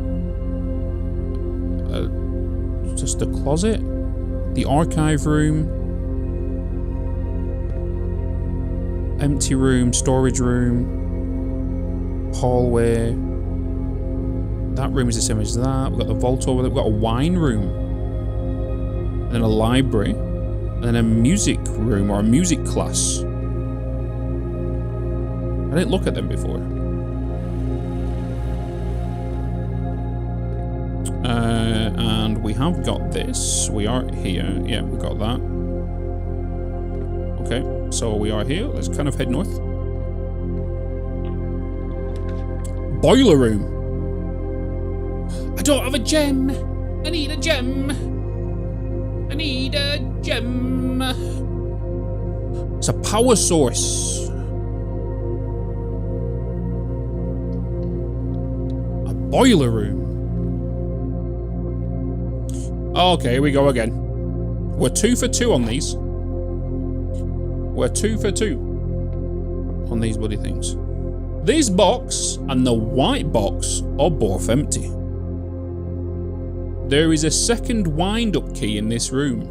Just a closet. The archive room. Empty room. Storage room. Hallway. That room is the same as that. We've got the vault over there. We've got a wine room. And then a library. And then a music room or a music class. I didn't look at them before. And we have got this. We are here. Yeah, we got that. Okay, so we are here. Let's kind of head north. Boiler room. I don't have a gem. I need a gem. I need a gem. It's a power source. A boiler room. Okay, here we go again. We're 2 for 2 on these. We're 2 for 2 on these bloody things. This box and the white box are both empty. There is a second wind-up key in this room.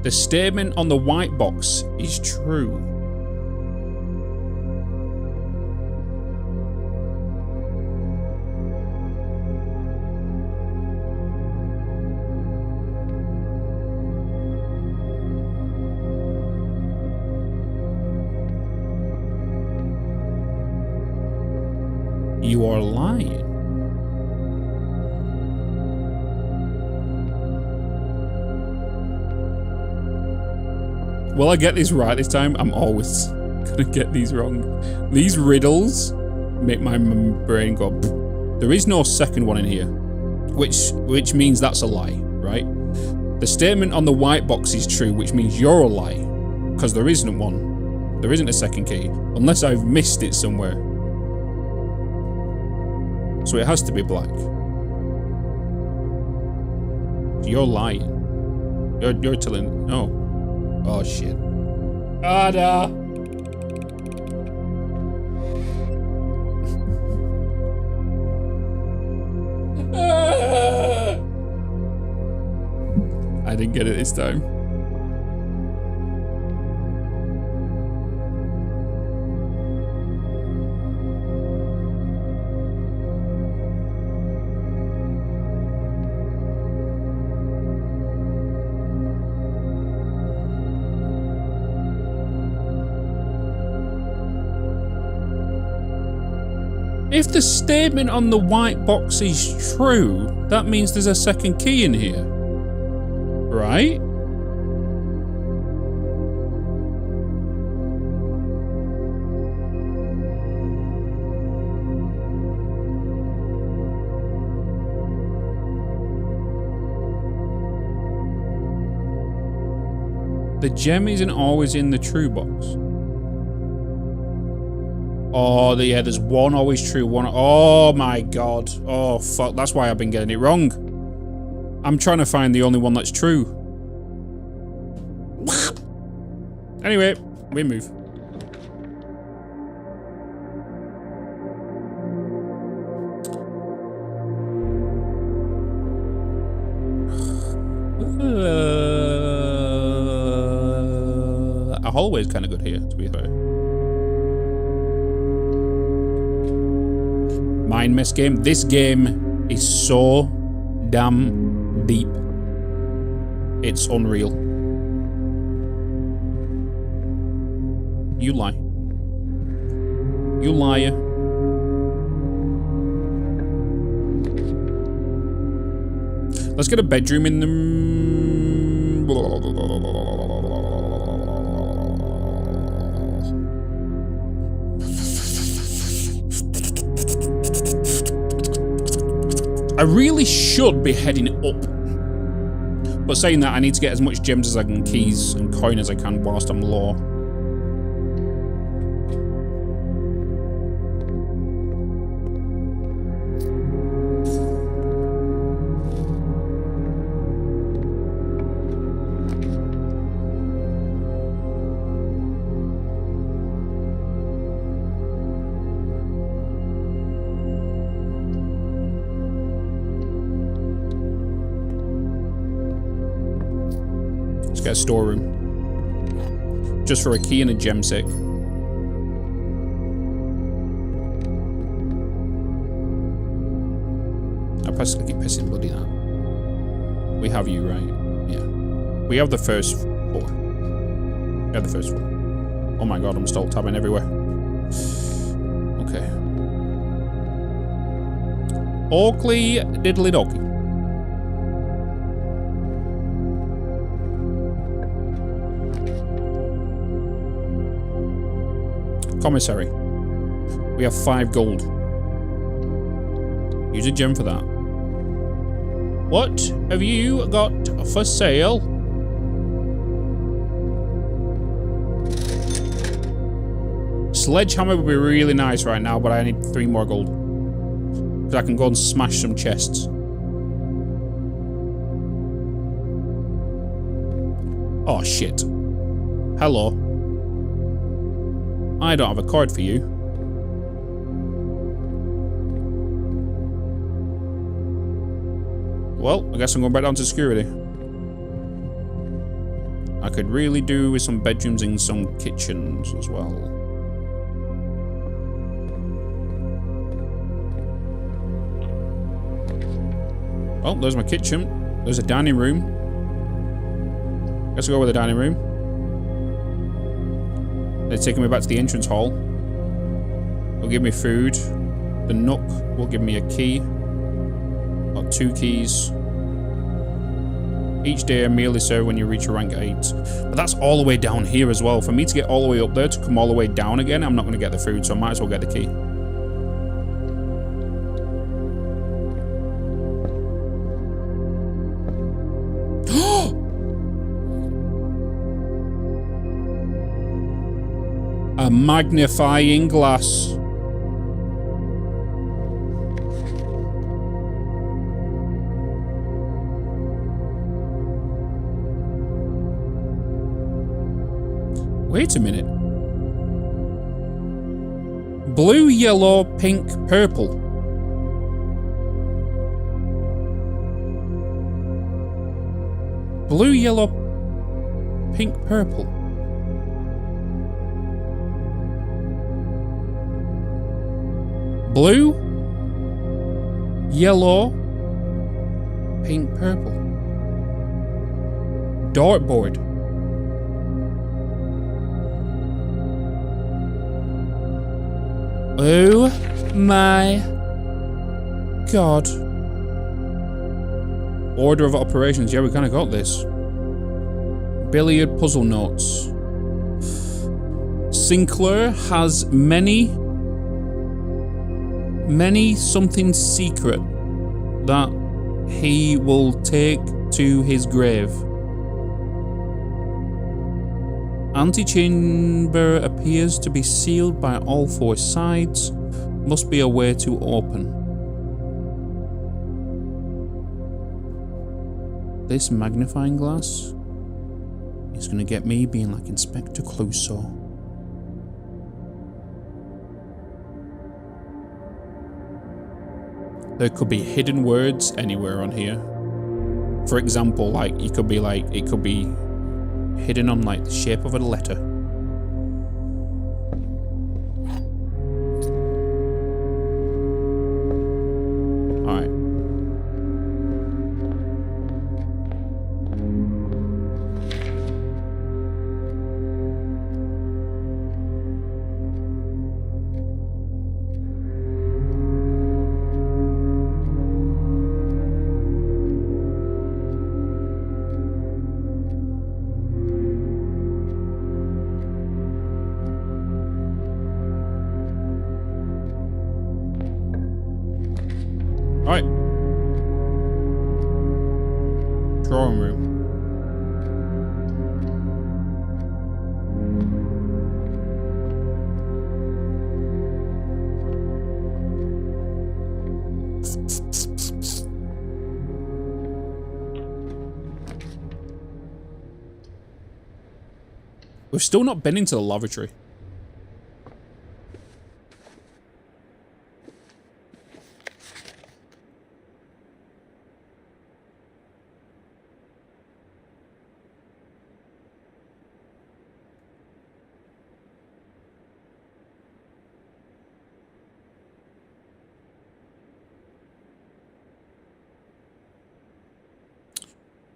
The statement on the white box is true. You are lying. Will I get this right this time? I'm always gonna get these wrong. These riddles make my brain go. Pfft. There is no second one in here, which means that's a lie, right? The statement on the white box is true, which means you're a lie, because there isn't one. There isn't a second key, unless I've missed it somewhere. So it has to be black. You're lying. You're telling. No. Oh shit. Ada. I didn't get it this time. If the statement on the white box is true, that means there's a second key in here. Right? The gem isn't always in the true box. Oh, yeah, there's one always true, one. Oh my god. Oh, fuck. That's why I've been getting it wrong. I'm trying to find the only one that's true. Anyway, we move. A hallway is kind of good here, to be fair. Mind mess game. This game is so damn deep. It's unreal. You lie. You liar. Let's get a bedroom in the... I really should be heading up. But saying that, I need to get as much gems as I can, keys and coin as I can whilst I'm low. Get a storeroom. Just for a key and a gem sake. I keep pressing bloody that. We have you, right? Yeah. We have the first 4. We have the first 4. Oh my god, I'm still tabbing everywhere. Okay. Oakley diddly dokie. Commissary. We have 5 gold. Use a gem for that. What have you got for sale? Sledgehammer would be really nice right now, but I need 3 more gold. So I can go and smash some chests. Oh shit. Hello. I don't have a card for you. Well, I guess I'm going back down to security. I could really do with some bedrooms and some kitchens as well. Oh, there's my kitchen. There's a dining room. Let's go with the dining room. They're taking me back to the entrance hall. They'll give me food. The nook will give me a key. Got 2 keys. Each day a meal is served when you reach a rank 8. But that's all the way down here as well. For me to get all the way up there to come all the way down again, I'm not going to get the food, so I might as well get the key. A magnifying glass. Wait a minute. Blue, yellow, pink, purple. Blue, yellow, pink, purple. Blue, yellow, pink, purple. Dartboard. Oh my god. Order of operations. Yeah, we kind of got this. Billiard puzzle notes. Sinclair has many something secret that he will take to his grave. Antechamber appears to be sealed by all 4 sides. Must be a way to open. This magnifying glass is going to get me being like Inspector Clouseau. There could be hidden words anywhere on here. For example, like it could be hidden on like the shape of a letter. Alright. Alright. Drawing room. We've still not been into the lavatory.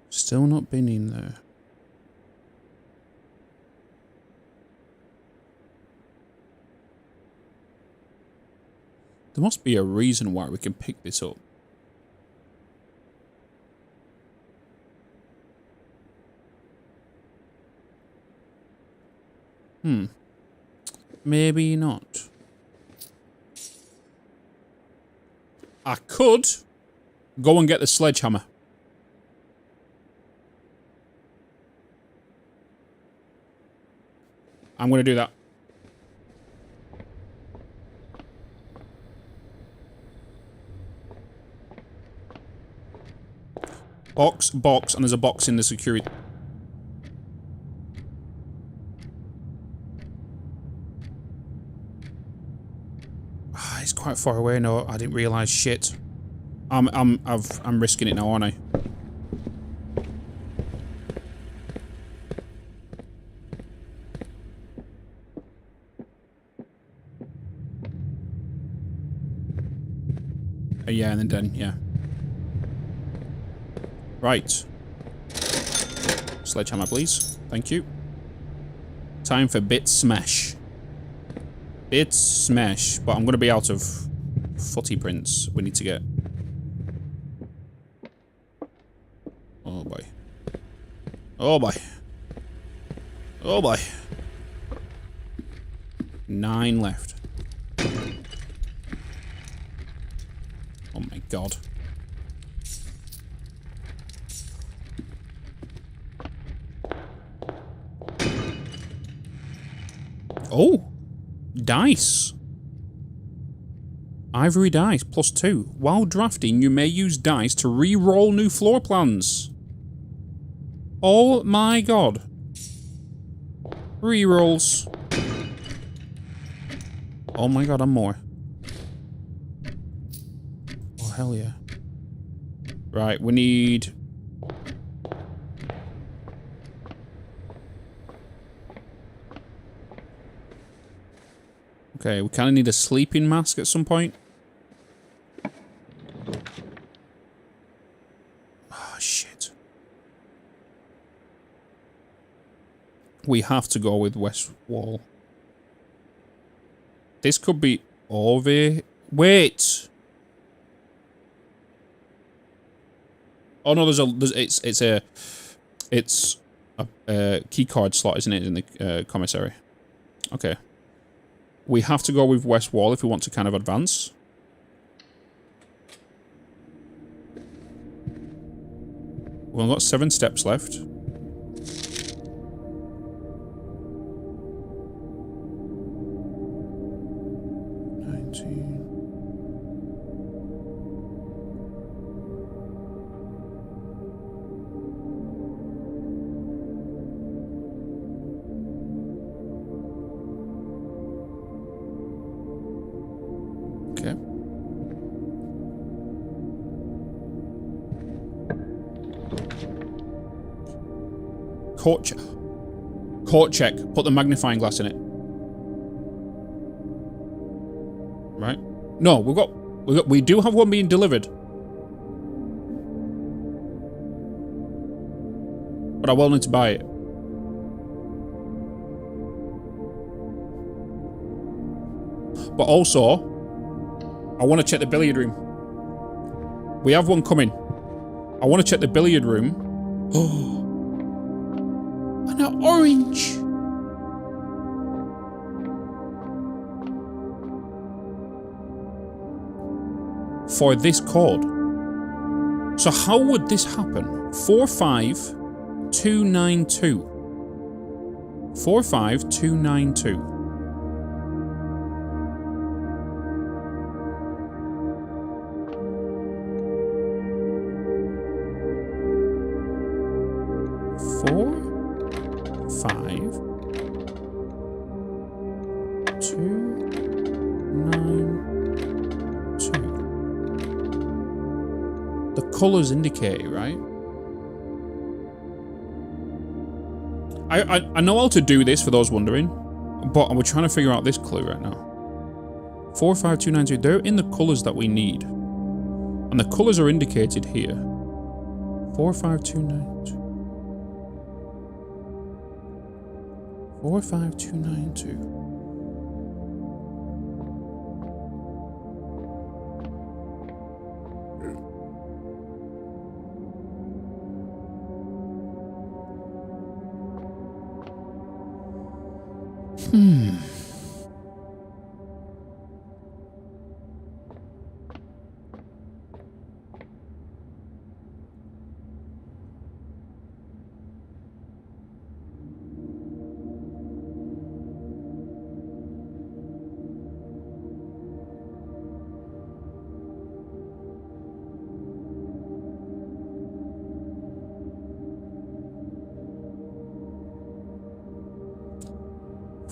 Still not been in there. There must be a reason why we can pick this up. Maybe not. I could go and get the sledgehammer. I'm going to do that. Box, and there's a box in the security. Ah, it's quite far away. No, I didn't realize. Shit. I'm risking it now, aren't I? Yeah, and then yeah. Right. Sledgehammer, please. Thank you. Time for Bitz smash. Bitz smash. But I'm going to be out of footy prints. We need to get... Oh boy. Oh boy. Oh boy. 9 left. Oh my god. Oh! Dice. Ivory dice, +2. While drafting, you may use dice to re-roll new floor plans. Oh my god. Re-rolls. Oh my god, and more. Oh, hell yeah. Right, we need... Okay, we kind of need a sleeping mask at some point. Oh, shit. We have to go with west wall. This could be over... Wait! Oh no, it's a key card slot, isn't it, in the commissary? Okay. We have to go with west wall if we want to kind of advance. We've only got 7 steps left. Court check. Put the magnifying glass in it. Right? No, we do have one being delivered. But I will need to buy it. But also, I want to check the billiard room. We have one coming. I want to check the billiard room. Oh. An orange. For this code. So how would this happen? 45292. 45292. Colors indicate it, right? I know how to do this for those wondering, but we're trying to figure out this clue right now. 45292, they're in the colors that we need. And the colors are indicated here. 45292. 45292.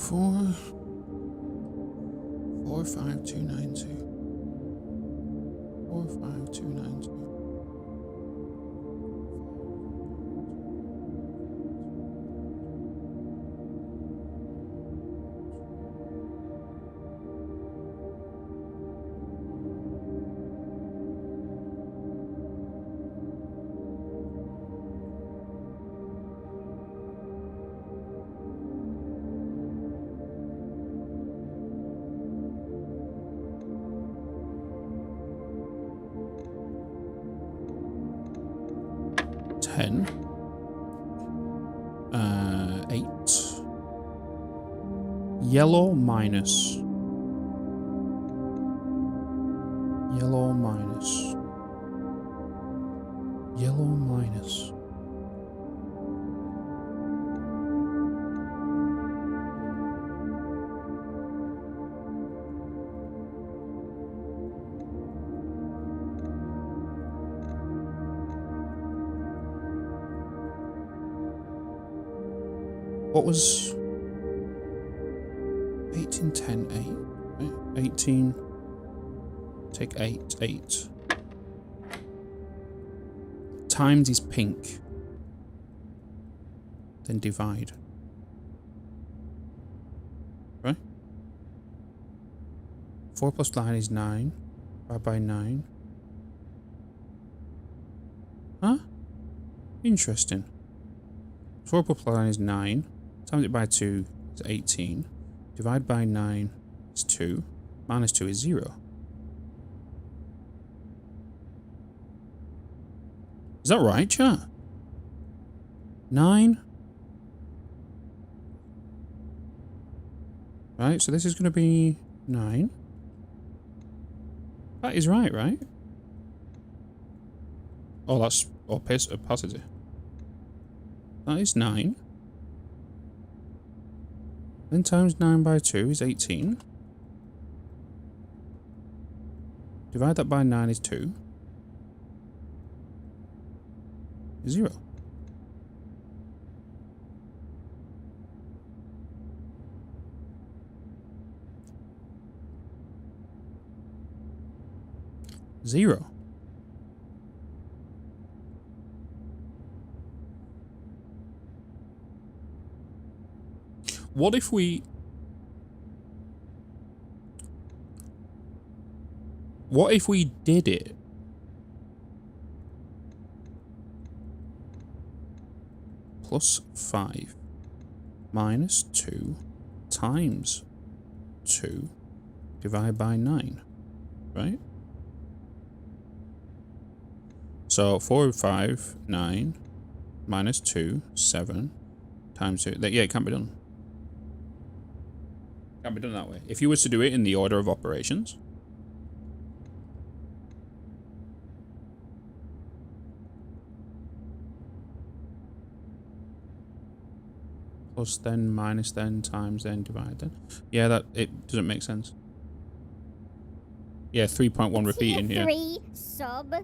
45292. 45292. Yellow minus. Yellow minus. Yellow minus. What was 18, 10, 8, 18, take 8, 8. Times is pink. Then divide. Right? 4 plus 9 is 9. Divide by 9. Huh? Interesting. 4 plus 9 is 9. Times it by 2 is 18. Divide by 9 is 2. Minus 2 is 0. Is that right, chat? 9. Right, so this is going to be 9. That is right, right? Oh, that's opacity. That is 9. Then times 9 by 2 is 18. Divide that by 9 is 2. 0. Zero. What if we... What if we did it? Plus 5 minus 2 times 2 divided by 9, right? So 4, 5, 9 minus 2, 7 times 2. Yeah, it can't be done. Can't be done that way. If you were to do it in the order of operations. Plus then, minus then, times then, divide then. Yeah, that, it doesn't make sense. Yeah, 3.1 repeating here. 3 sub.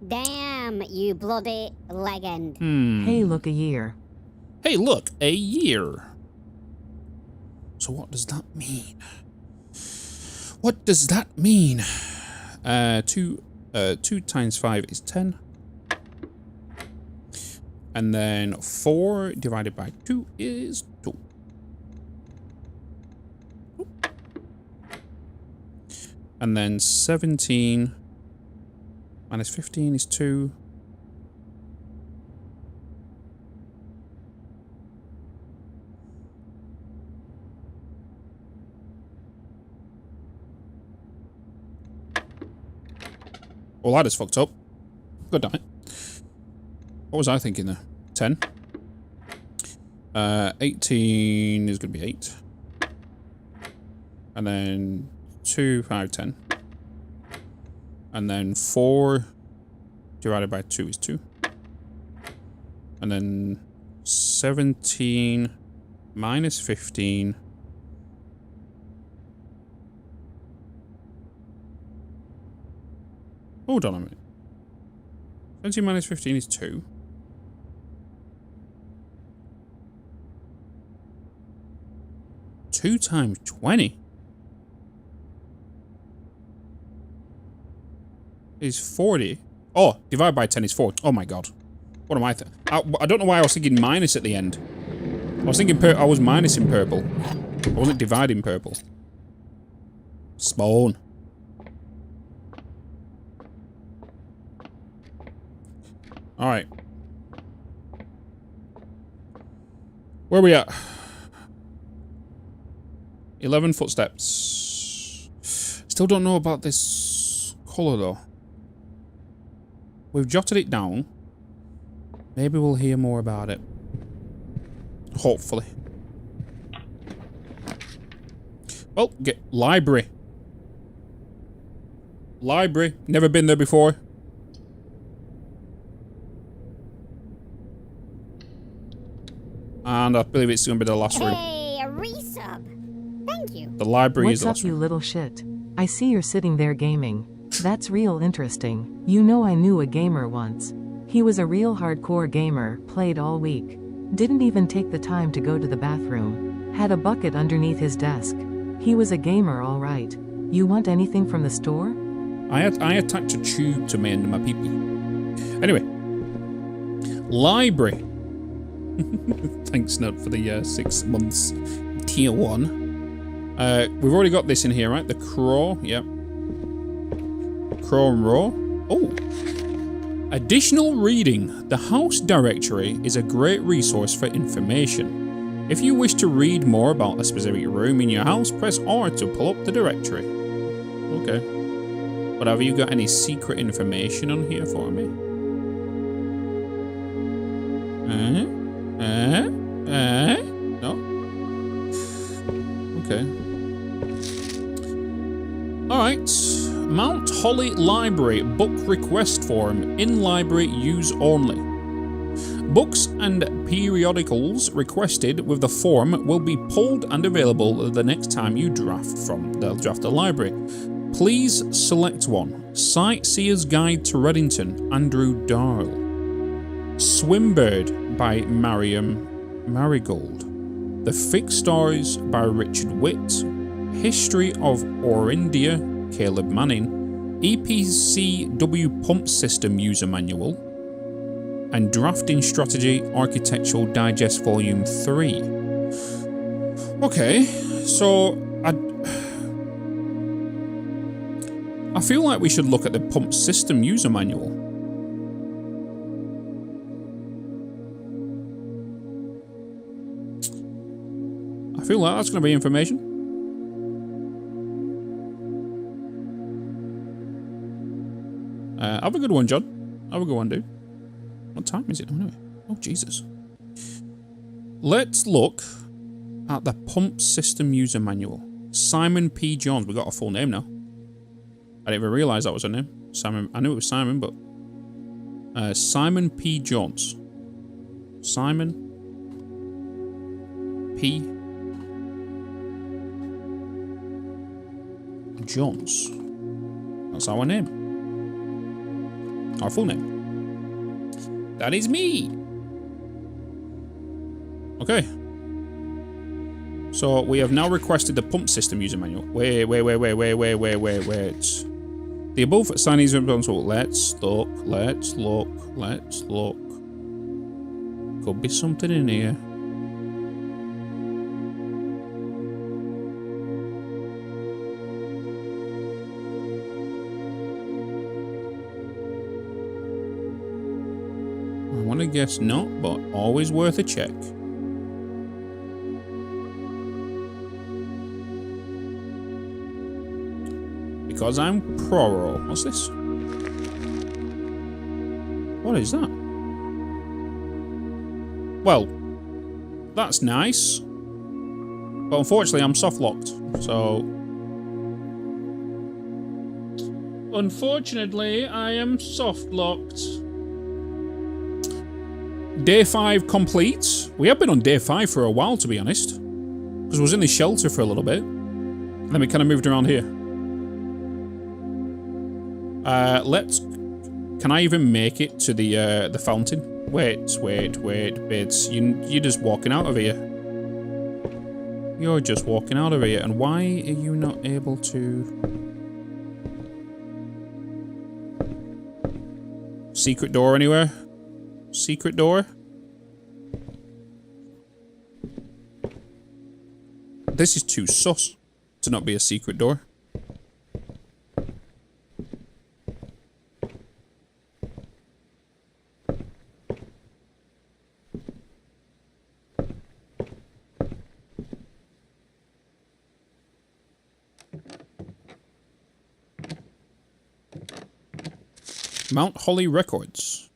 Damn, you bloody legend. Hey, look, a year. Hey, look, a year. So what does that mean? What does that mean? 2 times 5 is 10. And then 4 divided by 2 is 2. And then 17 minus 15 is 2. Well, that is fucked up. God damn it. What was I thinking there? 10. 18 is going to be 8. And then 2, 5, 10. And then 4 divided by 2 is 2. And then 17 minus 15. Hold on a minute. 17 minus 15 is 2. 2 times 20 is 40. Oh, divided by 10 is 4. Oh my god. What am I I don't know why I was thinking minus at the end. I was thinking I was minusing purple. I wasn't dividing purple. Spawn. Alright. Where are we at? 11 footsteps. Still don't know about this colour though. We've jotted it down. Maybe we'll hear more about it. Hopefully. Oh, get library. Library. Never been there before. And I believe it's going to be the last room. Hey, a resub. Thank you. The library is What's the up, last you room. little shit? I see you're sitting there gaming. That's real interesting. You know, I knew a gamer once. He was a real hardcore gamer, played all week. Didn't even take the time to go to the bathroom. Had a bucket underneath his desk. He was a gamer, all right. You want anything from the store? I attached a tube to my end of my pee-pee. Anyway. Library. Thanks, Nut, for the 6 months tier 1. We've already got this in here, right? The Crow, yep. Crow and Raw. Oh. Additional reading. The house directory is a great resource for information. If you wish to read more about a specific room in your house, press R to pull up the directory. Okay. But have you got any secret information on here for me? No? Okay. Alright. Mount Holly Library Book Request Form. In library use only. Books and periodicals requested with the form will be pulled and available the next time you draft the library. Please select one. Sightseer's Guide to Reddington, Andrew Darl. Swimbird by Mariam Marigold. The Fixed Stars by Richard Witt. History of Orindia, Caleb Manning. EPCW Pump System User Manual. And Drafting Strategy Architectural Digest Volume 3. Okay, so I feel like we should look at the Pump System User Manual. I feel like that's going to be information. Have a good one, John. Have a good one, dude. What time is it? Anyway? Oh, Jesus. Let's look at the Pump System User Manual. Simon P. Jones. We got a full name now. I didn't even realise that was her name. Simon. I knew it was Simon, but... Simon P. Jones. Simon P. Jones. That's our name. Our full name. That is me. Okay. So we have now requested the Pump System User Manual. Wait. The above signees are responsible. Let's look. Could be something in here. I want to guess not, but always worth a check. Because I'm pro. What's this? What is that? Well, that's nice. But unfortunately, I'm soft locked. So, unfortunately, I am soft locked. Day 5 complete. We have been on day 5 for a while, to be honest. Because I was in the shelter for a little bit. And then we kind of moved around here. Can I even make it to the fountain? Wait, Bitz. You're just walking out of here. You're just walking out of here, and why are you not able to... Secret door anywhere? Secret door? This is too sus to not be a secret door. Mount Holly Records.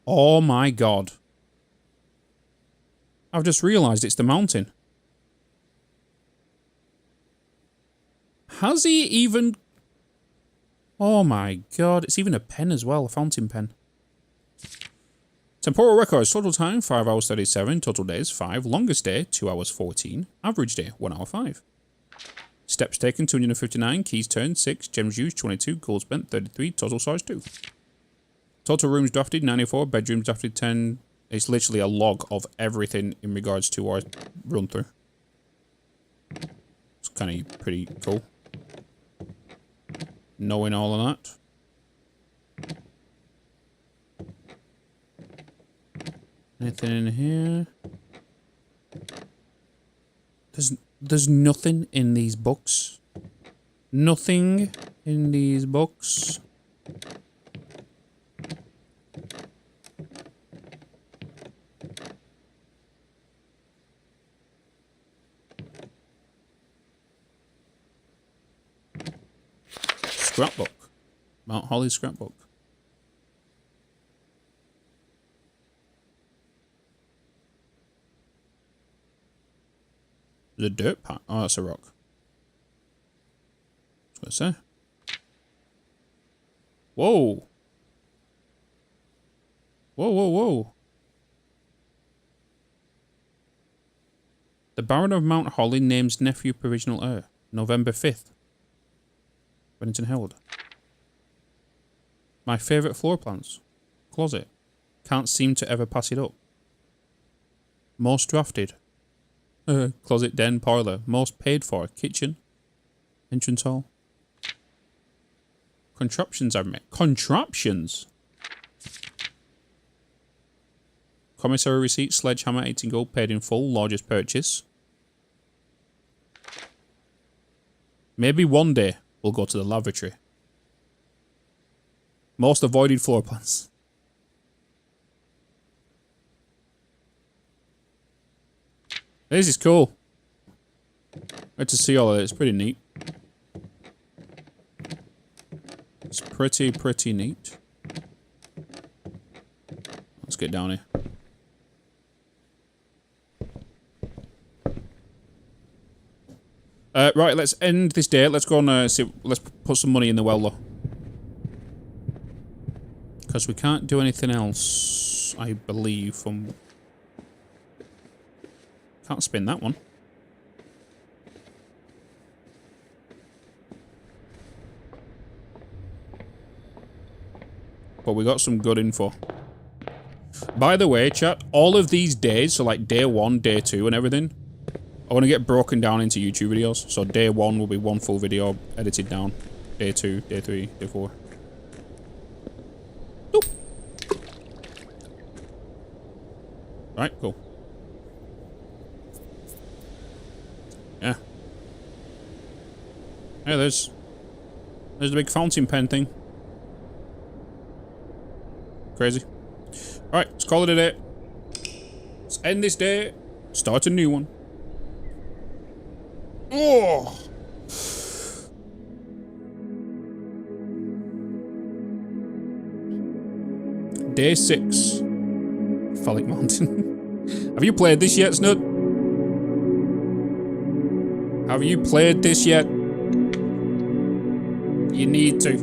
Oh my god. I've just realised it's the mountain. Has he even... Oh my god, it's even a pen as well, a fountain pen. Temporal records, total time 5 hours 37, total days 5, longest day 2 hours 14, average day 1 hour 5. Steps taken 259, keys turned 6, gems used 22, gold spent 33, total size 2. Total rooms drafted 94, bedrooms drafted 10. It's literally a log of everything in regards to our run through. It's kind of pretty cool. Knowing all of that. Anything in here? There's nothing in these books. Nothing in these books. Scrapbook. Mount Holly scrapbook. The dirt pack. Oh, that's a rock. What's that say? Whoa. Whoa, whoa, whoa. The Baron of Mount Holly names nephew provisional heir. November 5th. Bennington Herald. My favourite floor plans. Closet. Can't seem to ever pass it up. Most drafted. Closet, den, parlour. Most paid for. Kitchen. Entrance hall. Contraptions I've met. Contraptions? Commissary receipt. Sledgehammer. 18 gold. Paid in full. Largest purchase. Maybe one day we'll go to the lavatory. Most avoided floor plans. This is cool. Good to see all of it. It's pretty neat. It's pretty neat. Let's get down here. Right, let's end this day. Let's go and see. Let's put some money in the well, though. Because we can't do anything else, I believe, from... Can't spin that one. But we got some good info. By the way, chat, all of these days, so like day 1, day 2 and everything, I want to get broken down into YouTube videos. So day 1 will be one full video edited down. Day 2, day 3, day 4. Nope. Right, cool. Yeah. Hey, there's the big fountain pen thing. Crazy. Alright, let's call it a day. Let's end this day. Start a new one. Oh! Day 6. Phallic Mountain. Have you played this yet, Snud? Have you played this yet? You need to.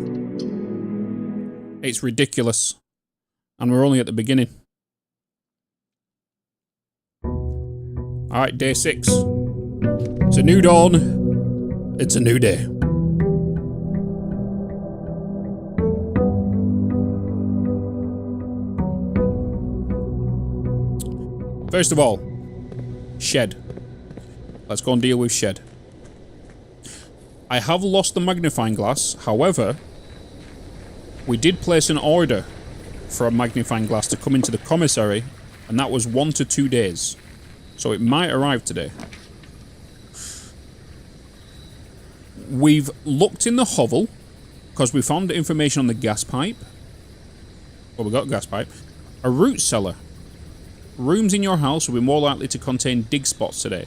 It's ridiculous. And we're only at the beginning. Alright, day 6. It's a new dawn. It's a new day. First of all, shed. Let's go and deal with shed. I have lost the magnifying glass. However, we did place an order for a magnifying glass to come into the commissary, and that was 1 to 2 days. So it might arrive today. We've looked in the hovel, because we found information on the gas pipe. Well, we got a gas pipe. A root cellar. Rooms in your house will be more likely to contain dig spots today.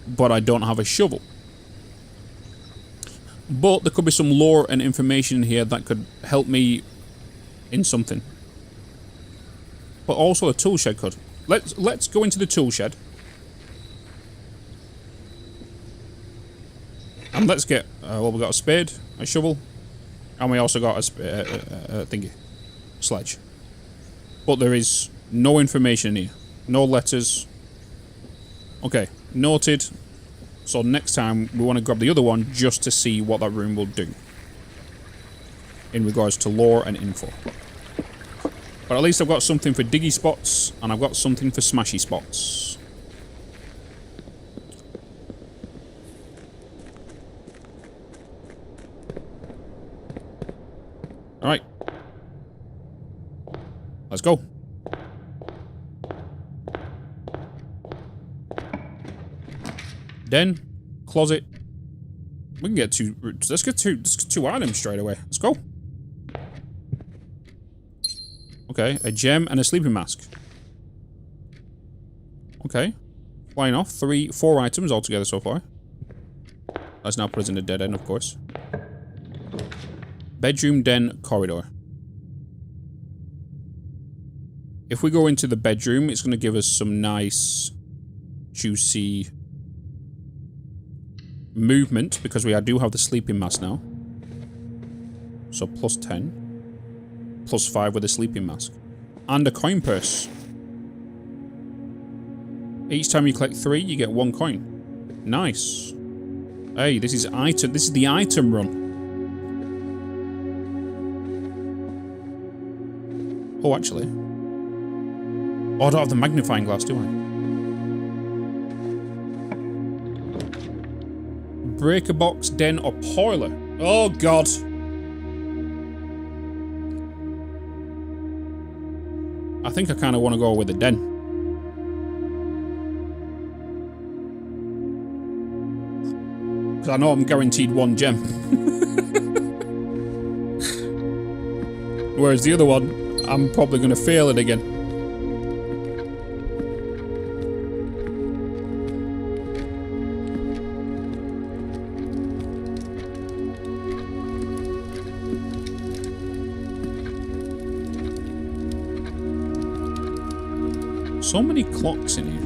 But I don't have a shovel. But there could be some lore and information in here that could help me in something. But also a tool shed could. Let's go into the tool shed. And let's get, well, we got a spade, a shovel, and we also got a thingy, sledge. But there is no information in here. No letters. Okay, noted. So next time, we want to grab the other one just to see what that room will do. In regards to lore and info. But at least I've got something for diggy spots, and I've got something for smashy spots. Alright. Let's go. Den, closet. We can get two. Let's get two items straight away. Let's go. Okay, a gem and a sleeping mask. Okay, flying off. 4 items altogether so far. That's now put us in a dead end, of course. Bedroom, den, corridor. If we go into the bedroom, it's going to give us some nice, juicy movement, because we do have the sleeping mask now. So plus 10. Plus 5 with a sleeping mask. And a coin purse. Each time you collect 3, you get 1 coin. Nice. Hey, this is the item run. Oh, actually. Oh, I don't have the magnifying glass, do I? Breaker box, den, or parlor. Oh, God. I think I kind of want to go with the den. Because I know I'm guaranteed 1 gem. Whereas the other one, I'm probably going to fail it again. So many clocks in here.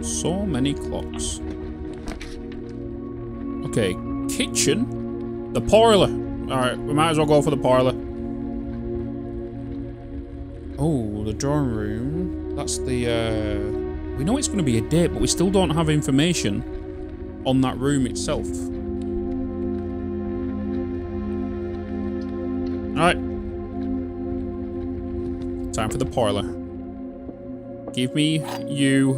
So many clocks. Okay, kitchen. The parlor. Alright, we might as well go for the parlor. Oh, the drawing room. That's the, we know it's going to be a date, but we still don't have information on that room itself. Alright. Time for the parlor. Give me you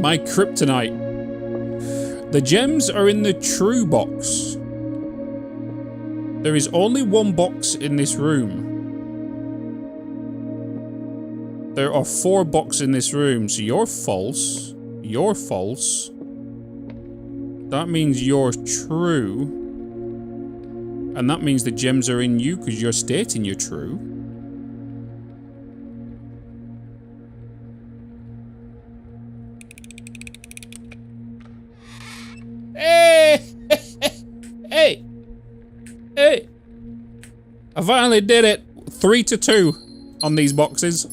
my kryptonite. The gems are in the true box. There is only 1 box in this room. There are 4 boxes in this room, so you're false. You're false. That means you're true. And that means the gems are in you because you're stating you're true. Hey! I finally did it! 3 to 2 on these boxes.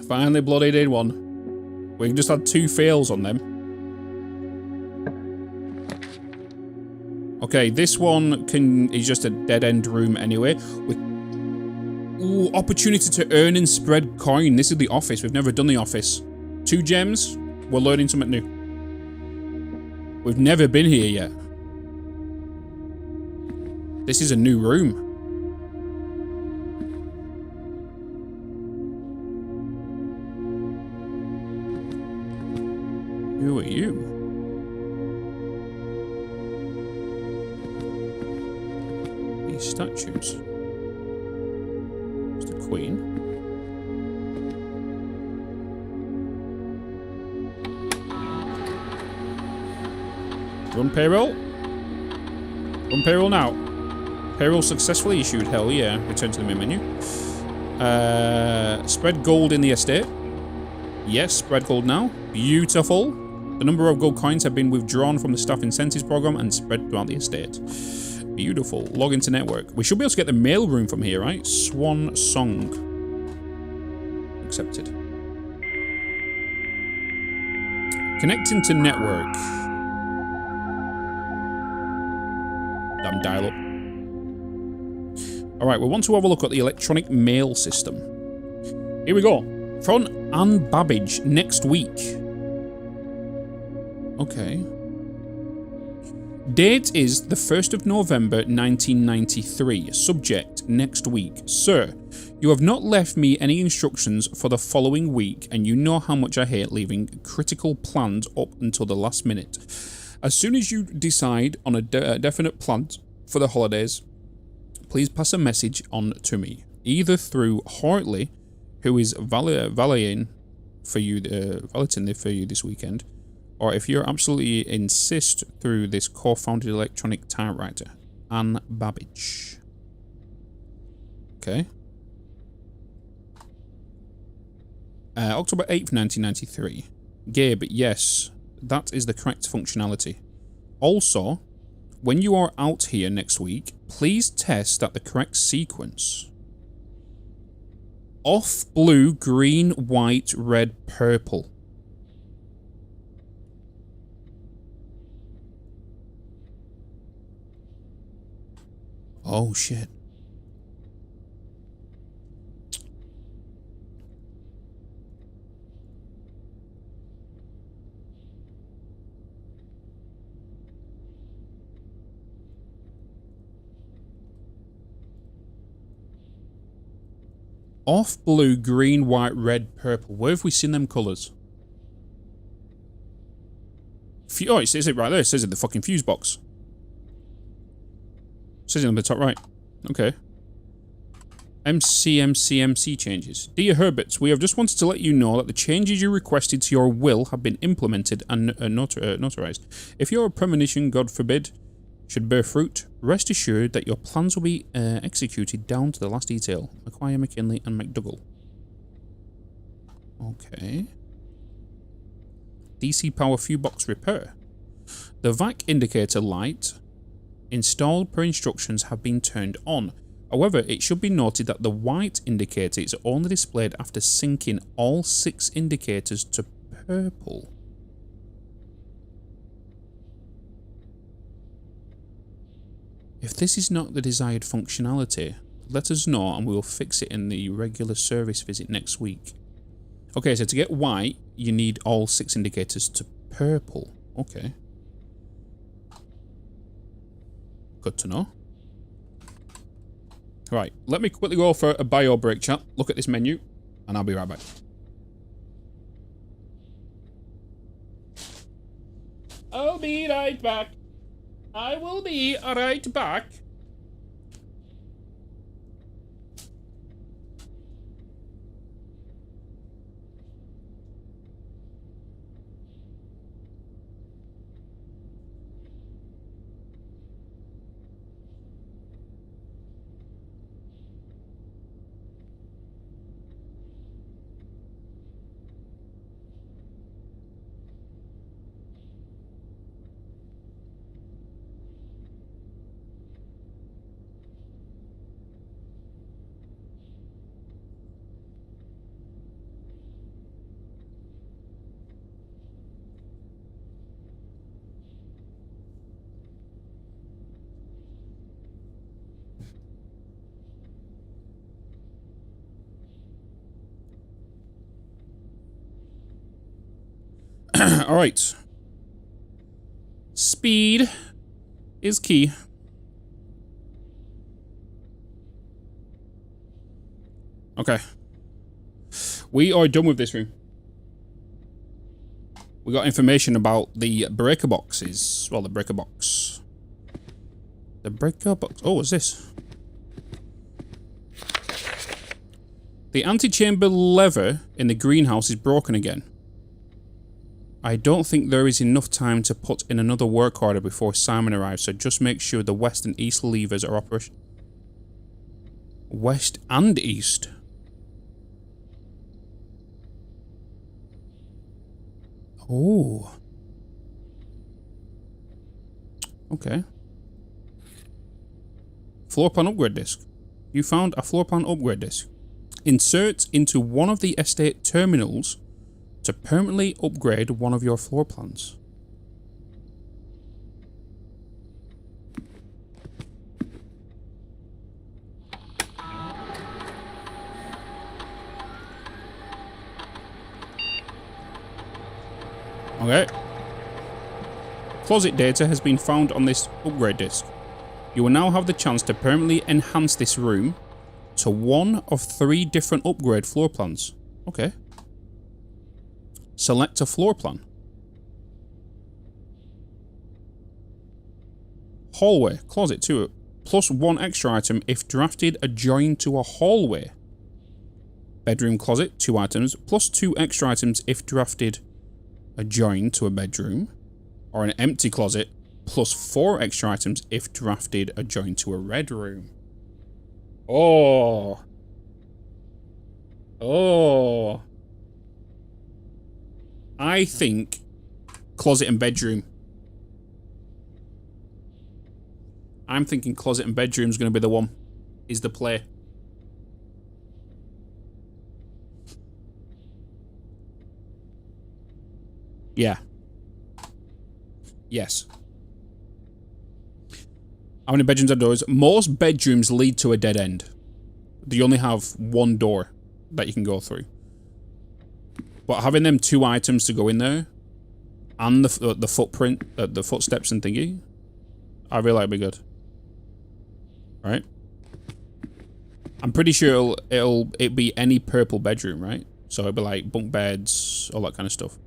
Finally bloody did one. We just had 2 fails on them. Okay, this one is just a dead-end room anyway. Ooh, opportunity to earn and spread coin. This is the office. We've never done the office. 2 gems. We're learning something new. We've never been here yet. This is a new room. you. These statues. It's the Queen. Run payroll. Run payroll now. Payroll successfully issued. Hell yeah. Return to the main menu. Spread gold in the estate. Yes, spread gold now. Beautiful. The number of gold coins have been withdrawn from the staff incentives program and spread throughout the estate. Beautiful. Log into network. We should be able to get the mail room from here, right? Swan Song. Accepted. Connecting to network. Damn dial up. Alright, we want to have a look at the electronic mail system. Here we go. From Anne Babbage next week. Okay. Date is the 1st of November 1993. Subject, next week. Sir, you have not left me any instructions for the following week, and you know how much I hate leaving critical plans up until the last minute. As soon as you decide on a definite plan for the holidays, please pass a message on to me, either through Hartley, who is valeting for you this weekend, or if you absolutely insist, through this co-founded electronic typewriter, Anne Babbage. Okay. October 8th, 1993. Gabe, yes, that is the correct functionality. Also, when you are out here next week, please test at the correct sequence. Off blue, green, white, red, purple. Oh shit. Off blue, green, white, red, purple. Where have we seen them colours? Oh, it says it right there. It says it in the fucking fuse box. It says it on the top right. Okay. MC changes. Dear Herberts, we have just wanted to let you know that the changes you requested to your will have been implemented and notarized. If your premonition, God forbid, should bear fruit, rest assured that your plans will be executed down to the last detail. McQuire, McKinley, and McDougall. Okay. DC power fuse box repair. The VAC indicator light installed per instructions have been turned on. However, it should be noted that the white indicator is only displayed after syncing all 6 indicators to purple. If this is not the desired functionality, let us know and we will fix it in the regular service visit next week. Okay, so to get white, you need all 6 indicators to purple. Okay. Good to know. Right, let me quickly go for a bio break, chat. Look at this menu, and I'll be right back. I'll be right back. I will be right back. All right. Speed is key. Okay. We are done with this room. We got information about the breaker boxes. Well, the breaker box. The breaker box. Oh, what's this? The antechamber lever in the greenhouse is broken again. I don't think there is enough time to put in another work order before Simon arrives, so just make sure the west and east levers are operational. West and east? Oh. Okay. Floor plan upgrade disk. You found a floor plan upgrade disk. Insert into one of the estate terminals to permanently upgrade one of your floor plans. Okay. Closet data has been found on this upgrade disk. You will now have the chance to permanently enhance this room to one of 3 different upgrade floor plans. Okay. Select a floor plan. Hallway. Closet 2. Plus 1 extra item if drafted adjoined to a hallway. Bedroom closet. 2 items. Plus 2 extra items if drafted adjoined to a bedroom. Or an empty closet. Plus 4 extra items if drafted adjoined to a red room. Oh. Oh. I think closet and bedroom. I'm thinking closet and bedroom is going to be the one. Is the play. Yeah. Yes. How many bedrooms are doors? Most bedrooms lead to a dead end. You only have one door that you can go through. But having them 2 items to go in there, and the footprint, the footsteps and thingy, I feel like it'll be good. Right? I'm pretty sure it'll be any purple bedroom, right? So it'll be like bunk beds, all that kind of stuff.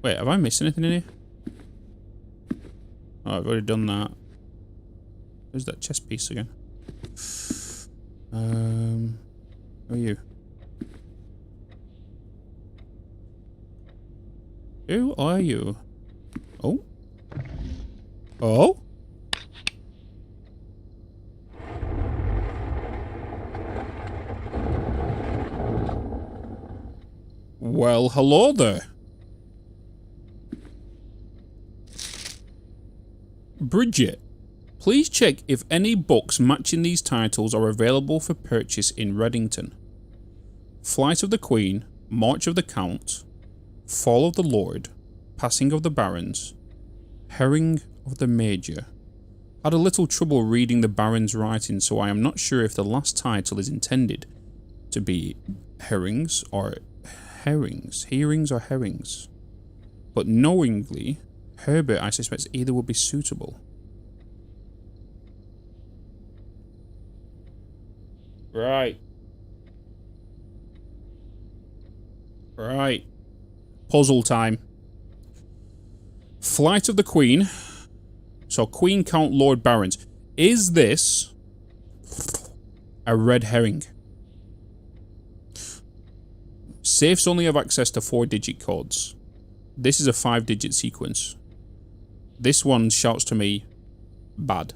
Wait, have I missed anything in here? Oh, I've already done that. Where's that chess piece again? Who are you? Who are you? Oh? Oh? Well, hello there. Bridget, please check if any books matching these titles are available for purchase in Reddington. Flight of the Queen, March of the Count, Fall of the Lord, Passing of the Barons, Herring of the Major. Had a little trouble reading the Baron's writing, so I am not sure if the last title is intended to be herrings or herrings. Hearings or herrings. But knowingly, Herbert, I suspect either will be suitable. Right. Right. Puzzle time. Flight of the Queen. So Queen, Count, Lord, Barons. Is this a red herring? Safes only have access to 4-digit codes. This is a 5-digit sequence. This one shouts to me, bad.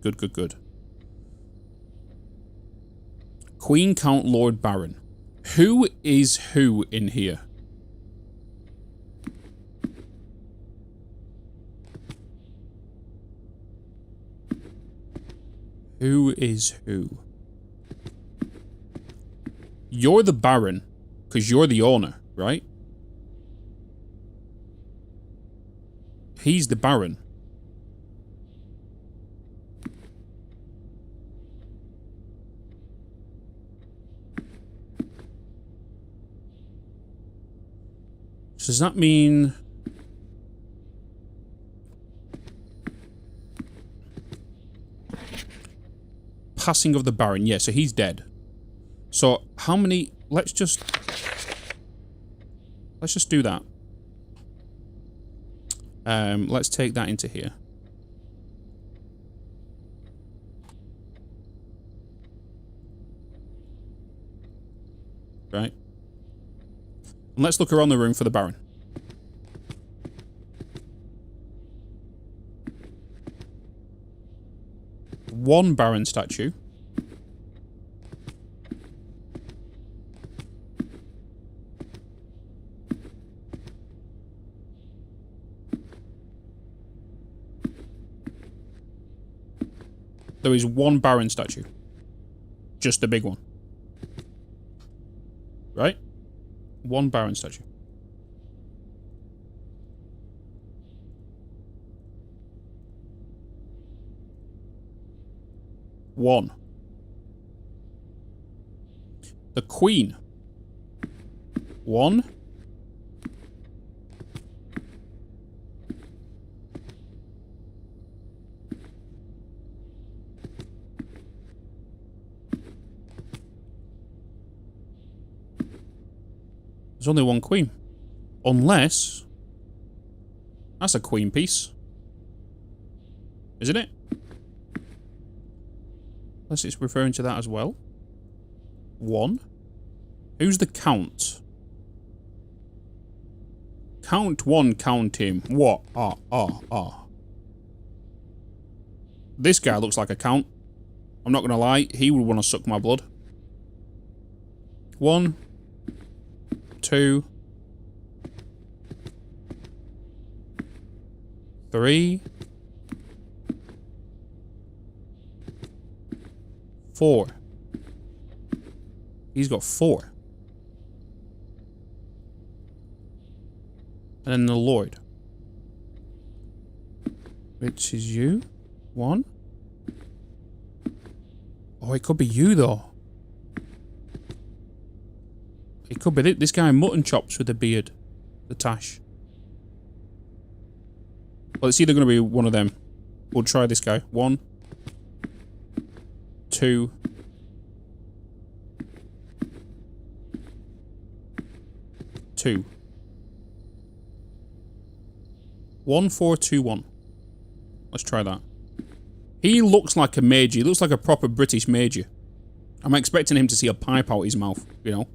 Good, good, good. Queen, Count, Lord, Baron. Who is who in here? Who is who? You're the Baron, because you're the owner, right? He's the Baron. So does that mean... Passing of the Baron. Yeah, so he's dead. So how many... let's just do that. Let's take that into here. Right. And let's look around the room for the Baron. One Baron statue. There is one Baron statue. Just a big one. Right? One Baron statue. One. The Queen. One. There's only one queen. Unless... that's a queen piece. Isn't it? Unless it's referring to that as well. One. Who's the count? Count one, count him. What? This guy looks like a count. I'm not gonna lie, he would want to suck my blood. 1, 2, 3, 4. He's got 4. And then the Lord. Which is you. 1. Oh, it could be you though. It could be this guy mutton chops with the beard. The tash. Well, it's either going to be one of them. We'll try this guy. 1, 2. 2. 1, 4, 2, 1. Let's try that. He looks like a major. He looks like a proper British major. I'm expecting him to see a pipe out his mouth, you know,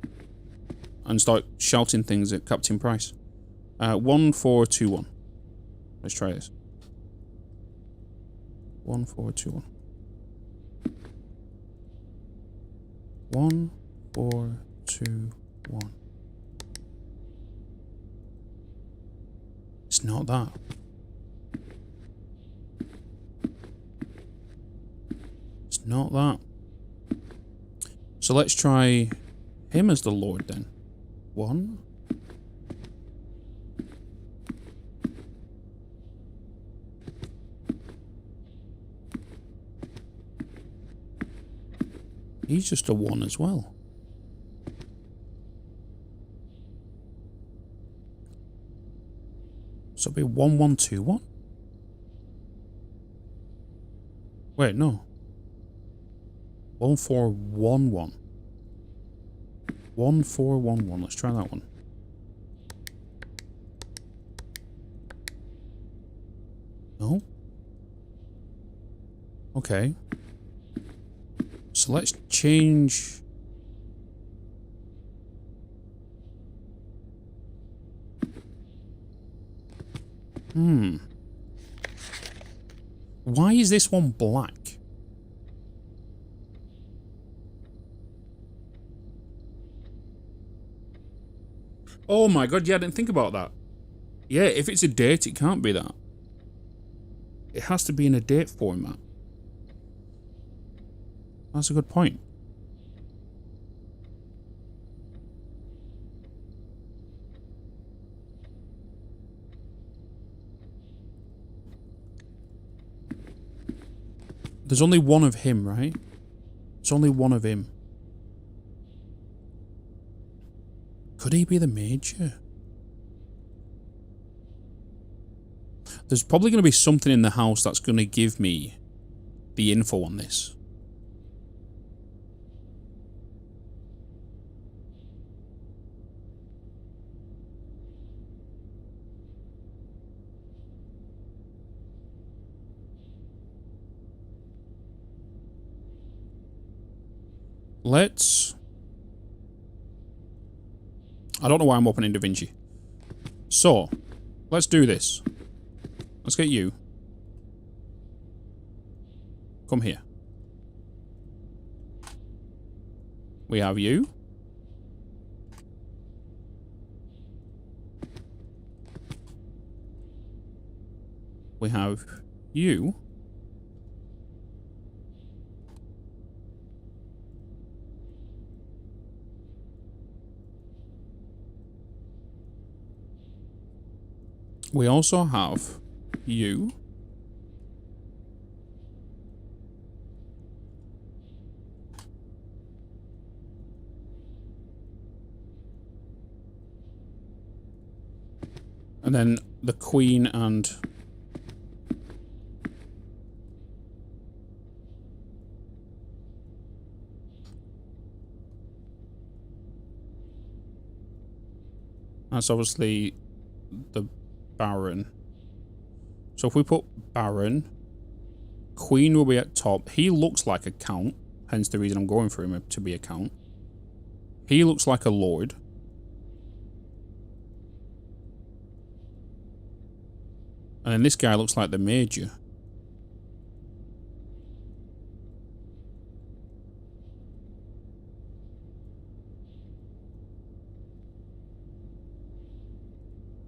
and start shouting things at Captain Price. 1, 4, 2, 1. Let's try this. 1, 4, 2, 1. 1, 4, 2, 1. It's not that. It's not that. So let's try him as the Lord then. 1. He's just a 1 as well. So it'll be 1, 1, 2, 1. Wait, no. 1, 4, 1, 1. 1, 4, 1, 1. Let's try that one. No? Okay. So let's change... Why is this one black? Oh my god, yeah, I didn't think about that. Yeah, if it's a date, it can't be that. It has to be in a date format. That's a good point. There's only one of him, right? There's only one of him. Could he be the major? There's probably going to be something in the house that's going to give me the info on this. let's... I don't know why I'm opening DaVinci. So, let's do this. Let's get you. Come here. We have you. We have you. We also have you. And then the Queen and... That's obviously the Baron. So if we put Baron, Queen will be at top. He looks like a Count, hence the reason I'm going for him to be a Count. He looks like a Lord. And then this guy looks like the Major.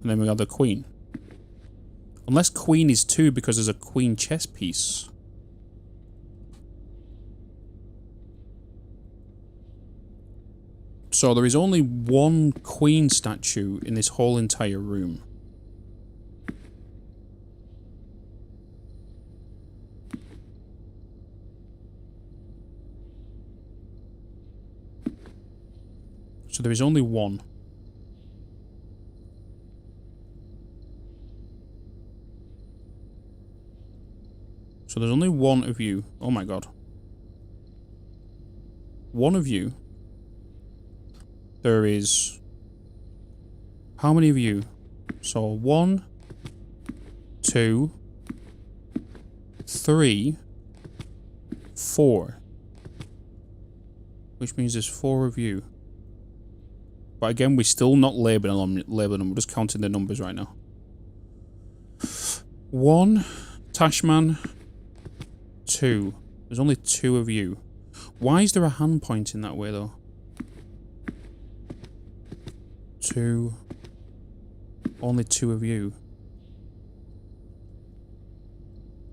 And then we got the Queen. Unless Queen is 2 because there's a Queen chess piece. So there is only one Queen statue in this whole entire room. So there is only one. So there's only one of you. Oh my god. One of you. There is... How many of you? So 1, 2, 3, 4. Which means there's 4 of you. But again, we're still not labeling them. We're just counting the numbers right now. 1, Tashman. 2. There's only 2 of you. Why is there a hand pointing that way though? 2. Only 2 of you.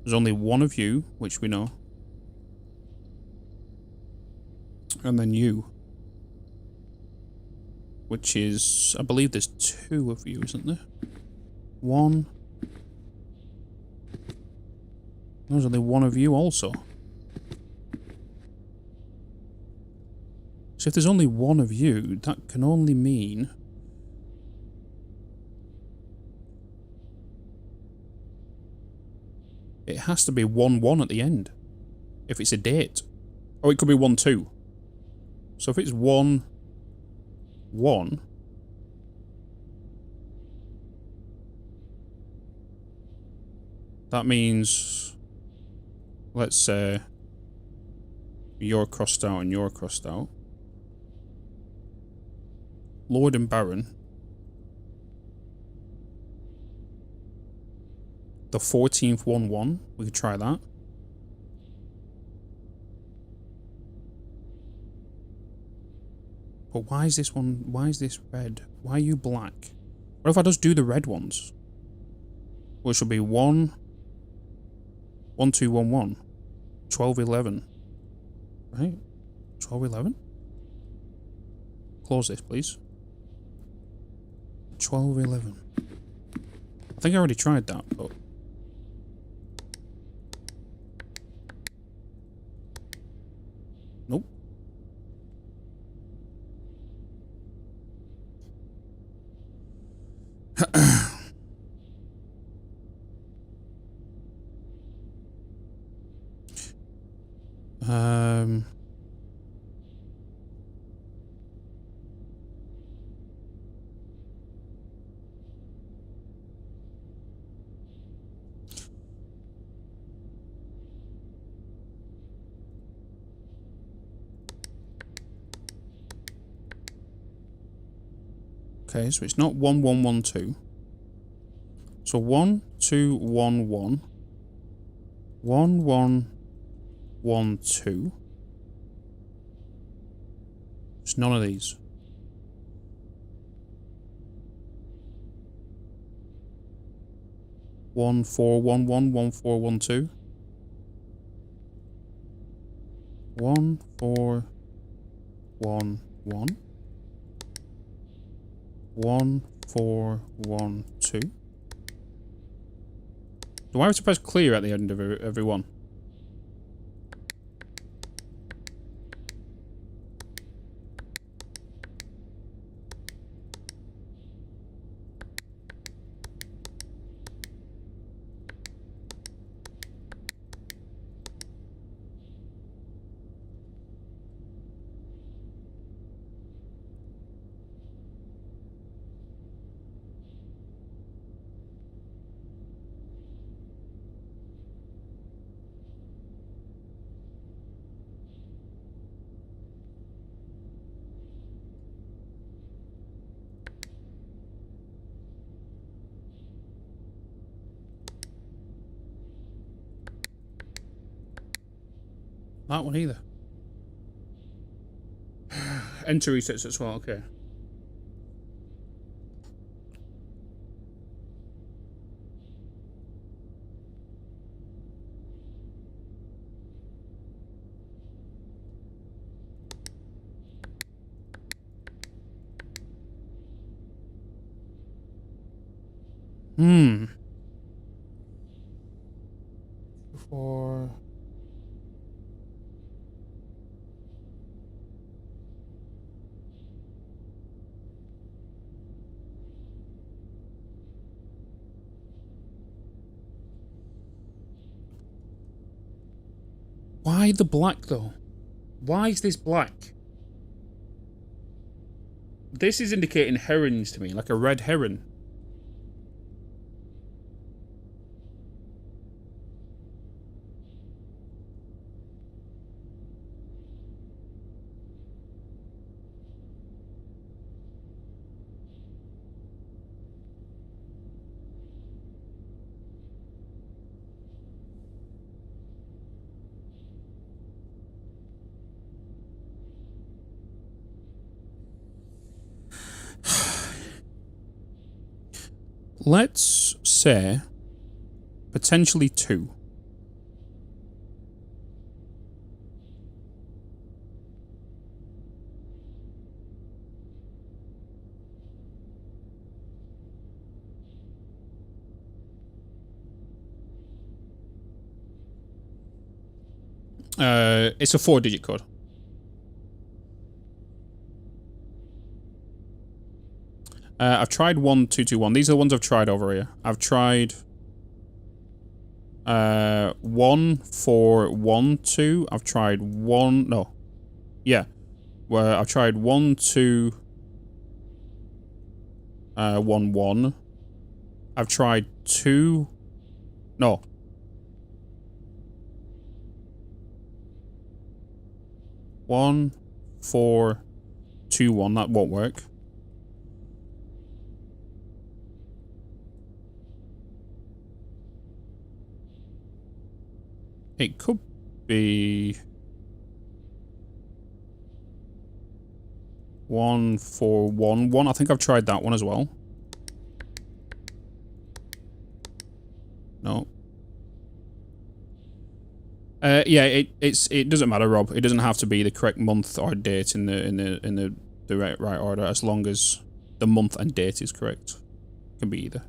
There's only 1 of you, which we know. And then you. Which is... I believe there's 2 of you, isn't there? 1. There's only 1 of you also. So if there's only 1 of you, that can only mean... It has to be 1-1 at the end. If it's a date. Or it could be 1-2. So if it's 1-1... That means... Let's say you're crossed out and you're crossed out. Lord and Baron. The 14th 1-1. We could try that. But why is this one... Why is this red? Why are you black? What if I just do the red ones? Which will be 1... 1-2-1-1. 12-11. Right? 12-11? Close this, please. 12-11. I think I already tried that, but... Nope. Okay, so it's not 1, 1, 1, 2. So 1, 2, 1, 1. 1, 1, 1, 2. It's none of these. One, 4, 1, 1, 1, 4, 1, 2. 1, 4, 1, 1. 1, 4, 1, 2. Do I have to press clear at the end of every one? That one either. Enter resets as well, okay. Before... Why the black, though? Why is this black? This is indicating herons to me, like a red heron. Let's say potentially 2. It's a 4-digit code. I've tried 1221. These are the ones I've tried over here. I've tried 1412. I've tried 1. No. Yeah. Well, I've tried 1211. I've tried 2. No. 1421. That won't work. It could be 1411. I think I've tried that one as well. No. Yeah, it doesn't matter, Rob. It doesn't have to be the correct month or date in the right order, as long as the month and date is correct. It can be either.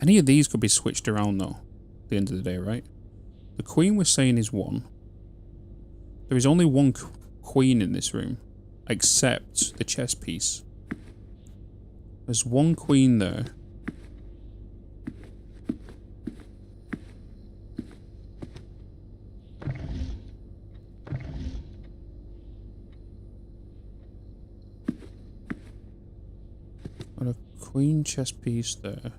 Any of these could be switched around, though, at the end of the day, right? The queen we're saying is 1. There is only one queen in this room. accept the chess piece. There's one queen there. And a queen chess piece there.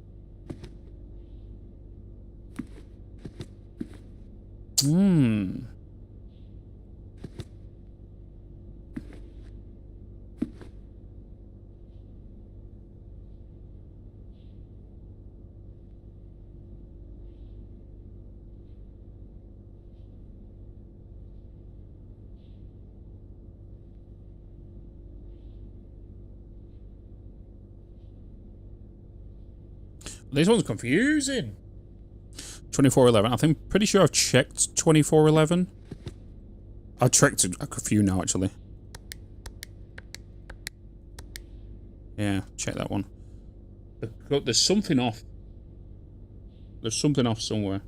This one's confusing. 2411. I think pretty sure I've checked 2411. I've checked a few now actually. Yeah, check that one. There's something off. There's something off somewhere.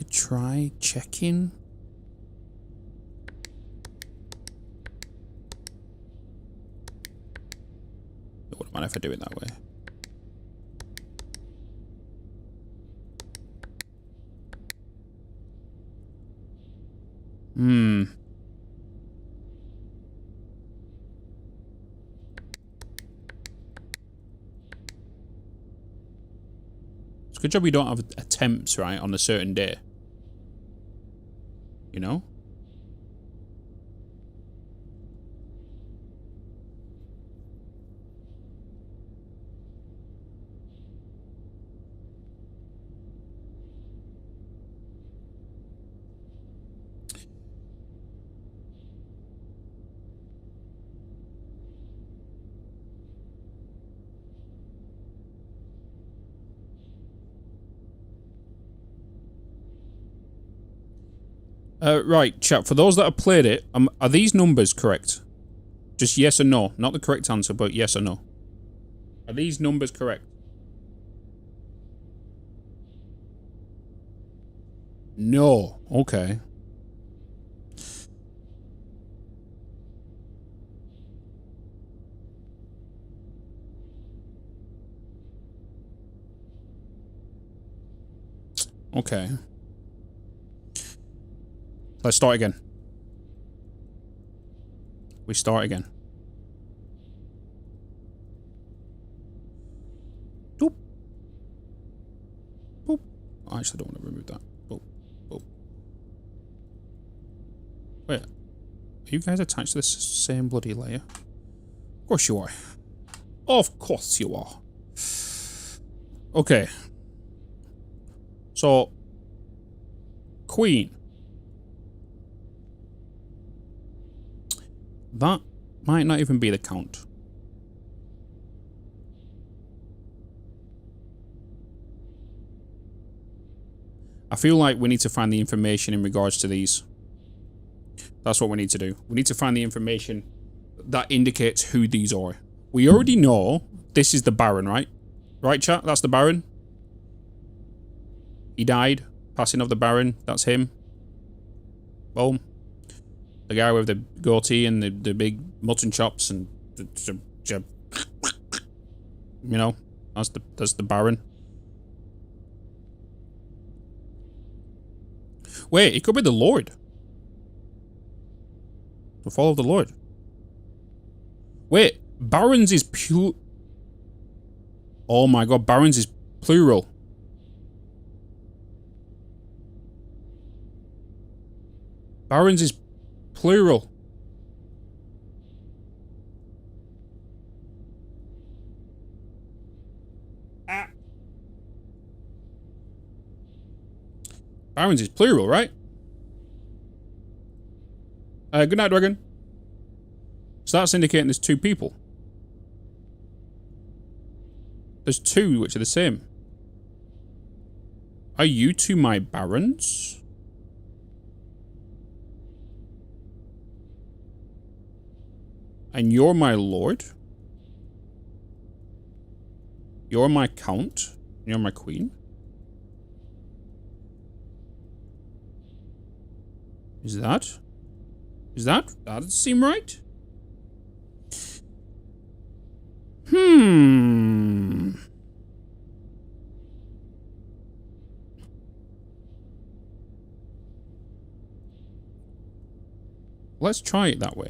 Try checking. It wouldn't mind if I do it that way. It's a good job we don't have attempts, right, on a certain day. You know? Right, chat, for those that have played it, are these numbers correct? Just yes or no. Not the correct answer, but yes or no. Are these numbers correct? No. Okay. Okay. Let's start again. We start again. Boop. Boop. I actually don't want to remove that. Boop. Boop. Wait. Are you guys attached to this same bloody layer? Of course you are. Of course you are. Okay. So, queen. That might not even be the count. I feel like we need to find the information in regards to these. That's what we need to do. We need to find the information that indicates who these are. We already know this is the Baron, right? Right, chat? That's the Baron. He died. Passing of the Baron. That's him. Boom. The guy with the goatee and the big mutton chops and you know, that's the Baron. Wait, it could be the Lord. The fall of the Lord. Wait, Barons is pure. Oh my god, Barons is plural. Barons is plural. Barons is plural, right? Good night, Dragon. So that's indicating there's two people. There's two which are the same. Are you two my barons? And you're my lord? You're my count? You're my queen? Is that? That doesn't seem right? Let's try it that way.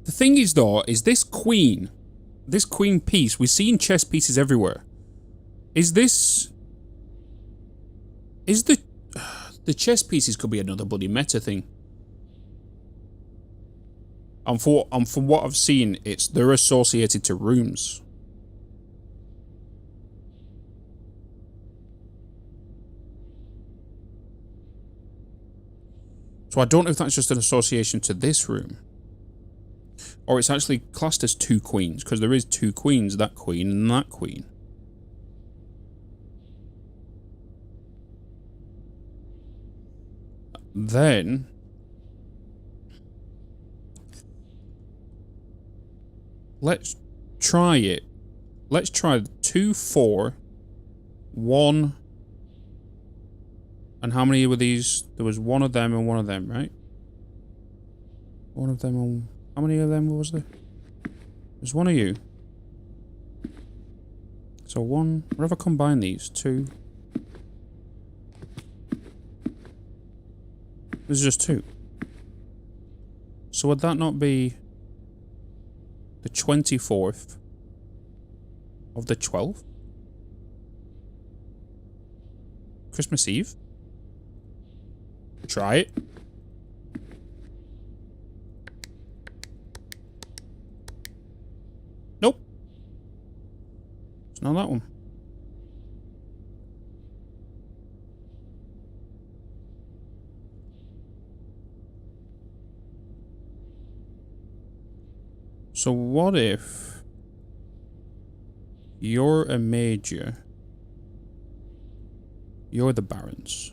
The thing is, though, is this queen piece, we're seeing chess pieces everywhere. Is this... Is the chess pieces could be another bloody meta thing. And from what I've seen, they're associated to rooms. So I don't know if that's just an association to this room. Or it's actually classed as two queens, because there is two queens, that queen and that queen. Then... let's try it. Let's try 2, 4, 1... And how many were these? There was one of them and one of them, right? One of them and... How many of them was there? There's one of you. So one... What if I combine these? 2. There's just 2. So would that not be... the 24th of the 12th? Christmas Eve? Try it. Nope. It's not that one. So what if you're a major, you're the barons?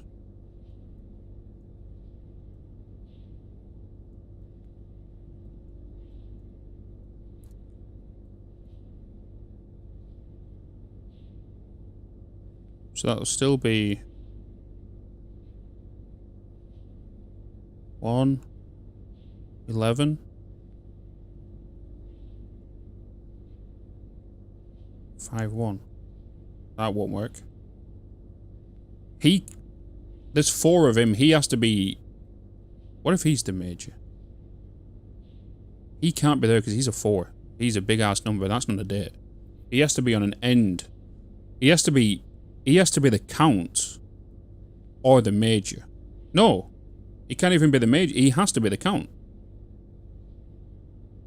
So that'll still be 1, 11, 5, 1. That won't work. There's 4 of him. He has to be... What if he's the major? He can't be there because he's a 4. He's a big ass number. That's not a date. He has to be on an end. He has to be the count or the major. No, he can't even be the major. He has to be the count.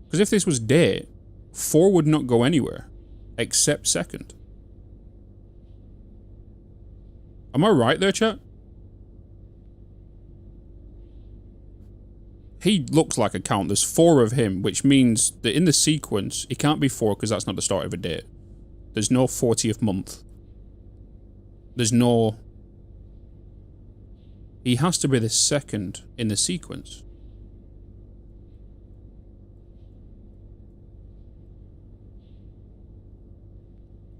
Because if this was day, 4 would not go anywhere except second. Am I right there, chat? He looks like a count. There's 4 of him, which means that in the sequence, he can't be 4 because that's not the start of a date. There's no 40th month. There's no... He has to be the second in the sequence.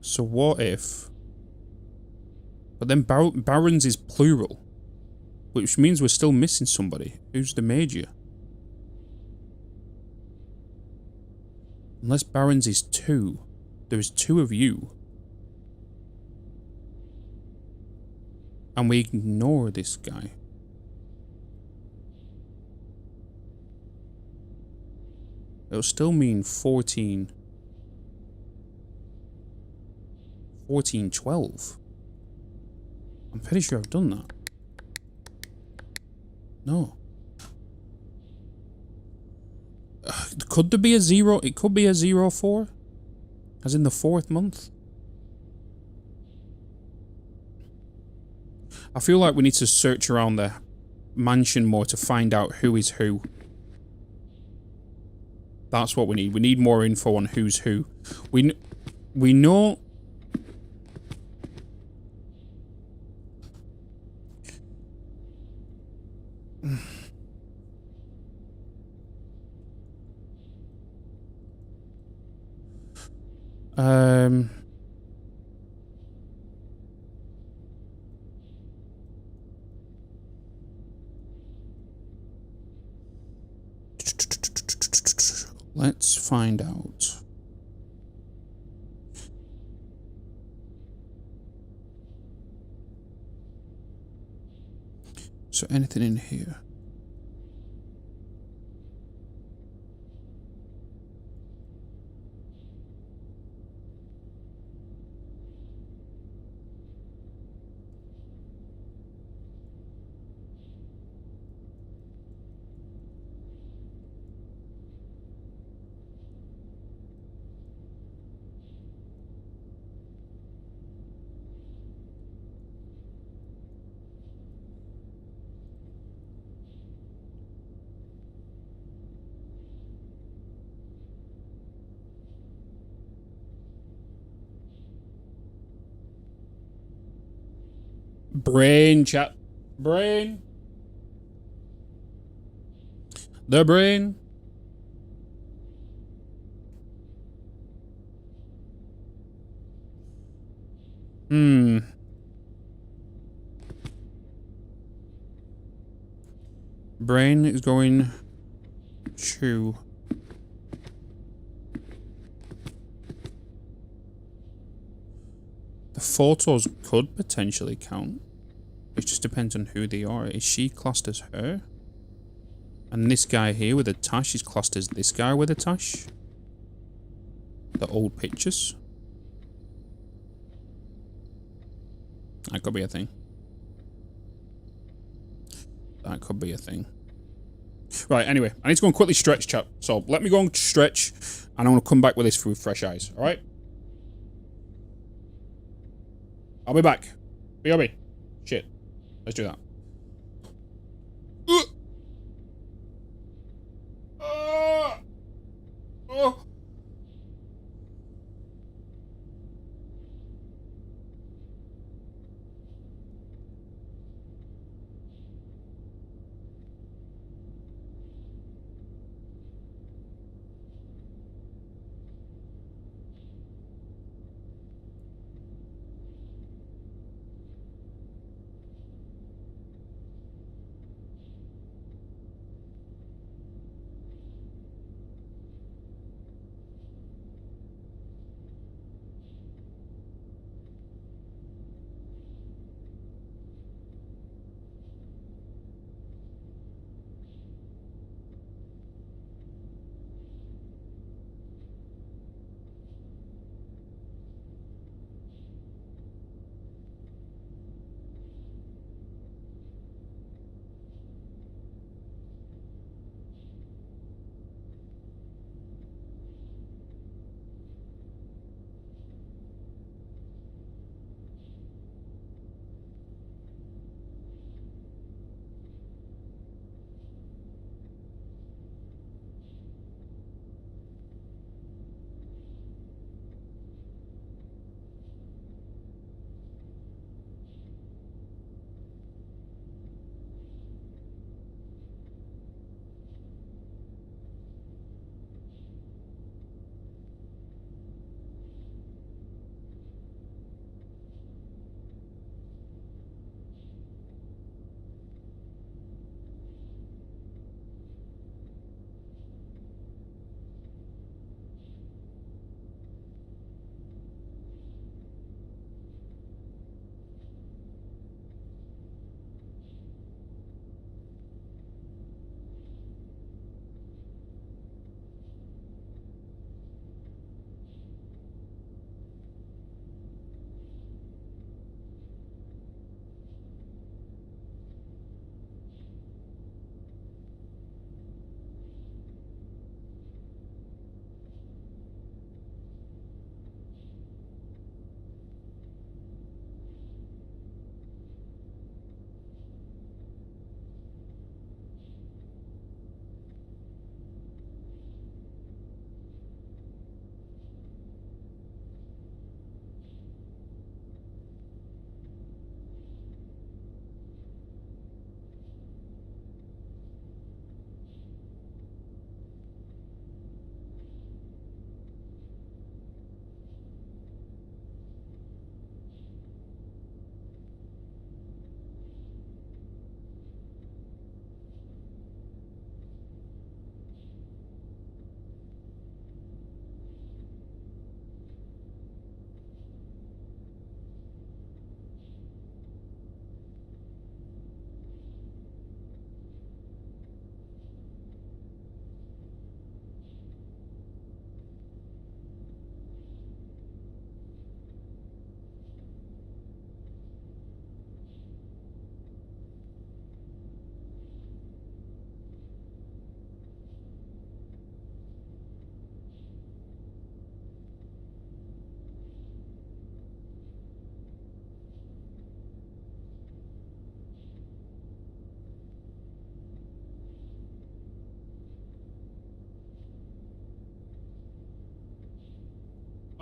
So what if... But then barons is plural. Which means we're still missing somebody. Who's the major? Unless barons is 2. There is 2 of you. And we ignore this guy. It'll still mean 14. 14, 12. I'm pretty sure I've done that. No. Could there be a 0? It could be a 04. As in the 4th month. I feel like we need to search around the mansion more to find out who is who. That's what we need. We need more info on who's who. We know... Let's find out. So anything in here? Brain chat. Brain. The brain. Brain is going to... The photos could potentially count. It just depends on who they are. Is she classed as her? And this guy here with a tash is classed as this guy with a tash? The old pictures? That could be a thing. That could be a thing. Right, anyway, I need to go and quickly stretch, chat. So let me go and stretch, and I'm going to come back with this through fresh eyes, alright? I'll be back. BRB. Shit. Let's do that.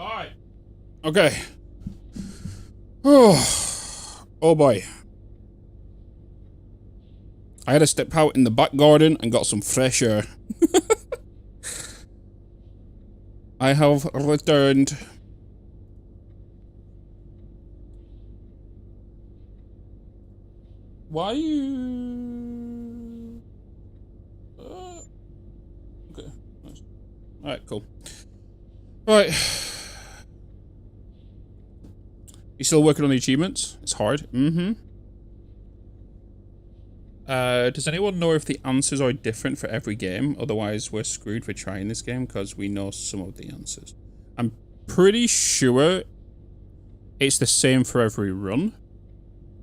Alright. Okay. Oh boy. I had to step out in the back garden and got some fresh air. I have returned. Why you... okay. Nice. Alright, cool. Right. You still working on the achievements? It's hard. Mm-hmm. Does anyone know if the answers are different for every game? Otherwise, we're screwed for trying this game because we know some of the answers. I'm pretty sure it's the same for every run.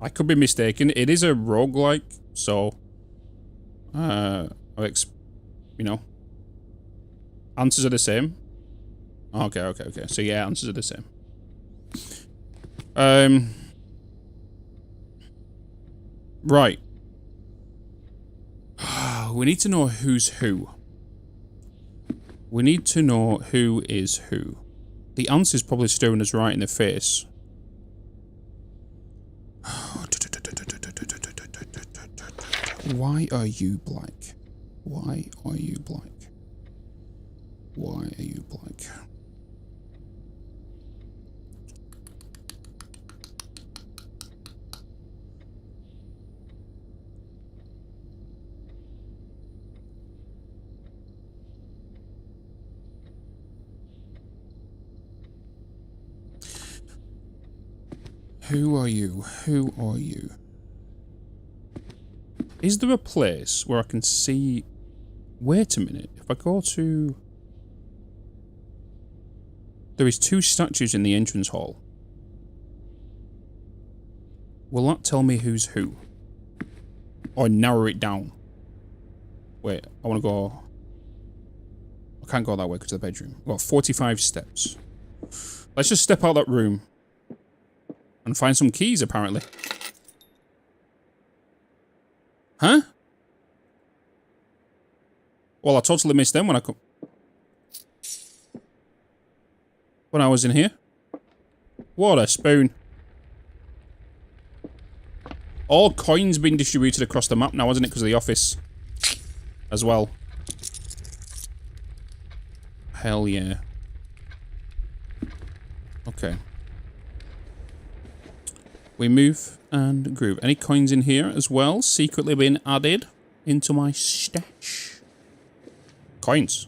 I could be mistaken. It is a roguelike, so... you know... Answers are the same. Okay. So yeah, answers are the same. Right. We need to know who's who. We need to know who is who. The answer's probably staring us right in the face. Why are you black? Why are you black? Why are you black? Who are you? Who are you? Is there a place where I can see... Wait a minute. If I go to... There is 2 statues in the entrance hall. Will that tell me who's who? Or narrow it down? Wait, I want to go... I can't go that way because of the bedroom. I've got 45 steps. Let's just step out that room. And find some keys, apparently. Huh? Well, I totally missed them when I was in here. What a spoon. All coins being distributed across the map now, isn't it? Because of the office. As well. Hell yeah. Okay. We move and groove. Any coins in here as well? Secretly being added into my stash. Coins.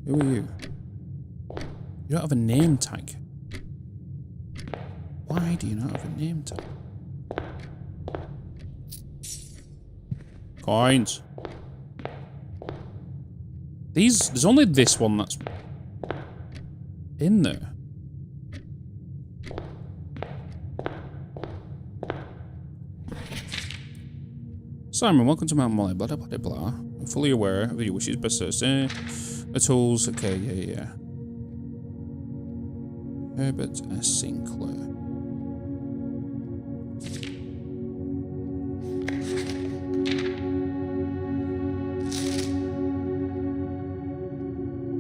Who are you? You don't have a name tag. Why do you not have a name tag? Coins. There's only this one that's in there. Simon, welcome to Mount Molly, blah blah blah blah. I'm fully aware of your wishes, but the tools, okay, yeah. Herbert S. Sinclair.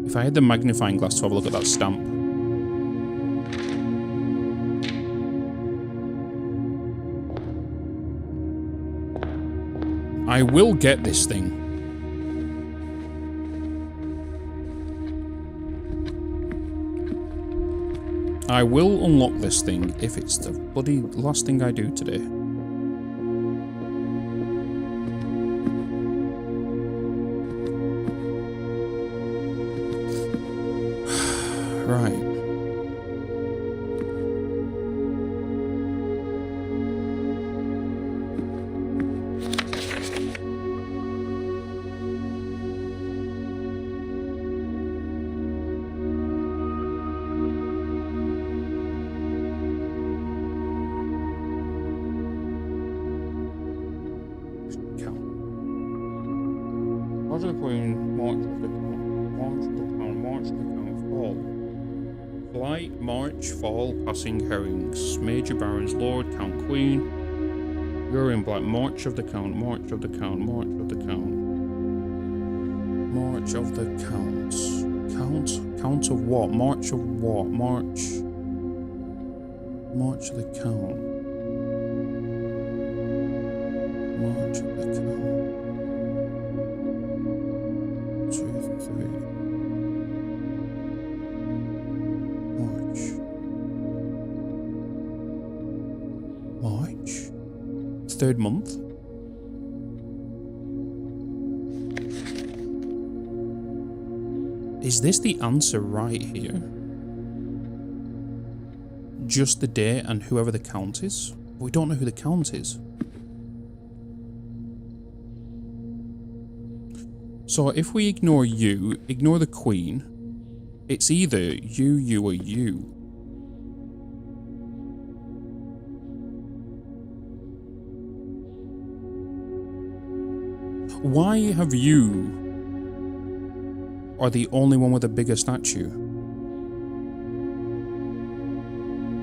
If I had the magnifying glass to have a look at that stamp. I will get this thing. I will unlock this thing if it's the bloody last thing I do today. Right. March of the Queen, March of the Town, March of the Town, March of the Town, Fall. Flight, March, Fall, Passing Herrings, Major Barons, Lord, Count, Queen. You're in black. March of the count. March of the count. March of the count. March of the counts. Count of what? March of what? March of the count. March of the count. 2, 3. March. Third month. Is this the answer right here? Just the day and whoever the count is? We don't know who the count is. So if we ignore you, ignore the queen, it's either you, or you. Why have you are the only one with a bigger statue?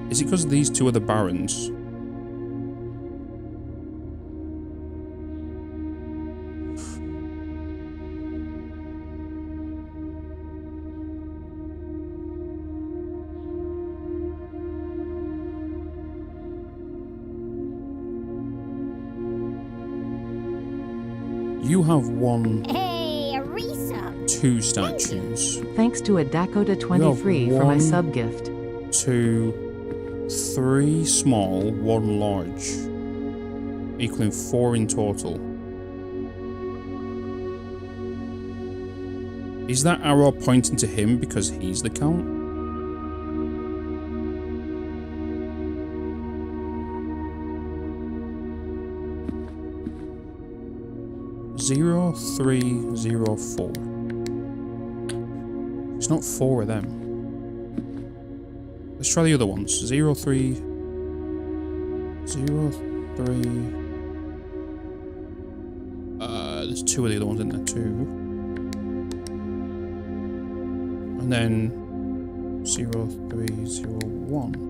Is it because these two are the barons? You have one, Hey, a resub. 2 statues. Thanks to a Dakota 23 for my one- sub gift. 2, 3 small, 1 large, equaling 4 in total. Is that arrow pointing to him because he's the count? Zero, 3, 0, 4. It's not 4 of them. Let's try the other ones. 0, 3, 0, 3. There's 2 of the other ones in there too. And then 0, 3, 0, 1.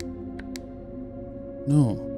No.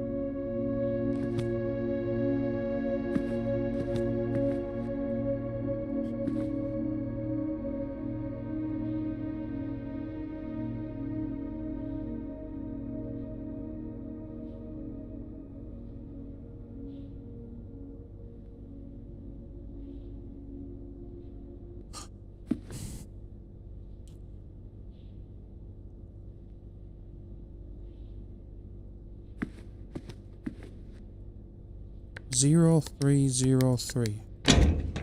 Zero, 3, 0, 3.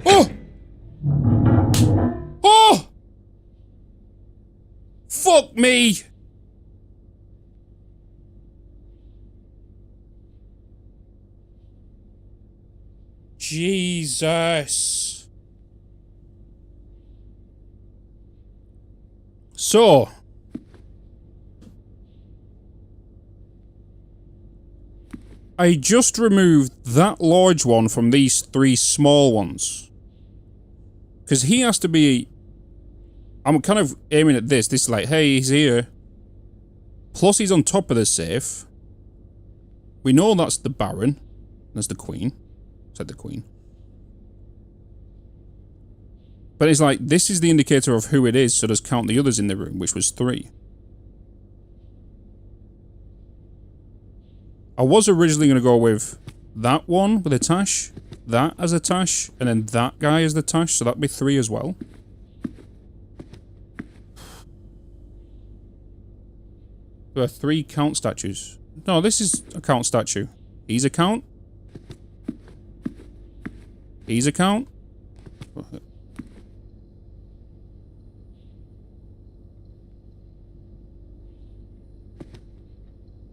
Oh! Oh! Fuck me! Jesus. So. I just removed that large one from these 3 small ones. Because he has to be... I'm kind of aiming at this. This is like, hey, he's here. Plus he's on top of the safe. We know that's the Baron. That's the Queen. Said the Queen. But it's like, this is the indicator of who it is, so does count the others in the room, which was 3. I was originally going to go with that one with a Tash, that as a Tash, and then that guy as the Tash, so that'd be 3 as well. There are 3 count statues. No, this is a count statue. He's a count. He's a count.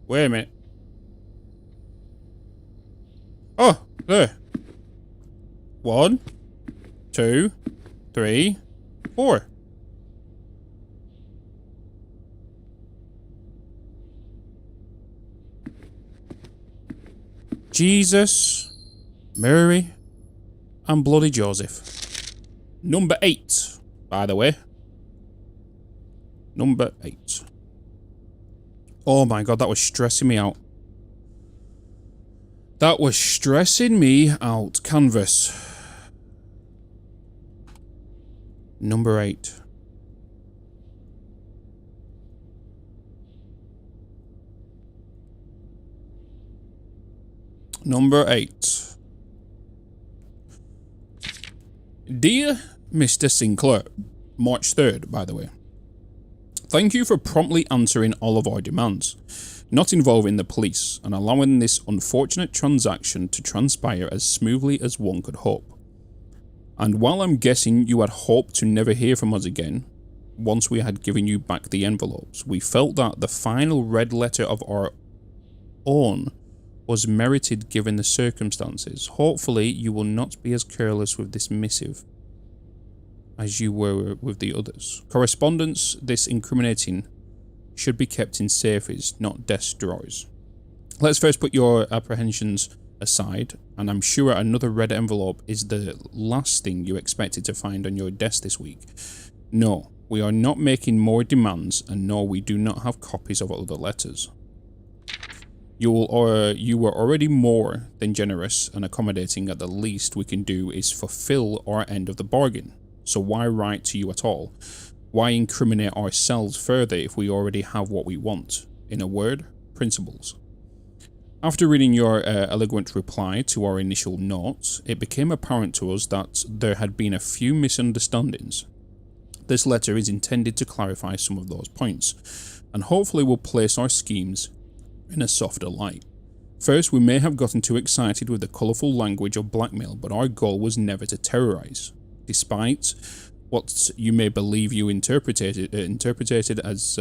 Wait a minute. Oh, there. 1, 2, 3, 4. Jesus, Mary, and bloody Joseph. Number 8, by the way. Number 8. Oh my god, that was stressing me out. That was stressing me out. Canvas. Number 8. Number 8. Dear Mr. Sinclair, March 3rd, by the way. Thank you for promptly answering all of our demands, not involving the police, and allowing this unfortunate transaction to transpire as smoothly as one could hope. And while I'm guessing you had hoped to never hear from us again, once we had given you back the envelopes, we felt that the final red letter of our own was merited given the circumstances. Hopefully you will not be as careless with this missive as you were with the others. Correspondence this incriminating should be kept in safes, not desk drawers. Let's first put your apprehensions aside, and I'm sure another red envelope is the last thing you expected to find on your desk this week. No, we are not making more demands, and no, we do not have copies of other letters. You were already more than generous and accommodating. At the least we can do is fulfill our end of the bargain. So why write to you at all? Why incriminate ourselves further if we already have what we want? In a word, principles. After reading your eloquent reply to our initial notes, it became apparent to us that there had been a few misunderstandings. This letter is intended to clarify some of those points, and hopefully will place our schemes in a softer light. First, we may have gotten too excited with the colourful language of blackmail, but our goal was never to terrorise. Despite what you may believe you interpreted as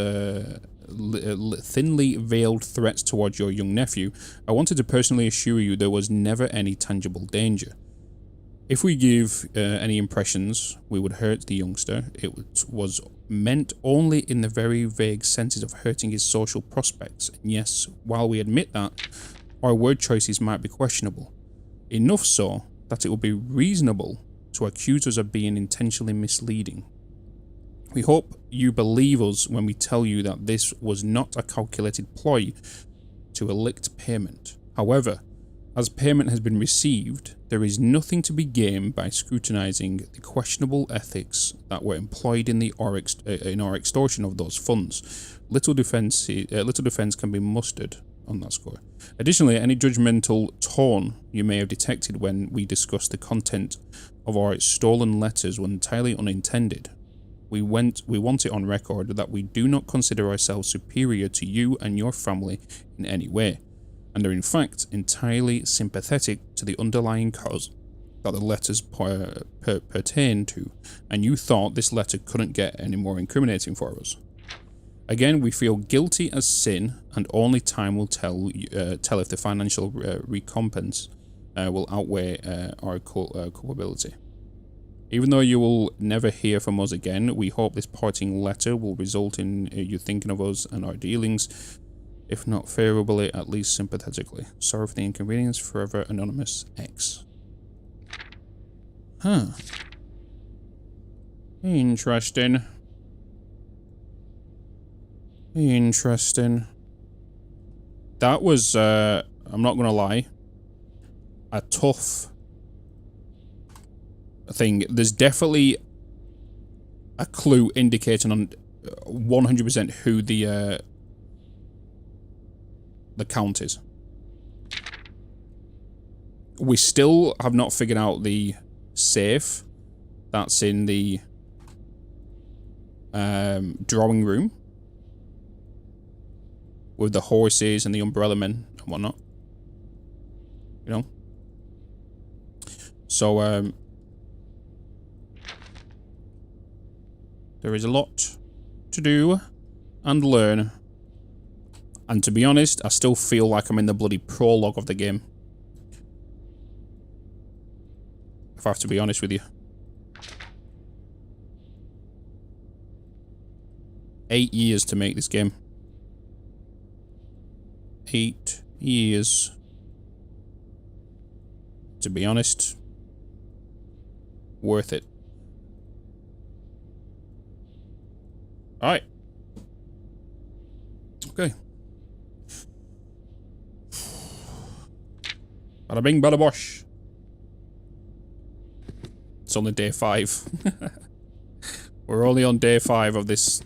thinly veiled threats towards your young nephew, I wanted to personally assure you there was never any tangible danger. If we give any impressions we would hurt the youngster, it was meant only in the very vague senses of hurting his social prospects. And yes, while we admit that, our word choices might be questionable. Enough so that it would be reasonable to accuse us of being intentionally misleading. We hope you believe us when we tell you that this was not a calculated ploy to elicit payment. However, as payment has been received, there is nothing to be gained by scrutinizing the questionable ethics that were employed in our extortion of those funds. Little defense can be mustered on that score. Additionally, any judgmental tone you may have detected when we discussed the content of our stolen letters were entirely unintended. We want it on record that we do not consider ourselves superior to you and your family in any way, and are in fact entirely sympathetic to the underlying cause that the letters pertain to, and you thought this letter couldn't get any more incriminating for us. Again, we feel guilty as sin, and only time will tell if the financial recompense will outweigh our culpability. Even though you will never hear from us again, we hope this parting letter will result in you thinking of us and our dealings, if not favourably, at least sympathetically. Sorry for the inconvenience. Forever Anonymous X. Huh. Interesting. Interesting. That was, I'm not gonna lie, a tough thing. There's definitely a clue indicating on 100% who the count is. We still have not figured out the safe that's in the drawing room with the horses and the umbrella men and whatnot, you know. So there is a lot to do and learn, and to be honest, I still feel like I'm in the bloody prologue of the game, if I have to be honest with you. 8 years to make this game. 8 years. To be honest, worth it. Alright. Okay. Bada bing, bada bosh. It's only day 5. We're only on day 5 of this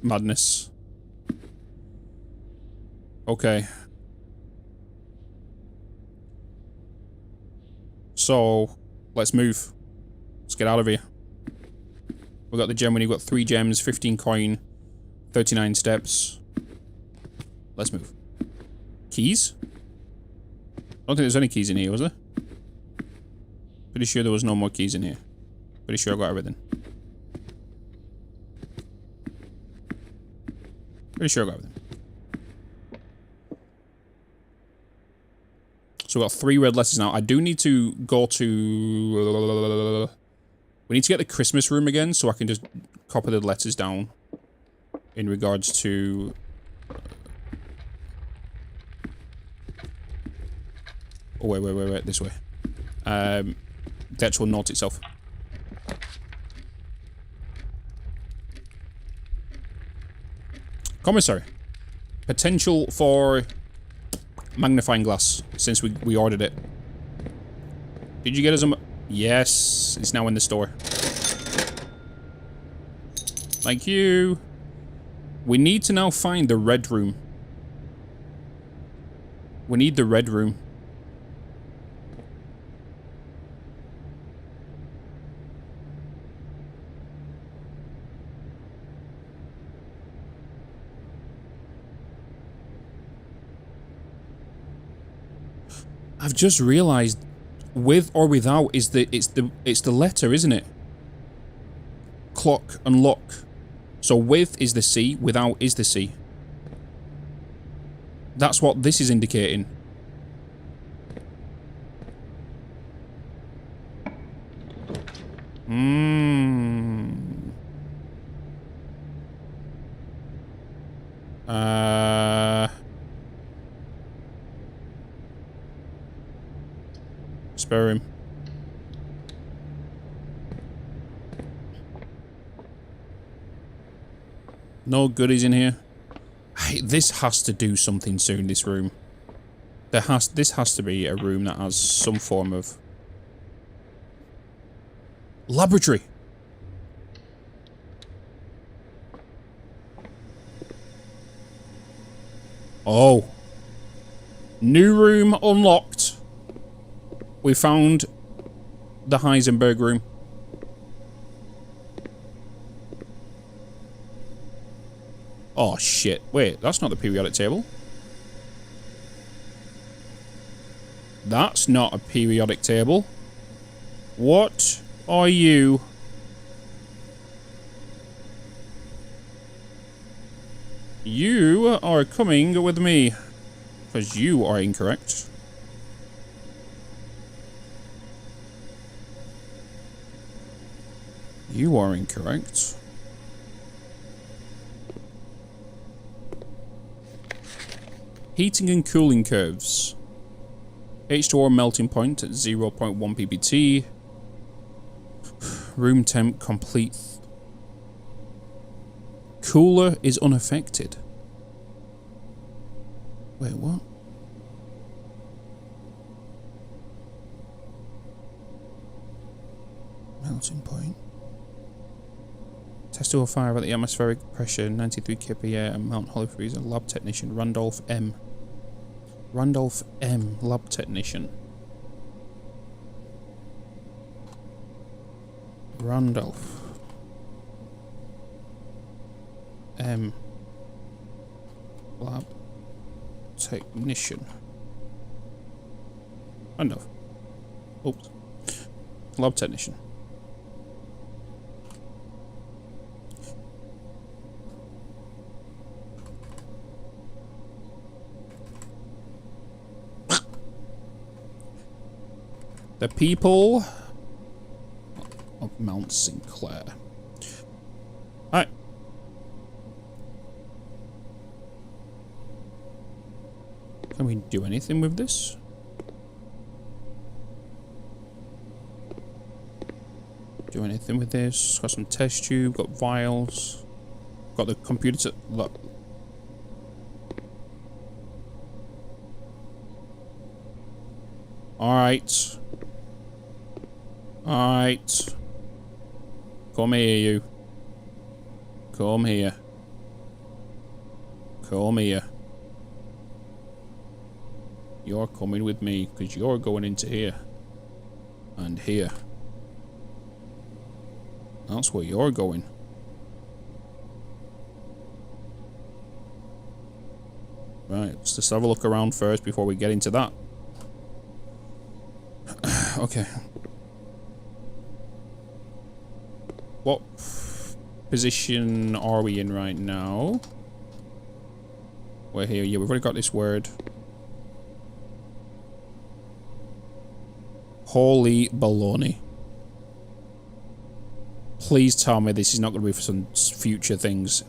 madness. Okay. So, let's move. Let's get out of here. We got the gem when you've got 3 gems, 15 coin, 39 steps. Let's move. Keys? I don't think there's any keys in here, was there? Pretty sure there was no more keys in here. Pretty sure I got everything. Pretty sure I got everything. So we've got 3 red letters now. I do need to go to... We need to get the Christmas room again, so I can just copy the letters down in regards to... Oh, wait, this way. The actual note itself. Commissary. Potential for magnifying glass, since we ordered it. Did you get us a... Yes, it's now in the store. Thank you. We need to now find the red room. We need the red room. I've just realized, with or without is it's the letter, isn't it? Clock and lock. So with is the C, without is the C. That's what this is indicating. Spare him. No goodies in here. This has to do something soon, this room. This has to be a room that has some form of laboratory. Oh. New room unlocked. We found the Heisenberg room. Oh shit. Wait, that's not the periodic table. That's not a periodic table. What are you? You are coming with me. Because you are incorrect. You are incorrect. Heating and cooling curves. H2O melting point at 0.1 ppt. Room temp complete. Cooler is unaffected. Wait, what? Melting point. Test 205 at the atmospheric pressure, 93 kPa at Mount Holly Freezer. Lab technician, Randolph M. Randolph M, lab technician. Randolph M, lab technician. Randolph. Oops. Lab technician. The people of Mount Sinclair. Alright. Can we do anything with this? Do anything with this? Got some test tube, got vials. Got the computer to look. Alright. Alright. Come here, you. Come here. Come here. You're coming with me, because you're going into here. And here. That's where you're going. Right, let's just have a look around first before we get into that. Okay. What position are we in right now? We're here. Yeah, we've already got this word. Holy baloney. Please tell me this is not going to be for some future things.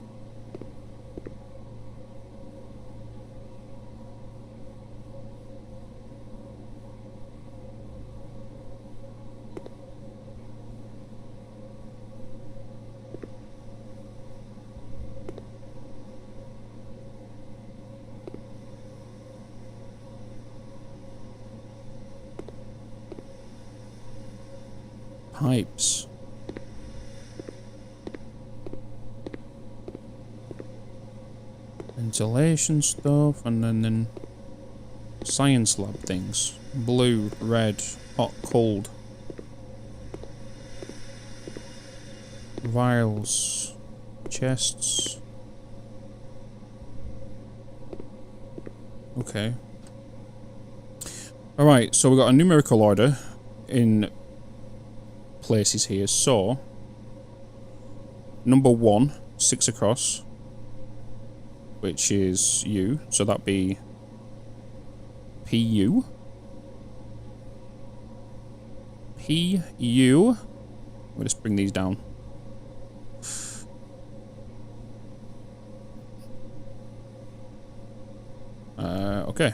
Pipes. Ventilation stuff, and then science lab things. Blue, red, hot, cold. Vials. Chests. Okay. Alright, so we got a numerical order in places here. So, number 1, 6 across, which is U. So that'd be PU. PU. We'll just bring these down. Okay.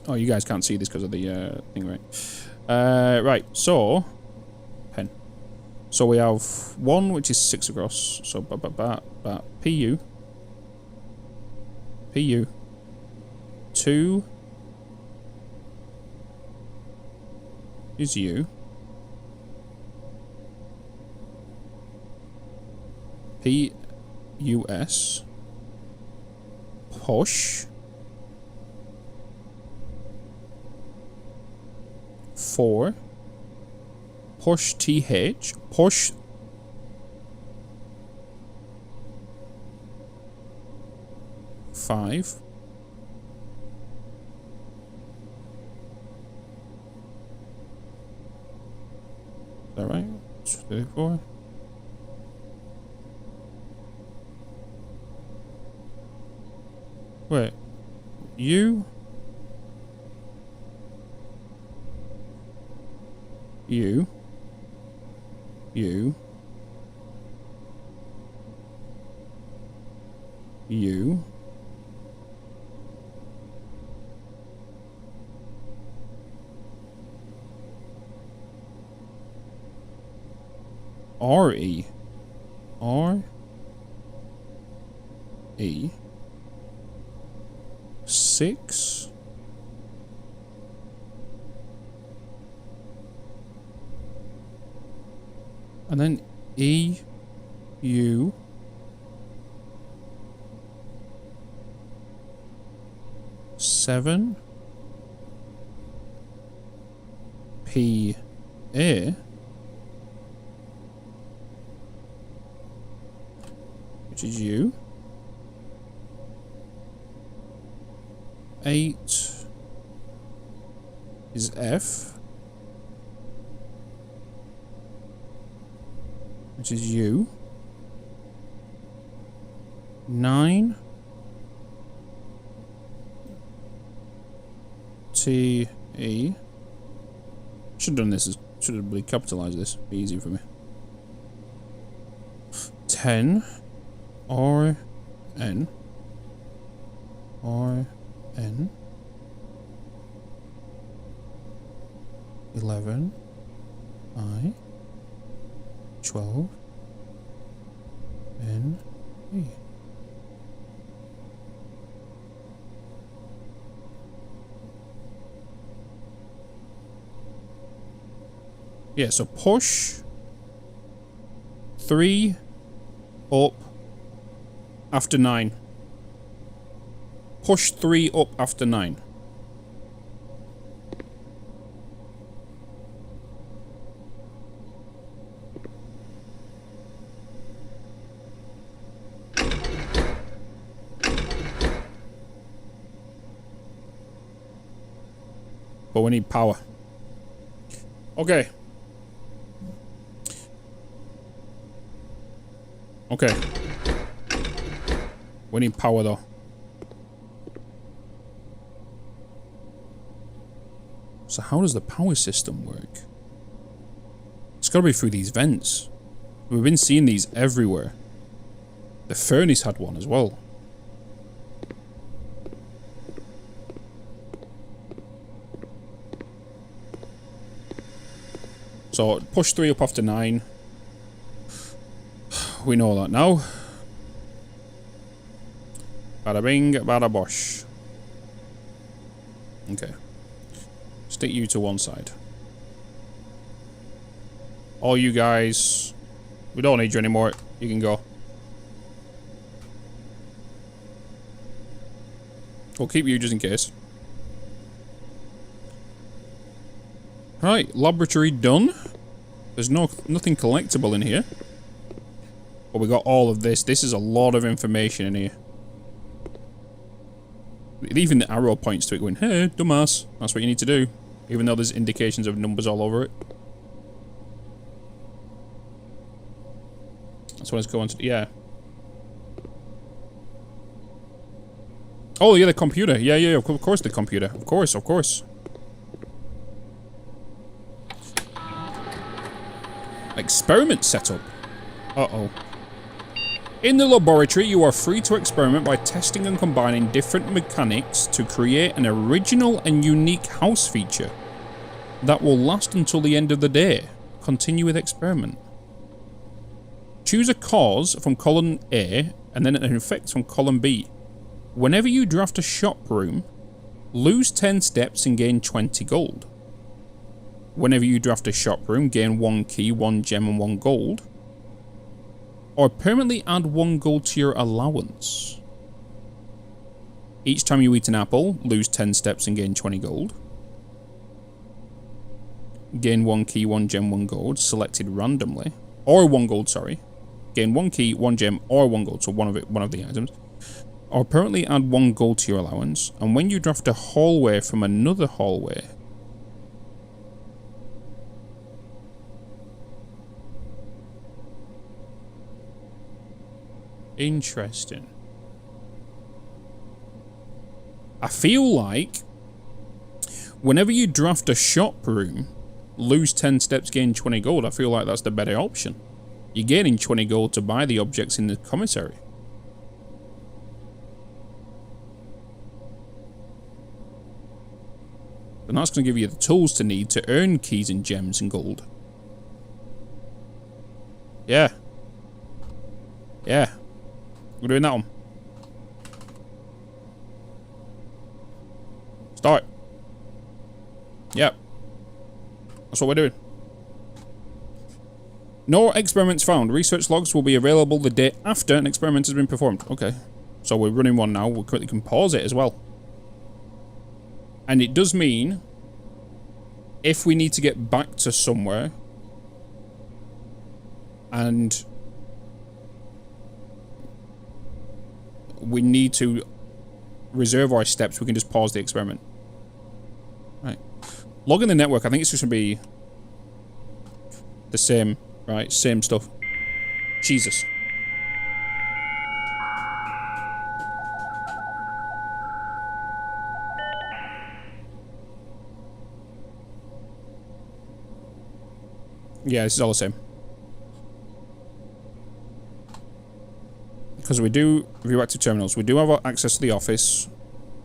Oh, you guys can't see this because of the thing, right? Right, so pen. So we have 1, which is 6 across. So PU. PU. 2 is U. PUS. Push. 4. Push TH. Push. Five. Is that right? 34. Wait. U. U. U. U. RE. RE. 6. And then EU. Seven. PA. Which is U. 8 is F. Which is U. 9 TE. Should have done this. Should have really capitalized this. Be easy for me. 10 RN. 11 I. 12 N E. Yeah, so push 3 up after 9. Push 3 up after 9. But we need power. Okay. Okay. We need power though. So how does the power system work? It's gotta be through these vents. We've been seeing these everywhere. The furnace had one as well. So push 3 up after 9. We know that now. Bada bing, bada bosh. Okay. Stick you to one side. All you guys, we don't need you anymore. You can go. We'll keep you just in case. Right, laboratory done. There's nothing collectible in here. But we got all of this. This is a lot of information in here. Even the arrow points to it going, hey, dumbass. That's what you need to do. Even though there's indications of numbers all over it. That's what it's going to, yeah. Oh, yeah, the computer. Yeah, of course the computer. Of course. Experiment setup. Uh-oh. In the laboratory, you are free to experiment by testing and combining different mechanics to create an original and unique house feature that will last until the end of the day. Continue with experiment. Choose a cause from column A and then an effect from column B. Whenever you draft a shop room, lose 10 steps and gain 20 gold. Whenever you draft a shop room, gain 1 key, 1 gem and 1 gold. Or permanently add 1 gold to your allowance. Each time you eat an apple, lose 10 steps and gain 20 gold. Gain 1 key, 1 gem, 1 gold, selected randomly. Or 1 gold, sorry. Gain 1 key, 1 gem, or 1 gold, so one of the items. Or permanently add 1 gold to your allowance. And when you draft a hallway from another hallway, interesting. I feel like whenever you draft a shop room, lose 10 steps, gain 20 gold. I feel like that's the better option. You're gaining 20 gold to buy the objects in the commissary. And that's going to give you the tools to need to earn keys and gems and gold. Yeah. We're doing that one. Start. Yep. That's what we're doing. No experiments found. Research logs will be available the day after an experiment has been performed. Okay. So we're running one now. We quickly can pause it as well. And it does mean if we need to get back to somewhere and we need to reserve our steps, we can just pause the experiment. Right. Logging the network, I think it's just going to be the same, right? Same stuff. Jesus. Yeah, this is all the same. Because we do view active terminals. We do have access to the office.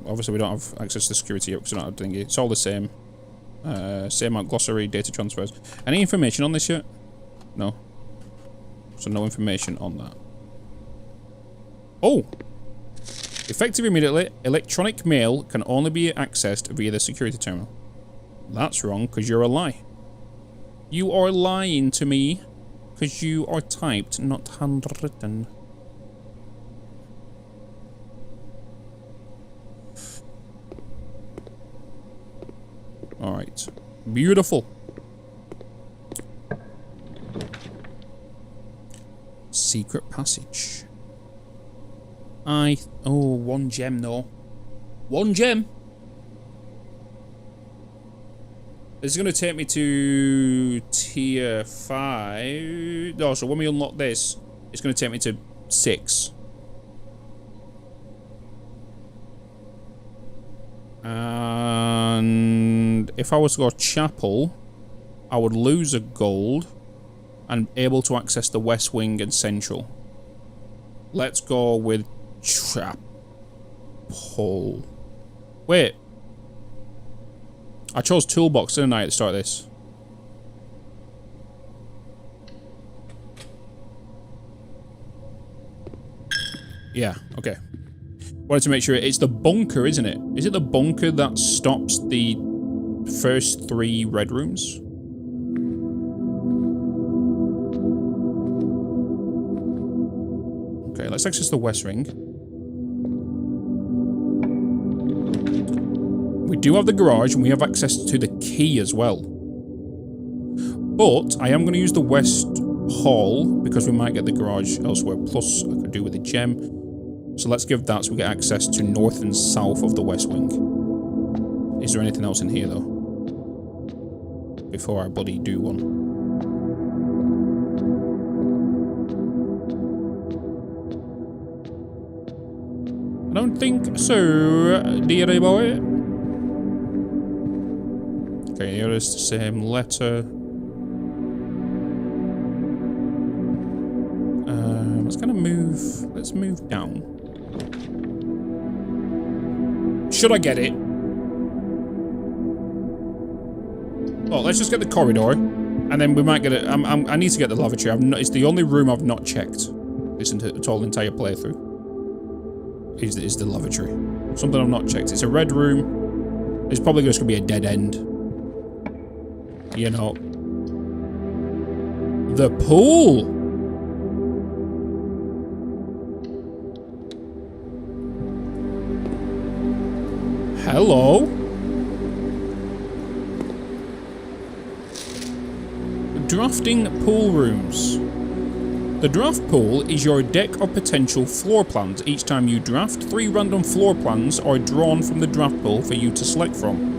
Obviously, we don't have access to security yet because we're not doing it. It's all the same. Same out glossary, data transfers. Any information on this yet? No. So no information on that. Oh! Effective immediately, electronic mail can only be accessed via the security terminal. That's wrong because you're a lie. You are lying to me because you are typed, not handwritten. Alright. Beautiful. Secret passage. Oh, 1 gem though. 1 gem? This is going to take me to tier 5. No, so when we unlock this, it's going to take me to 6. And if I was to go chapel, I would lose a gold and able to access the west wing and central. Let's go with chapel. Wait. I chose toolbox, didn't I, at the start of this? Yeah, okay. Wanted to make sure it's the bunker, isn't it? Is it the bunker that stops the first 3 red rooms? Okay, let's access the west ring. We do have the garage, and we have access to the key as well. But I am going to use the west hall, because we might get the garage elsewhere. Plus, I could do with a gem. So let's give that so we get access to north and south of the west wing. Is there anything else in here, though? Before I bloody do one. I don't think so, dearie boy. Okay, here is the same letter. Let's kind of move. Let's move down. Should I get it? Well, let's just get the corridor, and then we might get it. I need to get the lavatory. It's the only room I've not checked. This entire playthrough is the lavatory. Something I've not checked. It's a red room. It's probably just gonna be a dead end. You know. The pool. Hello. Drafting pool rooms. The draft pool is your deck of potential floor plans. Each time you draft, 3 random floor plans are drawn from the draft pool for you to select from.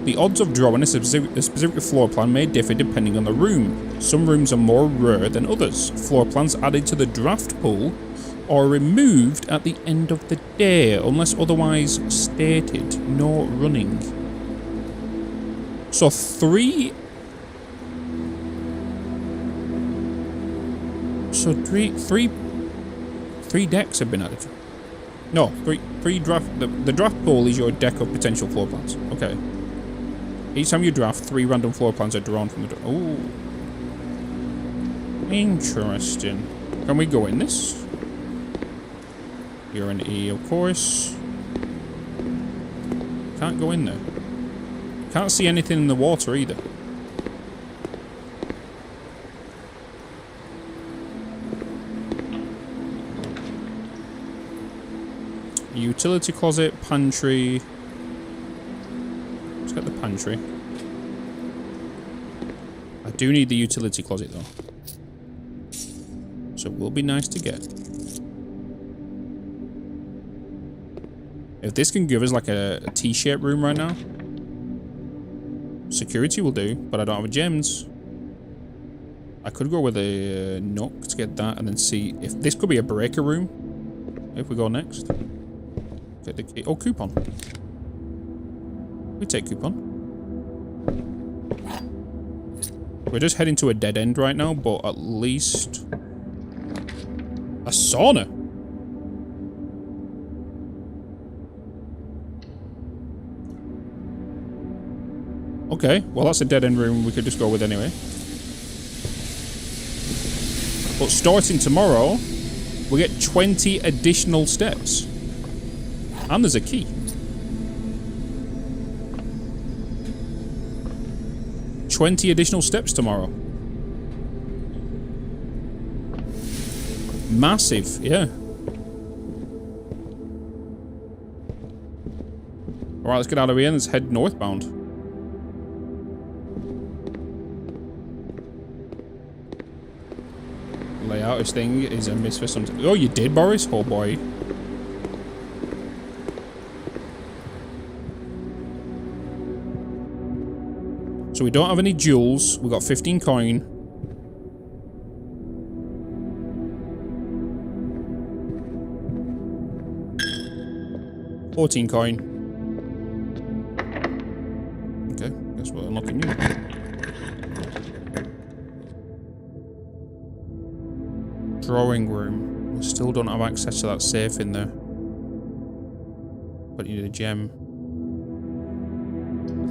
The odds of drawing a specific floor plan may differ depending on the room. Some rooms are more rare than others. Floor plans added to the draft pool are removed at the end of the day, unless otherwise stated. No running. So 3 decks have been added. No, three draft. The draft pool is your deck of potential floor plans. Okay. Each time you draft, 3 random floor plans are drawn from the. Oh, interesting. Can we go in this? You're an E, of course. Can't go in there. Can't see anything in the water either. Utility closet, pantry. Let's get the pantry. I do need the utility closet though. So it will be nice to get. If this can give us like a T-shaped room right now, security will do, but I don't have a gems. I could go with a nook to get that and then see if this could be a breaker room. If we go next. Get the key. Oh, coupon. We take coupon. We're just heading to a dead end right now, but at least a sauna. Okay, well that's a dead end room we could just go with anyway. But starting tomorrow, we get 20 additional steps. And there's a key. 20 additional steps tomorrow. Massive, yeah. Alright, let's get out of here and let's head northbound. Layout, this thing is a miss for some... Oh, you did, Boris? Oh, boy. So we don't have any jewels. We got 15 coin. $14 coin. Okay, guess we're unlocking you. Drawing room. We still don't have access to that safe in there. But you need a gem.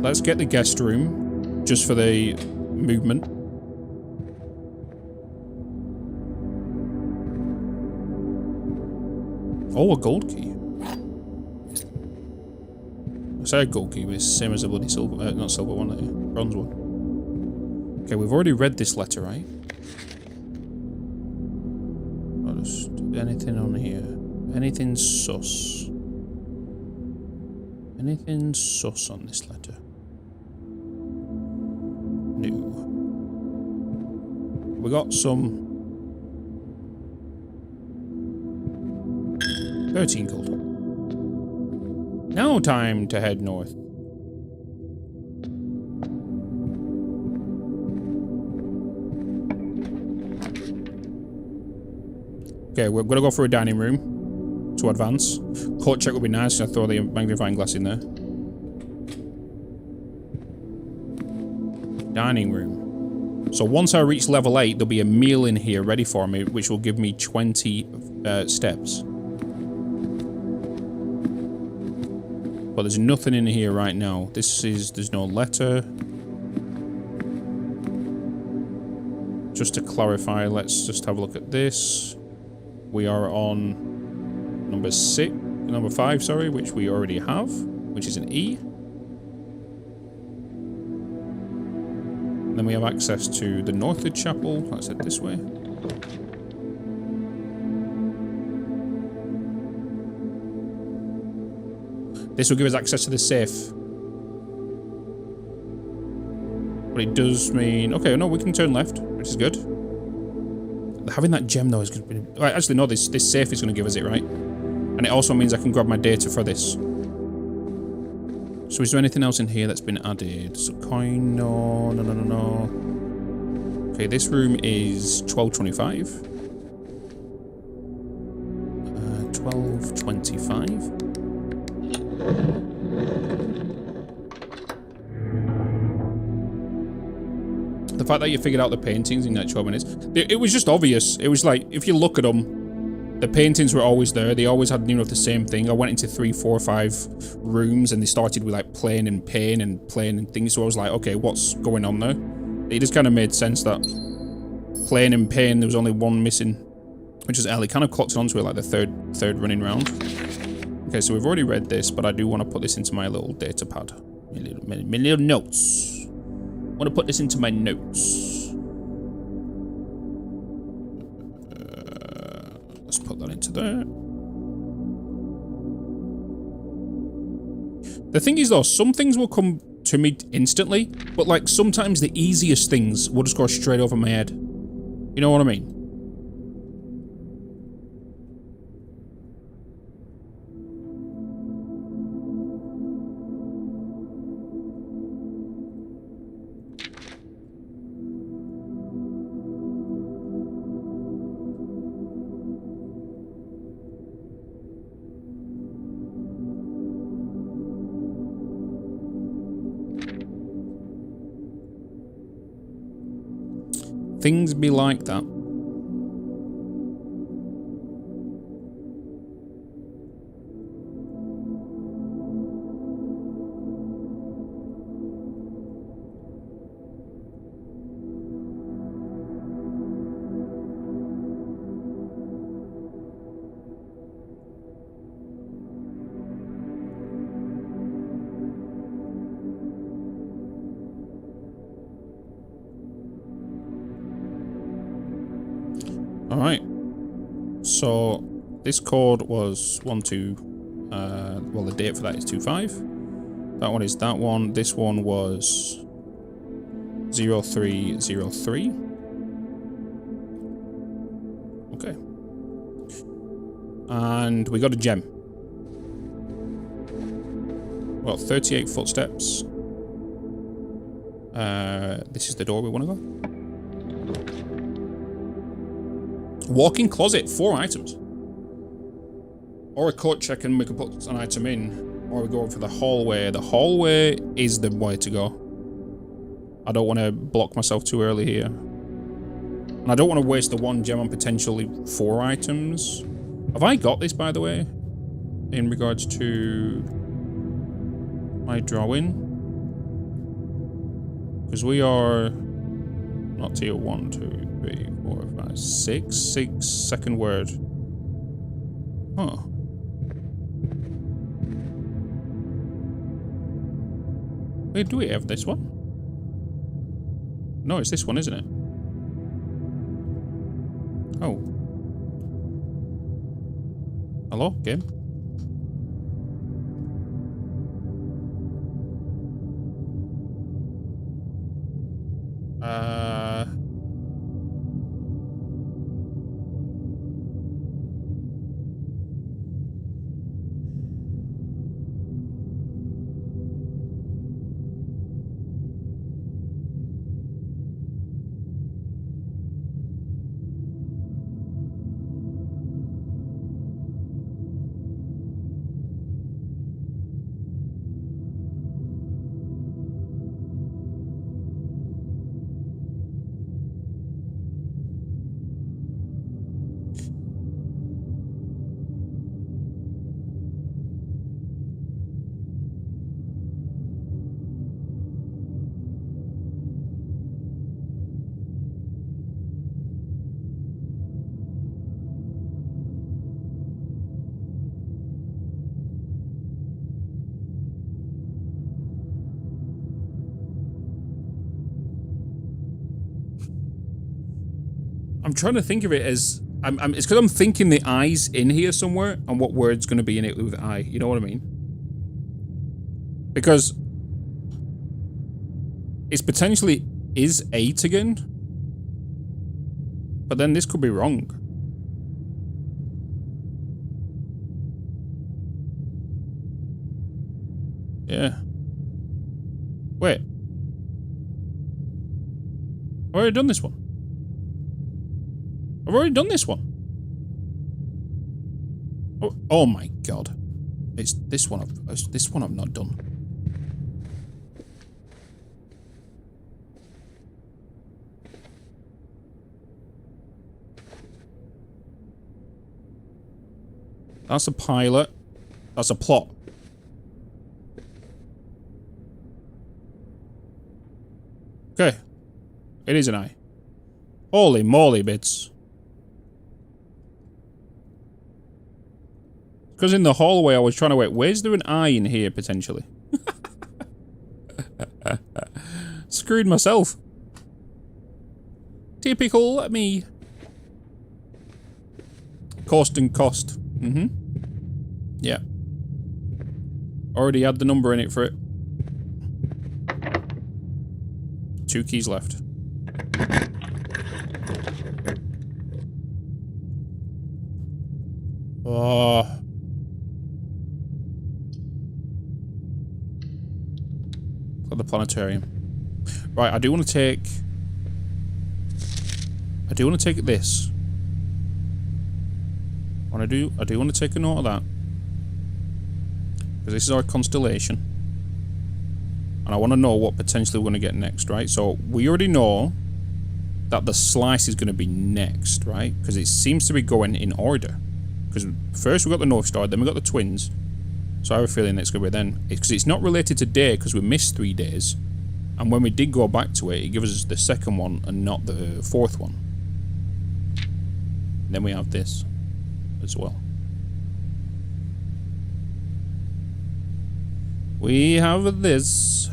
Let's get the guest room. Just for the movement. Oh, a gold key. I say a gold key, but it's the same as a bloody silver, not silver one, bronze one. Okay, we've already read this letter, right? I'll just anything on here. Anything sus. Anything sus on this letter? No. We got some 13 gold. Now time to head north. Okay, we're gonna go for a dining room to advance. Court check would be nice. I'll throw the magnifying glass in there. Dining room. So once I reach level 8, there'll be a meal in here ready for me, which will give me 20 steps. But there's nothing in here right now. There's no letter. Just to clarify, let's just have a look at this. We are on number 5, sorry, which we already have, which is an E. Then we have access to the Northwood Chapel. Let's head this way. This will give us access to the safe. But it does mean... Okay, no, we can turn left, which is good. Having that gem, though, is going to be... Actually, no, this safe is going to give us it, right? And it also means I can grab my data for this. So is there anything else in here that's been added? So coin, no. Okay, this room is 1225. 1225. The fact that you figured out the paintings in that 12 minutes, it was just obvious. It was like, if you look at them, the paintings were always there. They always had, the same thing. I went into 3, 4, 5 rooms and they started with like playing and pain and playing and things. So I was like, okay, what's going on there? It just kind of made sense that playing and pain, there was only one missing, which is Ellie. Kind of clocked onto it like the third running round. Okay, so we've already read this, but I do want to put this into my little data pad. My little notes. I want to put this into my notes. Let's put that into there. The thing is though, some things will come to me instantly, but like sometimes the easiest things will just go straight over my head. You know what I mean? Things be like that. All right. So this code was 12. Well, the date for that is 25. That one is that one. This one was 0303. Okay. And we got a gem. Well, 38 footsteps. This is the door we want to go. Walk-in closet, 4 items. Or a coat check and we can put an item in. Or we go for the hallway. The hallway is the way to go. I don't want to block myself too early here. And I don't want to waste the 1 gem on potentially 4 items. Have I got this, by the way? In regards to my drawing? Because we are not tier 1, 2, 3, 4, 5, 6. 6 second word. Huh. Wait, do we have this one? No, it's this one, isn't it? Oh. Hello, game? I'm trying to think of it as it's because I'm thinking the I's in here somewhere and what word's going to be in it with I. You know what I mean? Because it's potentially is 8 again, but then this could be wrong. Yeah. Wait. I've already done this one. I've already done this one. Oh my god. It's this one I've not done. That's a pilot. That's a plot. Okay. It is an eye. Holy moly, Bitz. Because in the hallway I was trying to wait. Where's there an eye in here, potentially? Screwed myself. Typical me. Cost and cost. Mm-hmm. Yeah. Already had the number in it for it. 2 keys left. Oh. Got the planetarium. Right, I do want to take this. I do want to take a note of that. Because this is our constellation. And I want to know what potentially we're going to get next, right? So we already know that the slice is going to be next, right? Because it seems to be going in order. Because first we got the North Star, then we got the twins. So I have a feeling it's going to be then. Because it's not related to day, because we missed 3 days. And when we did go back to it, it gives us the second one and not the 4th one. And then we have this as well. We have this.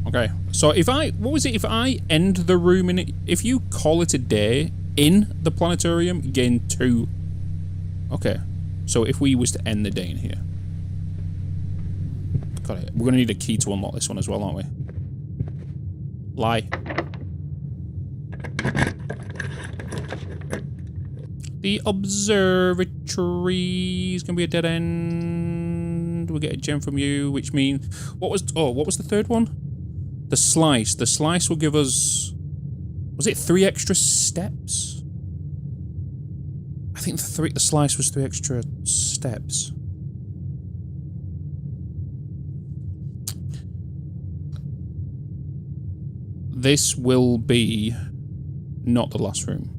Okay, so So if I, what was it? If I end the room in it, if you call it a day in the planetarium, gain 2. Okay. So if we was to end the day in here. Got it. We're gonna need a key to unlock this one as well, aren't we? Lie. The observatory is gonna be a dead end. We'll get a gem from you, which means what was the third one? The slice. The slice will give us, was it 3 extra steps? I think the slice was 3 extra steps. This will be not the last room.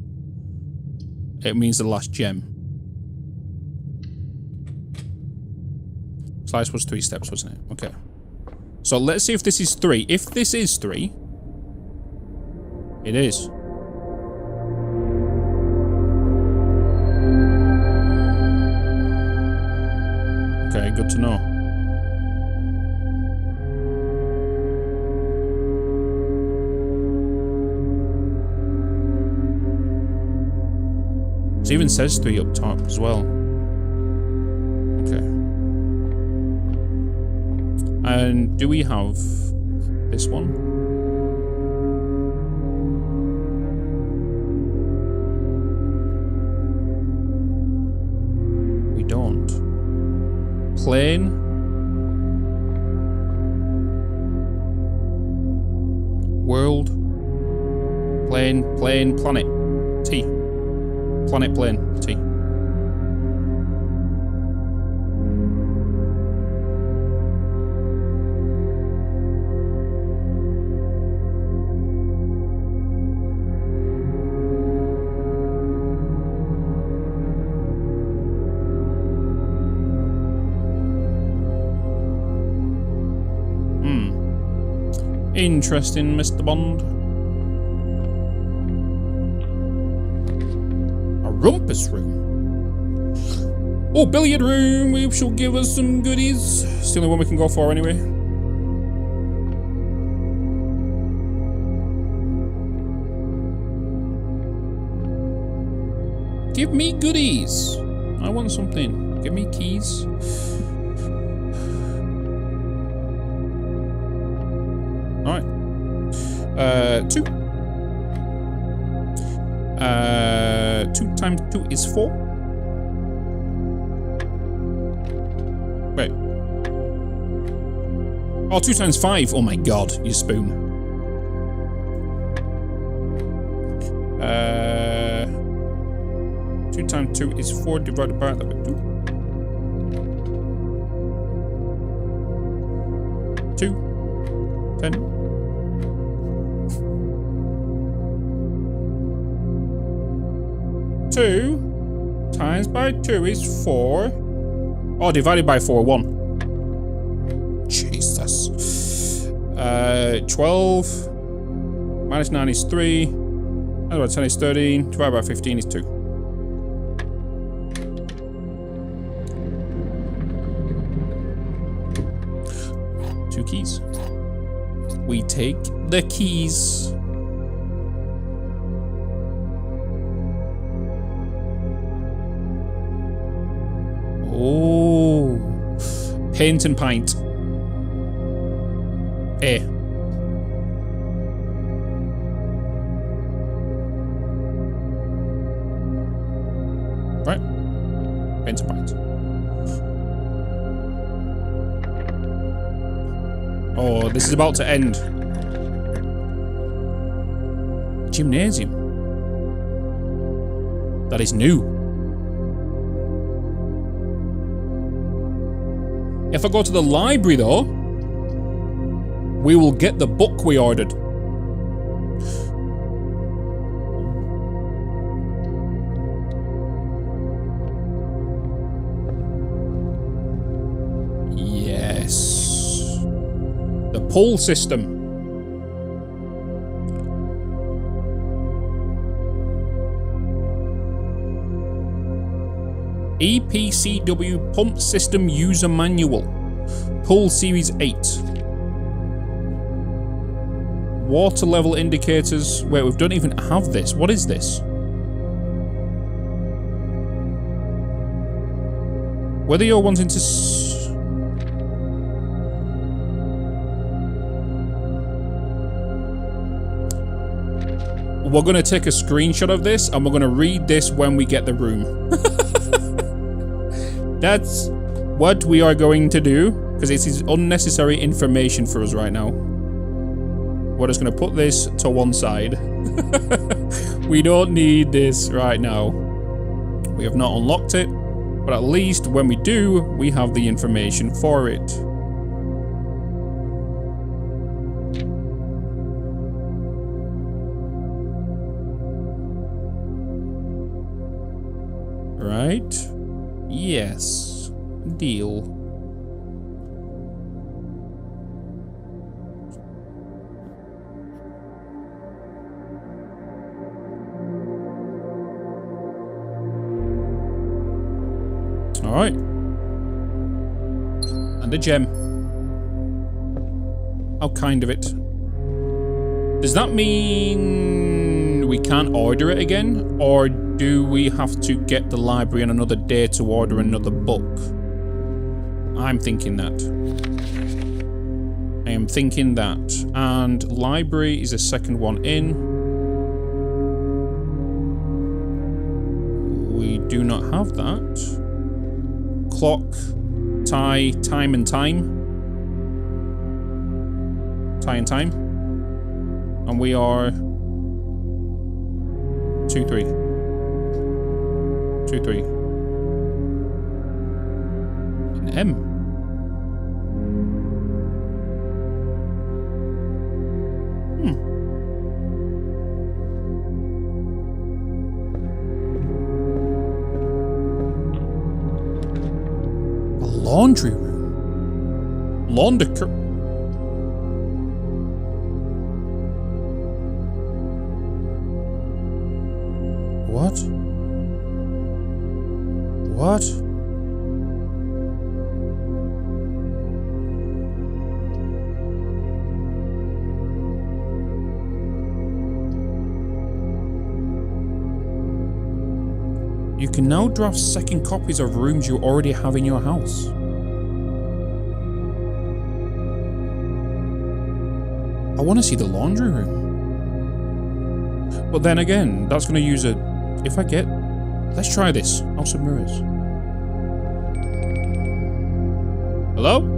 It means the last gem. Slice was 3 steps, wasn't it? Okay. So let's see if this is 3. If this is 3, it is. Okay, good to know. It even says 3 up top as well. Okay. And do we have this one? We don't. Plane. World. Plane, planet. T. Planet, plane, T. Interesting, Mr. Bond. Rumpus room. Oh, billiard room, which shall give us some goodies. It's the only one we can go for anyway. Give me goodies. I want something. Give me keys. Alright. 2. 2 times 2 is 4. Wait. Oh, 2 times 5. Oh my god, you spoon. 2 times 2 is 4 divided by 2. 2. 10. 2 times by 2 is 4. Oh, divided by 4, 1. Jesus. 12. Minus 9 is 3. Divided by 10 is 13. Divided by 15 is 2. Two keys. We take the keys. Oh, paint and pint. A. Right. Paint and pint. Oh, this is about to end. Gymnasium. That is new. If I go to the library, though, we will get the book we ordered. Yes. The pull system. EPCW Pump System User Manual. Pull Series 8. Water level indicators. Wait, we don't even have this. What is this? Whether you're wanting to... We're going to take a screenshot of this and we're going to read this when we get the room. That's what we are going to do because it is unnecessary information for us right now. We're just going to put this to one side. We don't need this right now. We have not unlocked it, but at least when we do, we have the information for it. Right? Yes. Deal. Alright. And a gem. How kind of it. Does that mean we can't order it again? Or do we have to get the library on another day to order another book? I'm thinking that. I am thinking that. And library is the second one in. We do not have that. Clock, tie, time and time. Tie and time. And we are 2-3. 2-3. An M. A laundry room. Laundry. What? What? You can now draft second copies of rooms you already have in your house. I want to see the laundry room. But then again, that's going to use a... If I get... Let's try this. House of Mirrors. Hello?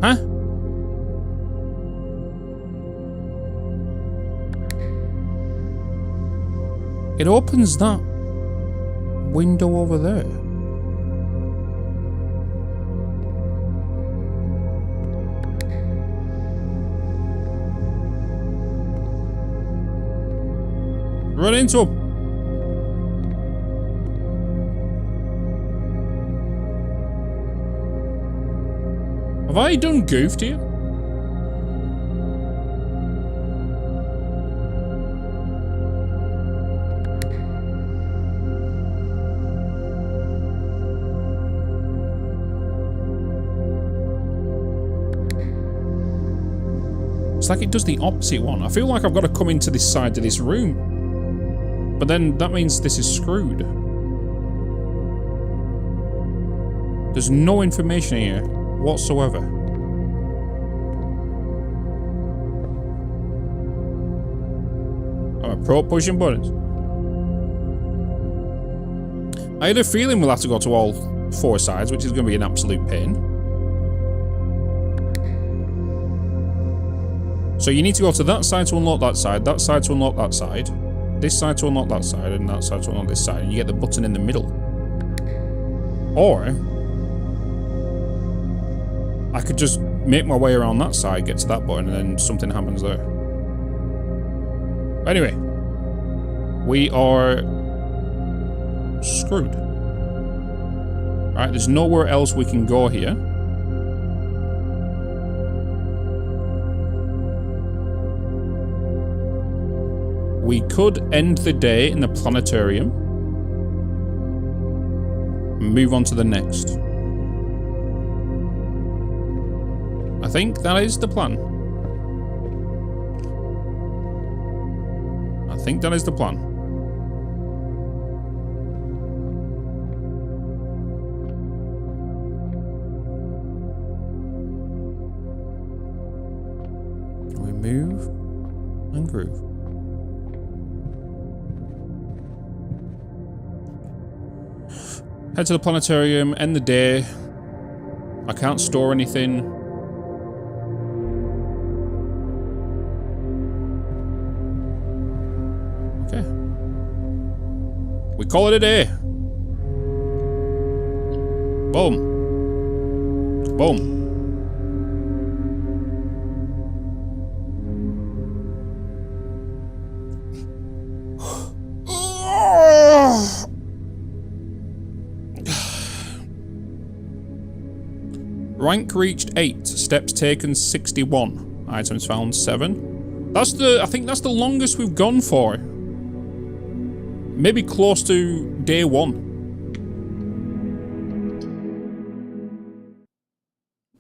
Huh? It opens that window over there. Run into him. Have I done goofed here? It's like it does the opposite one. I feel like I've got to come into this side of this room. But then that means this is screwed. There's no information here whatsoever. I'm a pro pushing buttons. I had a feeling we'll have to go to all four sides, which is going to be an absolute pain. So you need to go to that side to unlock that side to unlock that side. this side to unlock that side, and that side to unlock this side, and you get the button in the middle. Or I could just make my way around that side, get to that button, and then something happens there. Anyway, we are screwed. Right, there's nowhere else we can go here. We could end the day in the planetarium and move on to the next. I think that is the plan. I think that is the plan. We move and groove. Head to the planetarium, end the day. I can't store anything. Okay. We call it a day. Boom. Boom. Rank reached 8, steps taken 61, items found 7. That's the, I think that's the longest we've gone for. Maybe close to day 1.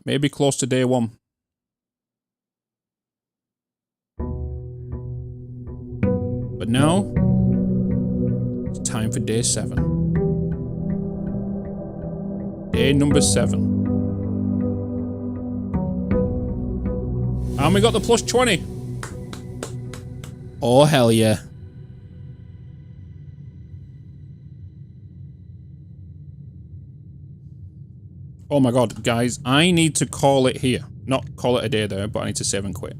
Maybe close to day 1. But now, it's time for day 7. Day number 7. And we got the plus 20. Oh, hell yeah. Oh my god, guys, I need to call it here. Not call it a day there, but I need to save and quit.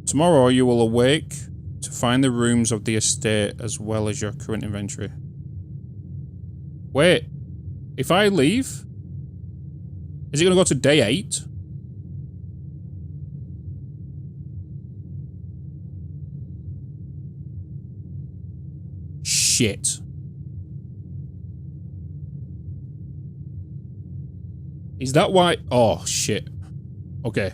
Tomorrow you will awake to find the rooms of the estate as well as your current inventory. Wait. If I leave, is it going to go to day 8? Shit. Is that why? Oh, shit. Okay.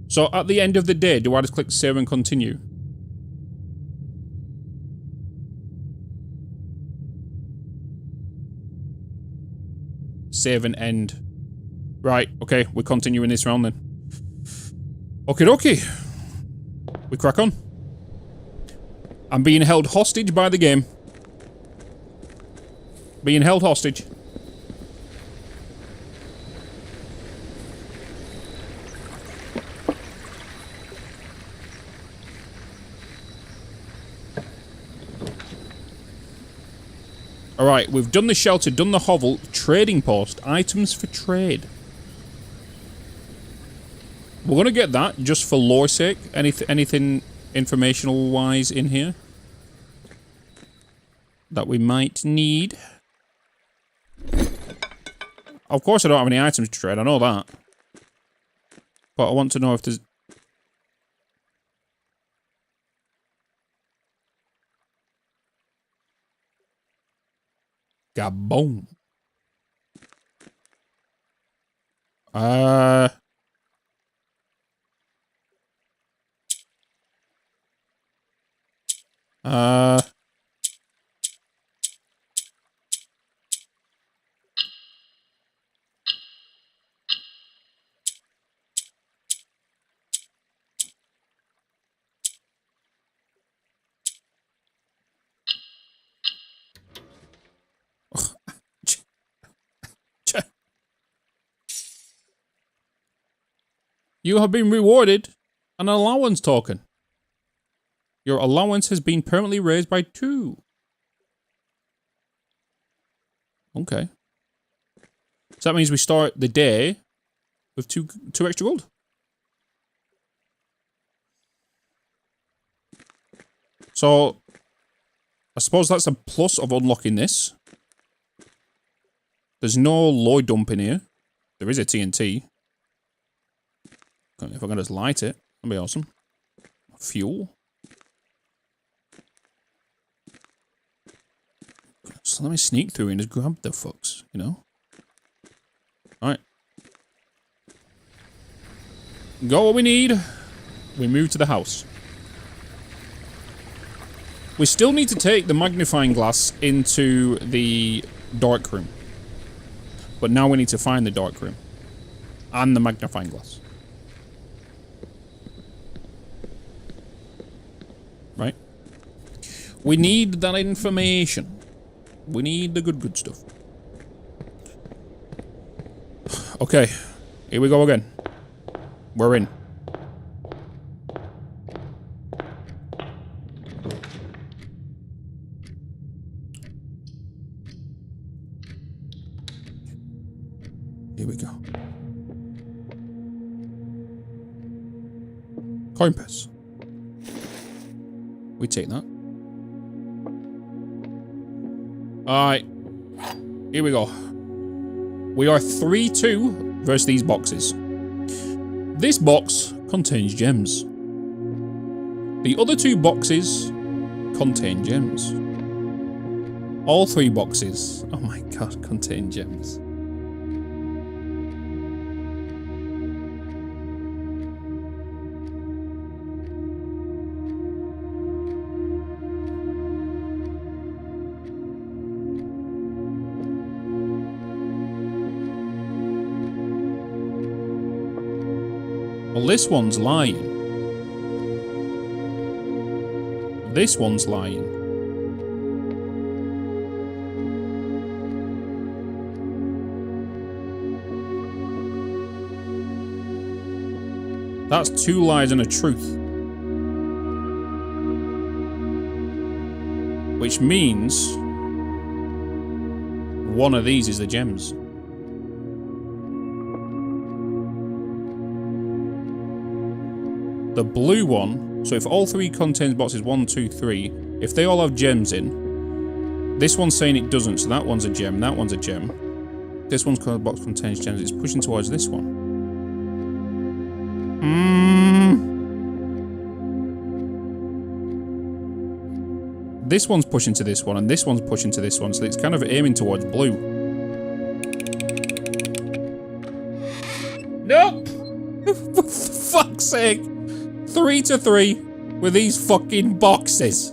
So at the end of the day, do I just click save and continue? Save and end. Right, okay, we're continuing this round then. Okie dokie. We crack on. I'm being held hostage by the game. Being held hostage. Alright, we've done the shelter, done the hovel, trading post, items for trade. We're gonna get that just for lore's sake. Anything informational wise in here that we might need. Of course I don't have any items to trade, I know that. But I want to know if there's... Gaboom. You have been rewarded an allowance token. Your allowance has been permanently raised by 2. Okay. So that means we start the day with two extra gold. So I suppose that's a plus of unlocking this. There's no low dump in here. There is a TNT. If I can just light it, that'd be awesome. Fuel. So let me sneak through and just grab the fucks, you know? Alright. Got what we need. We move to the house. We still need to take the magnifying glass into the dark room. But now we need to find the dark room. And the magnifying glass. Right? We need that information. We need the good stuff. Okay. Here we go again. We're in. Here we go. Coin purse. We take that. Alright. Here we go. We are 3-2 versus these boxes. This box contains gems. The other two boxes contain gems. All three boxes, oh my god, contain gems. Well, this one's lying. This one's lying. That's two lies and a truth. Which means one of these is the gems. The blue one, so if all three contains boxes 1, 2, 3, if they all have gems in, this one's saying it doesn't, so that one's a gem, that one's a gem. This one's box contains gems, it's pushing towards this one. This one's pushing to this one, and this one's pushing to this one, so it's kind of aiming towards blue. Nope! For fuck's sake! 3-3 with these fucking boxes.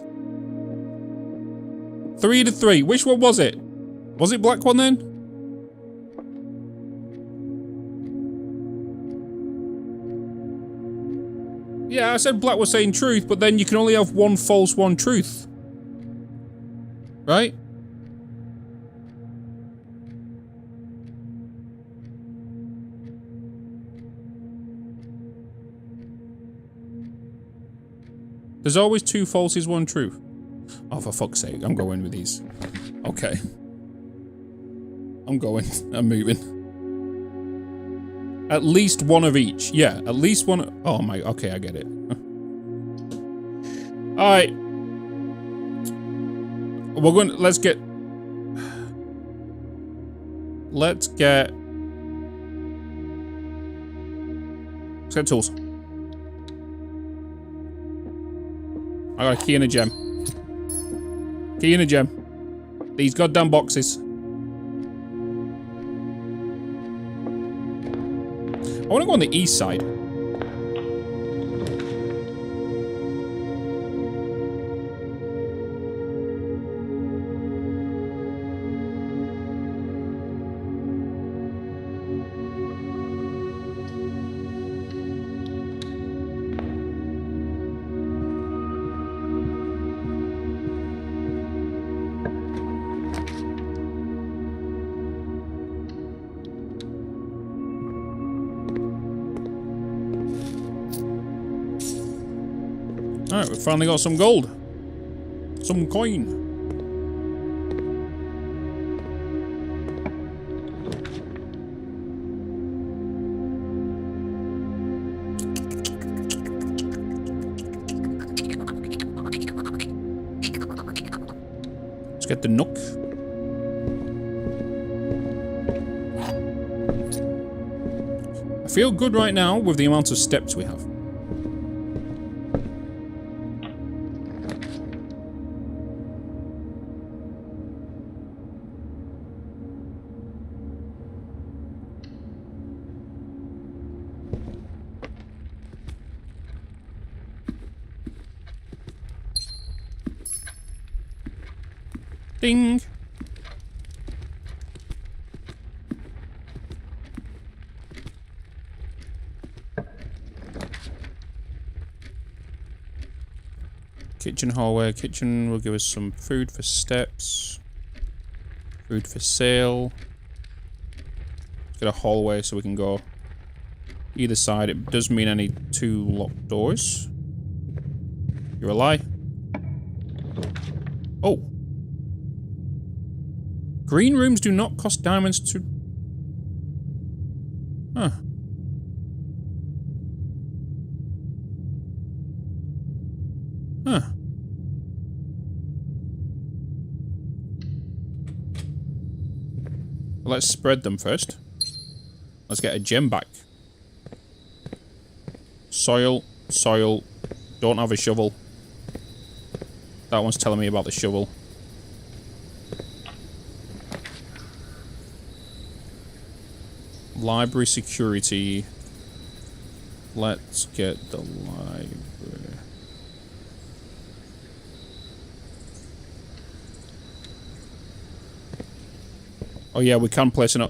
3-3. Which one was it? Was it black one then? Yeah, I said black was saying truth, but then you can only have one false, one truth. Right? There's always two falses, one truth. Oh, for fuck's sake, I'm going with these. Okay. I'm going. I'm moving. At least one of each. Yeah, at least one. Oh my, okay, I get it. Alright. We're going, let's get tools. I got a key and a gem. Key and a gem. These goddamn boxes. I want to go on the east side. Alright, we finally got some gold. Some coin. get the nook. I feel good right now with the amount of steps we have. Ding. Kitchen hallway. Kitchen will give us some food for steps. Food for sale. Let's get a hallway so we can go either side. It does mean I need 2 locked doors. You're a lie. Oh. Green rooms do not cost diamonds to... Huh. Huh. Well, let's spread them first. Let's get a gem back. Soil, soil. Don't have a shovel. That one's telling me about the shovel. Library security. Let's get the library. Oh yeah, we can place an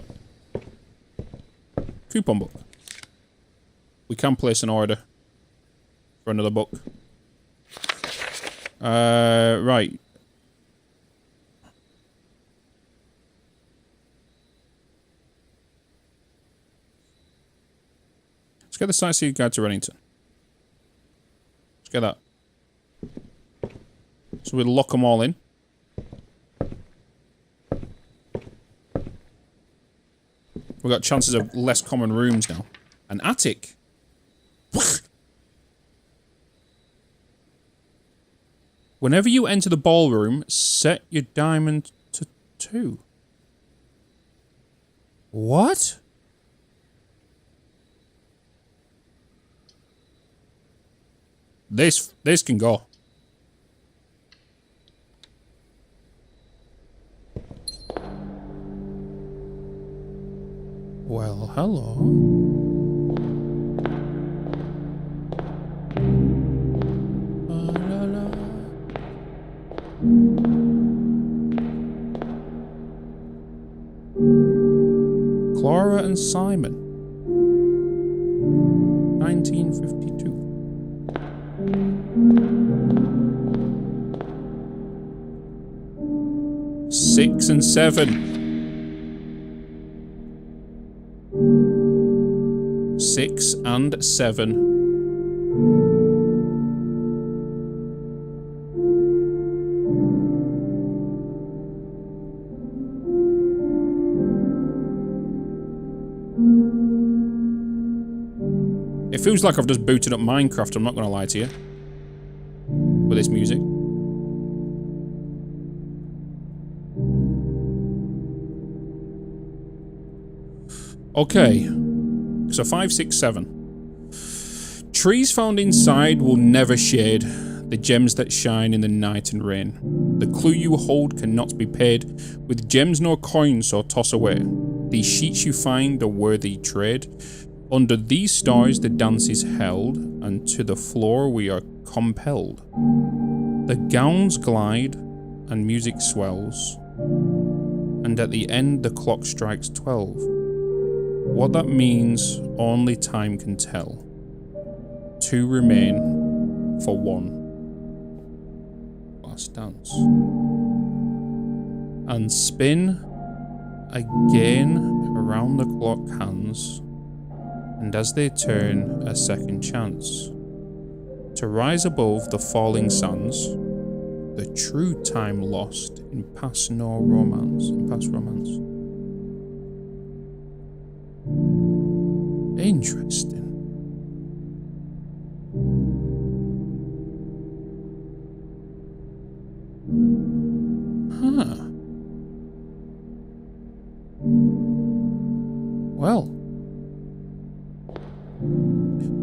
coupon book. We can place an order for another book. Right. Let's get the sightseeing guide to Reddington. Let's get that. So we'll lock them all in. We've got chances of less common rooms now. An attic. Whenever you enter the ballroom, set your diamond to 2. What? This can go. Well, hello. La, la. Clara and Simon. 1952. Six and 7. 6 and 7. It feels like I've just booted up Minecraft, I'm not going to lie to you. With this music. Okay. So 5, 6, 7. Trees found inside will never shade, the gems that shine in the night and rain. The clue you hold cannot be paid, with gems nor coins so toss away. These sheets you find a worthy trade. Under these stars the dance is held, and to the floor we are compelled. The gowns glide, and music swells, and at the end the clock strikes 12. What that means, only time can tell. 2 remain for 1 last dance. And spin again around the clock hands, and as they turn, a second chance to rise above the falling sands, the true time lost in past romance. Interesting. Huh.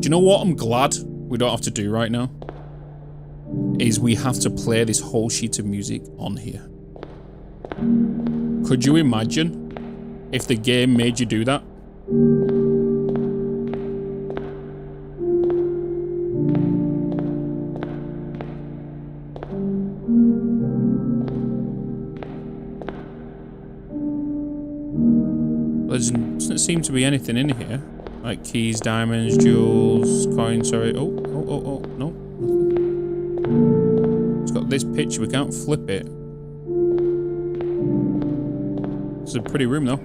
you know what I'm glad we don't have to do right now? Is we have to play this whole sheet of music on here. Could you imagine if the game made you do that? There doesn't seem to be anything in here. Like keys, diamonds, jewels, coins, sorry. Oh, no. Nothing. It's got this picture, we can't flip it. It's a pretty room though.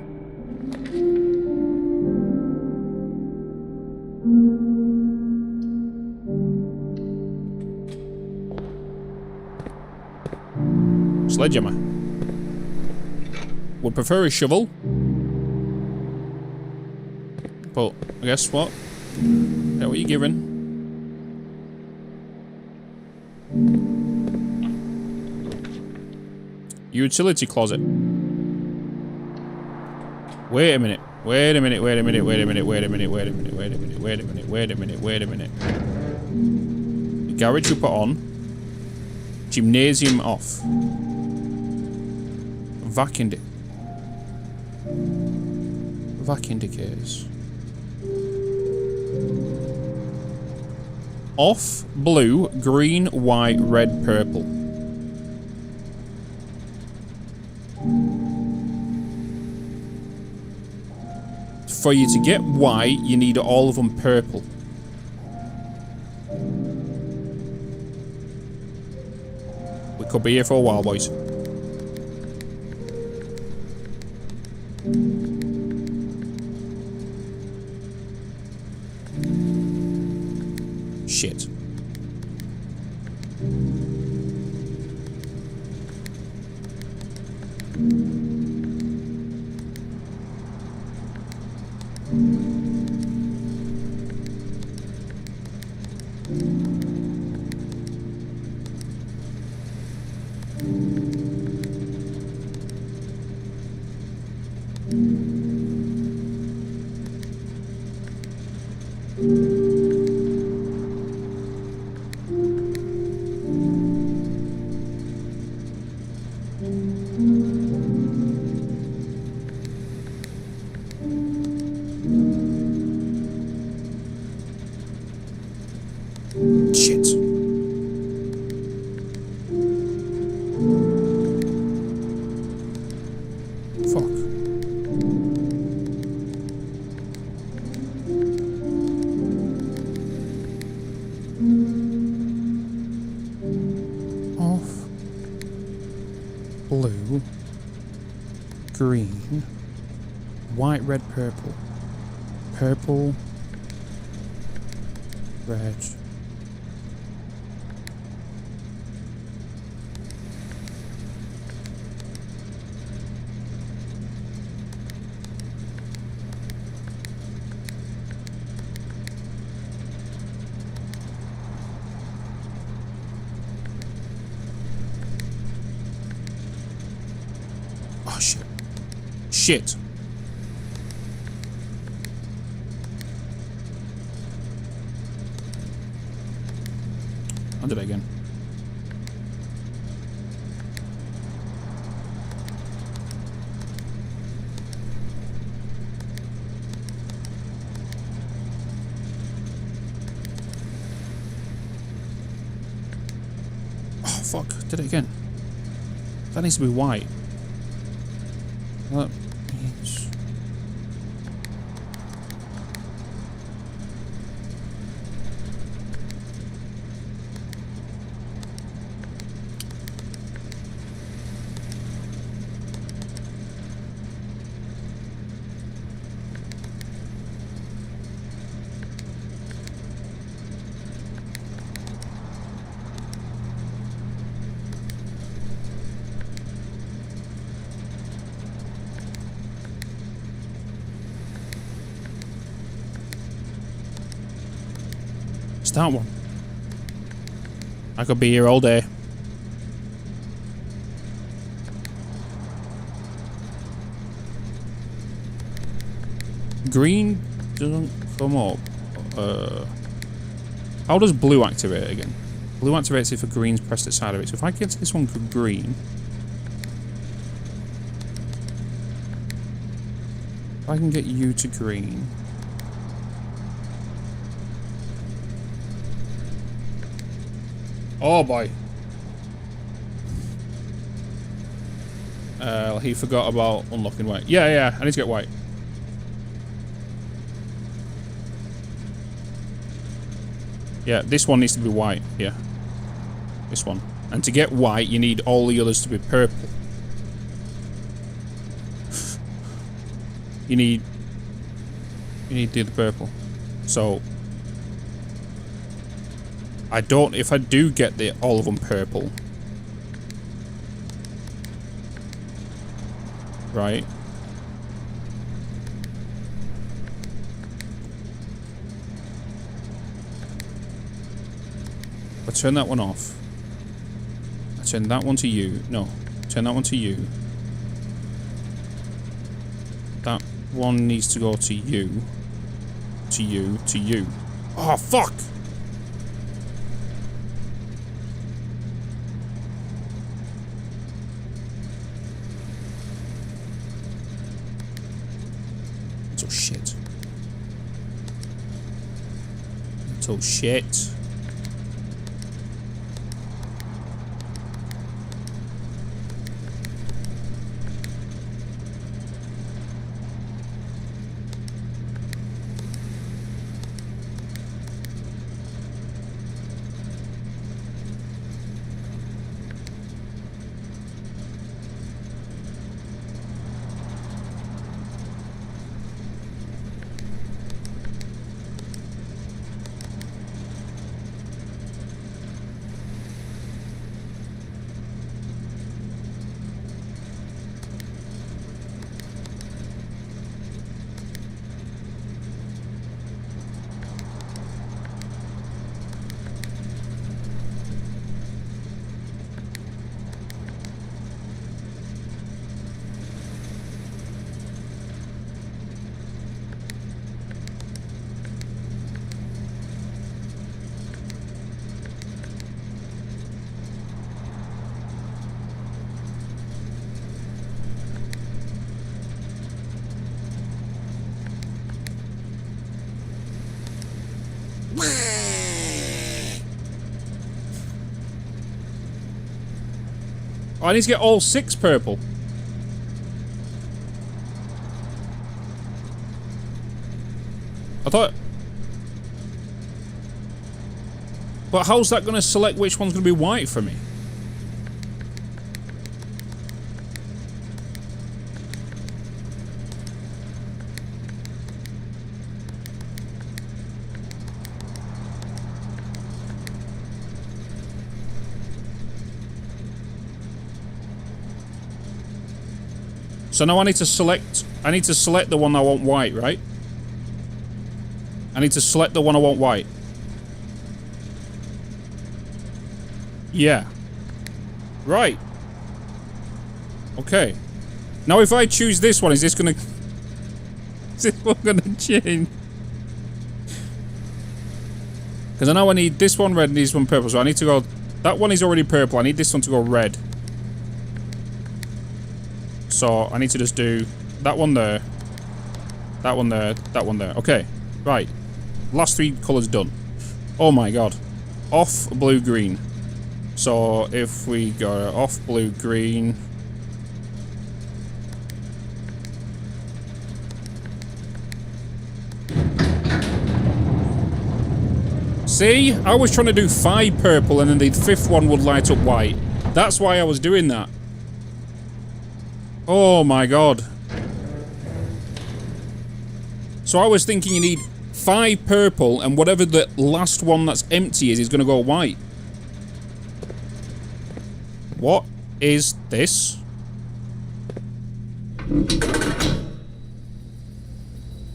Sledgehammer. Would prefer a shovel. But guess what? Yeah, what are you giving? Utility closet. Wait a minute. Wait a minute. Wait a minute. Wait a minute. Wait a minute. Wait a minute. Wait a minute. Wait a minute. Wait a minute. Wait a minute. The garage you put on. Gymnasium off. Vac indicators. Off, blue, green, white, red, purple. For you to get white, you need all of them purple. We could be here for a while, boys. Shit. Shit. Fuck. Off. Blue. Green. White, red, purple. Purple. Red. Oh, shit. Shit. I'll do that again. Oh, fuck. Did it again. That needs to be white. That means... It's that one. I could be here all day. Green doesn't come up. How does blue activate again? Blue activates if a green's pressed inside of it. So if I get this one green... If I can get you to green... Oh boy. He forgot about unlocking white. Yeah, I need to get white. Yeah, this one needs to be white. Yeah. This one. And to get white, you need all the others to be purple. You need the other purple. So... if I do get all of them purple... Right. I turn that one off. I turn that one to you. No. Turn that one to you. That one needs to go to you. To you. To you. Oh, fuck! Oh shit. Oh shit. Oh, I need to get all 6 purple. I thought... But how's that going to select which one's going to be white for me? So now I need to select the one I want white, right? I need to select the one I want white. Yeah. Right. Okay. Now if I choose this one, is this gonna... Is this one gonna change? Because I know I need this one red and this one purple, so I need to go... That one is already purple, I need this one to go red. So I need to just do that one there, that one there, that one there. Okay, right. Last 3 colours done. Oh my god. Off blue green. So if we go off blue green. See? I was trying to do 5 purple and then the 5th one would light up white. That's why I was doing that. Oh my god. So I was thinking you need 5 purple and whatever the last one that's empty is going to go white. What is this?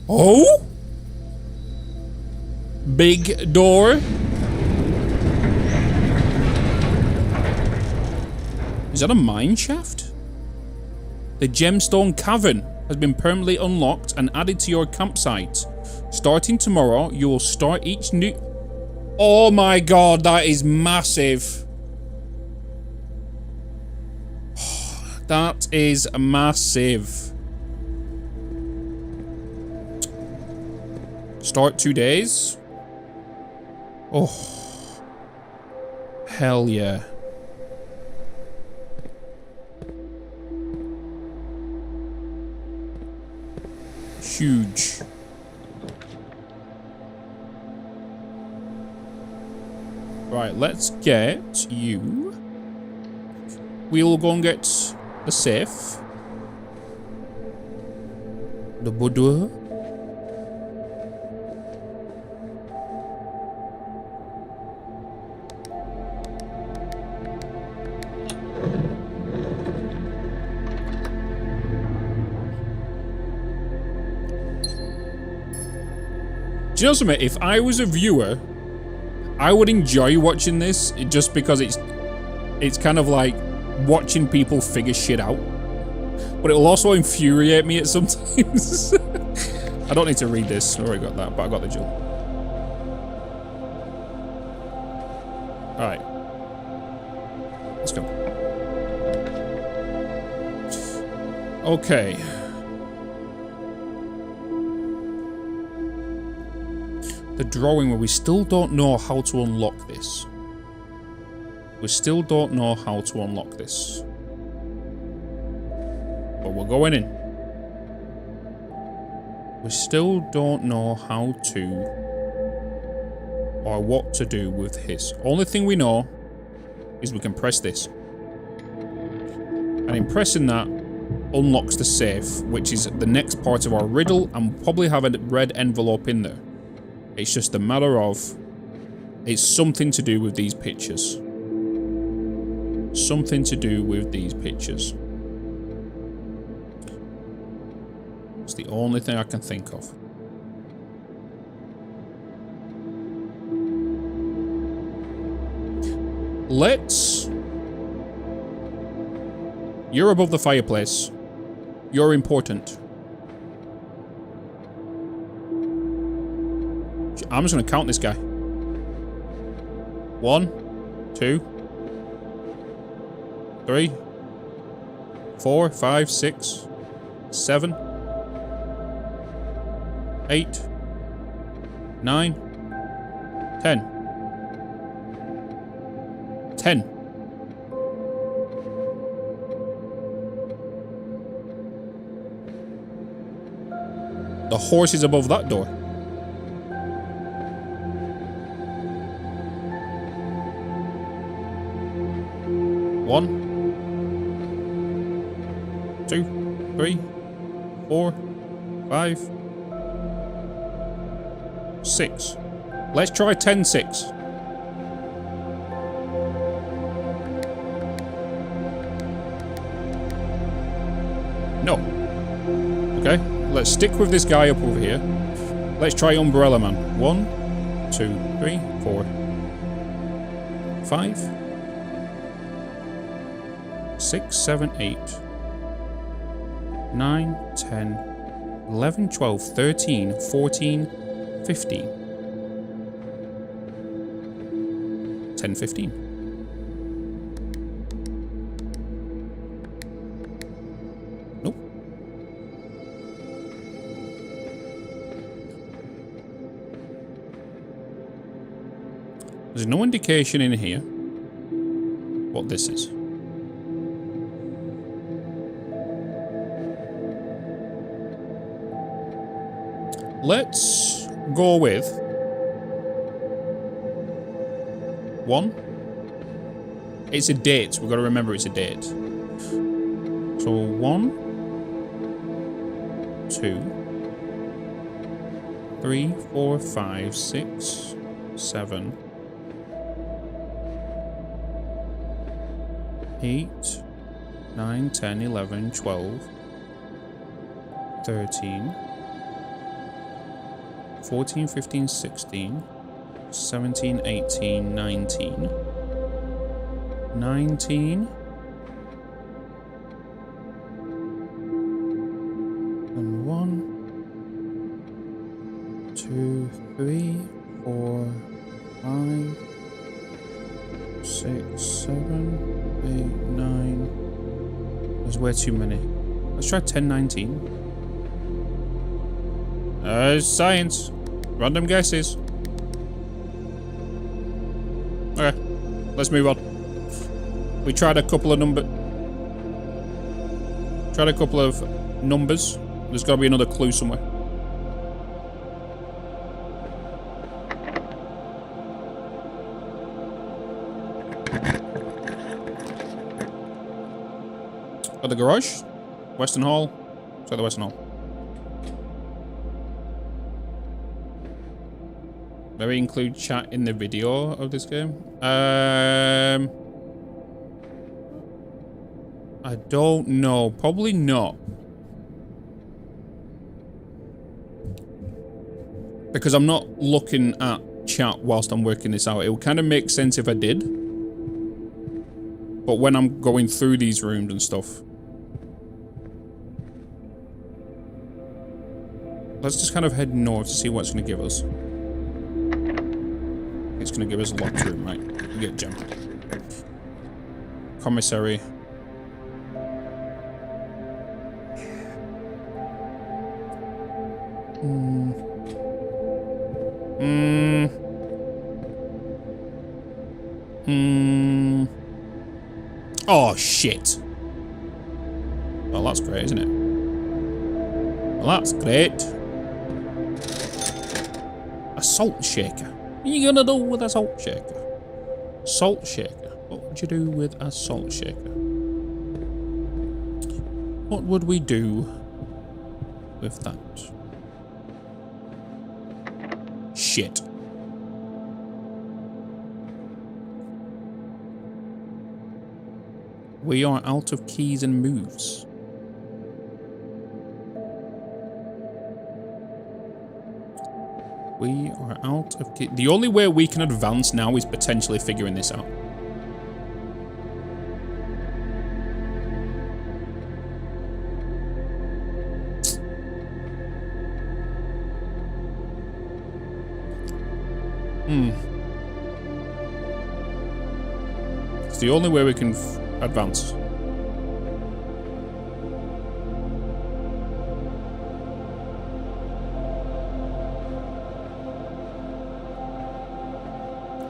Oh? Big door? Is that a mine shaft? The gemstone cavern has been permanently unlocked and added to your campsite. Starting tomorrow, you will start each new Oh my god, that is massive. That is massive. Start 2 days. Oh. Hell yeah. Huge. Right, let's get you. We'll go and get the safe. The boudoir. Do you know something? If I was a viewer, I would enjoy watching this just because it's kind of like watching people figure shit out. But it'll also infuriate me at sometimes. I don't need to read this. I already got that, but I got the jewel. Alright. Let's go. Okay. The drawing where we still don't know how to unlock this. We still don't know how to unlock this. But we're going in. We still don't know how to or what to do with his. Only thing we know is we can press this. And in pressing that unlocks the safe, which is the next part of our riddle, and probably have a red envelope in there. It's just a matter of, it's something to do with these pictures. Something to do with these pictures. It's the only thing I can think of. Let's... You're above the fireplace. You're important. I'm just going to count this guy. 1, 2, 3, 4, 5, 6, 7, 8, 9, 10. 10. The horse is above that door. One, 2, 3, 4, 5, 6. Let's try 10, 6. No. Okay, let's stick with this guy up over here. Let's try Umbrella Man. 1, 2, 3, 4, 5, 6, 7, 8, 9, 10, 11, 12, 13, 14, 15. 10, 15. Nope. There's no indication in here what this is. Let's go with 1. It's a date. We've got to remember it's a date. So 1, 2, 3, 4, 5, 6, 7, 8, 9, 10, 11, 12, 13, 14, 15, 16, 17, 18, 19, 19, and 1, 2, 3, 4, 5, 6, 7, 8, 9. There's way too many. Let's try 1019. Science. Random guesses. Okay, let's move on. We tried a couple of numbers. There's got to be another clue somewhere. At the garage? Western Hall? Is that the Western Hall? Maybe include chat in the video of this game. I don't know. Probably not. Because I'm not looking at chat whilst I'm working this out. It would kind of make sense if I did. But when I'm going through these rooms and stuff. Let's just kind of head north to see what it's going to give us. It's going to give us a locked room, right? You get gem. Commissary. Oh, shit. Well, that's great, isn't it? Well, that's great. A salt shaker. What are you gonna do with a salt shaker? Salt shaker. What would you do with a salt shaker? What would we do with that? Shit. We are out of keys and moves. We are out of keys. The only way we can advance now is potentially figuring this out. It's the only way we can advance.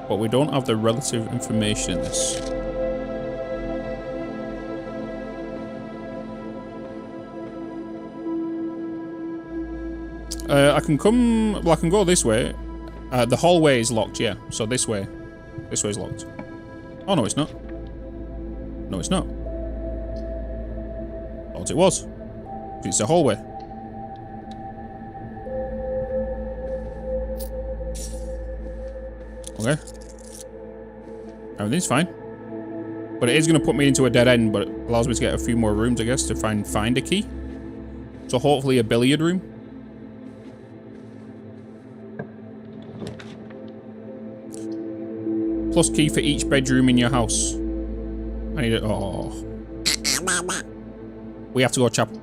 But we don't have the relative information in this. I can come... Well, I can go this way. The hallway is locked, yeah. So this way. This way is locked. Oh, no, it's not. No, it's not. Thought it was. It's a hallway. Okay. Everything's fine. But it is going to put me into a dead end, but it allows me to get a few more rooms, I guess, to find a key. So hopefully a billiard room. Plus key for each bedroom in your house. I need it. Oh. We have to go chapel.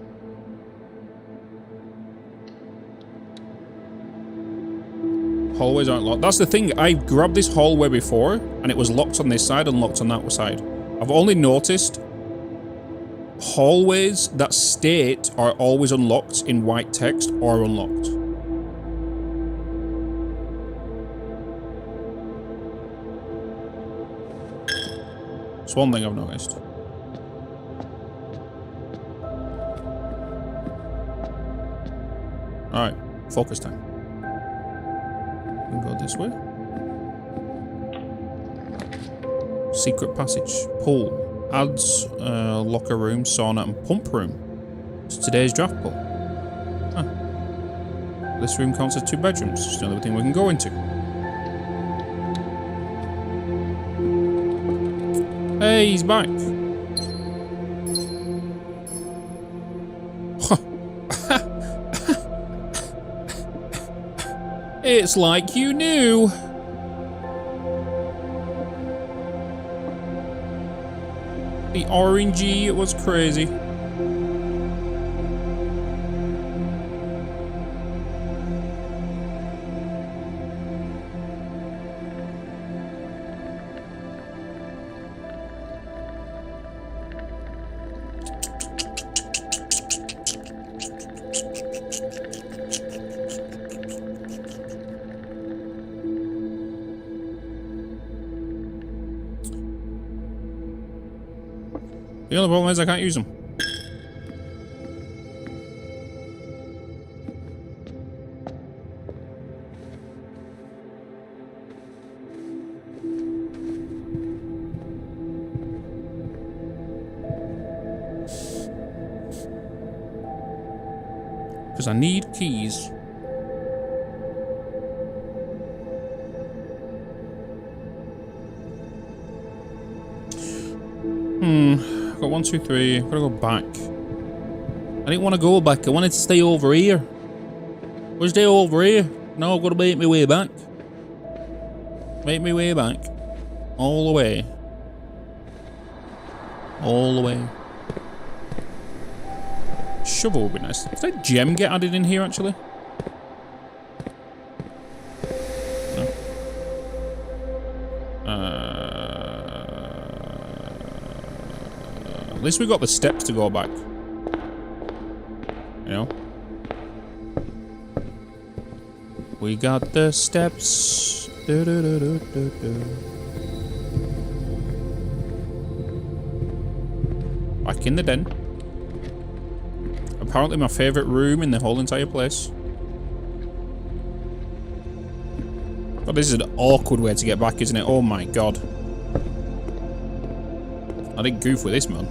Hallways aren't locked. That's the thing. I grabbed this hallway before, and it was locked on this side and locked on that side. I've only noticed hallways that state are always unlocked in white text or unlocked. It's one thing I've noticed. Alright, focus time. We can go this way. Secret passage. Pool. Adds locker room, sauna, and pump room. It's today's draft pool. Huh. This room counts as 2 bedrooms. It's the only thing we can go into. Hey, he's back. It's like you knew. The orangey was crazy. The only problem is I can't use them. Because I need keys. I've got 1, 2, 3. I've got to go back. I didn't want to go back. I wanted to stay over here. We'll stay over here. No, I've got to make my way back. Make my way back. All the way. All the way. Shovel would be nice. Did that gem get added in here, actually? No. At least we got the steps to go back. You know? We got the steps. Back in the den. Apparently my favourite room in the whole entire place. But this is an awkward way to get back, isn't it? Oh my god. I didn't goof with this, man.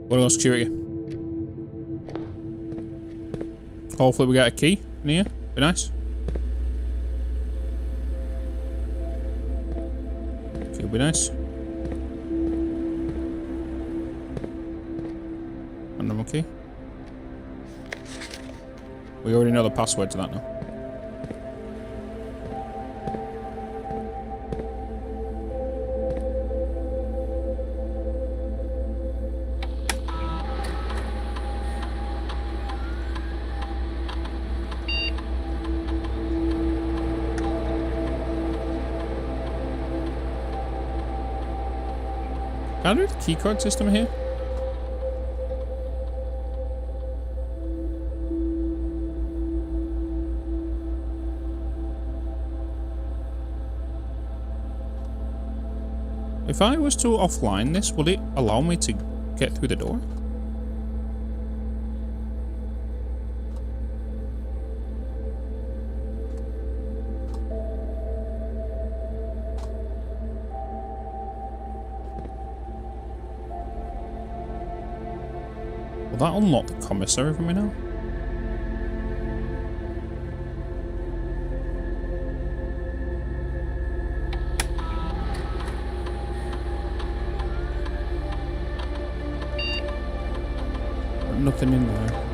What else security? Hopefully we got a key in here. Be nice. Key would be nice. Another key. We already know the password to that now. Can I do the keycard system here? If I was to offline this, would it allow me to get through the door? Will that unlock the commissary for me now? Nothing in there.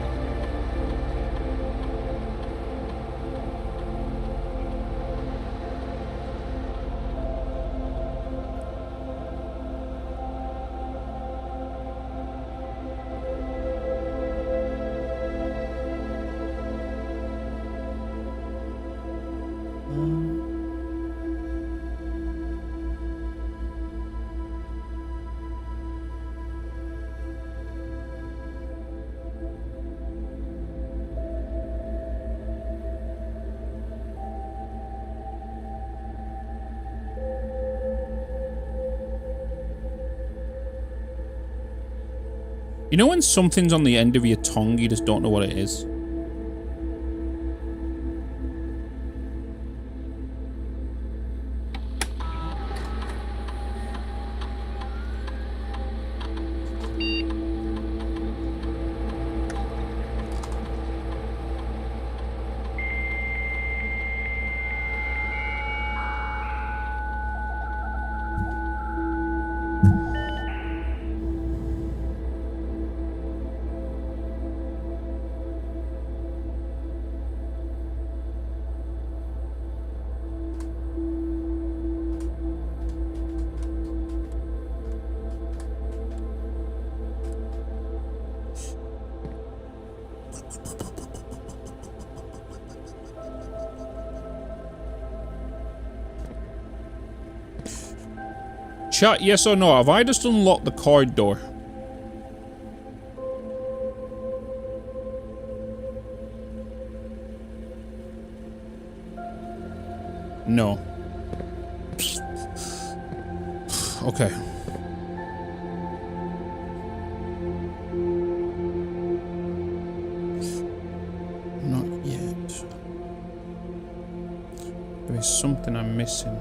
You know when something's on the end of your tongue, you just don't know what it is? Chat, yes or no? Have I just unlocked the corridor? No. Okay. Not yet. There is something I'm missing.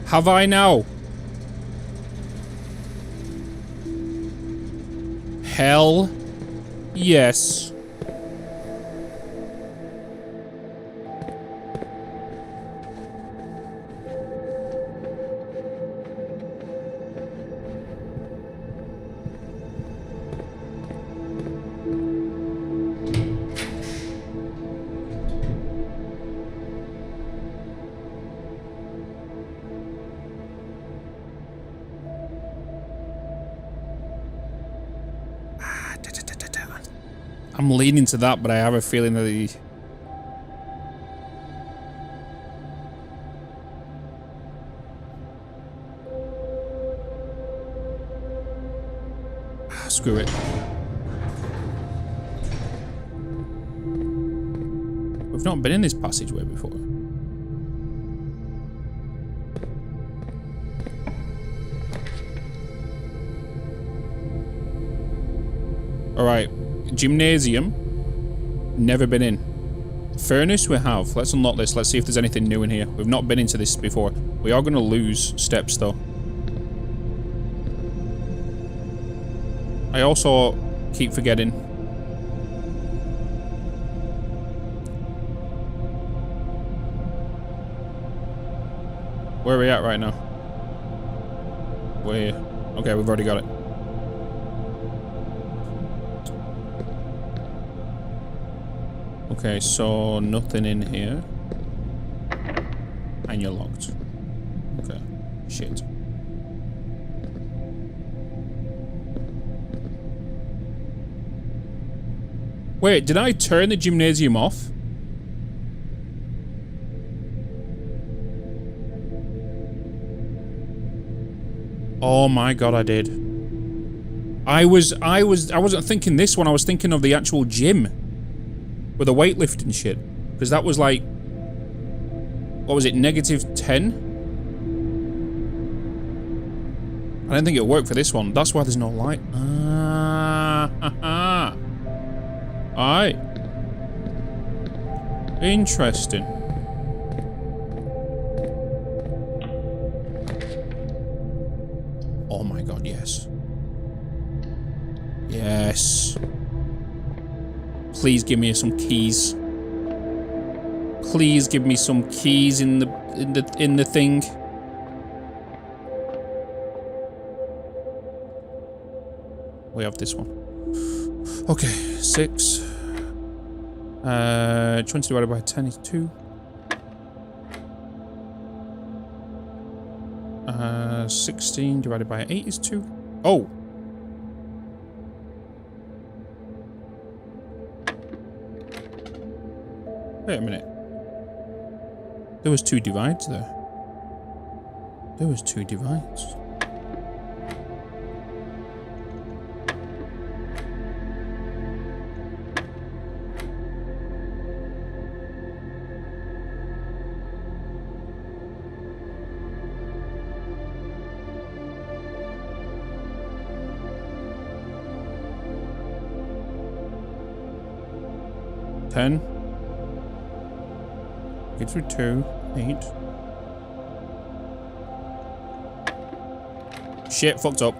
Have I now? Hell yes. I'm leaning to that, but I have a feeling that the... Screw it. We've not been in this passageway before. Alright. Gymnasium. Never been in. Furnace we have. Let's unlock this. Let's see if there's anything new in here. We've not been into this before. We are going to lose steps though. I also keep forgetting. Where are we at right now? We're here. Okay, we've already got it. Okay, so nothing in here. And you're locked. Okay. Shit. Wait, did I turn the gymnasium off? Oh my god, I did. I wasn't thinking this one, I was thinking of the actual gym. With the weightlifting shit. Because that was like... What was it? -10? I don't think it'll work for this one. That's why there's no light. Alright. Interesting. Oh my god, yes. Yes. Please give me some keys. Please give me some keys in the thing. We have this one. Okay, 6. 20 divided by 10 is 2. 16 divided by 8 is 2. Oh. Wait a minute. There was 2 divides there. There was 2 divides. Ten. Get through 2, 8. Shit, fucked up.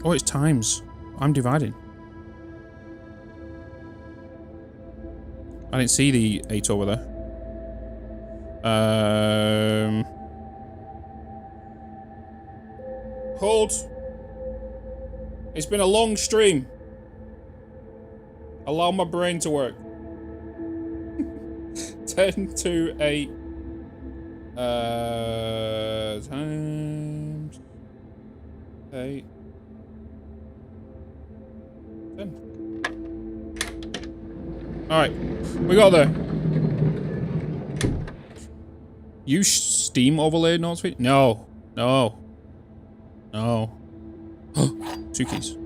Oh, it's times. I'm dividing. I didn't see the 8 over there. Hold. It's been a long stream. Allow my brain to work. 10 to 8. Times 8. 10. Alright. We got there. Use Steam overlay notes? No. No. No. 2 keys.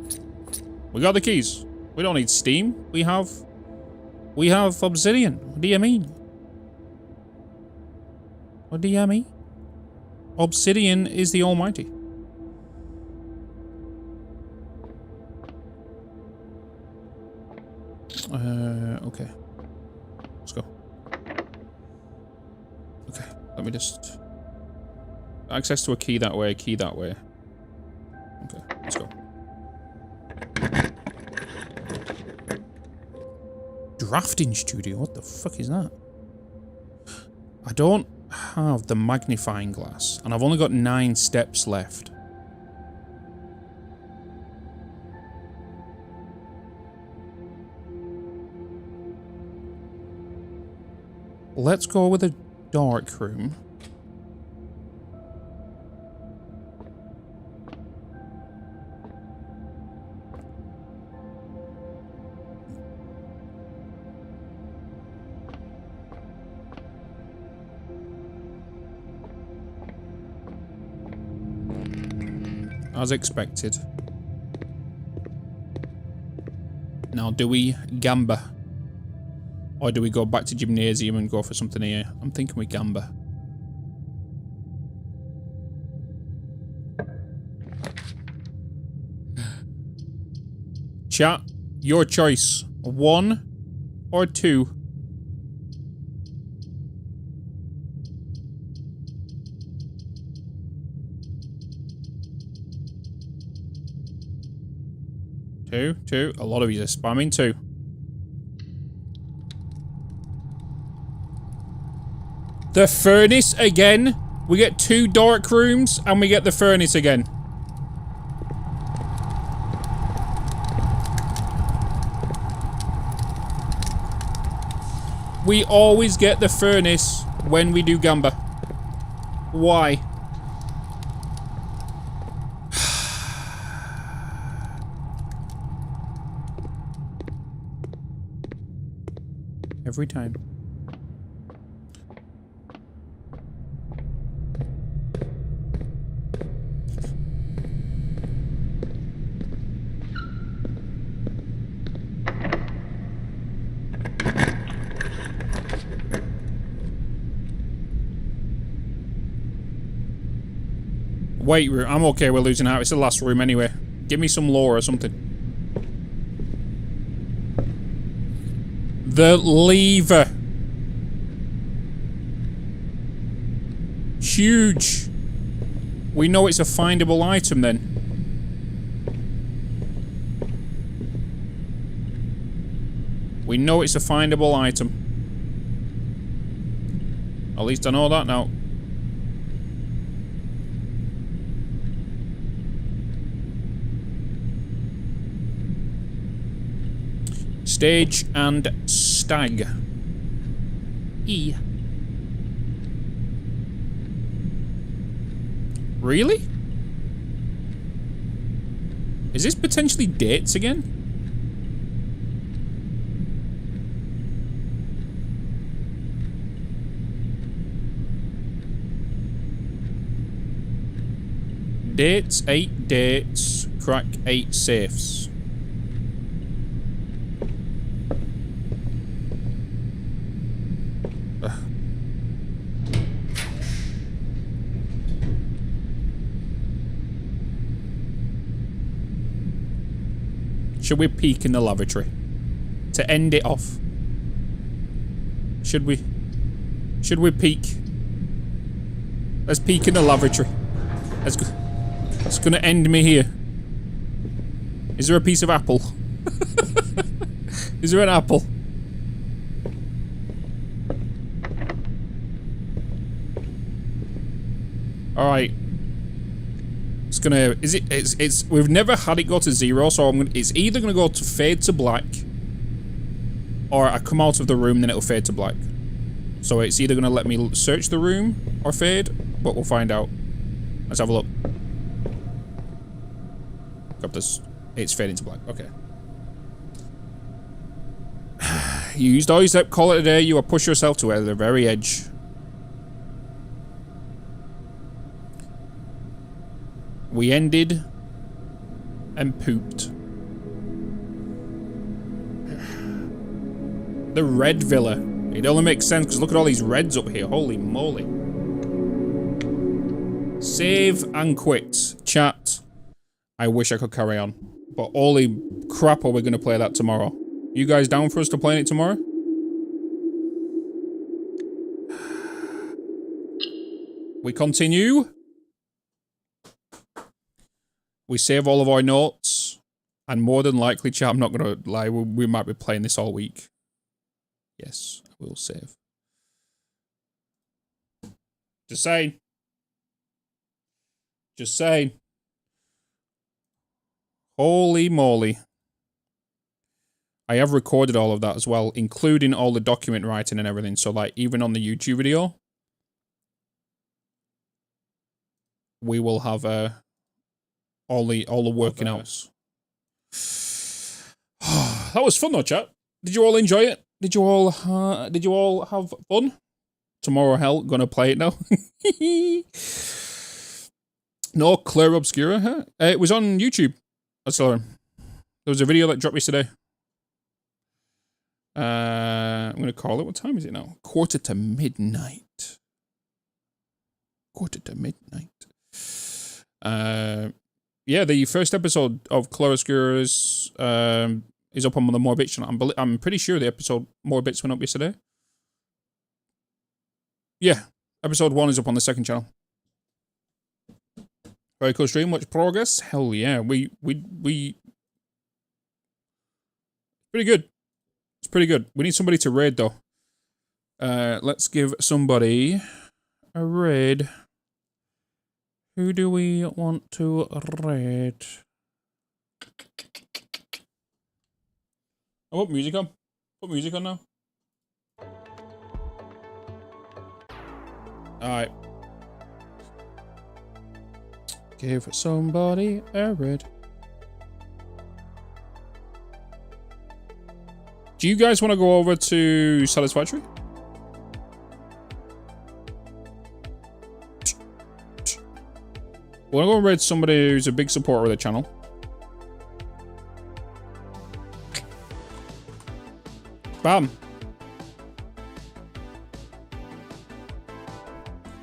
We got the keys. We don't need Steam. We have Obsidian. What do you mean? What do you mean? Obsidian is the almighty. Okay. Let's go. Okay, let me just... Access to a key that way, key that way. Okay, let's go. Drafting studio? What the fuck is that? I don't have the magnifying glass, and I've only got 9 steps left. Let's go with a dark room. As expected. Now, do we gamba? Or do we go back to gymnasium and go for something here? I'm thinking we gamba. Chat, your choice. 1 or 2? Two. A lot of you are spamming 2. The furnace again. We get 2 dark rooms and we get the furnace again. We always get the furnace when we do gamba. Why? Every time. Wait, I'm okay, we're losing out. It's the last room anyway. Give me some lore or something. The lever. Huge. We know it's a findable item then. We know it's a findable item. At least I know that now. Stage and stag. E. Really? Is this potentially dates again? Dates, 8 dates, crack 8 safes. Should we peek in the lavatory? to end it off. Should we? Should we peek? Let's peek in the lavatory. That's gonna end me here. Is there a piece of apple? Is there an apple? Alright. It's gonna... It's... We've never had it go to 0, so it's either gonna go to fade to black, or I come out of the room, then it'll fade to black. So it's either gonna let me search the room, or fade, but we'll find out. Let's have a look. Got this. It's fading to black. Okay. You used all your step, call it a day, you will push yourself to the very edge. We ended and pooped. The red villa. It only makes sense because look at all these reds up here. Holy moly. Save and quit. Chat. I wish I could carry on. But holy crap, are we going to play that tomorrow? You guys down for us to play it tomorrow? We continue. We save all of our notes. And more than likely, chat, I'm not going to lie, we might be playing this all week. Yes, I will save. Just saying. Just saying. Holy moly. I have recorded all of that as well, including all the document writing and everything. So, like, even on the YouTube video, we will have all the working outs. That was fun though, chat. Did you all enjoy it? Did you all have fun? Tomorrow, hell, gonna play it now. No Claire Obscura, huh? It was on YouTube. There was a video that dropped yesterday. I'm gonna call it. What time is it now? 1:45. 1:45. Yeah, the first episode of Claire Obscura is up on the More Bitz channel. I'm pretty sure the episode More Bitz went up yesterday. Yeah, episode 1 is up on the second channel. Very cool stream. Much progress. Hell yeah, we pretty good. It's pretty good. We need somebody to raid though. Let's give somebody a raid. Who do we want to raid? Oh, put music on. Put music on now. Alright. Give somebody a raid. Do you guys want to go over to Satisfactory? I want to go raid somebody who's a big supporter of the channel. Bam.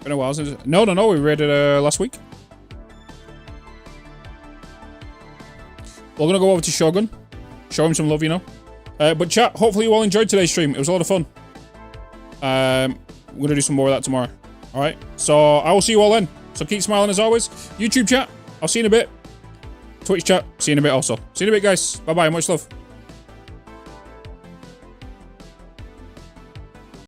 Been a while since... No, we raided last week. We're going to go over to Shogun. Show him some love, you know. But chat, hopefully you all enjoyed today's stream. It was a lot of fun. We're going to do some more of that tomorrow. Alright, so I will see you all then. So keep smiling as always. YouTube chat, I'll see you in a bit. Twitch chat, see you in a bit also. See you in a bit, guys. Bye-bye, much love.